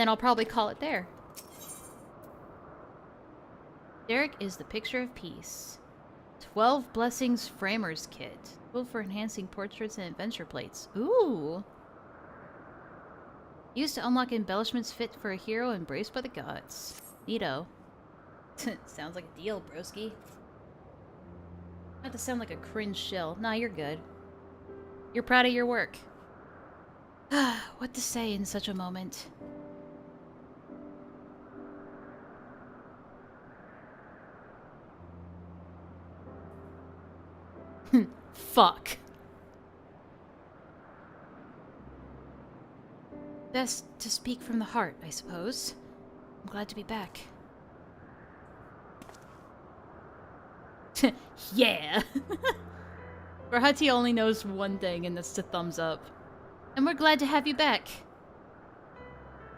I'll probably call it there. Derek is the picture of peace. 12 Blessings Framers Kit. Tool for enhancing portraits and adventure plates. Ooh! Used to unlock embellishments fit for a hero embraced by the gods. Neato. Sounds like a deal, broski. Not to sound like a cringe shill. Nah, you're good. You're proud of your work. What to say in such a moment? Fuck. Best to speak from the heart, I suppose. I'm glad to be back. Yeah! Rahati only knows one thing, and that's to thumbs up. And we're glad to have you back.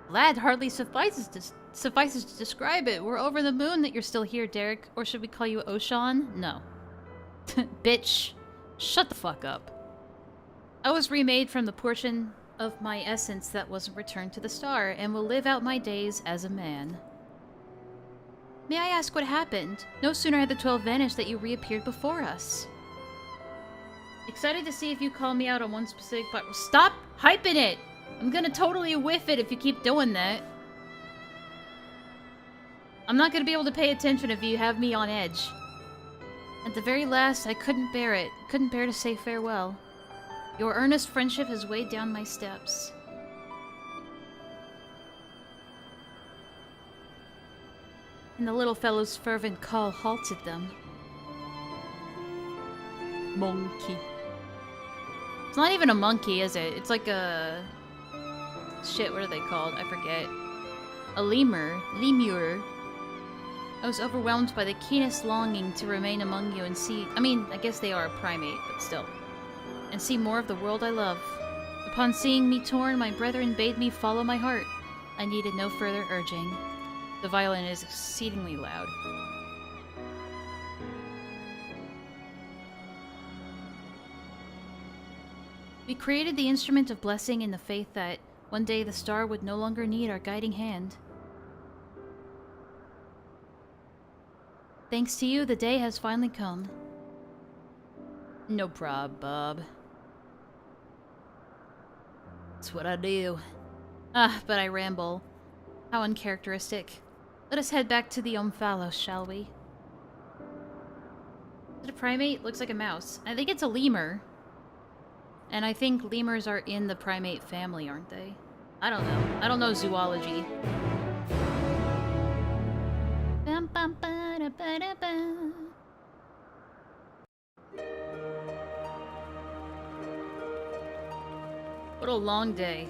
Glad hardly suffices to describe it. We're over the moon that you're still here, Derek. Or should we call you Oshan? No. Bitch. Shut the fuck up. I was remade from the portion of my essence that wasn't returned to the star, and will live out my days as a man. May I ask what happened? No sooner had the 12 vanished that you reappeared before us. Excited to see if you call me out on one specific part. Stop hyping it! I'm gonna totally whiff it if you keep doing that. I'm not gonna be able to pay attention if you have me on edge. At the very last, I couldn't bear it. Couldn't bear to say farewell. Your earnest friendship has weighed down my steps. And the little fellow's fervent call halted them. Monkey. It's not even a monkey, is it? It's like a... Shit, what are they called? I forget. A lemur. Lemur. I was overwhelmed by the keenest longing to remain among you and see... I mean, I guess they are a primate, but still. And see more of the world I love. Upon seeing me torn, my brethren bade me follow my heart. I needed no further urging. The violin is exceedingly loud. We created the instrument of blessing in the faith that one day the star would no longer need our guiding hand. Thanks to you, the day has finally come. No prob, Bob. That's what I do. Ah, but I ramble. How uncharacteristic. Let us head back to the Omphalos, shall we? Is it a primate? Looks like a mouse. I think it's a lemur. And I think lemurs are in the primate family, aren't they? I don't know. I don't know zoology. Bum, bum, ba, da, ba, da, ba. What a long day.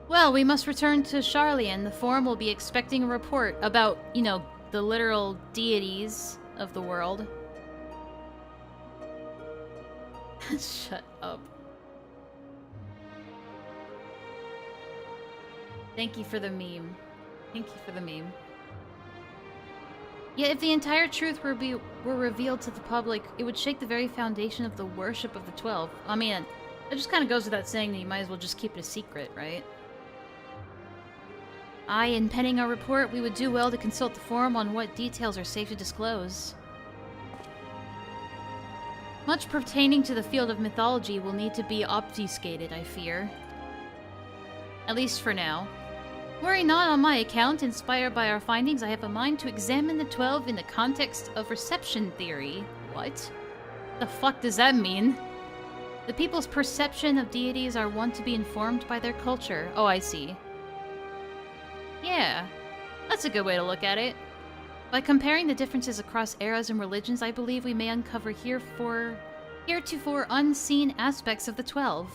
Well, we must return to Charlian. The Forum will be expecting a report about, you know, the literal deities of the world. Shut up. Thank you for the meme. Thank you for the meme. Yet if the entire truth were revealed to the public, it would shake the very foundation of the worship of the 12. I mean, It just kind of goes without saying that you might as well just keep it a secret, right? In penning our report, we would do well to consult the forum on what details are safe to disclose. Much pertaining to the field of mythology will need to be obfuscated, I fear. At least for now. Worry not on my account. Inspired by our findings, I have a mind to examine the 12 in the context of reception theory. What? The fuck does that mean? The people's perception of deities are wont to be informed by their culture. Oh, I see. Yeah, that's a good way to look at it. By comparing the differences across eras and religions, I believe we may uncover heretofore unseen aspects of the 12.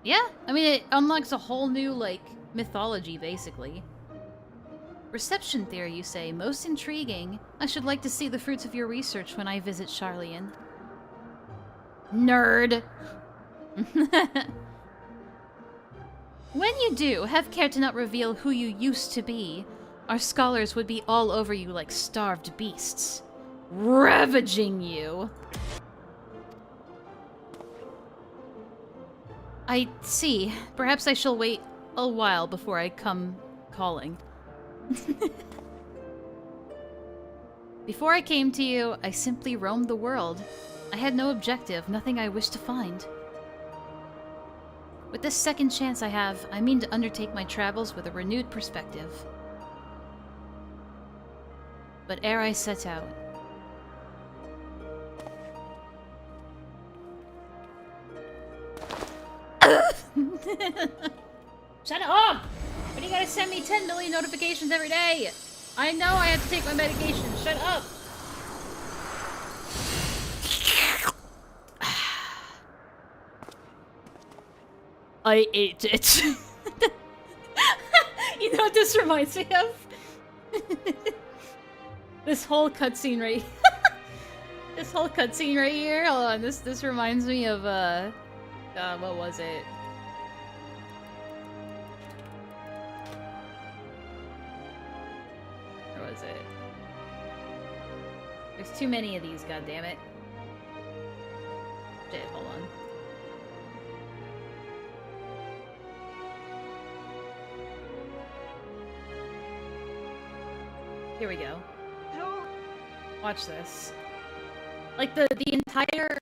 Yeah, I mean, it unlocks a whole new, like, mythology, basically. Reception theory, you say? Most intriguing. I should like to see the fruits of your research when I visit Charlian. Nerd! When you do, have care to not reveal who you used to be. Our scholars would be all over you like starved beasts. Ravaging you. I see. Perhaps I shall wait a while before I come calling. Before I came to you, I simply roamed the world. I had no objective, nothing I wished to find. With this second chance I have, I mean to undertake my travels with a renewed perspective. But ere I set out... Shut up! Why do you gotta send me 10 million notifications every day? I know I have to take my medication. Shut up! I ate it. You know what this reminds me of? This whole cutscene right this whole cutscene right here. Hold on, this reminds me of what was it? Where was it? There's too many of these, goddammit. Shit, hold on. Here we go. Watch this. Like, the entire,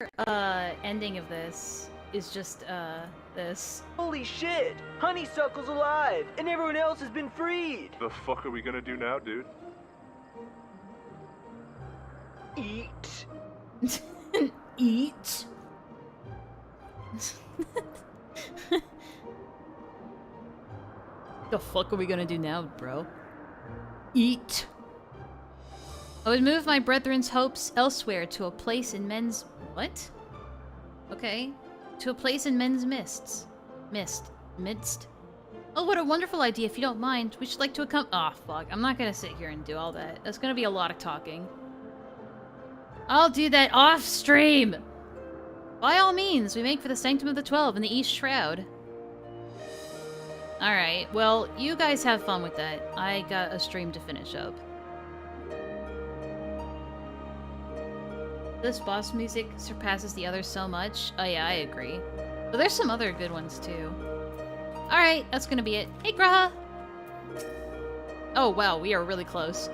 ending of this is just, this. Holy shit! Honeysuckle's alive, and everyone else has been freed! The fuck are we gonna do now, dude? Eat. Eat? The fuck are we gonna do now, bro? Eat. I would move my brethren's hopes elsewhere to a place in men's... What? Okay. To a place in men's mists. Midst. Oh, what a wonderful idea, if you don't mind. We should like to accompany... Oh, fuck. I'm not gonna sit here and do all that. That's gonna be a lot of talking. I'll do that off stream! By all means, we make for the Sanctum of the 12 in the East Shroud. Alright, well, you guys have fun with that. I got a stream to finish up. This boss music surpasses the others so much. Oh yeah, I agree. But there's some other good ones too. Alright, that's gonna be it. Hey, Graha! Oh wow, we are really close.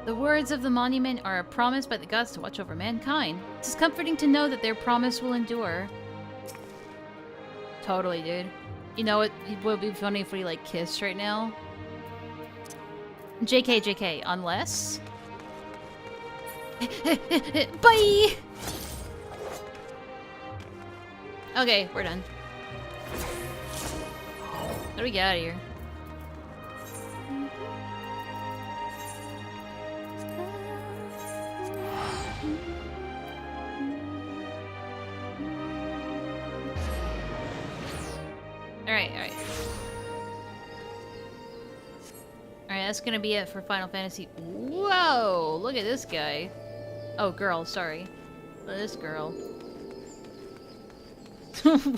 The words of the monument are a promise by the gods to watch over mankind. It is comforting to know that their promise will endure. Totally, dude. You know, it would be funny if we, like, kissed right now. JK, unless... Bye! Okay, we're done. How do we get out of here? Alright. Alright, that's gonna be it for Final Fantasy. Whoa! Look at this guy. Oh, girl, sorry. This girl.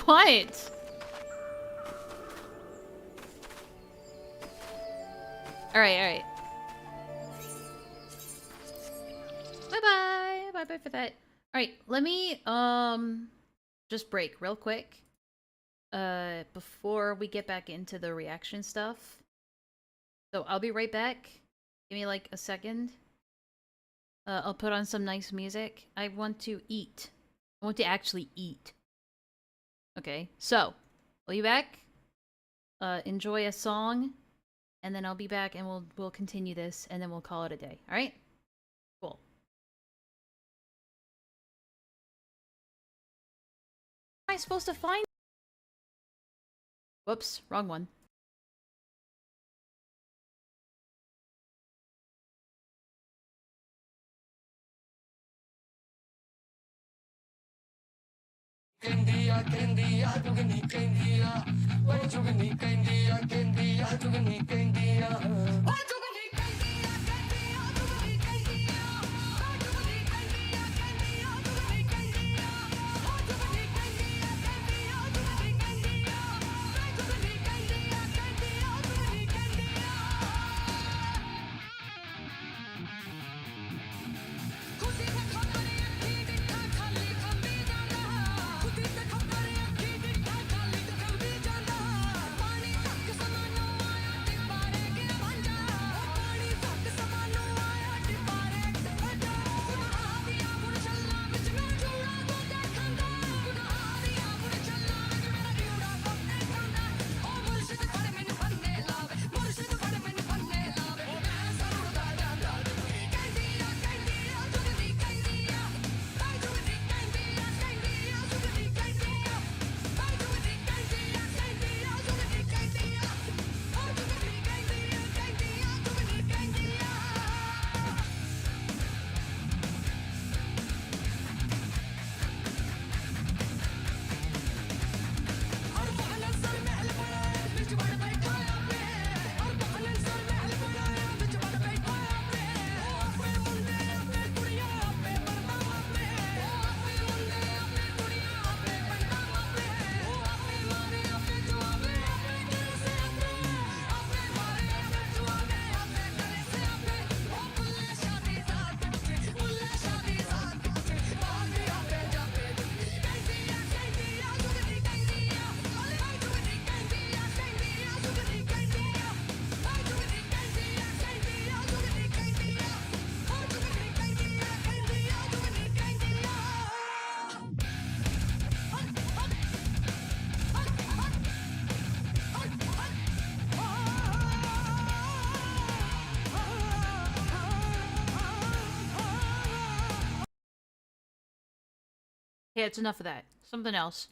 What? Alright. Bye-bye! Bye-bye for that. Alright, let me, just break real quick. Before we get back into the reaction stuff. So I'll be right back. Give me like a second. I'll put on some nice music. I want to eat. I want to actually eat. Okay, so I'll be back. Enjoy a song, and then I'll be back, and we'll continue this, and then we'll call it a day. All right? Cool. How am I supposed to find? Whoops, wrong one. Yeah, it's enough of that. Something else.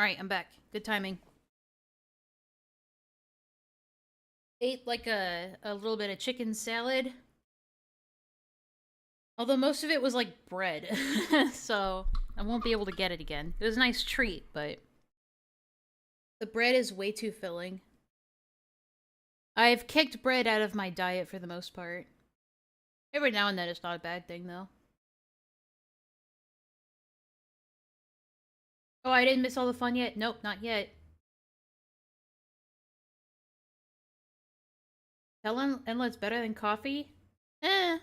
Alright, I'm back. Good timing. Ate like a little bit of chicken salad. Although most of it was like bread. So I won't be able to get it again. It was a nice treat, but the bread is way too filling. I've kicked bread out of my diet for the most part. Every now and then it's not a bad thing, though. Oh, I didn't miss all the fun yet? Nope, not yet. Tell Enlaa it's better than coffee? Eh.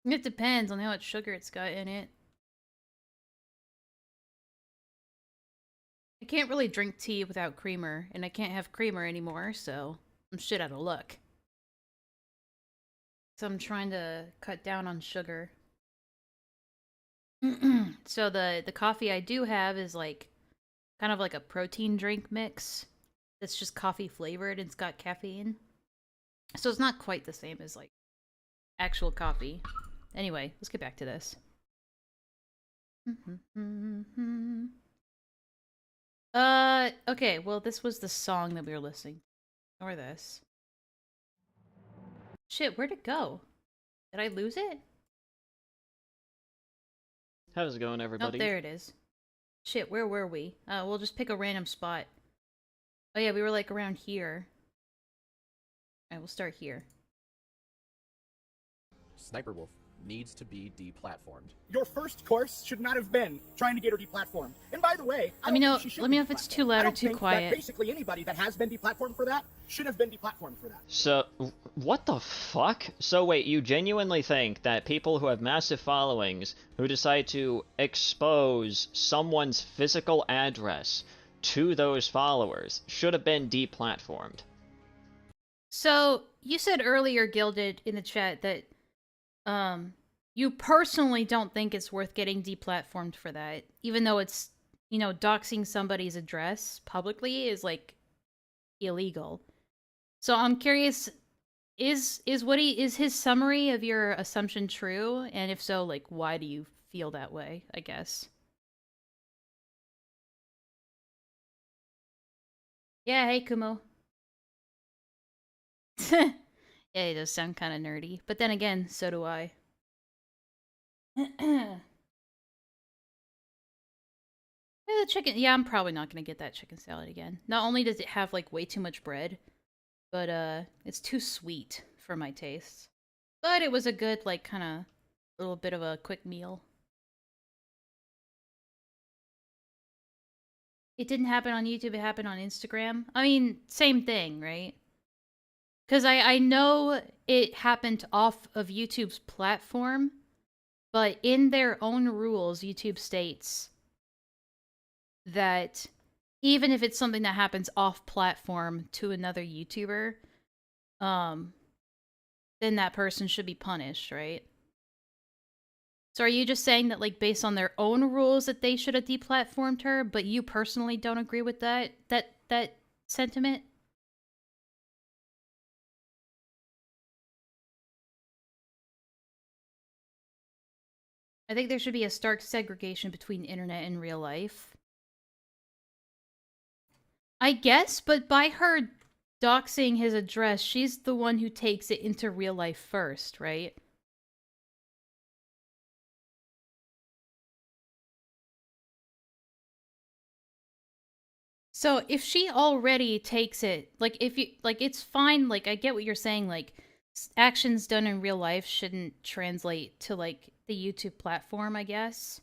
It depends on how much sugar it's got in it. I can't really drink tea without creamer, and I can't have creamer anymore, so I'm shit out of luck. So I'm trying to cut down on sugar. So the coffee I do have is like kind of like a protein drink mix. It's just coffee flavored and it's got caffeine. So it's not quite the same as like actual coffee. Anyway, let's get back to this. Okay, well this was the song that we were listening to. Or this. Shit, where'd it go? Did I lose it? How's it going, everybody? Oh, there it is. Shit, where were we? We'll just pick a random spot. Oh yeah, we were like around here. Alright, we'll start here. Sniper Wolf needs to be deplatformed. Your first course should not have been trying to get her deplatformed. And by the way, let me know if it's too loud or too quiet. Basically, anybody that has been deplatformed for that should have been deplatformed for that. So, what the fuck? So wait, you genuinely think that people who have massive followings, who decide to expose someone's physical address to those followers, should have been deplatformed? So, you said earlier, Gilded, in the chat that, you personally don't think it's worth getting deplatformed for that, even though it's, you know, doxing somebody's address publicly is, like, illegal. So I'm curious, is his summary of your assumption true? And if so, like, why do you feel that way, I guess? Yeah, hey, Kumo. Yeah, it does sound kind of nerdy. But then again, so do I. The chicken... Yeah, I'm probably not going to get that chicken salad again. Not only does it have, like, way too much bread, but, it's too sweet for my tastes. But it was a good, like, kind of little bit of a quick meal. It didn't happen on YouTube, it happened on Instagram. I mean, same thing, right? Because I know it happened off of YouTube's platform, but in their own rules, YouTube states that even if it's something that happens off-platform to another YouTuber, then that person should be punished, right? So are you just saying that, like, based on their own rules that they should have deplatformed her, but you personally don't agree with that sentiment? I think there should be a stark segregation between internet and real life. I guess, but by her doxing his address, she's the one who takes it into real life first, right? So if she already takes it, like, if you, like, it's fine, like, I get what you're saying, like, actions done in real life shouldn't translate to, like, the YouTube platform, I guess.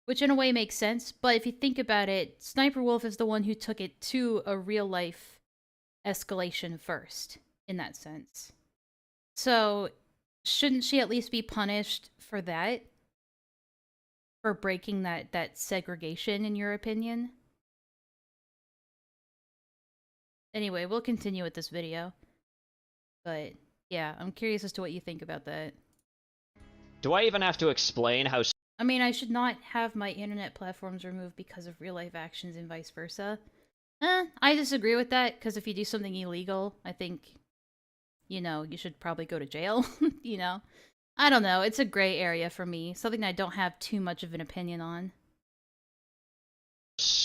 Which in a way makes sense, but if you think about it, Sniper Wolf is the one who took it to a real life escalation first, in that sense. So, shouldn't she at least be punished for that? For breaking that segregation, in your opinion? Anyway, we'll continue with this video. But, yeah, I'm curious as to what you think about that. Do I even have to explain how... I mean, I should not have my internet platforms removed because of real-life actions and vice versa. I disagree with that, because if you do something illegal, I think, you know, you should probably go to jail, you know? I don't know, it's a gray area for me, something that I don't have too much of an opinion on.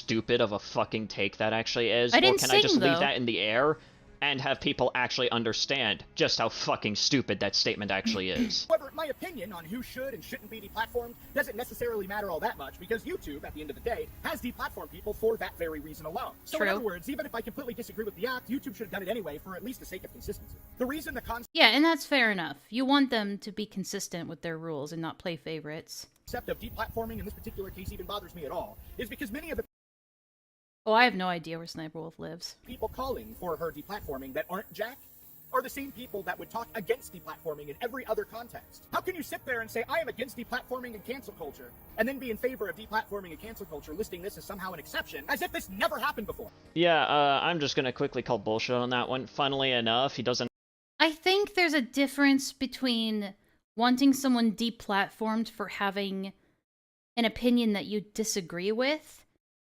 stupid of a fucking take that actually is? I didn't or can I just sing, leave though. that in the air and have people actually understand just how fucking stupid that statement actually is? However, my opinion on who should and shouldn't be deplatformed doesn't necessarily matter all that much, because YouTube, at the end of the day, has deplatformed people for that very reason alone. So in other words, even if I completely disagree with the act, YouTube should have done it anyway for at least the sake of consistency. The reason the Yeah, and that's fair enough. You want them to be consistent with their rules and not play favorites. concept of deplatforming in this particular case even bothers me at all is because many of the Oh, I have no idea where Sniper Wolf lives. people calling for her deplatforming that aren't Jack are the same people that would talk against deplatforming in every other context. How can you sit there and say, I am against deplatforming and cancel culture, and then be in favor of deplatforming and cancel culture, listing this as somehow an exception, as if this never happened before? Yeah, I'm just gonna quickly call bullshit on that one. Funnily enough, he doesn't... I think there's a difference between wanting someone deplatformed for having an opinion that you disagree with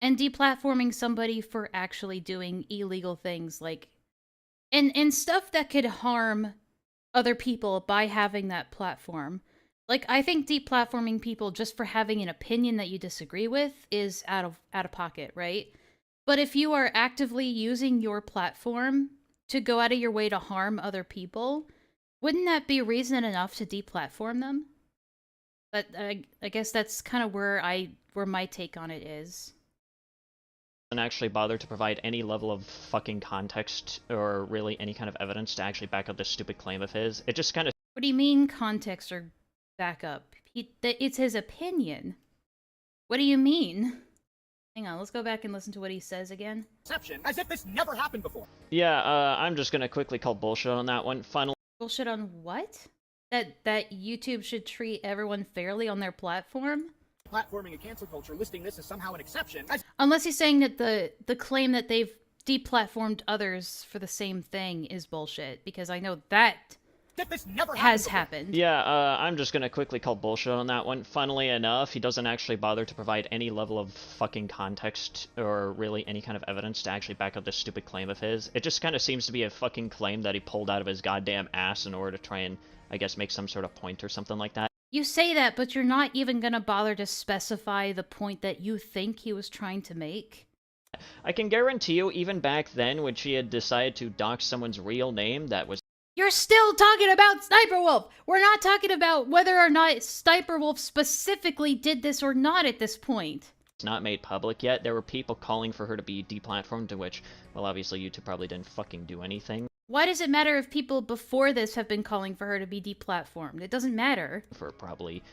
and deplatforming somebody for actually doing illegal things like and stuff that could harm other people by having that platform. Like, I think deplatforming people just for having an opinion that you disagree with is out of pocket, right? But if you are actively using your platform to go out of your way to harm other people, wouldn't that be reason enough to deplatform them? But I guess that's kind of where my take on it is. actually bother to provide any level of fucking context or really any kind of evidence to actually back up this stupid claim of his. It just kind of... What do you mean context or backup? It's his opinion. What do you mean? Hang on, let's go back and listen to what he says again. Exception, as if this never happened before. Yeah, I'm just gonna quickly call bullshit on that one. Funnily... Bullshit on what? That YouTube should treat everyone fairly on their platform? Platforming and cancel culture, listing this as somehow an exception. Unless he's saying that the claim that they've deplatformed others for the same thing is bullshit, because I know that this never has happened. Yeah, I'm just gonna quickly call bullshit on that one. Funnily enough, he doesn't actually bother to provide any level of fucking context or really any kind of evidence to actually back up this stupid claim of his. It just kind of seems to be a fucking claim that he pulled out of his goddamn ass in order to try and, I guess, make some sort of point or something like that. You say that, but you're not even gonna bother to specify the point that you think he was trying to make. I can guarantee you, even back then, when she had decided to dox someone's real name, that was... You're still talking about Sniper Wolf! We're not talking about whether or not Sniper Wolf specifically did this or not at this point. It's not made public yet. There were people calling for her to be deplatformed, to which, well, obviously YouTube probably didn't fucking do anything. Why does it matter if people before this have been calling for her to be deplatformed? It doesn't matter. For probably,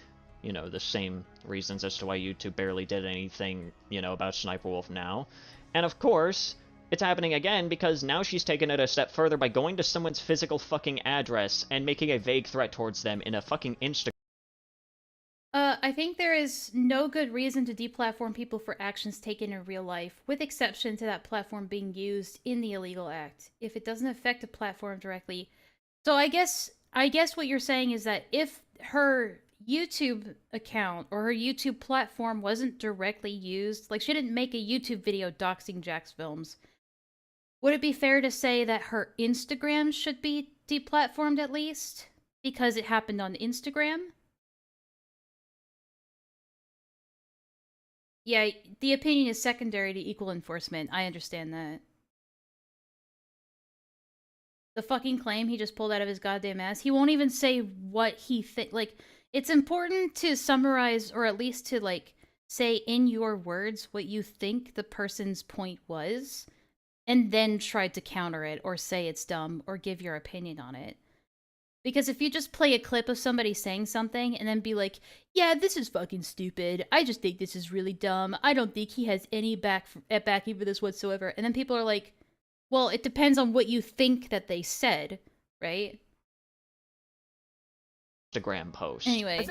you know, the same reasons as to why YouTube barely did anything, you know, about Sniper Wolf now. And of course, it's happening again because now she's taken it a step further by going to someone's physical fucking address and making a vague threat towards them in a fucking Instagram. I think there is no good reason to deplatform people for actions taken in real life, with exception to that platform being used in the illegal act, if it doesn't affect a platform directly. So I guess what you're saying is that if her YouTube account or her YouTube platform wasn't directly used, like she didn't make a YouTube video doxing Jack's films, would it be fair to say that her Instagram should be deplatformed at least? Because it happened on Instagram? Yeah, the opinion is secondary to equal enforcement. I understand that. The fucking claim he just pulled out of his goddamn ass. He won't even say what he like, it's important to summarize, or at least to, like, say in your words what you think the person's point was, and then try to counter it, or say it's dumb, or give your opinion on it. Because if you just play a clip of somebody saying something and then be like, yeah, this is fucking stupid, I just think this is really dumb, I don't think he has any backing for this whatsoever, and then people are like, well, it depends on what you think that they said, right? Instagram post. Anyway,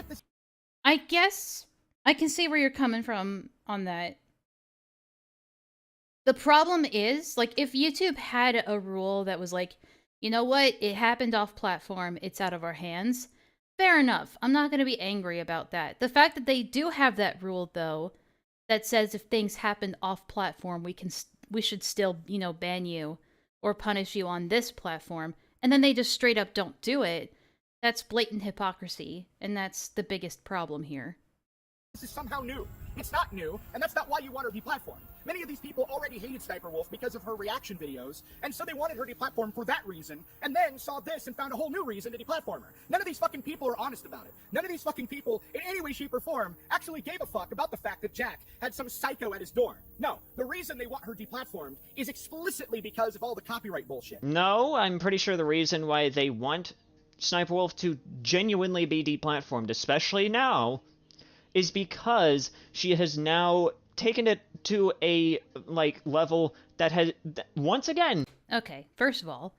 I guess I can see where you're coming from on that. The problem is, like, if YouTube had a rule that was like, you know what, it happened off-platform, it's out of our hands, fair enough. I'm not going to be angry about that. The fact that they do have that rule, though, that says if things happen off-platform, we should still, you know, ban you or punish you on this platform, and then they just straight up don't do it, that's blatant hypocrisy, and that's the biggest problem here. This is somehow new. It's not new, and that's not why you want her deplatformed. Many of these people already hated Sniper Wolf because of her reaction videos, and so they wanted her deplatformed for that reason, and then saw this and found a whole new reason to deplatform her. None of these fucking people are honest about it. None of these fucking people, in any way, shape, or form, actually gave a fuck about the fact that Jack had some psycho at his door. No, the reason they want her deplatformed is explicitly because of all the copyright bullshit. No, I'm pretty sure the reason why they want Sniper Wolf to genuinely be deplatformed, especially now, is because she has now taken it to a, like, level that has, once again... Okay, first of all,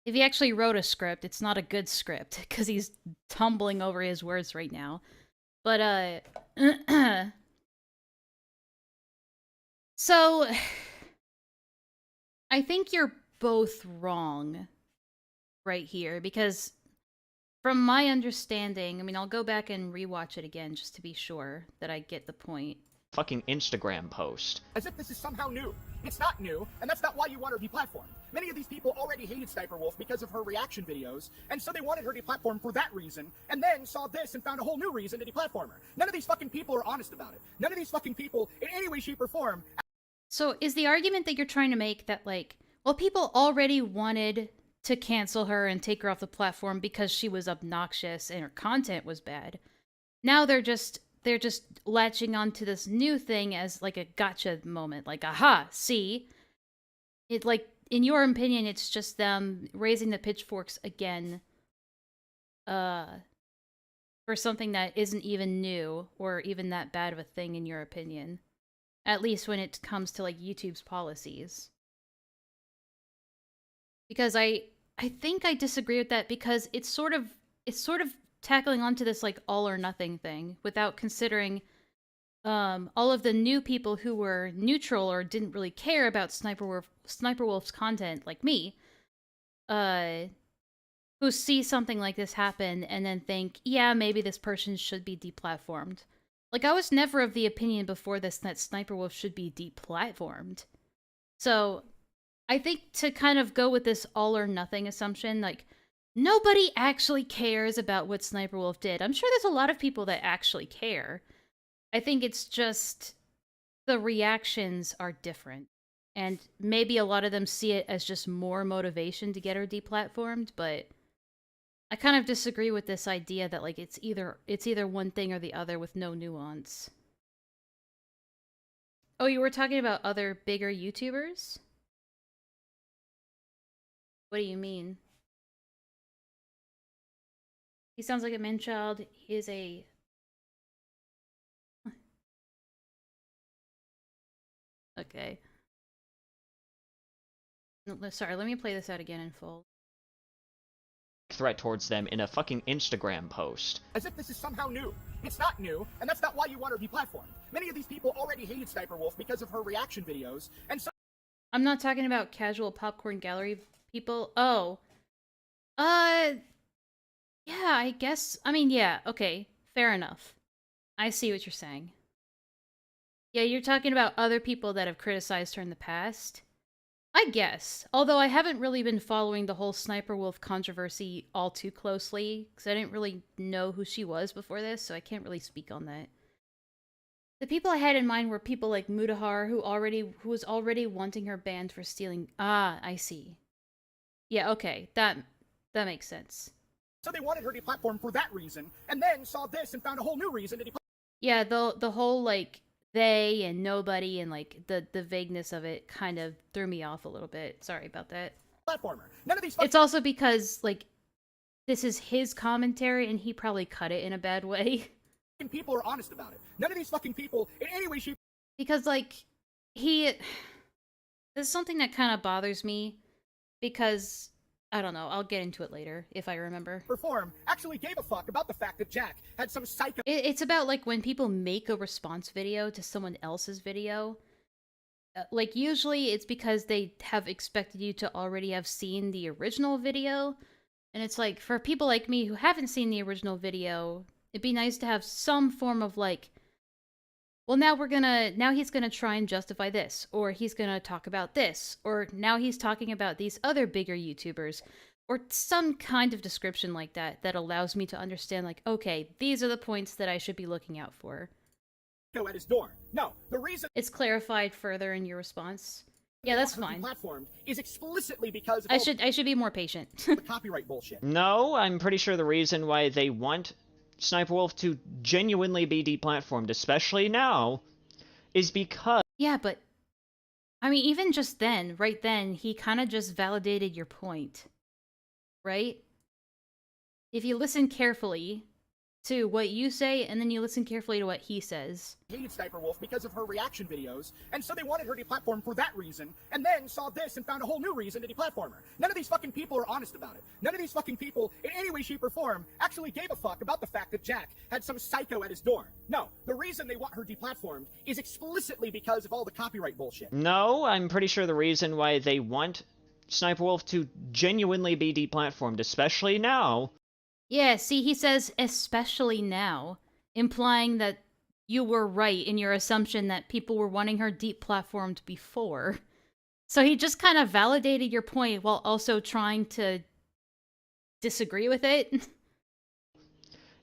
if he actually wrote a script, it's not a good script, because he's tumbling over his words right now. But, so, I think you're both wrong right here, because from my understanding, I mean, I'll go back and rewatch it again just to be sure that I get the point. Fucking Instagram post. As if this is somehow new. It's not new, and that's not why you want her deplatformed. Many of these people already hated Sniper Wolf because of her reaction videos, and so they wanted her deplatformed for that reason, and then saw this and found a whole new reason to deplatform her. None of these fucking people are honest about it. None of these fucking people, in any way, shape, or form... So is the argument that you're trying to make that, like, well, people already wanted to cancel her and take her off the platform because she was obnoxious and her content was bad. Now they're just latching onto this new thing as like a gotcha moment, like, aha, see? It, like, in your opinion, it's just them raising the pitchforks again for something that isn't even new or even that bad of a thing in your opinion. At least when it comes to, like, YouTube's policies. Because I think I disagree with that, because it's sort of tackling onto this, like, all or nothing thing without considering all of the new people who were neutral or didn't really care about Sniper Wolf's content, like me, who see something like this happen and then think, yeah, maybe this person should be deplatformed. Like, I was never of the opinion before this that Sniper Wolf should be deplatformed. So I think to kind of go with this all or nothing assumption, like, nobody actually cares about what Sniper Wolf did. I'm sure there's a lot of people that actually care. I think it's just the reactions are different. And maybe a lot of them see it as just more motivation to get her deplatformed, but I kind of disagree with this idea that, like, it's either one thing or the other with no nuance. Oh, you were talking about other bigger YouTubers? What do you mean? He sounds like a man-child. He is a... Okay. No, sorry, let me play this out again in full. Threat towards them in a fucking Instagram post. As if this is somehow new. It's not new, and that's not why you want her deplatformed. Many of these people already hated Sniper Wolf because of her reaction videos, and so... I'm not talking about casual popcorn gallery people. Oh. Yeah, I guess. I mean, yeah, okay. Fair enough. I see what you're saying. Yeah, you're talking about other people that have criticized her in the past. I guess. Although I haven't really been following the whole Sniper Wolf controversy all too closely, because I didn't really know who she was before this, so I can't really speak on that. The people I had in mind were people like Mudahar, who was already wanting her banned for stealing. Ah, I see. Yeah, okay, that makes sense. So they wanted her deplatformed for that reason, and then saw this and found a whole new reason to deplatform. Yeah, the whole, like, they and nobody and, like, the vagueness of it kind of threw me off a little bit. Sorry about that. Platformer. None of these. It's also because, like, this is his commentary and he probably cut it in a bad way. People are honest about it. None of these fucking people, in any way, shape. Because, like, this is something that kind of bothers me, because I don't know, I'll get into it later if I remember. Perform actually gave a fuck about the fact that Jack had some psycho. It's about, like, when people make a response video to someone else's video. Like, usually it's because they have expected you to already have seen the original video. And it's like, for people like me who haven't seen the original video, it'd be nice to have some form of, like, well, now he's gonna try and justify this, or he's gonna talk about this, or now he's talking about these other bigger YouTubers, or some kind of description like that that allows me to understand, like, okay, these are the points that I should be looking out for. Go at his door. No, the reason it's clarified further in your response. Yeah, that's fine. Platformed is explicitly because of I should be more patient. the copyright bullshit. No, I'm pretty sure the reason why they want Sniper Wolf to genuinely be deplatformed, especially now, is because... Yeah, but... I mean, even just then, right then, he kind of just validated your point. Right? If you listen carefully to what you say, and then you listen carefully to what he says. Hated Sniper Wolf because of her reaction videos, and so they wanted her deplatformed for that reason, and then saw this and found a whole new reason to deplatform her. None of these fucking people are honest about it. None of these fucking people, in any way, shape, or form, actually gave a fuck about the fact that Jack had some psycho at his door. No, the reason they want her deplatformed is explicitly because of all the copyright bullshit. No, I'm pretty sure the reason why they want Sniper Wolf to genuinely be deplatformed, especially now... Yeah, see, he says, especially now, implying that you were right in your assumption that people were wanting her deplatformed before. So he just kind of validated your point while also trying to disagree with it.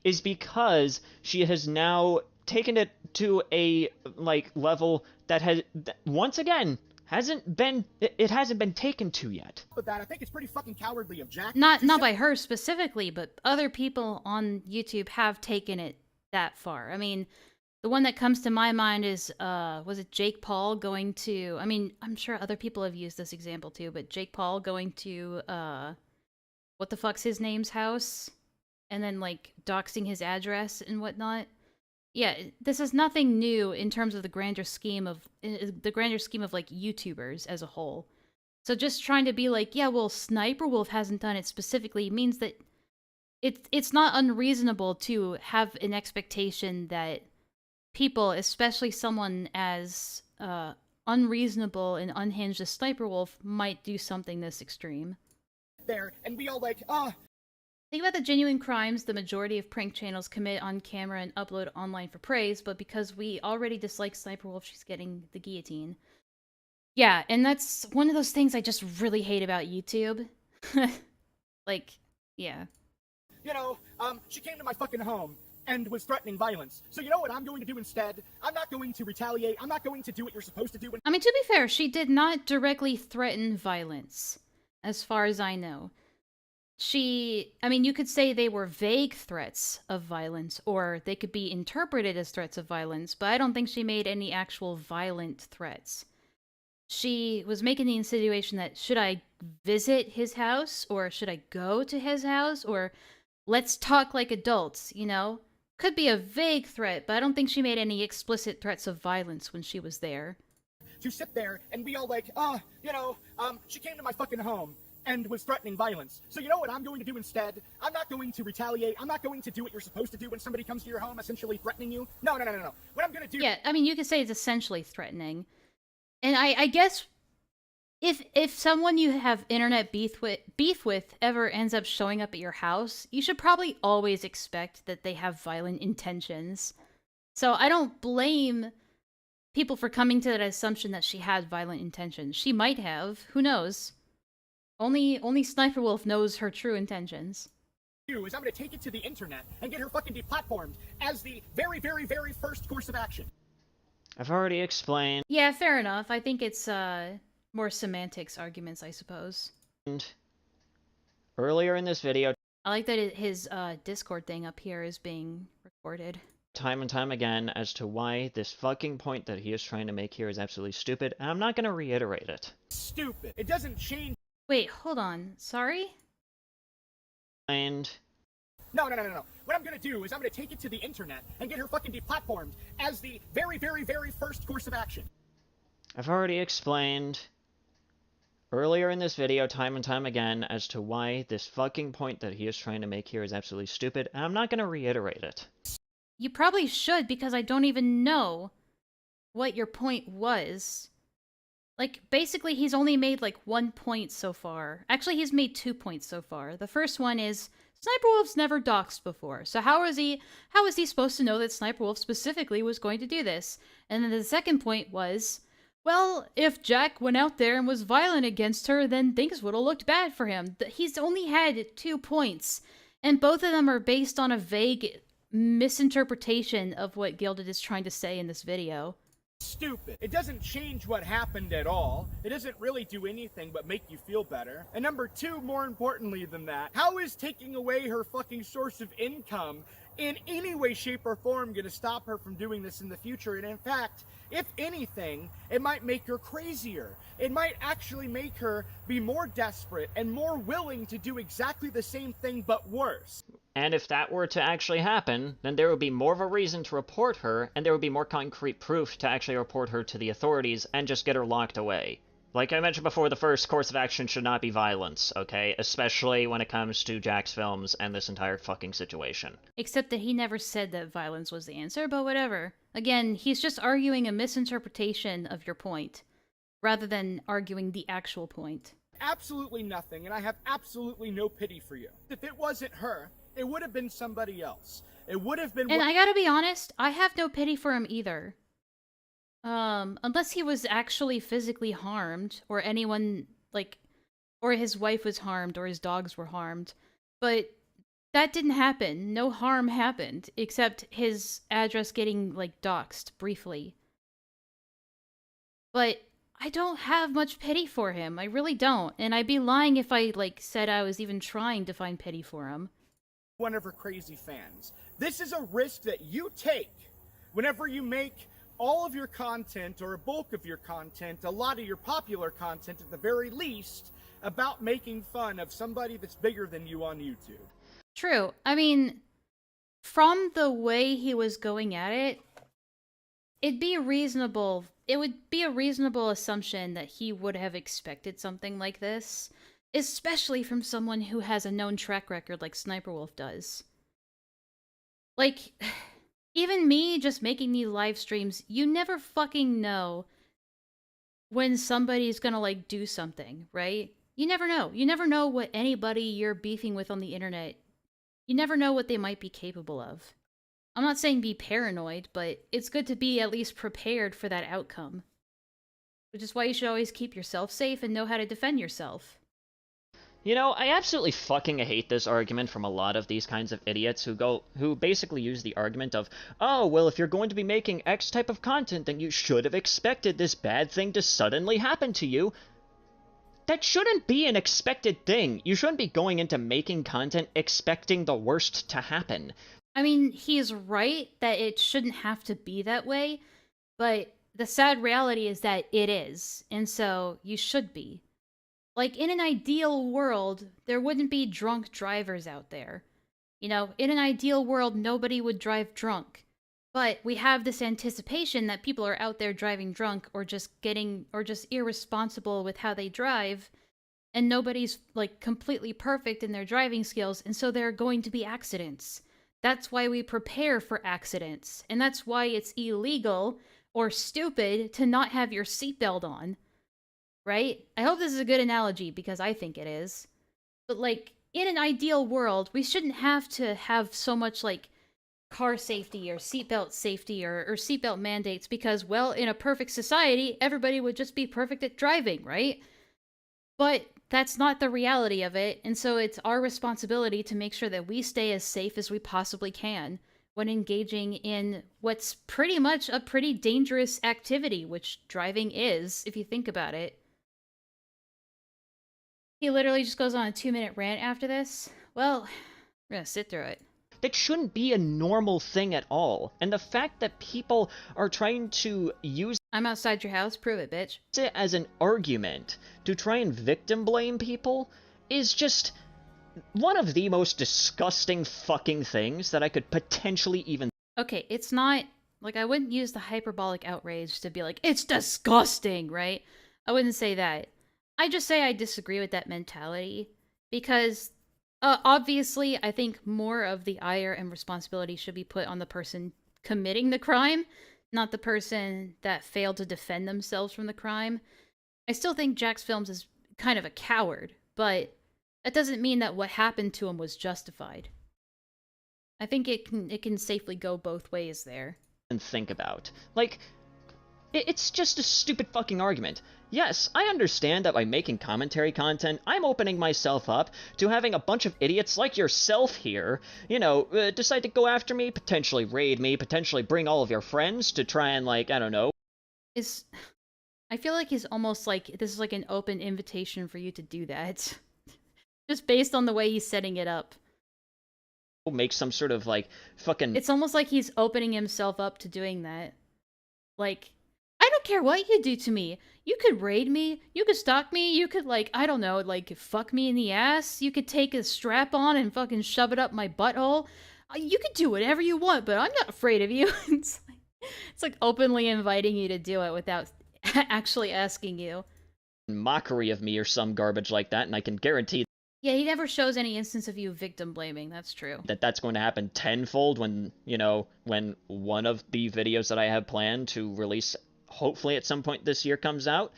Is because she has now taken it to a, like, level that has, once again, hasn't been taken to yet. But that, I think it's pretty fucking cowardly of Jack. Not by her specifically, but other people on YouTube have taken it that far. I mean, the one that comes to my mind is, was it Jake Paul going to, I mean, I'm sure other people have used this example too, but Jake Paul going to, what the fuck's his name's house? And then, like, doxing his address and whatnot. Yeah, this is nothing new in terms of the grander scheme of like YouTubers as a whole. So just trying to be like, yeah, well, Sniper Wolf hasn't done it specifically means that it's not unreasonable to have an expectation that people, especially someone as unreasonable and unhinged as Sniper Wolf, might do something this extreme. There, and we all like, Think about the genuine crimes the majority of prank channels commit on camera and upload online for praise, but because we already dislike Sniper Wolf, she's getting the guillotine. Yeah, and that's one of those things I just really hate about YouTube. Like, yeah. You know, she came to my fucking home and was threatening violence. So you know what I'm going to do instead? I'm not going to retaliate. I'm not going to do what you're supposed to do. I mean, to be fair, she did not directly threaten violence, as far as I know. I mean, you could say they were vague threats of violence, or they could be interpreted as threats of violence, but I don't think she made any actual violent threats. She was making the insinuation that, should I visit his house, or should I go to his house, or let's talk like adults, you know? Could be a vague threat, but I don't think she made any explicit threats of violence when she was there. To sit there and be all like, you know, she came to my fucking home and was threatening violence. So you know what I'm going to do instead? I'm not going to retaliate. I'm not going to do what you're supposed to do when somebody comes to your home, essentially threatening you. No. What I'm going to do... Yeah, I mean, you could say it's essentially threatening. And I guess if someone you have internet beef with ever ends up showing up at your house, you should probably always expect that they have violent intentions. So I don't blame people for coming to that assumption that she had violent intentions. She might have. Who knows? Only Sniper Wolf knows her true intentions. Is I'm going to take it to the internet and get her fucking deplatformed as the very, very, very first course of action. I've already explained. Yeah, fair enough. I think it's more semantics arguments, I suppose. And earlier in this video, I like that his Discord thing up here is being recorded. Time and time again as to why this fucking point that he is trying to make here is absolutely stupid, and I'm not going to reiterate it. Stupid. It doesn't change. Wait, hold on. Sorry? And... No. What I'm going to do is I'm going to take it to the internet and get her fucking deplatformed as the very, very, very first course of action. I've already explained earlier in this video time and time again as to why this fucking point that he is trying to make here is absolutely stupid, and I'm not going to reiterate it. You probably should, because I don't even know what your point was. Like, basically, he's only made, like, 1 point so far. Actually, he's made 2 points so far. The first one is, Sniper Wolf's never doxed before, so how is he supposed to know that Sniper Wolf specifically was going to do this? And then the second point was, well, if Jack went out there and was violent against her, then things would have looked bad for him. He's only had 2 points, and both of them are based on a vague misinterpretation of what Gilded is trying to say in this video. Stupid. It doesn't change what happened at all. It doesn't really do anything but make you feel better. And number two, more importantly than that, how is taking away her fucking source of income in any way, shape, or form gonna stop her from doing this in the future? And in fact, if anything, it might make her crazier. It might actually make her be more desperate and more willing to do exactly the same thing but worse. And if that were to actually happen, then there would be more of a reason to report her, and there would be more concrete proof to actually report her to the authorities and just get her locked away. Like I mentioned before, the first course of action should not be violence, okay? Especially when it comes to Jack's Films and this entire fucking situation. Except that he never said that violence was the answer, but whatever. Again, he's just arguing a misinterpretation of your point, rather than arguing the actual point. Absolutely nothing, and I have absolutely no pity for you. If it wasn't her, it would have been somebody else. It would have been... And I gotta be honest, I have no pity for him either. Unless he was actually physically harmed, or anyone, like, or his wife was harmed, or his dogs were harmed. But that didn't happen. No harm happened, except his address getting, like, doxxed briefly. But I don't have much pity for him. I really don't. And I'd be lying if I, like, said I was even trying to find pity for him. One of her crazy fans. This is a risk that you take whenever you make all of your content, or a bulk of your content, a lot of your popular content at the very least, about making fun of somebody that's bigger than you on YouTube. True. I mean, from the way he was going at it, it would be a reasonable assumption that he would have expected something like this, especially from someone who has a known track record like Sniper Wolf does. Like, even me just making these live streams, you never fucking know when somebody's gonna, like, do something, right? You never know. You never know what anybody you're beefing with on the internet, you never know what they might be capable of. I'm not saying be paranoid, but it's good to be at least prepared for that outcome. Which is why you should always keep yourself safe and know how to defend yourself. You know, I absolutely fucking hate this argument from a lot of these kinds of idiots who basically use the argument of, oh, well, if you're going to be making X type of content, then you should have expected this bad thing to suddenly happen to you. That shouldn't be an expected thing. You shouldn't be going into making content expecting the worst to happen. I mean, he's right that it shouldn't have to be that way, but the sad reality is that it is, and so you should be. Like, in an ideal world, there wouldn't be drunk drivers out there. You know, in an ideal world, nobody would drive drunk. But we have this anticipation that people are out there driving drunk or just irresponsible with how they drive, and nobody's, like, completely perfect in their driving skills, and so there are going to be accidents. That's why we prepare for accidents, and that's why it's illegal or stupid to not have your seatbelt on. Right? I hope this is a good analogy, because I think it is. But, like, in an ideal world, we shouldn't have to have so much, like, car safety or seatbelt safety or seatbelt mandates, because, well, in a perfect society, everybody would just be perfect at driving, right? But that's not the reality of it, and so it's our responsibility to make sure that we stay as safe as we possibly can when engaging in what's pretty much a pretty dangerous activity, which driving is, if you think about it. He literally just goes on a 2-minute rant after this. Well, we're gonna sit through it. That shouldn't be a normal thing at all. And the fact that people are trying to use I'm outside your house, prove it, bitch. it as an argument to try and victim blame people is just one of the most disgusting fucking things that I could potentially even... Okay, it's not... Like, I wouldn't use the hyperbolic outrage to be like, it's disgusting, right? I wouldn't say that. I just say I disagree with that mentality, because obviously I think more of the ire and responsibility should be put on the person committing the crime, not the person that failed to defend themselves from the crime. I still think Jack's Films is kind of a coward, but that doesn't mean that what happened to him was justified. I think it can safely go both ways there. And think about. Like, It's just a stupid fucking argument. Yes, I understand that by making commentary content, I'm opening myself up to having a bunch of idiots like yourself here, you know, decide to go after me, potentially raid me, potentially bring all of your friends to try and, like, I don't know. I feel like he's almost like, this is like an open invitation for you to do that. Just based on the way he's setting it up. Make some sort of, like, fucking... It's almost like he's opening himself up to doing that. Like, I don't care what you do to me. You could raid me, you could stalk me, you could, like, I don't know, like, fuck me in the ass, you could take a strap on and fucking shove it up my butthole. You could do whatever you want, but I'm not afraid of you. It's like openly inviting you to do it without actually asking you. Mockery of me or some garbage like that, and I can guarantee Yeah, he never shows any instance of you victim blaming, that's true. that that's going to happen tenfold when, you know, when one of the videos that I have planned to release, hopefully at some point this year, comes out.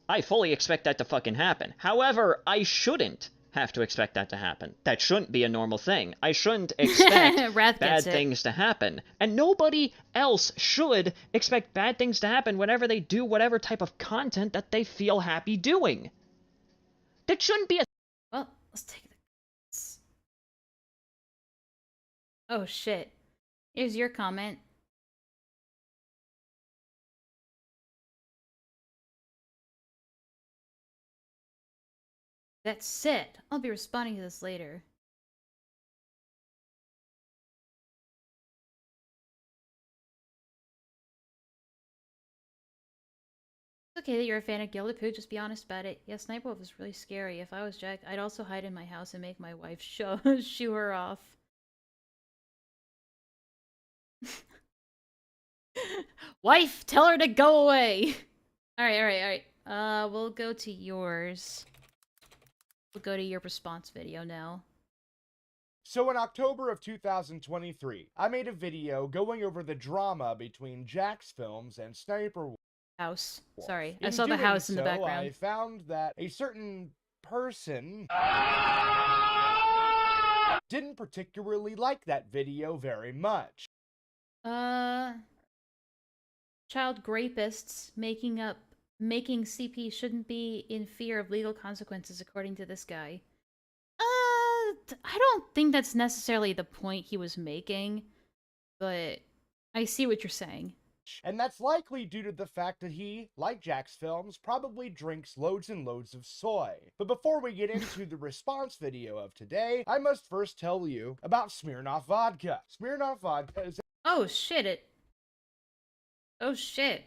I fully expect that to fucking happen. However, I shouldn't have to expect that to happen. That shouldn't be a normal thing. I shouldn't expect bad things to happen. And nobody else should expect bad things to happen whenever they do whatever type of content that they feel happy doing. That shouldn't be a... Well, let's take this. Oh shit. Here's your comment. That's it. I'll be responding to this later. It's okay that you're a fan of Gilded Poo, just be honest about it. Yeah, Sniper Wolf is really scary. If I was Jack, I'd also hide in my house and make my wife shoo her off. Wife, tell her to go away! Alright. We'll go to yours. We'll go to your response video now. So in October of 2023, I made a video going over the drama between Jax Films and Sniper Wolf. House. Sorry, I saw the house in the background. I found that a certain person didn't particularly like that video very much. Child rapists making CP shouldn't be in fear of legal consequences, according to this guy. I don't think that's necessarily the point he was making, but I see what you're saying. And that's likely due to the fact that he, like Jax Films, probably drinks loads and loads of soy. But before we get into the response video of today, I must first tell you about Smirnoff Vodka. Smirnoff Vodka is... Oh shit, Oh shit.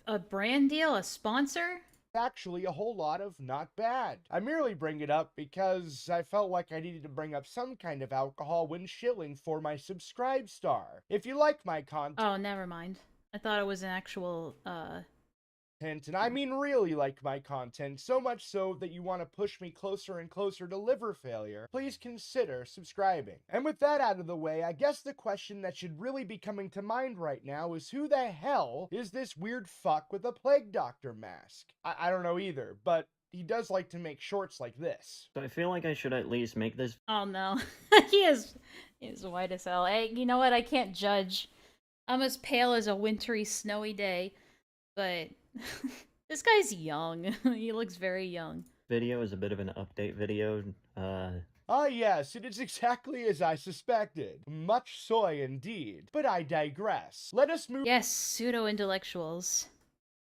A brand deal? A sponsor? Actually a whole lot of not bad. I merely bring it up because I felt like I needed to bring up some kind of alcohol when shilling for my subscribe star. If you like my content... Oh, never mind. I thought it was an actual, And I mean really like my content, so much so that you want to push me closer and closer to liver failure, please consider subscribing. And with that out of the way, I guess the question that should really be coming to mind right now is who the hell is this weird fuck with a plague doctor mask? I don't know either, but he does like to make shorts like this. So I feel like I should at least make this... Oh no. He is white as hell. Hey, you know what? I can't judge. I'm as pale as a wintry, snowy day, but this guy's young. He looks very young. Video is a bit of an update video. Ah yes, it is exactly as I suspected. Much soy indeed. But I digress. Let us move... Yes, pseudo-intellectuals.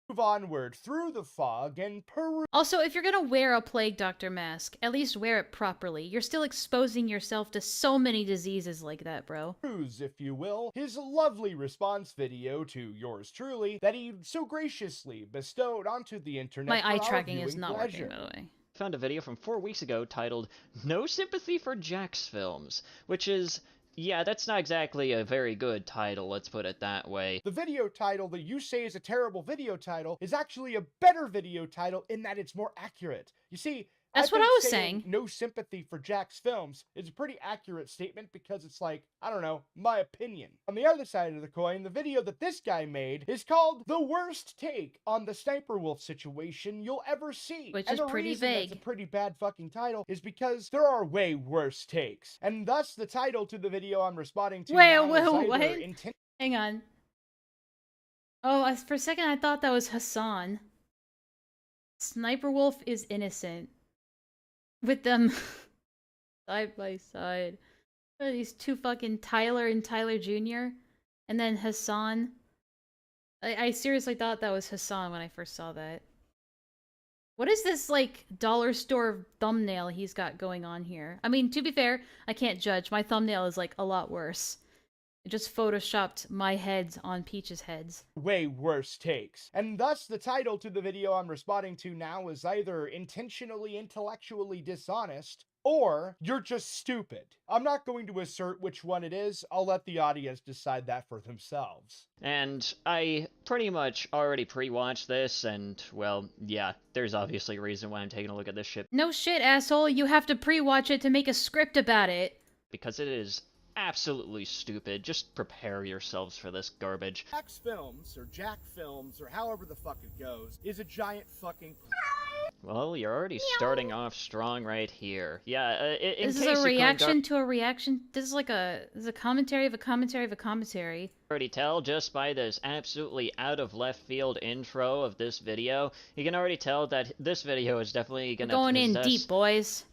Move onward through the fog and peruse. Also, if you're gonna wear a plague doctor mask, at least wear it properly. You're still exposing yourself to so many diseases like that, bro. If you will, his lovely response video to yours truly that he so graciously bestowed onto the internet. My eye tracking is not working, by the way. Found a video from 4 weeks ago titled "No Sympathy for Jax Films," which is... yeah, that's not exactly a very good title, let's put it that way. The video title that you say is a terrible video title is actually a better video title in that it's more accurate. You see, that's what I was saying. No sympathy for Jax Films is a pretty accurate statement because it's like, I don't know, my opinion. On the other side of the coin, the video that this guy made is called The Worst Take on the Sniper Wolf Situation You'll Ever See. Which is pretty vague. That's a pretty bad fucking title is because there are way worse takes. And thus the title to the video I'm responding to Wait, what? Hang on. Oh, for a second I thought that was Hassan. Sniper Wolf is innocent. With them side by side. What are these two fucking Tyler and Tyler Jr.? And then Hassan. I seriously thought that was Hassan when I first saw that. What is this, like, dollar store thumbnail he's got going on here? I mean, to be fair, I can't judge. My thumbnail is, like, a lot worse. It just photoshopped my heads on Peach's heads. Way worse takes. And thus, the title to the video I'm responding to now is either intentionally intellectually dishonest, or you're just stupid. I'm not going to assert which one it is. I'll let the audience decide that for themselves. And I pretty much already pre-watched this, and, well, yeah, there's obviously a reason why I'm taking a look at this shit. No shit, asshole. You have to pre-watch it to make a script about it. Because it is absolutely stupid. Just prepare yourselves for this garbage. Jack's Films, or Jack Films, or however the fuck it goes, is a giant fucking... Well, you're already starting off strong right here. Yeah, This is a reaction to a reaction. This is like this is a commentary of a commentary of a commentary. Already tell just by this absolutely out of left field intro of this video, you can already tell that this video is definitely gonna Going in deep, boys.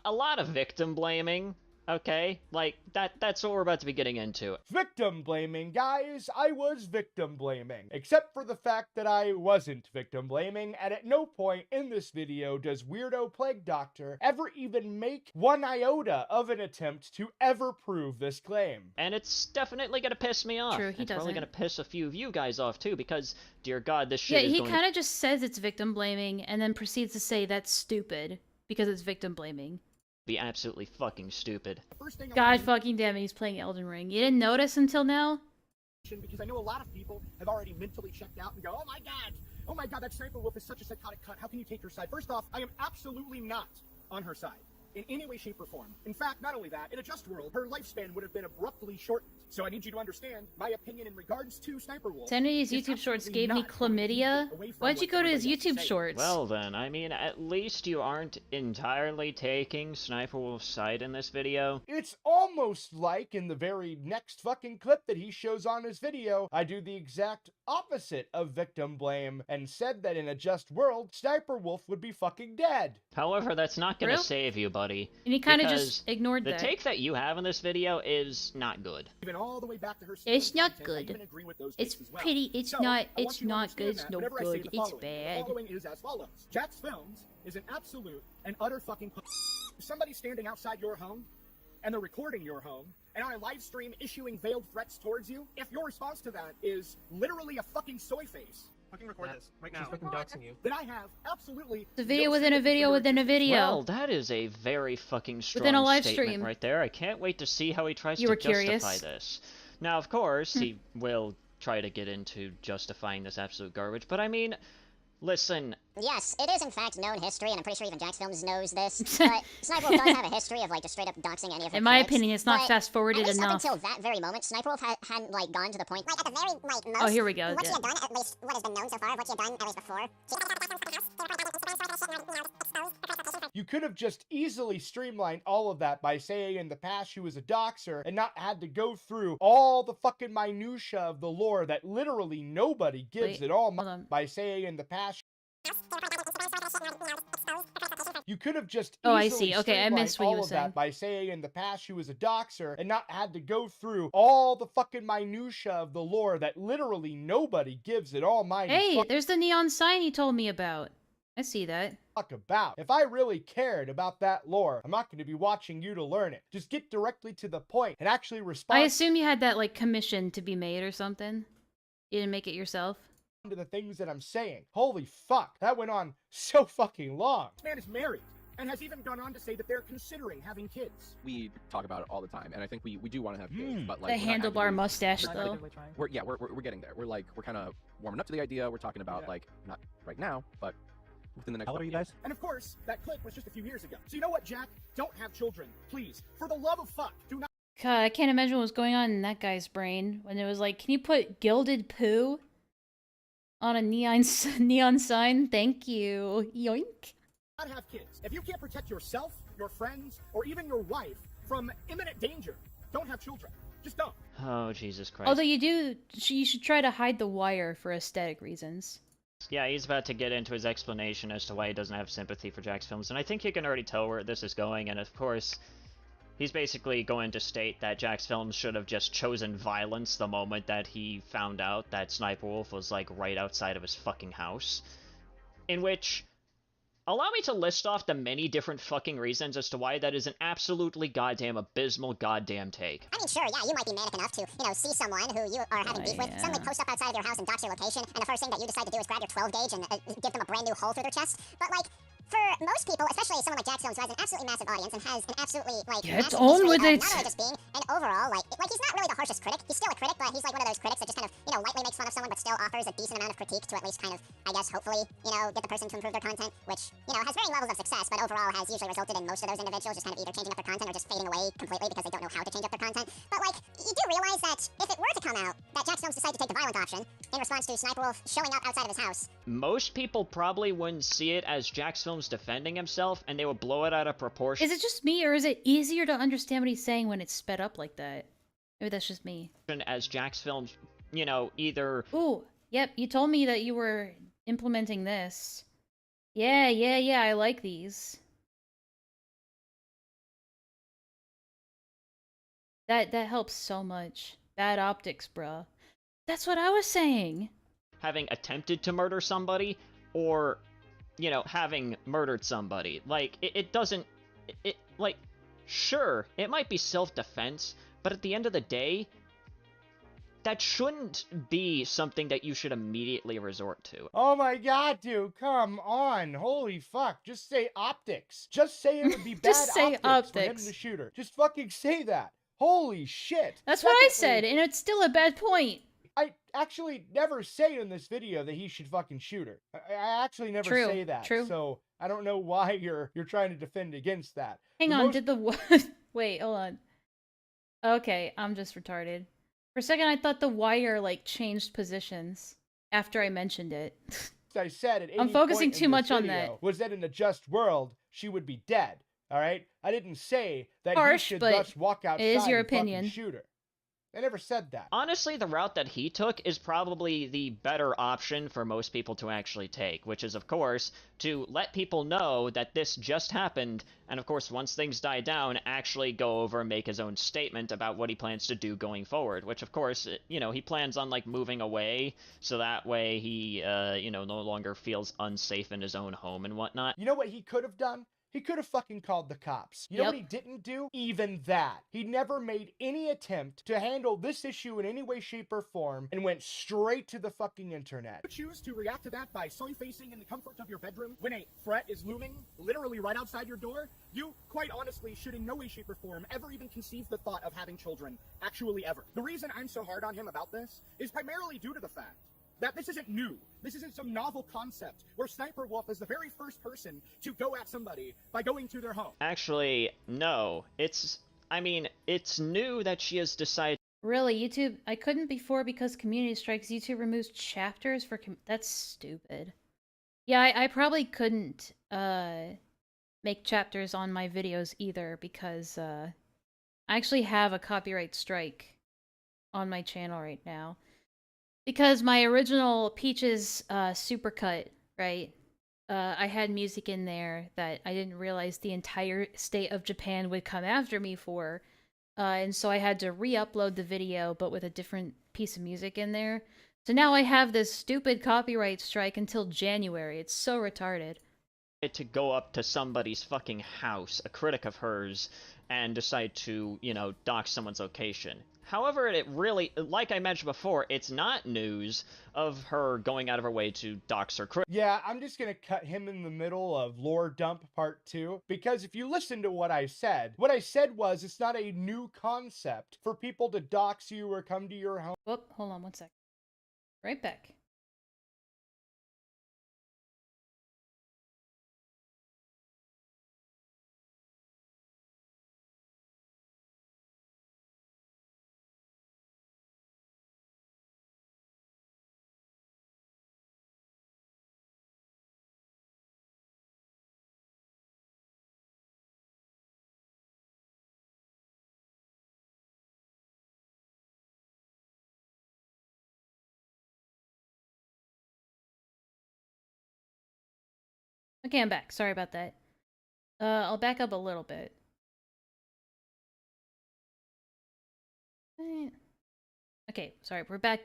A lot of victim blaming. Okay, like, that's what we're about to be getting into. Victim blaming, guys. I was victim blaming. Except for the fact that I wasn't victim blaming, and at no point in this video does Weirdo Plague Doctor ever even make one iota of an attempt to ever prove this claim. And it's definitely gonna piss me off. True, he It's probably doesn't. gonna piss a few of you guys off too, because, dear God, this shit Yeah, is he going kind of just says it's victim blaming and then proceeds to say that's stupid because it's victim blaming. be absolutely fucking stupid. God fucking damn it, he's playing Elden Ring. You didn't notice until now? Because I know a lot of people have already mentally checked out and go, oh my god, that Sniper Wolf is such a psychotic cunt. How can you take her side? First off, I am absolutely not on her side in any way, shape, or form. In fact, not only that, in a just world, her lifespan would have been abruptly shortened. So I need you to understand my opinion in regards to Sniper Wolf. Tennity's YouTube shorts gave me chlamydia. Why'd you go to his YouTube shorts? Well then, I mean, at least you aren't entirely taking Sniper Wolf's side in this video. It's almost like in the very next fucking clip that he shows on his video, I do the exact opposite of victim blame and said that in a just world, Sniper Wolf would be fucking dead. However, that's not gonna Really? save you, buddy. And he kind of because just ignored the that. take that you have in this video is not good. Even all the way back to her It's not content, I good. even agree with those It's takes as well. pretty, it's So, not, I want it's you to not understand good, it's that no whenever I say good, the it's following, bad. The following is as follows. Jack's Films is an absolute and utter fucking somebody standing outside your home and they're recording your home and on a live stream issuing veiled threats towards you, if your response to that is literally a fucking soy face, fucking record this right now. She's fucking doxing you. Then I have absolutely The video no within a sympathy video for your within a video. Well, that is a very fucking strong Within a live statement stream. right there. I can't wait to see how he tries You to were justify curious. this. Now, of course, he will try to get into justifying this absolute garbage, but I mean, listen. Yes, it is in fact known history, and I'm pretty sure even Jack's Films knows this, but Sniper Wolf does have a history of, like, just straight up doxing any of her In my critics, opinion, it's not but fast-forwarded at least enough. up until that very moment, Sniper Wolf hadn't, like, gone to the point, like, at the very, like, most... Oh, here we go. What she Yeah. had done, at least what has been known so far, of what she had done, at least before. You could have just easily streamlined all of that by saying in the past she was a doxer and not had to go through all the fucking minutia of the lore that literally nobody gives Wait, it all hold on. by saying in the past you could have just Oh, I easily see. Okay, I streamlined missed what you all were of saying. that by saying in the past she was a doxer and not had to go through all the fucking minutia of the lore that literally nobody gives it almighty Hey, there's the neon sign he told me about. I see that. fuck about. If I really cared about that lore, I'm not going to be watching you to learn it. Just get directly to the point and actually respond I assume you had that, like, commission to be made or something. You didn't make it yourself? to the things that I'm saying. Holy fuck, that went on so fucking long. This man is married and has even gone on to say that they're considering having kids. We talk about it all the time, and I think we do want to have kids, but The like we're not handlebar actively- mustache, like, though. We're getting there. We're kind of warming up to the idea. We're talking about like not right now, but within the next. How old are you guys? And of course, that clip was just a few years ago. So you know what, Jack? Don't have children. Please. For the love of fuck, do not. God, I can't imagine what was going on in that guy's brain when it was like, can you put gilded poo on a neon sign? Thank you. Yoink. Not have kids. If you can't protect yourself, your friends, or even your wife from imminent danger, don't have children. Just don't. Oh, Jesus Christ. Although you should try to hide the wire for aesthetic reasons. Yeah, he's about to get into his explanation as to why he doesn't have sympathy for Jack's films, and I think you can already tell where this is going, and of course, he's basically going to state that Jack's films should have just chosen violence the moment that he found out that Sniper Wolf was, like, right outside of his fucking house. In which, allow me to list off the many different fucking reasons as to why that is an absolutely goddamn abysmal goddamn take. I mean, sure, yeah, you might be manic enough to, see someone who you are having beef with, suddenly post up outside of your house and dox your location, and the first thing that you decide to do is grab your 12 gauge and give them a brand new hole through their chest. But, like, for most people, especially someone like Jack Films, who has an absolutely massive audience and has an absolutely, like, Get massive on history with of it. not only just being an overall, like, he's not really the harshest critic. He's still a critic, but he's, like, one of those critics that just kind of, lightly makes fun of someone, but still offers a decent amount of critique to at least kind of, I guess, hopefully, get the person to improve their content, which, has varying levels of success, but overall has usually resulted in most of those individuals just kind of either changing up their content or just fading away completely because they don't know how to change up their content. But, like, you do realize that if it were to come out that Jack Films decided to take the violent option in response to Sniper Wolf showing up outside of his house. Most people probably wouldn't see it as Jack's films defending himself, and they would blow it out of proportion. Is it just me, or is it easier to understand what he's saying when it's sped up like that? Maybe that's just me. As Jack's films, either... Ooh, yep, you told me that you were implementing this. Yeah, I like these. That helps so much. Bad optics, bruh. That's what I was saying. Having attempted to murder somebody, or, having murdered somebody. Like, it doesn't... like, sure, it might be self-defense, but at the end of the day, that shouldn't be something that you should immediately resort to. Oh my god, dude, come on. Holy fuck. Just say optics. Just say it would be bad Just say optics for him optics. to shoot her. Just fucking say that. Holy shit. That's what I said, and it's still a bad point. I actually never say in this video that he should fucking shoot her. I actually never say that. True. So I don't know why you're trying to defend against that. Hang on, did the wait, hold on. Okay, I'm just retarded. For a second, I thought the wire, like, changed positions after I mentioned it. I said at I'm focusing too much on video that. Was that in a just world, she would be dead. All right? I didn't say that Harsh, he should but thus walk outside it is your and fucking opinion. shoot her. I never said that. Honestly, the route that he took is probably the better option for most people to actually take, which is, of course, to let people know that this just happened, and of course, once things die down, actually go over and make his own statement about what he plans to do going forward, which, of course, he plans on, like, moving away, so that way he, no longer feels unsafe in his own home and whatnot. You know what he could have done? He could have fucking called the cops. You know what he didn't do? Even that. He never made any attempt to handle this issue in any way, shape, or form and went straight to the fucking internet. You choose to react to that by sunny-facing in the comfort of your bedroom when a threat is looming literally right outside your door. You, quite honestly, should in no way, shape, or form ever even conceive the thought of having children. Actually ever. The reason I'm so hard on him about this is primarily due to the fact that this isn't new. This isn't some novel concept where Sniper Wolf is the very first person to go at somebody by going to their home. Actually, no. It's new that she has decided... Really, YouTube? I couldn't before because community strikes. YouTube removes chapters for... That's stupid. Yeah, I probably couldn't make chapters on my videos either because I actually have a copyright strike on my channel right now. Because my original Peaches supercut, right? I had music in there that I didn't realize the entire state of Japan would come after me for. And so I had to re-upload the video, but with a different piece of music in there. So now I have this stupid copyright strike until January. It's so retarded. To go up to somebody's fucking house, a critic of hers, and decide to, dox someone's location. However, it really, like I mentioned before, it's not news of her going out of her way to dox her critic. Yeah, I'm just gonna cut him in the middle of Lore Dump Part 2, because if you listen to what I said was it's not a new concept for people to dox you or come to your home. Whoop, hold on one sec. Right back. Okay, I'm back. Sorry about that. I'll back up a little bit. Okay, sorry, we're back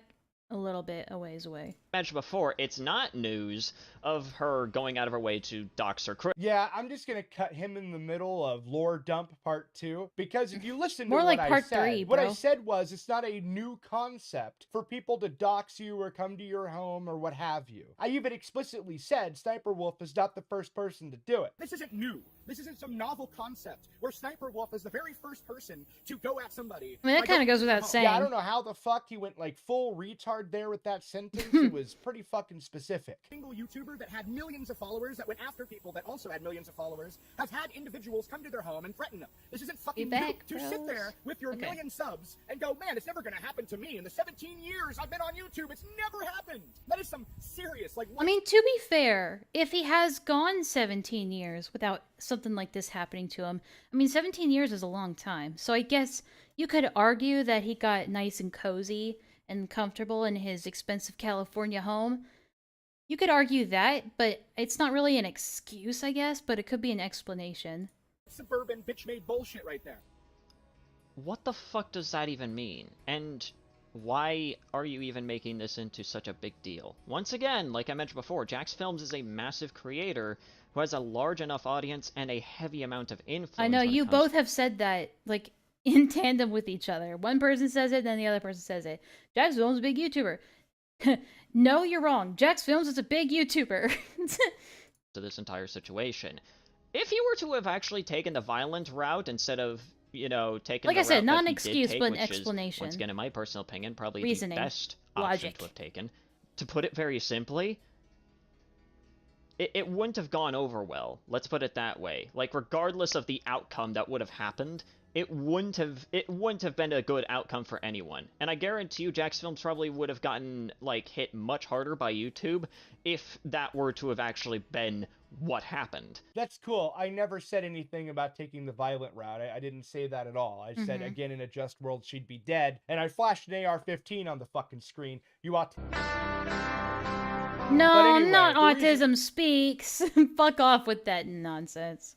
a little bit a ways away. Mentioned before, it's not news of her going out of her way to dox her crew. Yeah, I'm just gonna cut him in the middle of lore dump part 2, because if you listen to More like what I part said, 3, what I bro. said was it's not a new concept for people to dox you or come to your home or what have you. I even explicitly said Sniper Wolf is not the first person to do it. This isn't new. This isn't some novel concept where Sniper Wolf is the very first person to go at somebody. I mean, that kind of goes without saying. Yeah, I don't know how the fuck he went like full retard there with that sentence. It was pretty fucking specific. Single YouTuber that had millions of followers that went after people that also had millions of followers has had individuals come to their home and threaten them. This isn't fucking new. To sit there with your million subs and go, man, it's never gonna happen to me. In the 17 years I've been on YouTube, it's never happened. That is some serious, like... I mean, to be fair, if he has gone 17 years without something like this happening to him, I mean, 17 years is a long time. So I guess you could argue that he got nice and cozy and comfortable in his expensive California home. You could argue that, but it's not really an excuse, I guess, but it could be an explanation. Suburban bitch-made bullshit right there. What the fuck does that even mean? And why are you even making this into such a big deal? Once again, like I mentioned before, Jax Films is a massive creator who has a large enough audience and a heavy amount of influence. I know, you both have said that, like, in tandem with each other. One person says it, then the other person says it. Jax Films is a big YouTuber. No, you're wrong. Jax Films is a big YouTuber. To this entire situation. If he were to have actually taken the violent route instead of, you know, taking like the I said, route not that an he excuse, did take, but an which is, explanation. once again, in my personal opinion, probably Reasoning. the best option Logic. to have taken. To put it very simply, it wouldn't have gone over well. Let's put it that way. Like, regardless of the outcome that would have happened, it wouldn't have been a good outcome for anyone. And I guarantee you Jax Films probably would have gotten, like, hit much harder by YouTube if that were to have actually been what happened. That's cool. I never said anything about taking the violent route. I didn't say that at all. I said, again, in a just world, she'd be dead. And I flashed an AR-15 on the fucking screen. You ought to... No, anyway, not the Autism Speaks. Fuck off with that nonsense.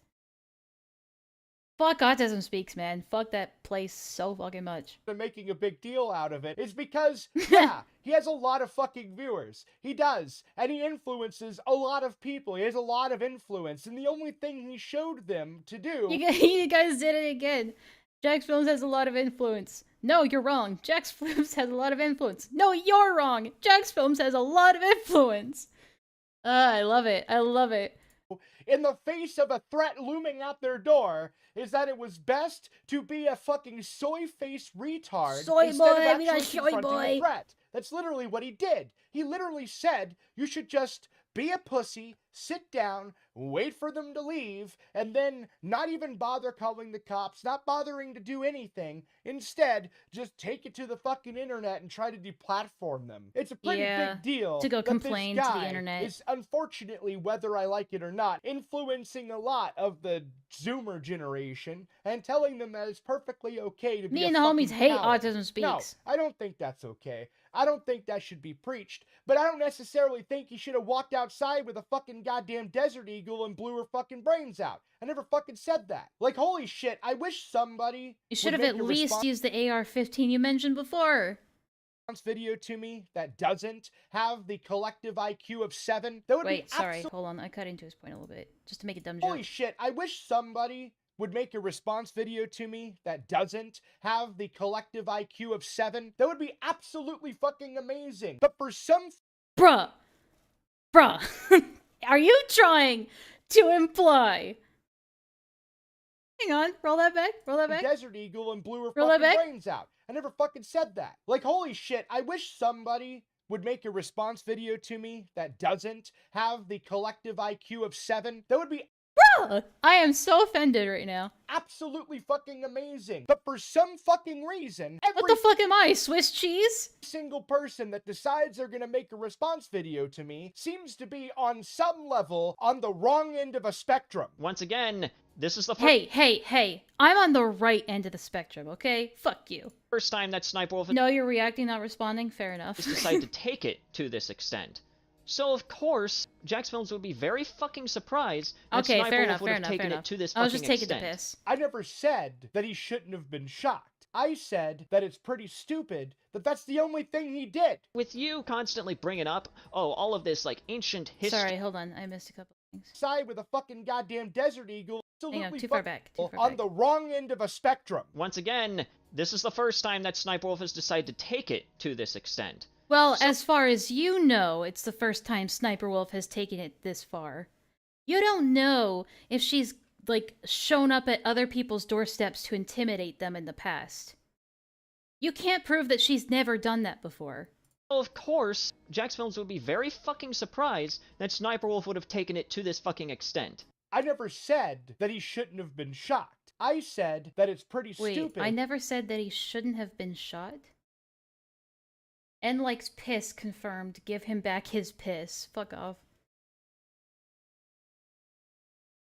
Fuck Autism Speaks, man. Fuck that place so fucking much. They're making a big deal out of it is because, yeah, he has a lot of fucking viewers. He does. And he influences a lot of people. He has a lot of influence. And the only thing he showed them to do... You guys did it again. Jax Films has a lot of influence. No, you're wrong. Jax Films has a lot of influence. No, you're wrong. Jax Films has a lot of influence. I love it. I love it. In the face of a threat looming at their door, is that it was best to be a fucking soy-faced retard Soy instead boy, of actually mira, soy confronting boy. the threat. That's literally what he did. He literally said, you should just be a pussy, sit down, wait for them to leave, and then not even bother calling the cops, not bothering to do anything. Instead, just take it to the fucking internet and try to deplatform them. It's a pretty big deal to go that complain this to guy the internet. is, unfortunately, whether I like it or not, influencing a lot of the Zoomer generation and telling them that it's perfectly okay to be Me a and the homies fucking hate coward. Autism Speaks. No, I don't think that's okay. I don't think that should be preached, but I don't necessarily think he should have walked outside with a fucking goddamn Desert Eagle and blew her fucking brains out. I never fucking said that. Like, holy shit, I wish somebody You should would have make at a least used the AR-15 you mentioned before. video to me that doesn't have the collective IQ of 7. That would Wait, be sorry, hold on. I cut into his point a little bit, just to make a dumb joke. Holy shit, I wish somebody would make a response video to me that doesn't have the collective IQ of 7. That would be absolutely fucking amazing. But for some... Bruh! Are you trying to imply... Hang on, roll that back, Desert Eagle and blew her Roll that fucking back. brains out. I never fucking said that. Like, holy shit, I wish somebody would make a response video to me that doesn't have the collective IQ of 7. That would be... Bruh! I am so offended right now. Absolutely fucking amazing. But for some fucking reason, What the fuck am I, Swiss cheese? single person that decides they're gonna make a response video to me seems to be on some level on the wrong end of a spectrum. Once again, this is the Hey. I'm on the right end of the spectrum, okay? Fuck you. first time that Sniper Wolf No, you're reacting, not responding? Fair enough. decided to take it to this extent. So of course, Jax Films would be very fucking surprised that Okay, Sniper fair Wolf enough, would fair have enough, taken fair it enough. to this I was fucking just taking the extent. piss. I never said that he shouldn't have been shocked. I said that it's pretty stupid that that's the only thing he did. With you constantly bringing up, oh, all of this, like, ancient history... Sorry, hold on. I missed a couple things. Side with a fucking goddamn Desert Eagle. Hang on, Absolutely too far back. on the wrong end of a spectrum. Once again, this is the first time that Sniper Wolf has decided to take it to this extent. Well, as far as you know, it's the first time Sniper Wolf has taken it this far. You don't know if she's, like, shown up at other people's doorsteps to intimidate them in the past. You can't prove that she's never done that before. Of course, Jax Films would be very fucking surprised that Sniper Wolf would have taken it to this fucking extent. I never said that he shouldn't have been shocked. I said that it's pretty stupid. Wait, I never said that he shouldn't have been shot? Likes piss confirmed. Give him back his piss. Fuck off.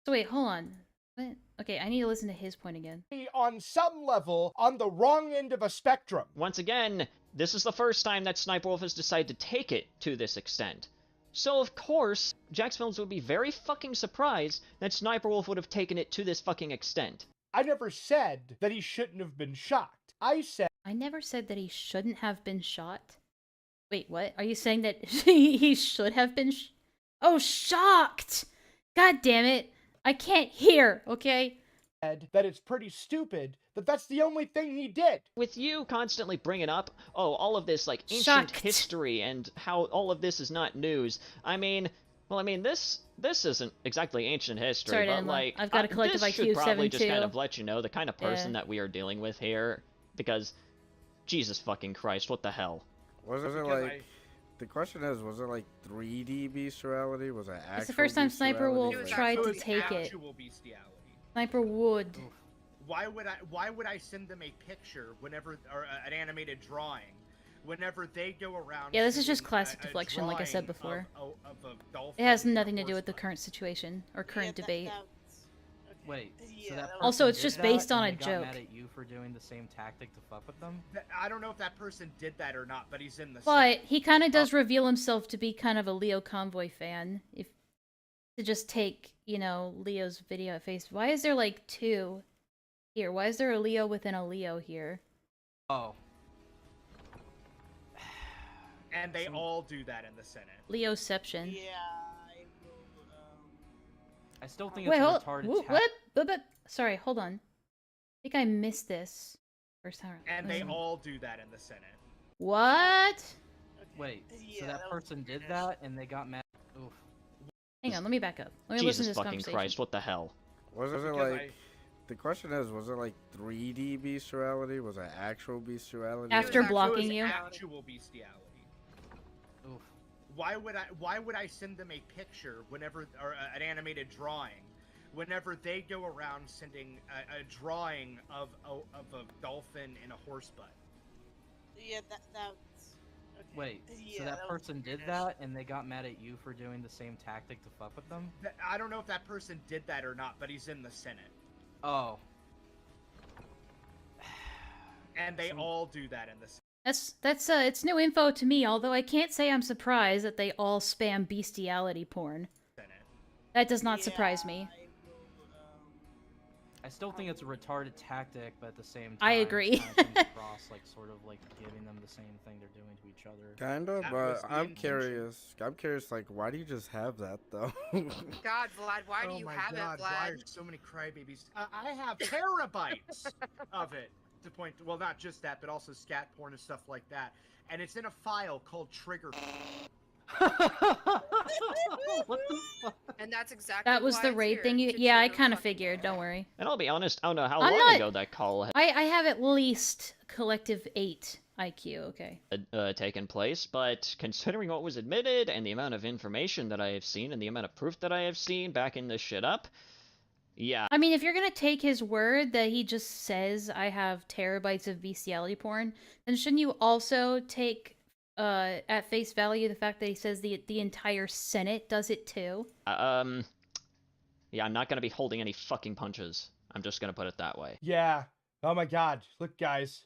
So wait, hold on. What? Okay, I need to listen to his point again. On some level, on the wrong end of a spectrum. Once again, this is the first time that Sniper Wolf has decided to take it to this extent. So of course, Jax Films would be very fucking surprised that Sniper Wolf would have taken it to this fucking extent. I never said that he shouldn't have been shocked. I never said that he shouldn't have been shot. Wait, what? Are you saying that he should have been Oh, shocked! God damn it. I can't hear, okay? That it's pretty stupid that that's the only thing he did. With you constantly bringing up, oh, all of this, like, ancient history and how all of this is not news. I mean, well, this isn't exactly ancient history, Sorry, but, Enlaa. like, I've got a collective this should IQ probably just 7-2. kind of let you know the kind of person that we are dealing with here, because, Jesus fucking Christ, what the hell? Was it like... The question is, was it like 3D bestiality? Was it actual It's the first time Sniper Wolf bestiality? tried to take it. Sniper would. Why would I send them a picture whenever, or an animated drawing, whenever they go around? Yeah, this is just classic deflection, like I said before. It has nothing to do with the current situation or current debate. Wait, so that Also, it's person just did based that on and a they joke. got mad at you for doing the same tactic to fuck with them? I don't know if that person did that or not, but he's in the. But he kind of does reveal himself to be kind of a Leo Convoy fan. If to just take, you know, Leo's video at face. Why is there like two here? Why is there a Leo within a Leo here? Oh. And they all do that in the Senate. Leoception. Yeah. I still think Wait, it's a hold. retarded What? Sorry, hold on. I think I missed this first time. And they all do that in the Senate. What? Wait, so that person did that and they got mad. Oof. Hang on, let me back up. Let me listen to Jesus this fucking conversation. Christ, what the hell? Was it like... The question is, was it like 3D bestiality? Was it actual bestiality? After blocking you? Actual bestiality. Oof. Why would I send them a picture whenever, or an animated drawing, whenever they go around sending a drawing of a dolphin in a horse butt? Yeah, that's... Okay. Wait, Yeah, so that person did that and they got mad at you for doing the same tactic to fuck with them? I don't know if that person did that or not, but he's in the Senate. Oh. And they all do that in the Senate. That's it's new info to me, although I can't say I'm surprised that they all spam bestiality porn. That does not surprise me. I still think it's a retarded tactic, but at the same time, I agree. it kinda comes across like sort of like giving them the same thing they're doing to each other. Kinda, but I'm curious. I'm curious, like, why do you just have that, though? God, Vlad, why do you have it, Vlad? Why are so many crybabies? I have terabytes of it. To point to, well, not just that, but also scat porn and stuff like that. And it's in a file called Trigger. What the fuck? And that's exactly That was why the it's raid here, thing. to Yeah, I trigger kind of fucking- figured. Don't worry. And I'll be honest, I don't know how I'm long not- ago that call I have at least collective 8 IQ. Okay. had taken place, but considering what was admitted and the amount of information that I have seen and the amount of proof that I have seen backing this shit up, yeah. I mean, if you're gonna take his word that he just says I have terabytes of bestiality porn, then shouldn't you also take at face value the fact that he says the entire Senate does it too? Yeah, I'm not gonna be holding any fucking punches. I'm just gonna put it that way. Yeah. Oh my God. Look, guys.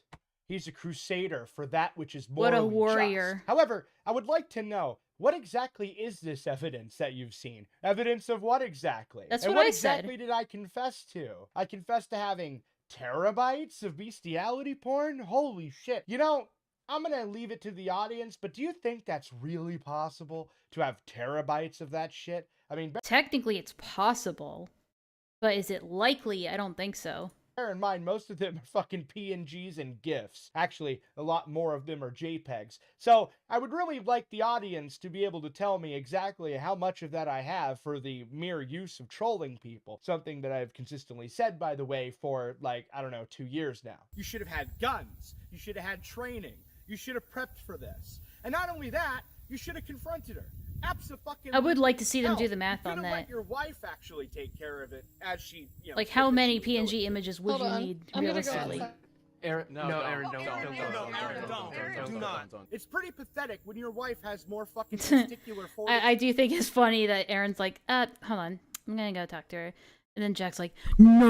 He's a crusader for that which is What a morally warrior. just. However, I would like to know, what exactly is this evidence that you've seen? Evidence of what exactly? That's and what what I exactly said. did I confess to? I confessed to having terabytes of bestiality porn? Holy shit. You know, I'm gonna leave it to the audience, but do you think that's really possible to have terabytes of that shit? I mean, Technically, it's possible, but is it likely? I don't think so. bear in mind, most of them are fucking PNGs and GIFs. Actually, a lot more of them are JPEGs. So, I would really like the audience to be able to tell me exactly how much of that I have for the mere use of trolling people. Something that I've consistently said, by the way, for, like, I don't know, 2 years now. You should have had guns. You should have had training. You should have prepped for this. And not only that, you should have confronted her. I would like to see them do the math on that. Let your wife actually take care of it as she, you know, Like, how many PNG images would you need realistically? Aaron, Aaron, don't. Do not. It's pretty pathetic when your wife has more fucking testicular fortitude. I do think it's funny that Aaron's like, hold on, I'm gonna go talk to her. And then Jack's like, no,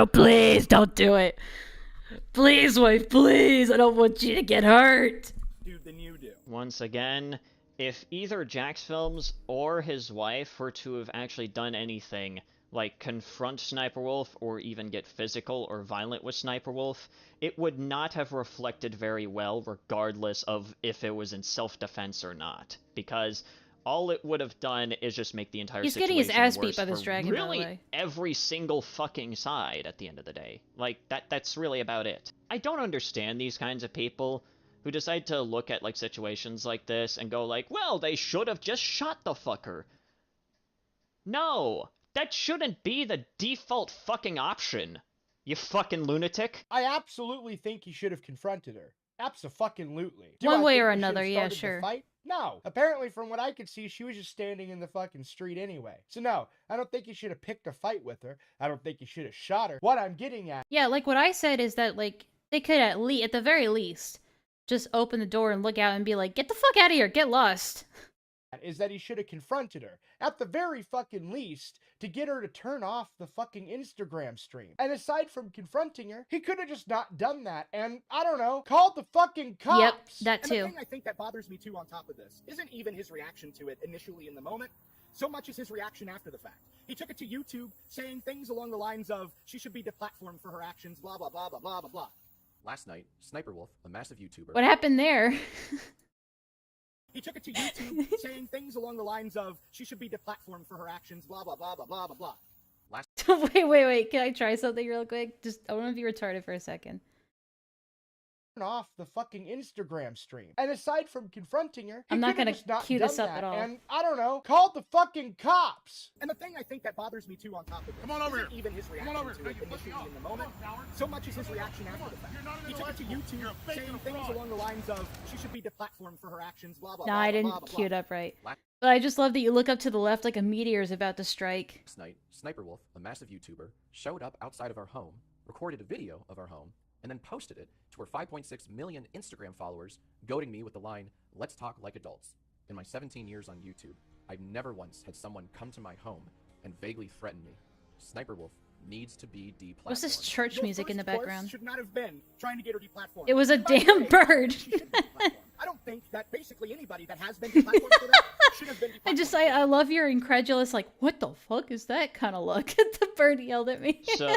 please don't do it. Please, wife, please, I don't want you to get hurt. Than you do. Once again, if either Jack's Films or his wife were to have actually done anything, like confront Sniper Wolf or even get physical or violent with Sniper Wolf, it would not have reflected very well regardless of if it was in self-defense or not, because all it would have done is just make the entire situation He's getting his ass beat worse by this for dragon, really by the way. every single fucking side at the end of the day. Like, that's really about it. I don't understand these kinds of people who decide to look at, like, situations like this and go like, well, they should have just shot the fucker. No! That shouldn't be the default fucking option, you fucking lunatic. I absolutely think he should have confronted her. Abso-fucking-lutely. One way or another, yeah, sure. Fight? No. Apparently, from what I could see, she was just standing in the fucking street anyway. So no, I don't think he should have picked a fight with her. I don't think he should have shot her. What I'm getting at... Yeah, like what I said is that, like, they could at the very least, just open the door and look out and be like, get the fuck out of here, get lost. Is that he should have confronted her, at the very fucking least, to get her to turn off the fucking Instagram stream. And aside from confronting her, he could have just not done that and, I don't know, called the fucking cops. Yep, that too. And the thing I think that bothers me too on top of this isn't even his reaction to it initially in the moment, so much as his reaction after the fact. He took it to YouTube saying things along the lines of, she should be deplatformed for her actions, blah, blah, blah, blah, blah, blah, blah. Last night, Sniper Wolf, a massive YouTuber... What happened there? He took it to YouTube saying things along the lines of, she should be deplatformed for her actions, blah, blah, blah, blah, blah, blah, blah. Wait, can I try something real quick? Just, I want to be retarded for a second. Off the fucking Instagram stream. And aside from confronting her, I'm not gonna cue this up at all. And, I don't know, called the fucking cops. And the thing I think that bothers me too on top of this isn't even his reaction to it initially in the moment, so much as his reaction after the fact. He took it to YouTube saying things along the lines of, she should be deplatformed for her actions, blah, blah, No, blah, I blah, didn't blah, blah, cue it blah. up right. But I just love that you look up to the left like a meteor is about to strike. Last night, Sniper Wolf, a massive YouTuber, showed up outside of our home, recorded a video of our home, and then posted it to her 5.6 million Instagram followers, goading me with the line, let's talk like adults. In my 17 years on YouTube, I've never once had someone come to my home and vaguely threaten me. Sniper Wolf needs to be deplatformed. What's this church music in the background? Should not have been trying to get her deplatformed. It was a damn bird. I don't think that basically anybody that has been deplatformed for that should have been deplatformed. I love your incredulous, like, what the fuck is that kind of look? The bird yelled at me. So,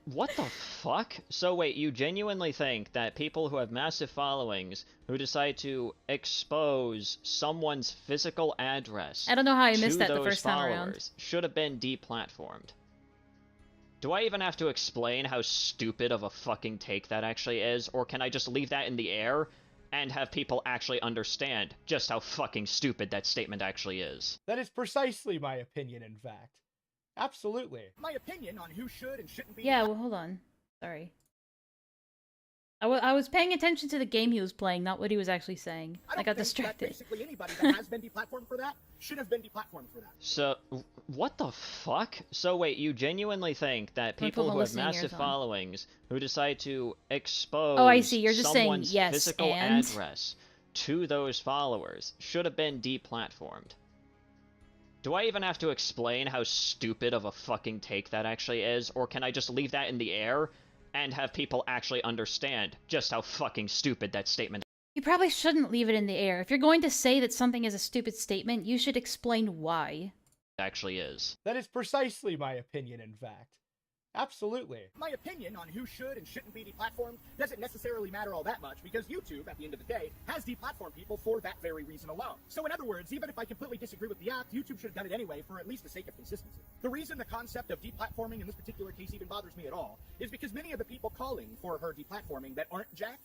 what the fuck? So wait, you genuinely think that people who have massive followings, who decide to expose someone's physical address I don't know how I missed that the those first time around. followers should have been deplatformed? Do I even have to explain how stupid of a fucking take that actually is, or can I just leave that in the air and have people actually understand just how fucking stupid that statement actually is? That is precisely my opinion, in fact. Absolutely. My opinion on who should and shouldn't be... Yeah, well, hold on. Sorry. I was paying attention to the game he was playing, not what he was actually saying. I got distracted. Basically anybody that has been deplatformed for that should have been deplatformed for that. So, what the fuck? So wait, you genuinely think that Let me put people my who have listening ears massive on. followings, who decide to expose Oh, I see. You're just saying someone's yes, physical and? address to those followers, should have been deplatformed? Do I even have to explain how stupid of a fucking take that actually is, or can I just leave that in the air and have people actually understand just how fucking stupid that statement You probably shouldn't leave it in the air. If you're going to say that something is a stupid statement, you should explain why. Actually is. That is precisely my opinion, in fact. Absolutely. My opinion on who should and shouldn't be deplatformed doesn't necessarily matter all that much because YouTube, at the end of the day, has deplatformed people for that very reason alone. So in other words, even if I completely disagree with the act, YouTube should have done it anyway for at least the sake of consistency. The reason the concept of deplatforming in this particular case even bothers me at all is because many of the people calling for her deplatforming that aren't Jack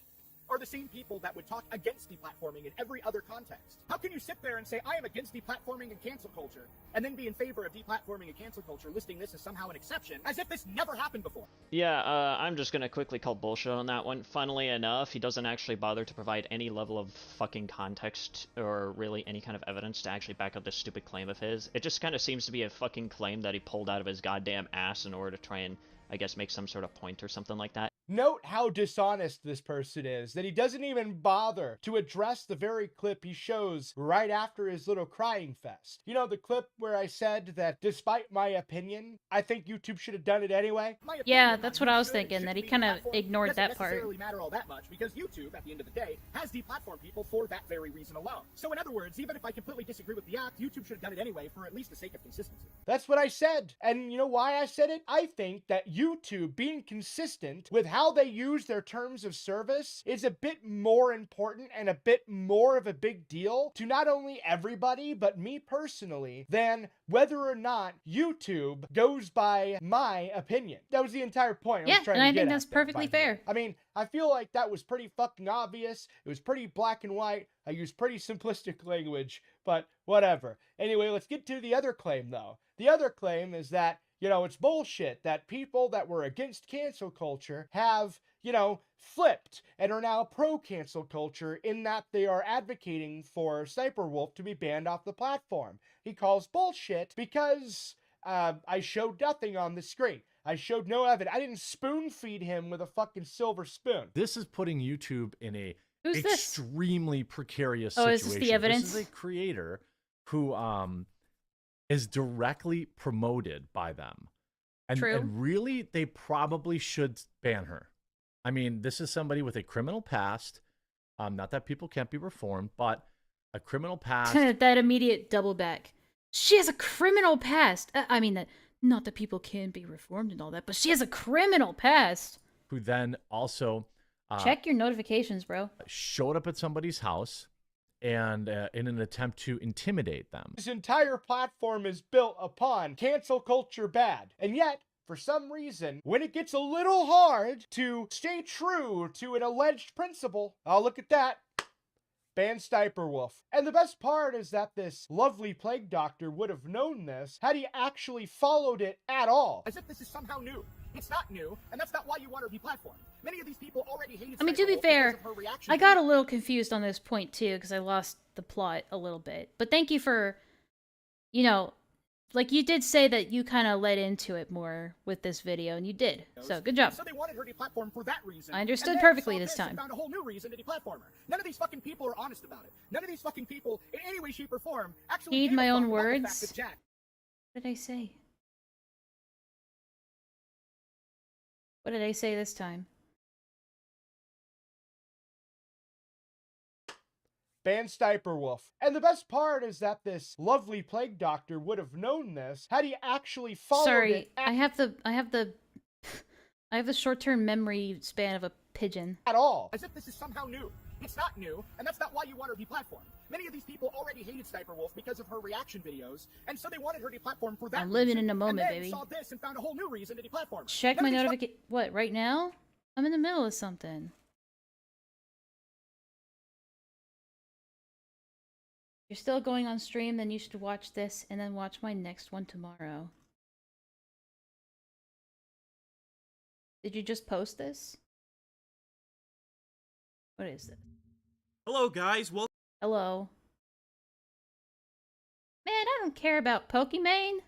are the same people that would talk against deplatforming in every other context. How can you sit there and say, I am against deplatforming and cancel culture, and then be in favor of deplatforming and cancel culture, listing this as somehow an exception, as if this never happened before? Yeah, I'm just gonna quickly call bullshit on that one. Funnily enough, he doesn't actually bother to provide any level of fucking context or really any kind of evidence to actually back up this stupid claim of his. It just kind of seems to be a fucking claim that he pulled out of his goddamn ass in order to try and, I guess, make some sort of point or something like that. Note how dishonest this person is, that he doesn't even bother to address the very clip he shows right after his little crying fest. You know, the clip where I said that despite my opinion, I think YouTube should have done it anyway? Yeah, that's what I was thinking, that he kind of ignored that part. Doesn't necessarily matter all that much because YouTube, at the end of the day, has deplatformed people for that very reason alone. So in other words, even if I completely disagree with the act, YouTube should have done it anyway for at least the sake of consistency. That's what I said. And you know why I said it? I think that YouTube being consistent with how they use their terms of service is a bit more important and a bit more of a big deal to not only everybody, but me personally, than whether or not YouTube goes by my opinion. That was the entire point. Yeah, and I think that's perfectly fair. I mean, I feel like that was pretty fucking obvious. It was pretty black and white. I used pretty simplistic language, but whatever. Anyway, let's get to the other claim, though. The other claim is that, you know, it's bullshit that people that were against cancel culture have, you know, flipped and are now pro-cancel culture in that they are advocating for Sniper Wolf to be banned off the platform. He calls bullshit because I showed nothing on the screen. I showed no evidence. I didn't spoon feed him with a fucking silver spoon. This is putting YouTube in a Who's extremely precarious Oh, situation. is this the evidence? This is a creator who is directly promoted by them. True. And really, they probably should ban her. I mean, this is somebody with a criminal past. Not that people can't be reformed, but a criminal past. That immediate double back. She has a criminal past. I mean, not that people can be reformed and all that, but she has a criminal past. Who then also check your notifications, bro. Showed up at somebody's house and in an attempt to intimidate them. This entire platform is built upon cancel culture bad. And yet, for some reason, when it gets a little hard to stay true to an alleged principle, oh, look at that. Ban Sniper Wolf. And the best part is that this lovely plague doctor would have known this had he actually followed it at all. As if this is somehow new. It's not new, and that's not why you want to deplatform. Many of these people already hated I mean, to be fair, I got a little confused on this point too, because I lost the plot a little bit. But thank you for, you know, like you did say that you kind of led into it more with this video, and you did. So good job. So they wanted her deplatformed for that reason. I understood perfectly this time. Found a whole new reason to deplatform her. None of these fucking people are honest about it. None of these fucking people, in any way, shape, or form, actually Heed my own words. What did I say? What did I say this time? Ban Sniper Wolf. And the best part is that this lovely plague doctor would have known this had he actually followed it. I have the short-term memory span of a pigeon. At all. As if this is somehow new. It's not new, and that's not why you want her deplatformed. Many of these people already hated Sniper Wolf because of her reaction videos, and so they wanted her deplatformed for that I'm living reason. in a moment, and then baby. saw this and found a whole new reason to deplatform her. Check my notification. What, right now? I'm in the middle of something. You're still going on stream, then you should watch this and then watch my next one tomorrow. Did you just post this? What is this? Hello, guys. Well, hello. Man, I don't care about Pokimane.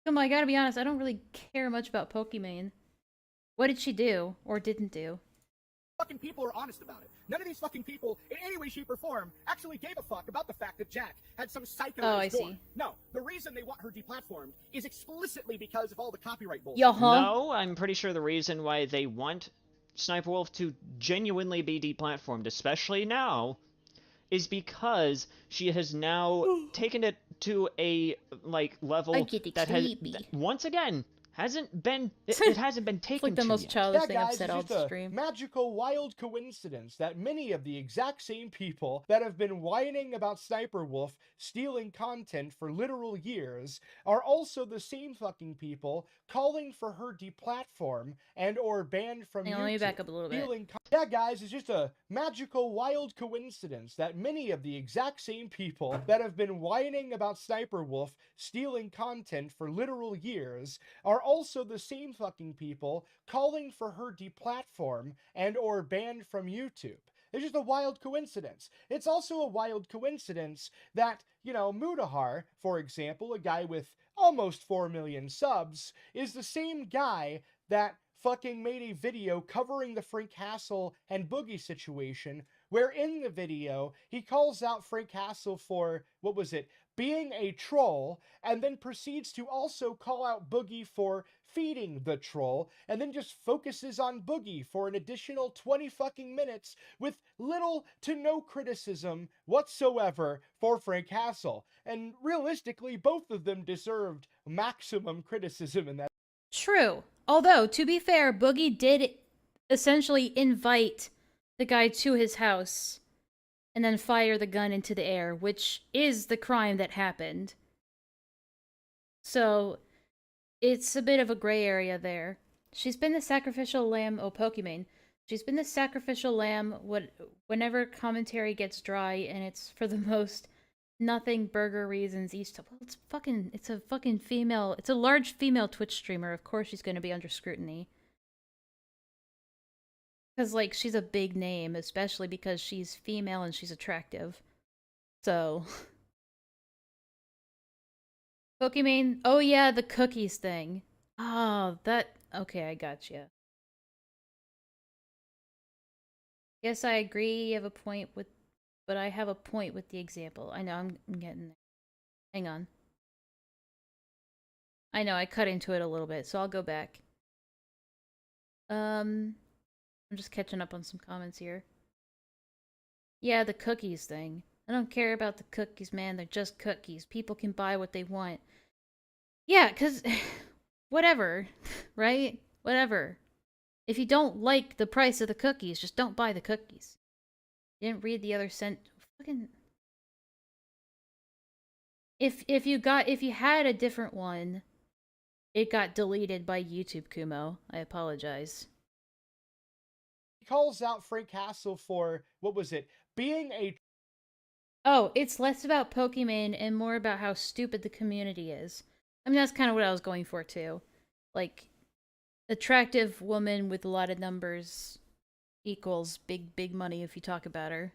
Come on, I gotta be honest, I don't really care much about Pokimane. What did she do, or didn't do? fucking people are honest about it. None of these fucking people, in any way, shape, or form, actually gave a fuck about the fact that Jack had some psycho Oh, in I his door. see. No, the reason they want her deplatformed is explicitly because of all the copyright bullshit. No, I'm pretty sure the reason why they want Sniper Wolf to genuinely be deplatformed, especially now, is because she has now taken it to a level that has once again hasn't been it hasn't been taken the to most yet. childish That, thing I've guys, said is all just the a stream. magical, wild coincidence that many of the exact same people that have been whining about Sniper Wolf stealing content for literal years are also the same fucking people calling for her deplatform and or banned from Hang YouTube. on, let me back up a little bit. That, guys, is just a magical, wild coincidence that many of the exact same people that have been whining about Sniper Wolf stealing content for literal years are also the same fucking people calling for her deplatform and or banned from YouTube. It's just a wild coincidence. It's also a wild coincidence that, Mutahar, for example, a guy with almost 4 million subs, is the same guy that fucking made a video covering the Frank Castle and Boogie situation, where in the video, he calls out Frank Castle for, being a troll, and then proceeds to also call out Boogie for feeding the troll, and then just focuses on Boogie for an additional 20 fucking minutes with little to no criticism whatsoever for Frank Castle. And realistically, both of them deserved maximum criticism in that. True. Although, to be fair, Boogie did essentially invite the guy to his house and then fire the gun into the air, which is the crime that happened. So, it's a bit of a gray area there. She's been the sacrificial lamb, Pokimane. She's been the sacrificial lamb whenever commentary gets dry, and it's for the most nothing burger reasons each time. Well, it's a fucking female, it's a large female Twitch streamer. Of course she's gonna be under scrutiny. Because, she's a big name, especially because she's female and she's attractive. So. Pokimane, oh yeah, the cookies thing. Oh, okay, I gotcha. Yes, I agree, you have a point but I have a point with the example. I know, I'm getting there. Hang on. I know, I cut into it a little bit, so I'll go back. I'm just catching up on some comments here. Yeah, the cookies thing. I don't care about the cookies, man. They're just cookies. People can buy what they want. Yeah, because... whatever. Right? Whatever. If you don't like the price of the cookies, just don't buy the cookies. You didn't read the other fucking... If you had a different one, it got deleted by YouTube, Kumo. I apologize. He calls out Frank Castle for, being a... Oh, it's less about Pokimane and more about how stupid the community is. I mean, that's kind of what I was going for, too. Attractive woman with a lot of numbers equals big money if you talk about her.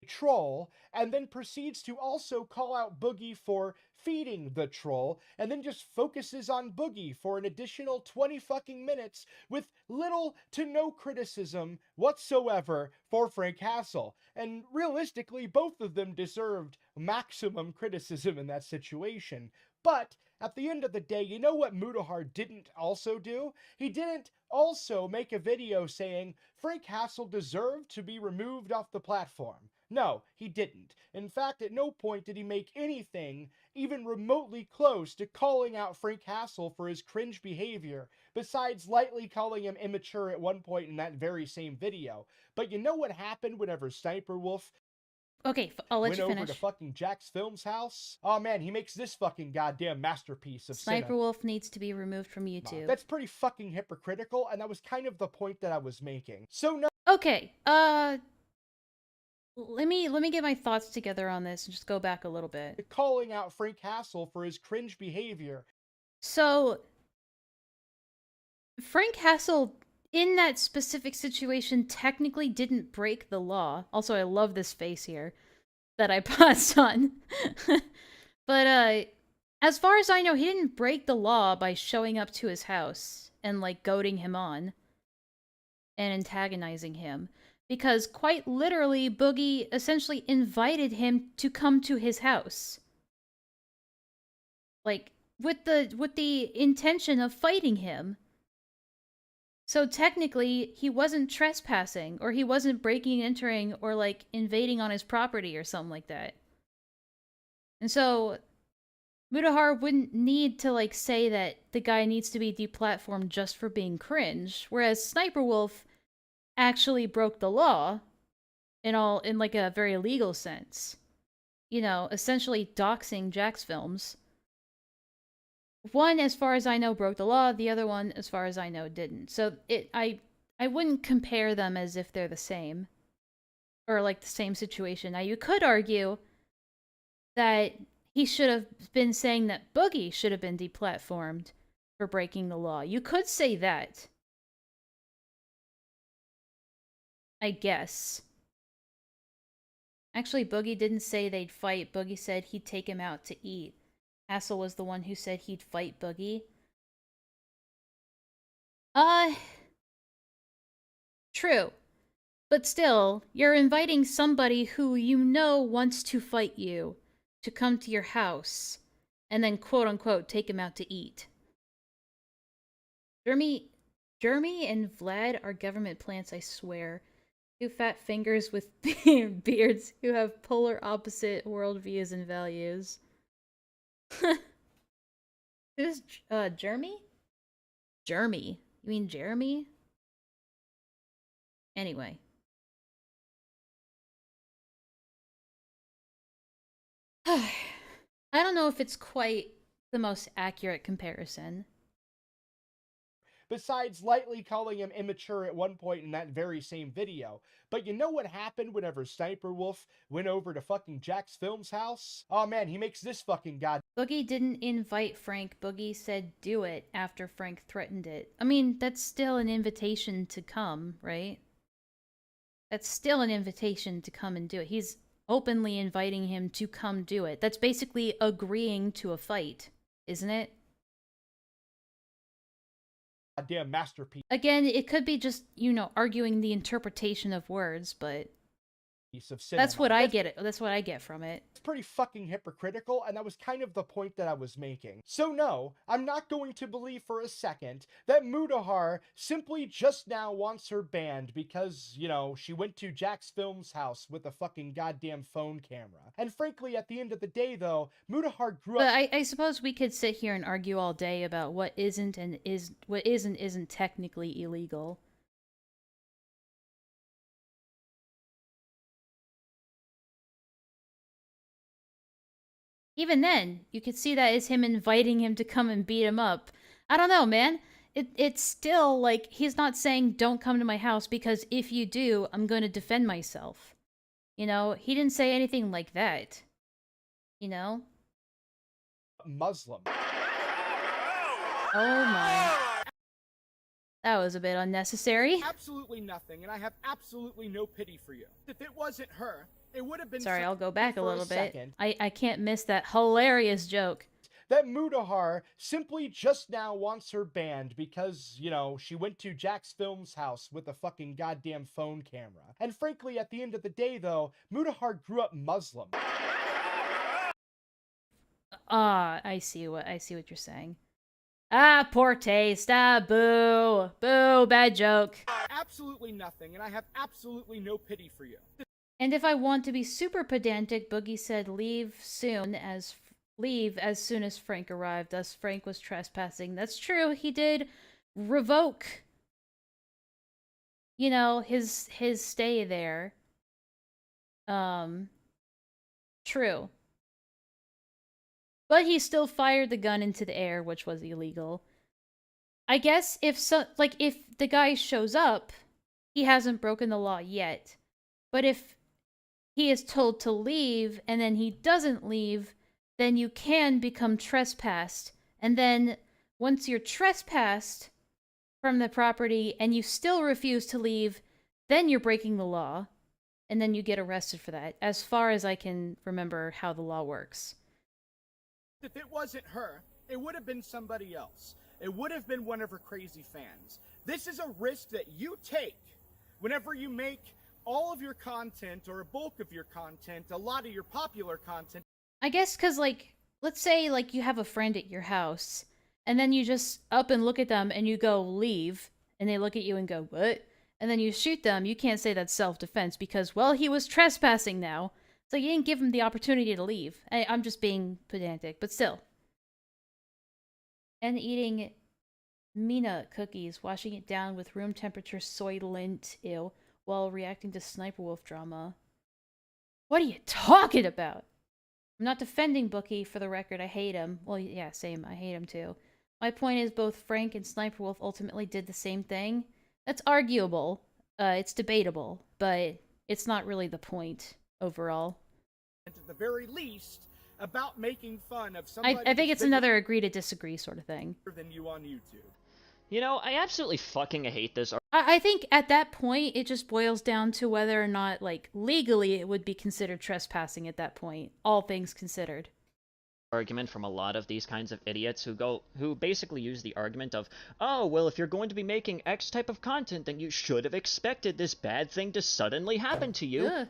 Troll, and then proceeds to also call out Boogie for feeding the troll, and then just focuses on Boogie for an additional 20 fucking minutes with little to no criticism whatsoever for Frank Castle. And realistically, both of them deserved maximum criticism in that situation. But at the end of the day, you know what Mutahar didn't also do? He didn't also make a video saying Frank Castle deserved to be removed off the platform. No, he didn't. In fact, at no point did he make anything even remotely close to calling out Frank Castle for his cringe behavior, besides lightly calling him immature at one point in that very same video. But you know what happened whenever Sniper Wolf I'll let went you over finish. to fucking Jack's Films house? Oh man, he makes this fucking goddamn masterpiece of Sniper Wolf needs to be removed from YouTube. That's pretty fucking hypocritical, and that was kind of the point that I was making. So no. Okay, let me get my thoughts together on this and just go back a little bit. Calling out Frank Castle for his cringe behavior. So, Frank Castle, in that specific situation, technically didn't break the law. Also, I love this face here that I paused on. But, as far as I know, he didn't break the law by showing up to his house and, goading him on. and antagonizing him. Because quite literally, Boogie essentially invited him to come to his house. Like, with the intention of fighting him. So technically, he wasn't trespassing, or he wasn't breaking, entering, or like invading on his property or something like that. And so Mutahar wouldn't need to like say that the guy needs to be deplatformed just for being cringe, whereas Sniper Wolf actually broke the law in like a very legal sense. You know, essentially doxing Jack's films. One, as far as I know, broke the law. The other one, as far as I know, didn't. So I wouldn't compare them as if they're the same. Or like the same situation. Now you could argue that he should have been saying that Boogie should have been deplatformed for breaking the law. You could say that. I guess. Actually, Boogie didn't say they'd fight. Boogie said he'd take him out to eat. Hassel was the one who said he'd fight Boogie. True. But still, you're inviting somebody who you know wants to fight you to come to your house and then quote-unquote take him out to eat. Jeremy and Vlad are government plants, I swear. Two fat fingers with beards who have polar opposite worldviews and values. Who's, Jeremy? Jeremy. You mean Jeremy? Anyway. I don't know if it's quite the most accurate comparison. Besides lightly calling him immature at one point in that very same video. But you know what happened whenever Sniper Wolf went over to fucking Jack's Films house? Oh man, he makes this fucking god. Boogie didn't invite Frank. Boogie said do it after Frank threatened it. I mean, that's still an invitation to come, right? That's still an invitation to come and do it. He's openly inviting him to come do it. That's basically agreeing to a fight, isn't it? Goddamn masterpiece. Again, it could be just, you know, arguing the interpretation of words, but that's what I get. That's what I get from it. It's pretty fucking hypocritical, and that was kind of the point that I was making. So no, I'm not going to believe for a second that Mutahar simply just now wants her banned because, you know, she went to Jack's Films house with a fucking goddamn phone camera. And frankly, at the end of the day, though, Mutahar grew up. But I suppose we could sit here and argue all day about what isn't and isn't technically illegal. Even then, you could see that as him inviting him to come and beat him up. I don't know, man. It's still, like, he's not saying, don't come to my house, because if you do, I'm going to defend myself. You know, he didn't say anything like that. You know? Muslim. Oh my. That was a bit unnecessary. Absolutely nothing, and I have absolutely no pity for you. If it wasn't her, it would have been... Sorry, I'll go back a little bit. I can't miss that hilarious joke. That Mutahar simply just now wants her banned because, you know, she went to Jack's Films house with a fucking goddamn phone camera. And frankly, at the end of the day, though, Mutahar grew up Muslim. I see what you're saying. Ah, poor taste. Ah, boo. Boo, bad joke. Absolutely nothing, and I have absolutely no pity for you. And if I want to be super pedantic, Boogie said leave as soon as Frank arrived. Thus, Frank was trespassing. That's true. He did revoke, you know, his stay there. True. But he still fired the gun into the air, which was illegal. I guess if the guy shows up, he hasn't broken the law yet. But if he is told to leave and then he doesn't leave, then you can become trespassed. And then once you're trespassed from the property and you still refuse to leave, then you're breaking the law. And then you get arrested for that, as far as I can remember how the law works. If it wasn't her, it would have been somebody else. It would have been one of her crazy fans. This is a risk that you take whenever you make all of your content or a bulk of your content, a lot of your popular content. I guess because, like, let's say, like, you have a friend at your house, and then you just up and look at them, and you go, leave, and they look at you and go, what? And then you shoot them, you can't say that's self-defense because, well, he was trespassing now. So you didn't give him the opportunity to leave. I'm just being pedantic, but still. And eating Mina cookies, washing it down with room temperature soy lint, ew, while reacting to Sniper Wolf drama. What are you talking about? I'm not defending Bookie, for the record. I hate him. Well, yeah, same. I hate him too. My point is both Frank and Sniper Wolf ultimately did the same thing. That's arguable. It's debatable, but it's not really the point overall. At the very least, about making fun of somebody. I think it's another agree to disagree sort of thing. Than you on YouTube. You know, I absolutely fucking hate this. I think at that point, it just boils down to whether or not, like, legally it would be considered trespassing at that point, all things considered. Argument from a lot of these kinds of idiots who basically use the argument of, oh, well, if you're going to be making X type of content, then you should have expected this bad thing to suddenly happen to you. Ugh.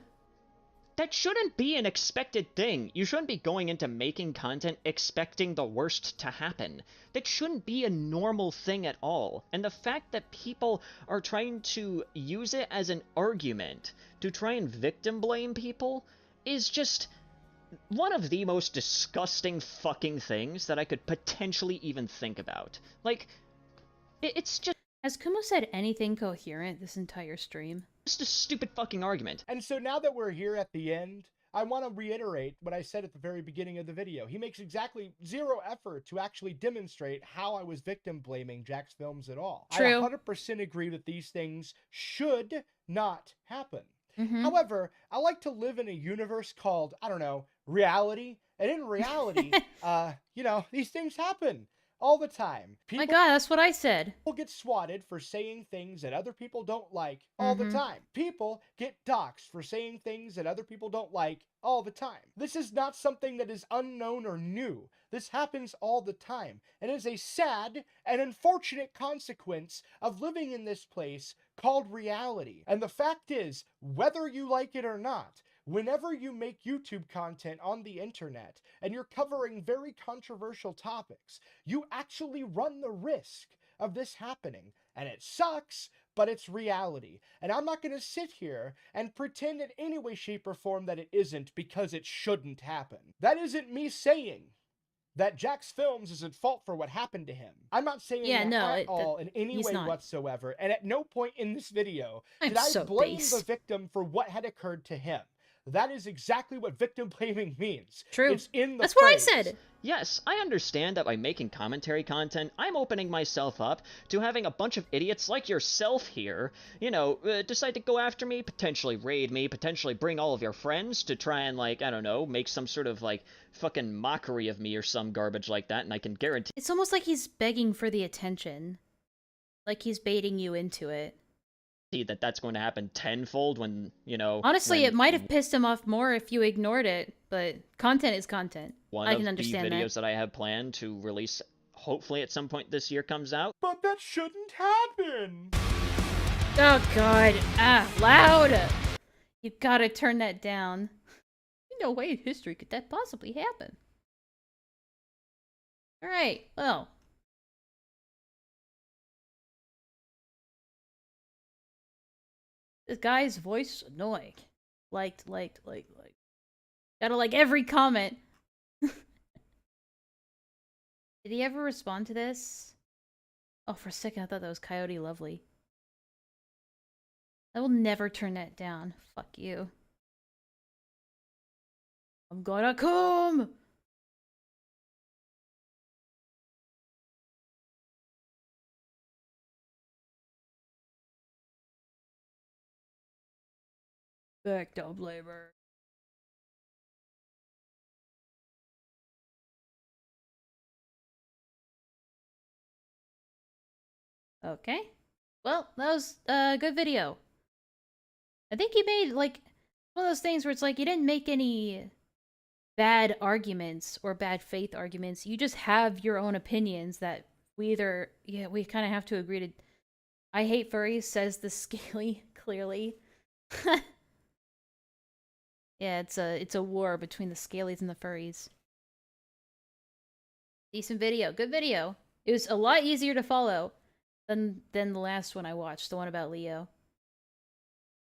That shouldn't be an expected thing. You shouldn't be going into making content expecting the worst to happen. That shouldn't be a normal thing at all. And the fact that people are trying to use it as an argument to try and victim blame people is just one of the most disgusting fucking things that I could potentially even think about. Like, it's just... Has Kumo said anything coherent this entire stream? Just a stupid fucking argument. And so now that we're here at the end, I want to reiterate what I said at the very beginning of the video. He makes exactly zero effort to actually demonstrate how I was victim blaming Jack's Films at all. True. I 100% agree that these things should not happen. Mm-hmm. However, I like to live in a universe called, I don't know, reality. And in reality, you know, these things happen all the time. My God, that's what I said. People get swatted for saying things that other people don't like all the time. People get doxxed for saying things that other people don't like all the time. This is not something that is unknown or new. This happens all the time, and is a sad and unfortunate consequence of living in this place called reality. And the fact is, whether you like it or not, whenever you make YouTube content on the internet and you're covering very controversial topics, you actually run the risk of this happening. And it sucks, but it's reality. And I'm not going to sit here and pretend in any way, shape, or form that it isn't, because it shouldn't happen. That isn't me saying that Jack's Films is at fault for what happened to him. I'm not saying that at all in any way whatsoever. And at no point in this video did I blame the victim for what had occurred to him. That is exactly what victim blaming means. True. It's in the That's phrase. what I said. Yes, I understand that by making commentary content, I'm opening myself up to having a bunch of idiots like yourself here, you know, decide to go after me, potentially raid me, potentially bring all of your friends to try and, like, I don't know, make some sort of, like, fucking mockery of me or some garbage like that, and I can guarantee... It's almost like he's begging for the attention. Like he's baiting you into it. That's going to happen tenfold when, you know... Honestly, it might have pissed him off more if you ignored it, but content is content. I can understand One of the videos that I have planned to release, hopefully at some point this year, comes out. But that shouldn't happen! Oh god. Loud! You gotta turn that down. No way in history could that possibly happen. Alright, well... This guy's voice is annoying. Liked. Gotta like every comment. Did he ever respond to this? Oh, for a second I thought that was Coyote Lovely. I will never turn that down. Fuck you. I'm gonna come! Back down, labor. Okay. Well, that was a good video. I think you made, like, one of those things where it's like, you didn't make any bad arguments or bad faith arguments. You just have your own opinions that we either, we kind of have to agree to I hate furries, says the Scaly, clearly. Yeah, it's a war between the Scalies and the furries. Decent video. Good video. It was a lot easier to follow than the last one I watched, the one about Leo.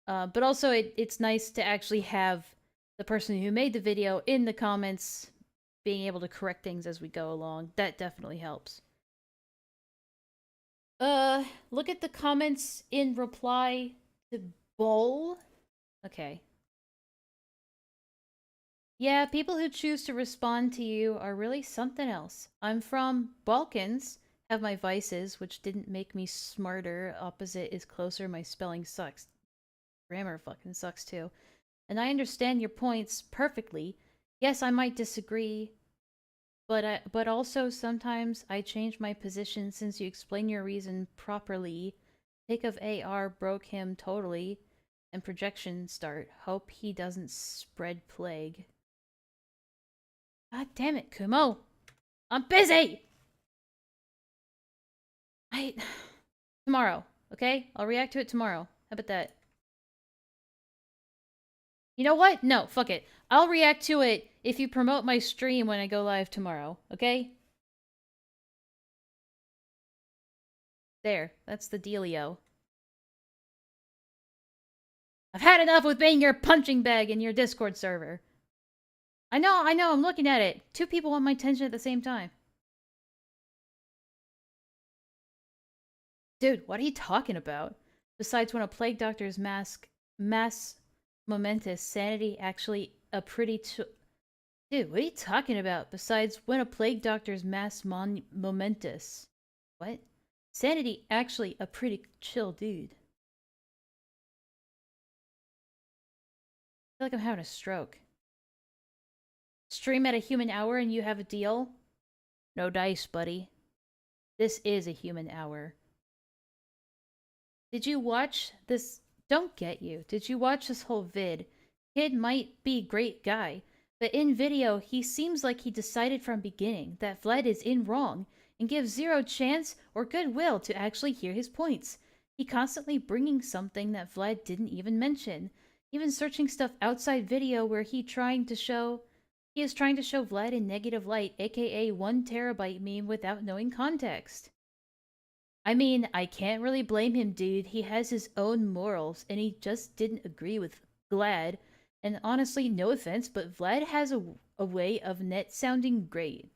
But also, it's nice to actually have the person who made the video in the comments being able to correct things as we go along. That definitely helps. Look at the comments in reply to Bowl. Okay. Yeah, people who choose to respond to you are really something else. I'm from Balkans, have my vices, which didn't make me smarter. Opposite is closer, my spelling sucks. Grammar fucking sucks too. And I understand your points perfectly. Yes, I might disagree, but also sometimes I change my position since you explain your reason properly. Take of AR broke him totally, and projection start. Hope he doesn't spread plague. God damn it, Kumo! I'm busy! Tomorrow, okay? I'll react to it tomorrow. How about that? You know what? No, fuck it. I'll react to it if you promote my stream when I go live tomorrow, okay? There, that's the dealio. I've had enough with being your punching bag in your Discord server. I know, I'm looking at it. 2 people want my attention at the same time. Dude, what are you talking about? Besides, when a plague doctor's mass momentous, sanity actually a pretty Dude, what are you talking about? Besides, when a plague doctor's momentous. What? Sanity actually a pretty chill dude. I feel like I'm having a stroke. Stream at a human hour and you have a deal? No dice, buddy. This is a human hour. Did you watch this? Don't get you. Did you watch this whole vid? Kid might be great guy, but in video he seems like he decided from beginning that Vlad is in wrong and gives 0 chance or goodwill to actually hear his points. He constantly bringing something that Vlad didn't even mention. Even searching stuff outside video where he is trying to show Vlad in negative light, aka 1 terabyte meme without knowing context. I mean, I can't really blame him, dude. He has his own morals, and he just didn't agree with Vlad. And honestly, no offense, but Vlad has a way of net sounding great.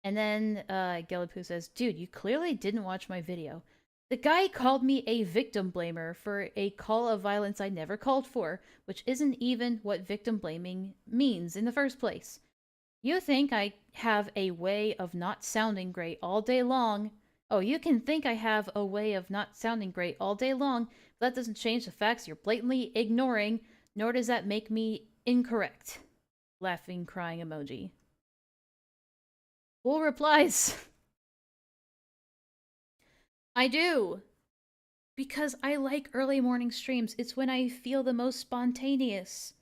And then Gelapoo says, dude, you clearly didn't watch my video. The guy called me a victim blamer for a call of violence I never called for, which isn't even what victim blaming means in the first place. You think I have a way of not sounding great all day long. Oh, you can think I have a way of not sounding great all day long, but that doesn't change the facts you're blatantly ignoring, nor does that make me incorrect. Laughing, crying emoji. Bull replies. I do. Because I like early morning streams. It's when I feel the most spontaneous.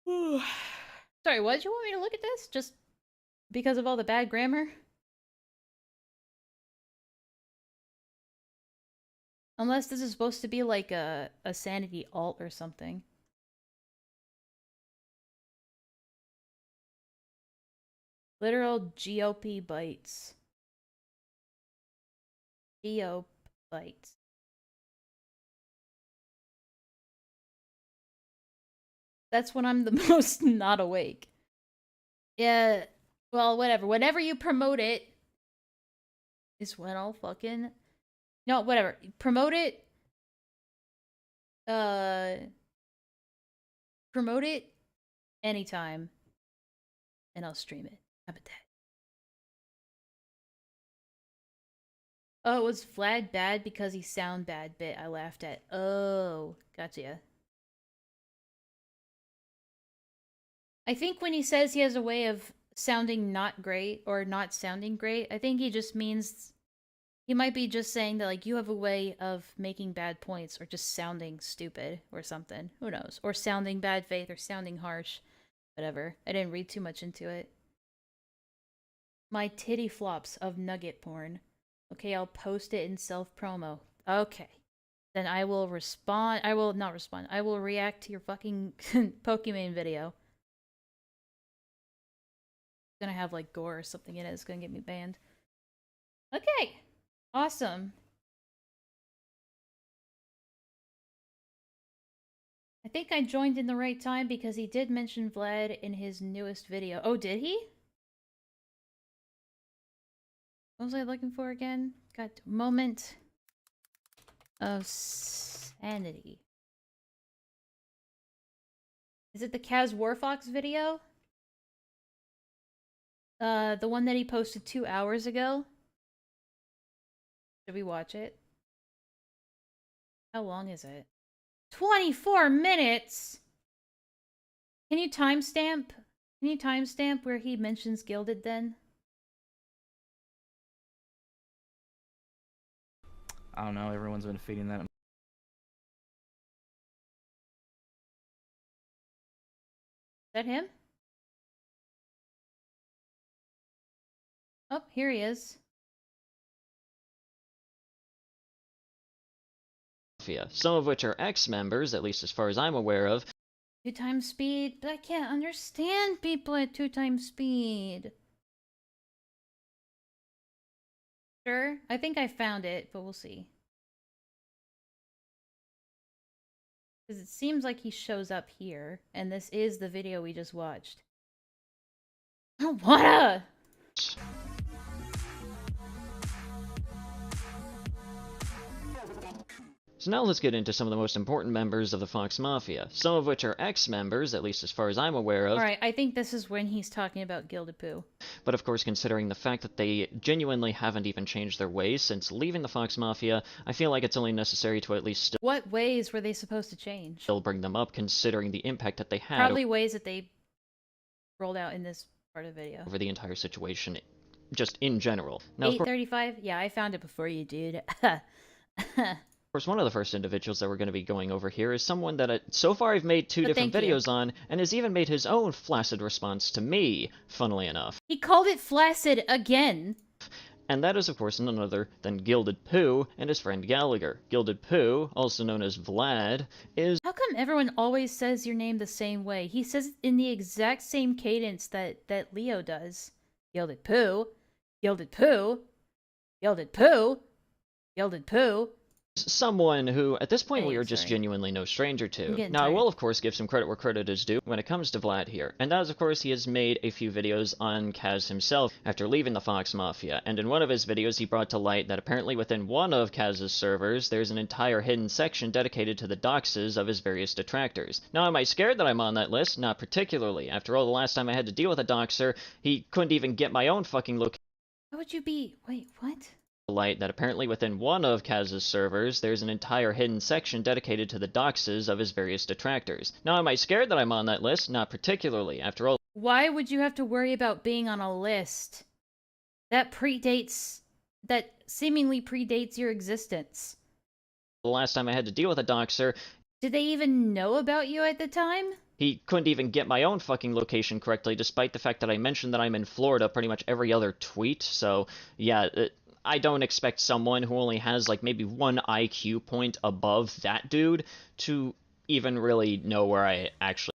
Sorry, what did you want me to look at this? Just because of all the bad grammar? Unless this is supposed to be like a sanity alt or something. Literal GOP bites. GOP bites. That's when I'm the most not awake. Yeah, well, whatever. Whenever you promote it, is when I'll fucking... No, whatever. Promote it. Promote it anytime. And I'll stream it. How about that? Oh, was Vlad bad because he sound bad bit I laughed at. Oh, gotcha. I think when he says he has a way of sounding not great or not sounding great, I think he just means he might be just saying that like you have a way of making bad points or just sounding stupid or something. Who knows? Or sounding bad faith or sounding harsh. Whatever. I didn't read too much into it. My titty flops of nugget porn. Okay, I'll post it in self-promo. Okay. Then I will respond. I will not respond. I will react to your fucking Pokemon video. It's gonna have like gore or something in it. It's gonna get me banned. Okay. Awesome. I think I joined in the right time because he did mention Vlad in his newest video. Oh, did he? What was I looking for again? Got moment of sanity. Is it the Kaz Warfox video? The one that he posted 2 hours ago? Should we watch it? How long is it? 24 minutes! Can you timestamp? Can you timestamp where he mentions Gilded then? I don't know, everyone's been feeding that. Is that him? Oh, here he is. Some of which are ex-members, at least as far as I'm aware of. 2 times speed? But I can't understand people at 2 times speed. Sure, I think I found it, but we'll see. Because it seems like he shows up here, and this is the video we just watched. I don't wanna! So now let's get into some of the most important members of the Fox Mafia, some of which are ex-members, at least as far as I'm aware of. Alright, I think this is when he's talking about Gilded Poo. But of course, considering the fact that they genuinely haven't even changed their ways since leaving the Fox Mafia, I feel like it's only necessary to at least What ways were they supposed to change? still bring them up, considering the impact that they had Probably ways that they rolled out in this part of the video. over the entire situation, just in general. Now, of 8:35? Yeah, I found it before you, dude. course, one of the first individuals that we're going to be going over here is someone that so far I've made 2 different videos on, and has even made his own flaccid response to me, funnily enough. He called it flaccid again. And that is, of course, none other than Gilded Poo and his friend Gallagher. Gilded Poo, also known as Vlad, is... How come everyone always says your name the same way? He says it in the exact same cadence that Leo does. Gilded Poo, Gilded Poo, Gilded Poo, Gilded Poo. someone who, at this point, we are just genuinely no stranger to. Now, I will, of course, give some credit where credit is due when it comes to Vlad here, and that is, of course, he has made a few videos on Kaz himself after leaving the Fox Mafia, and in one of his videos, he brought to light that apparently within one of Kaz's servers, there's an entire hidden section dedicated to the doxes of his various detractors. Now, am I scared that I'm on that list? Not particularly. After all, the last time I had to deal with a doxer, he couldn't even get my own fucking location. How would you be? Wait, what? Light that apparently within one of Kaz's servers, there's an entire hidden section dedicated to the doxes of his various detractors. Now, am I scared that I'm on that list? Not particularly. After all, why would you have to worry about being on a list? That seemingly predates your existence. The last time I had to deal with a doxer, did they even know about you at the time? He couldn't even get my own fucking location correctly, despite the fact that I mentioned that I'm in Florida pretty much every other tweet, so yeah, I don't expect someone who only has, like, maybe 1 IQ point above that dude to even really know where I actually...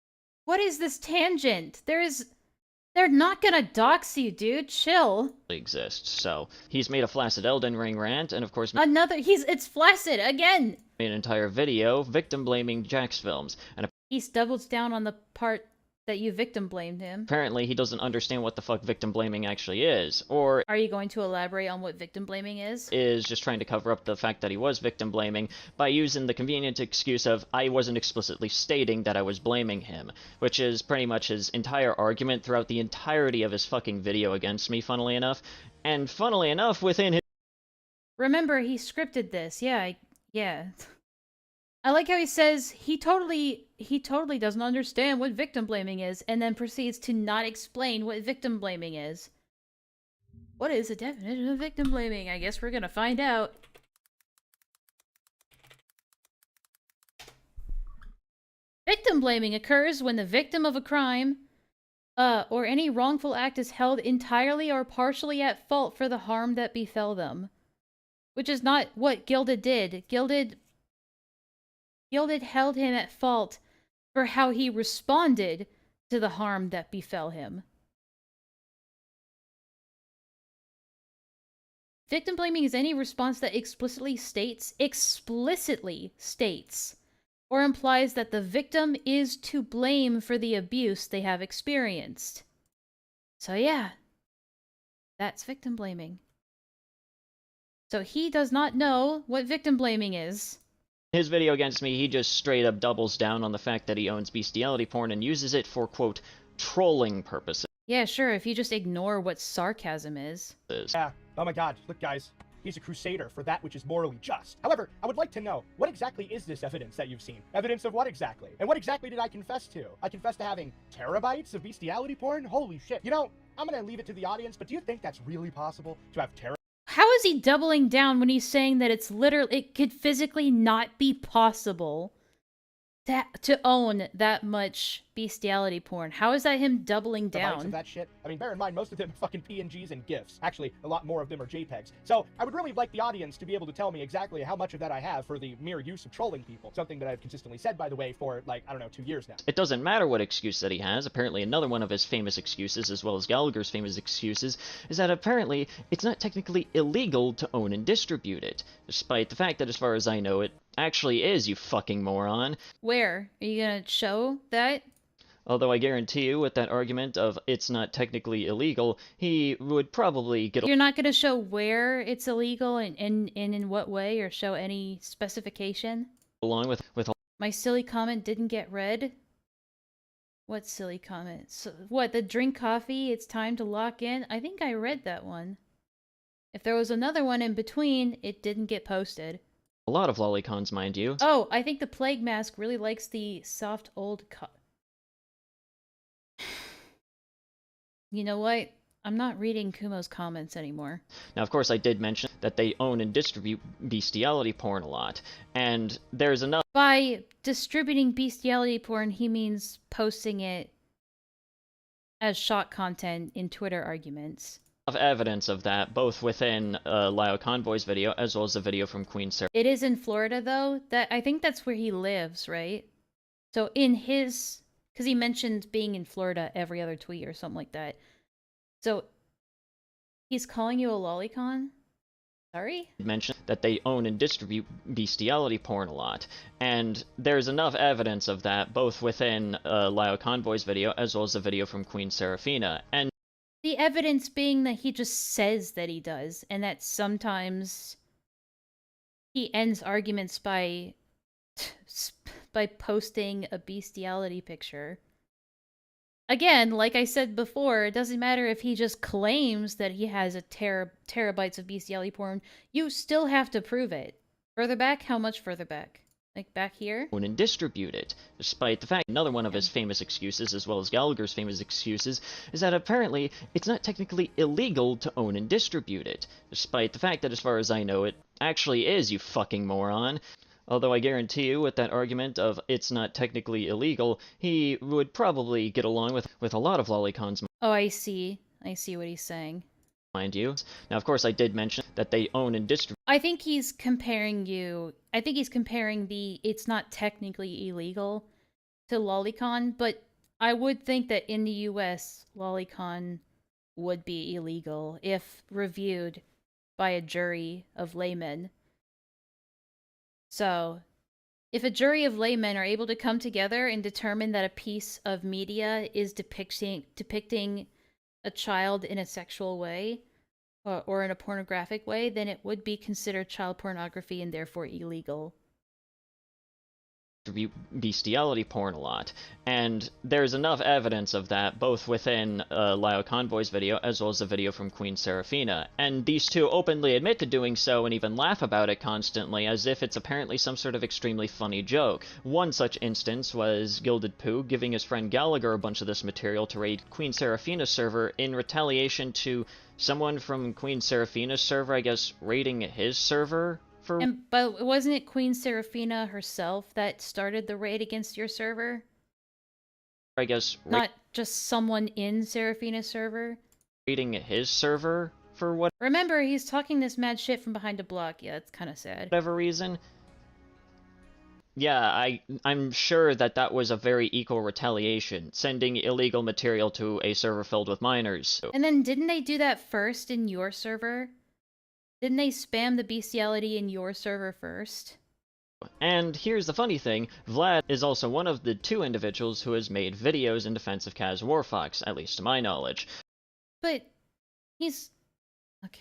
What is this tangent? They're not gonna dox you, dude. Chill. ...exist, so he's made a flaccid Elden Ring rant, and of course... It's flaccid, again! ...made an entire video victim-blaming Jax films, and... He's doubled down on the part that you victim-blamed him. Apparently, he doesn't understand what the fuck victim-blaming actually is, or... Are you going to elaborate on what victim-blaming is? ...is just trying to cover up the fact that he was victim-blaming by using the convenient excuse of, I wasn't explicitly stating that I was blaming him, which is pretty much his entire argument throughout the entirety of his fucking video against me, funnily enough. And funnily enough, within his... Remember, he scripted this. Yeah. I like how he says he totally doesn't understand what victim blaming is, and then proceeds to not explain what victim blaming is. What is the definition of victim blaming? I guess we're gonna find out. Victim blaming occurs when the victim of a crime or any wrongful act is held entirely or partially at fault for the harm that befell them. Which is not what Gilded did. Gilded held him at fault for how he responded to the harm that befell him. Victim blaming is any response that explicitly states, or implies that the victim is to blame for the abuse they have experienced. So yeah, that's victim blaming. So he does not know what victim blaming is. His video against me, he just straight up doubles down on the fact that he owns bestiality porn and uses it for, quote, trolling purposes. Yeah, sure, if you just ignore what sarcasm is. Yeah. Oh my god, look guys. He's a crusader for that which is morally just. However, I would like to know, what exactly is this evidence that you've seen? Evidence of what exactly? And what exactly did I confess to? I confessed to having terabytes of bestiality porn? Holy shit. You know, I'm gonna leave it to the audience, but do you think that's really possible? To have terabytes? How is he doubling down when he's saying that it could physically not be possible to own that much bestiality porn? How is that him doubling down? Of that shit. I mean, bear in mind, most of them are fucking PNGs and GIFs. Actually, a lot more of them are JPEGs. So, I would really like the audience to be able to tell me exactly how much of that I have for the mere use of trolling people. Something that I've consistently said, by the way, for, like, I don't know, 2 years now. It doesn't matter what excuse that he has. Apparently another one of his famous excuses, as well as Gallagher's famous excuses, is that apparently it's not technically illegal to own and distribute it. Despite the fact that, as far as I know, it actually is, you fucking moron. Where? Are you gonna show that? Although I guarantee you, with that argument of it's not technically illegal, he would probably get... You're not gonna show where it's illegal and in what way, or show any specification? Along with My silly comment didn't get read? What silly comment? So, what, the drink coffee, it's time to lock in? I think I read that one. If there was another one in between, it didn't get posted. a lot of lolicons, mind you. Oh, I think the Plague Mask really likes the soft old You know what? I'm not reading Kumo's comments anymore. Now, of course, I did mention that they own and distribute bestiality porn a lot, and there's enough... By distributing bestiality porn, he means posting it as shot content in Twitter arguments. Of evidence of that, both within Lyle Convoy's video, as well as the video from Queen Sarah. It is in Florida, though. I think that's where he lives, right? So in his... Because he mentioned being in Florida every other tweet or something like that. So, he's calling you a lolicon? Sorry? Mentioned that they own and distribute bestiality porn a lot, and there's enough evidence of that, both within Lyle Convoy's video, as well as the video from Queen Serafina, and... The evidence being that he just says that he does, and that sometimes he ends arguments by posting a bestiality picture. Again, like I said before, it doesn't matter if he just claims that he has terabytes of bestiality porn. You still have to prove it. Further back? How much further back? Like back here? Own and distribute it, despite the fact another one of his famous excuses, as well as Gallagher's famous excuses, is that apparently it's not technically illegal to own and distribute it, despite the fact that, as far as I know, it actually is, you fucking moron. Although I guarantee you, with that argument of it's not technically illegal, he would probably get along with a lot of lolicons. Oh, I see. I see what he's saying. Mind you. Now, of course, I did mention that they own and distribute. I think he's comparing the it's not technically illegal to lolicon, but I would think that in the US, lolicon would be illegal if reviewed by a jury of laymen. So, if a jury of laymen are able to come together and determine that a piece of media is depicting a child in a sexual way, or in a pornographic way, then it would be considered child pornography and therefore illegal. Bestiality porn a lot, and there's enough evidence of that, both within Lyle Convoy's video, as well as the video from Queen Serafina, and these two openly admit to doing so and even laugh about it constantly, as if it's apparently some sort of extremely funny joke. One such instance was Gilded Pooh giving his friend Gallagher a bunch of this material to raid Queen Serafina's server in retaliation to someone from Queen Serafina's server, I guess, raiding his server? But wasn't it Queen Serafina herself that started the raid against your server? I guess, Not just someone in Seraphina's server. raiding his server for Remember, he's talking this mad shit from behind a block. Yeah, it's kind of sad. whatever reason. Yeah, I'm sure that that was a very equal retaliation, sending illegal material to a server filled with minors. And then didn't they do that first in your server? Didn't they spam the bestiality in your server first? And here's the funny thing, Vlad is also one of the 2 individuals who has made videos in defense of Kaz Warfox, at least to my knowledge. But he's... okay.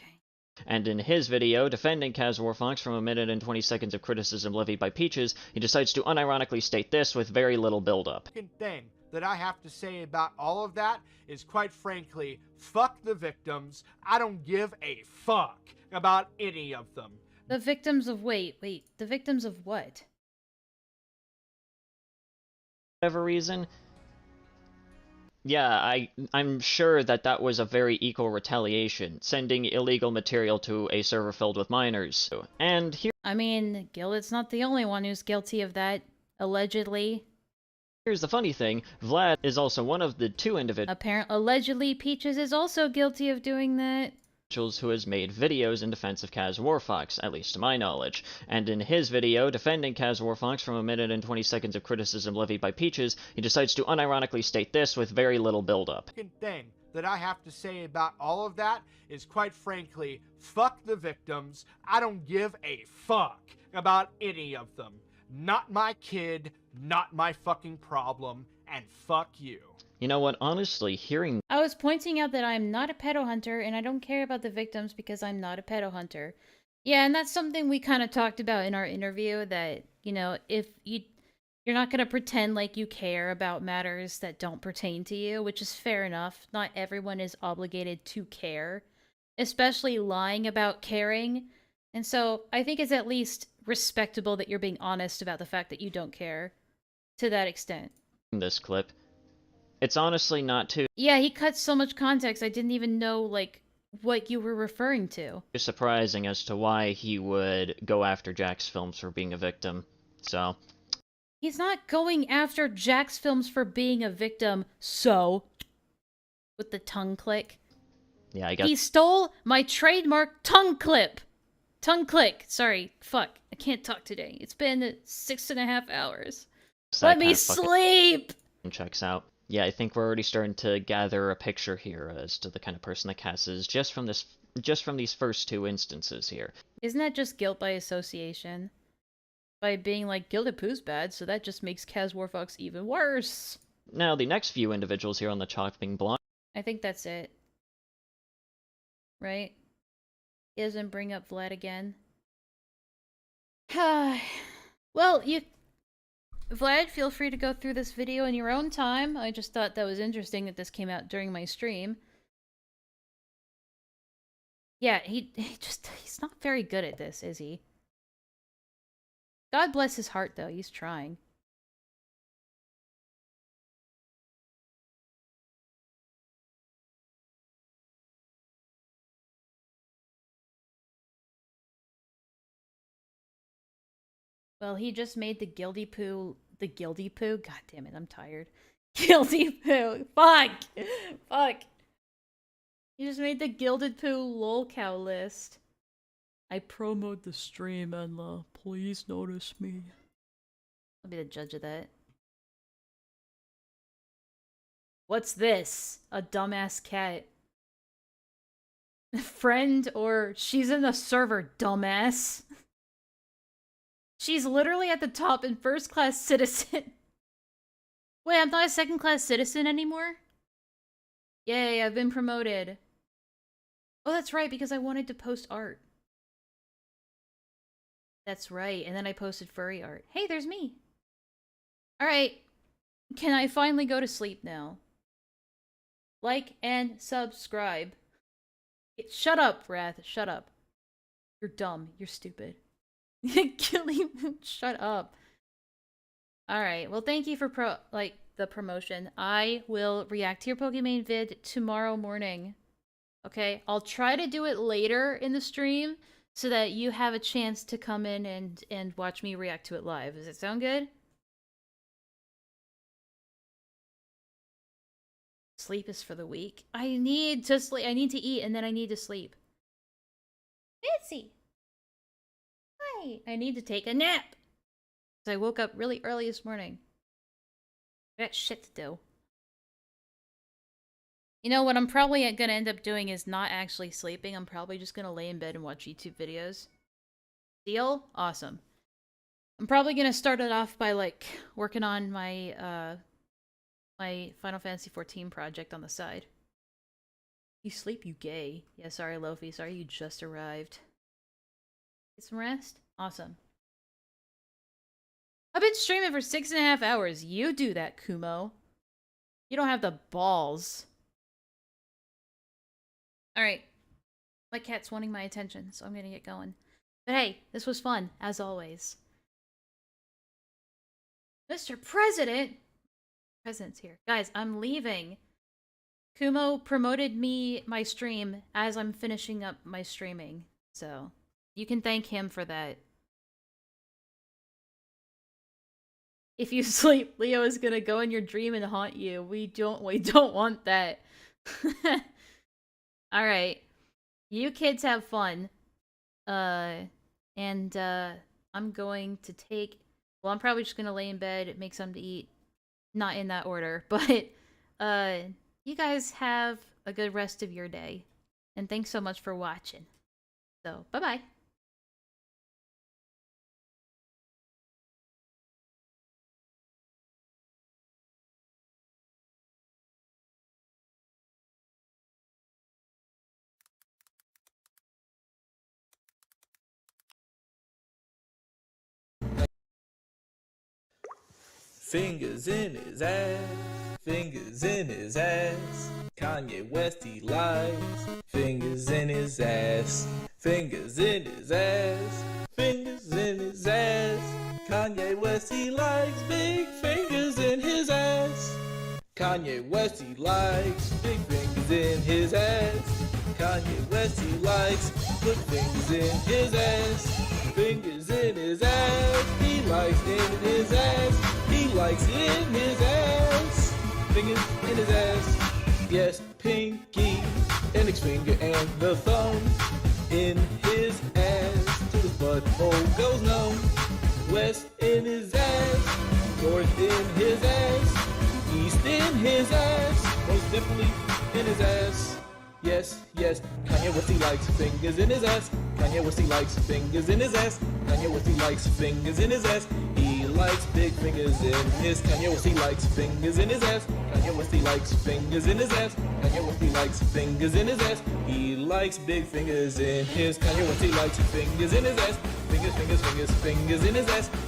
And in his video, defending Kaz Warfox from a minute and 20 seconds of criticism levied by Peaches, he decides to unironically state this with very little build-up. Thing that I have to say about all of that is, quite frankly, fuck the victims. I don't give a fuck about any of them. The victims of... wait, the victims of what? Whatever reason. Yeah, I'm sure that that was a very equal retaliation, sending illegal material to a server filled with minors. And here... I mean, Gilded's not the only one who's guilty of that, allegedly. Here's the funny thing, Vlad is also one of the 2 individuals... Allegedly, Peaches is also guilty of doing that. Who has made videos in defense of Kaz Warfox, at least to my knowledge. And in his video, defending Kaz Warfox from a minute and 20 seconds of criticism levied by Peaches, he decides to unironically state this with very little build-up. Thing that I have to say about all of that is, quite frankly, fuck the victims. I don't give a fuck about any of them. Not my kid, not my fucking problem, and fuck you. You know what, honestly, hearing... I was pointing out that I'm not a pedo hunter, and I don't care about the victims because I'm not a pedo hunter. Yeah, and that's something we kind of talked about in our interview, that, you know, if you're not going to pretend like you care about matters that don't pertain to you, which is fair enough. Not everyone is obligated to care, especially lying about caring. And so I think it's at least respectable that you're being honest about the fact that you don't care to that extent. This clip. It's honestly not too... Yeah, he cut so much context, I didn't even know, like, what you were referring to. surprising as to why he would go after Jack's films for being a victim, so... He's not going after Jack's films for being a victim, so... With the tongue click. Yeah, I guess... He stole my trademark tongue clip! Tongue click! Sorry, fuck. I can't talk today. It's been 6.5 hours. Let me sleep! Checks out. Yeah, I think we're already starting to gather a picture here as to the kind of person that Cass is just from these first 2 instances here. Isn't that just guilt by association? By being like, Gilded Pooh's bad, so that just makes Kaz Warfox even worse. Now, the next few individuals here on the chopping block... I think that's it. Right? He doesn't bring up Vlad again. Well, Vlad, feel free to go through this video in your own time. I just thought that was interesting that this came out during my stream. Yeah, he's not very good at this, is he? God bless his heart, though. He's trying. Well, he just made the Gildy Poo... The Gildy Poo? God damn it, I'm tired. Gildy Poo! Fuck! Fuck! He just made the Gilded Poo lolcow list. I promoted the stream, Enlaa. Please notice me. I'll be the judge of that. What's this? A dumbass cat. Friend or she's in the server, dumbass. She's literally at the top in first class citizen. Wait, I'm not a second class citizen anymore? Yay, I've been promoted. Oh, that's right, because I wanted to post art. That's right, and then I posted furry art. Hey, there's me. Alright, can I finally go to sleep now? Like and subscribe. Shut up, Wrath, shut up. You're dumb, you're stupid. Shut up. Alright, well thank you for the promotion. I will react to your Pokemon vid tomorrow morning. Okay, I'll try to do it later in the stream so that you have a chance to come in and watch me react to it live. Does it sound good? Sleep is for the weak. I need to sleep. I need to eat and then I need to sleep. Fancy. Hi. I need to take a nap. I woke up really early this morning. I got shit to do. You know what I'm probably gonna end up doing is not actually sleeping. I'm probably just gonna lay in bed and watch YouTube videos. Deal? Awesome. I'm probably gonna start it off by like working on my my Final Fantasy XIV project on the side. You sleep, you gay. Yeah, sorry, Lofi. Sorry you just arrived. Get some rest? Awesome. I've been streaming for 6.5 hours. You do that, Kumo. You don't have the balls. Alright. My cat's wanting my attention, so I'm gonna get going. But hey, this was fun, as always. Mr. President! President's here. Guys, I'm leaving. Kumo promoted me my stream as I'm finishing up my streaming. So, you can thank him for that. If you sleep, Leo is gonna go in your dream and haunt you. We don't want that. Alright. You kids have fun. I'm going to take... Well, I'm probably just gonna lay in bed, make something to eat. Not in that order, but, you guys have a good rest of your day. And thanks so much for watching. So, bye-bye. Fingers in his ass, fingers in his ass. Kanye West he likes fingers in his ass, fingers in his ass, fingers in his ass. Kanye West he likes big fingers in his ass. Kanye West he likes big fingers in his ass. Kanye West he likes good fingers in his ass. Fingers in his ass, he likes in his ass. He likes it in his ass. Fingers in his ass. Yes, pinky, index finger and the thumb in his ass. To the butthole goes numb. West in his ass. North in his ass. East in his ass. Most definitely in his ass. Yes, yes, Kanye West he likes fingers in his ass. Kanye West he likes fingers in his ass. Kanye West he likes fingers in his ass. He likes big fingers in his. Kanye West he likes fingers in his ass. Kanye West he likes fingers in his ass. Kanye West he likes fingers in his ass. He likes big fingers in his. Kanye West he likes fingers in his ass. Fingers, fingers, fingers, fingers in his ass.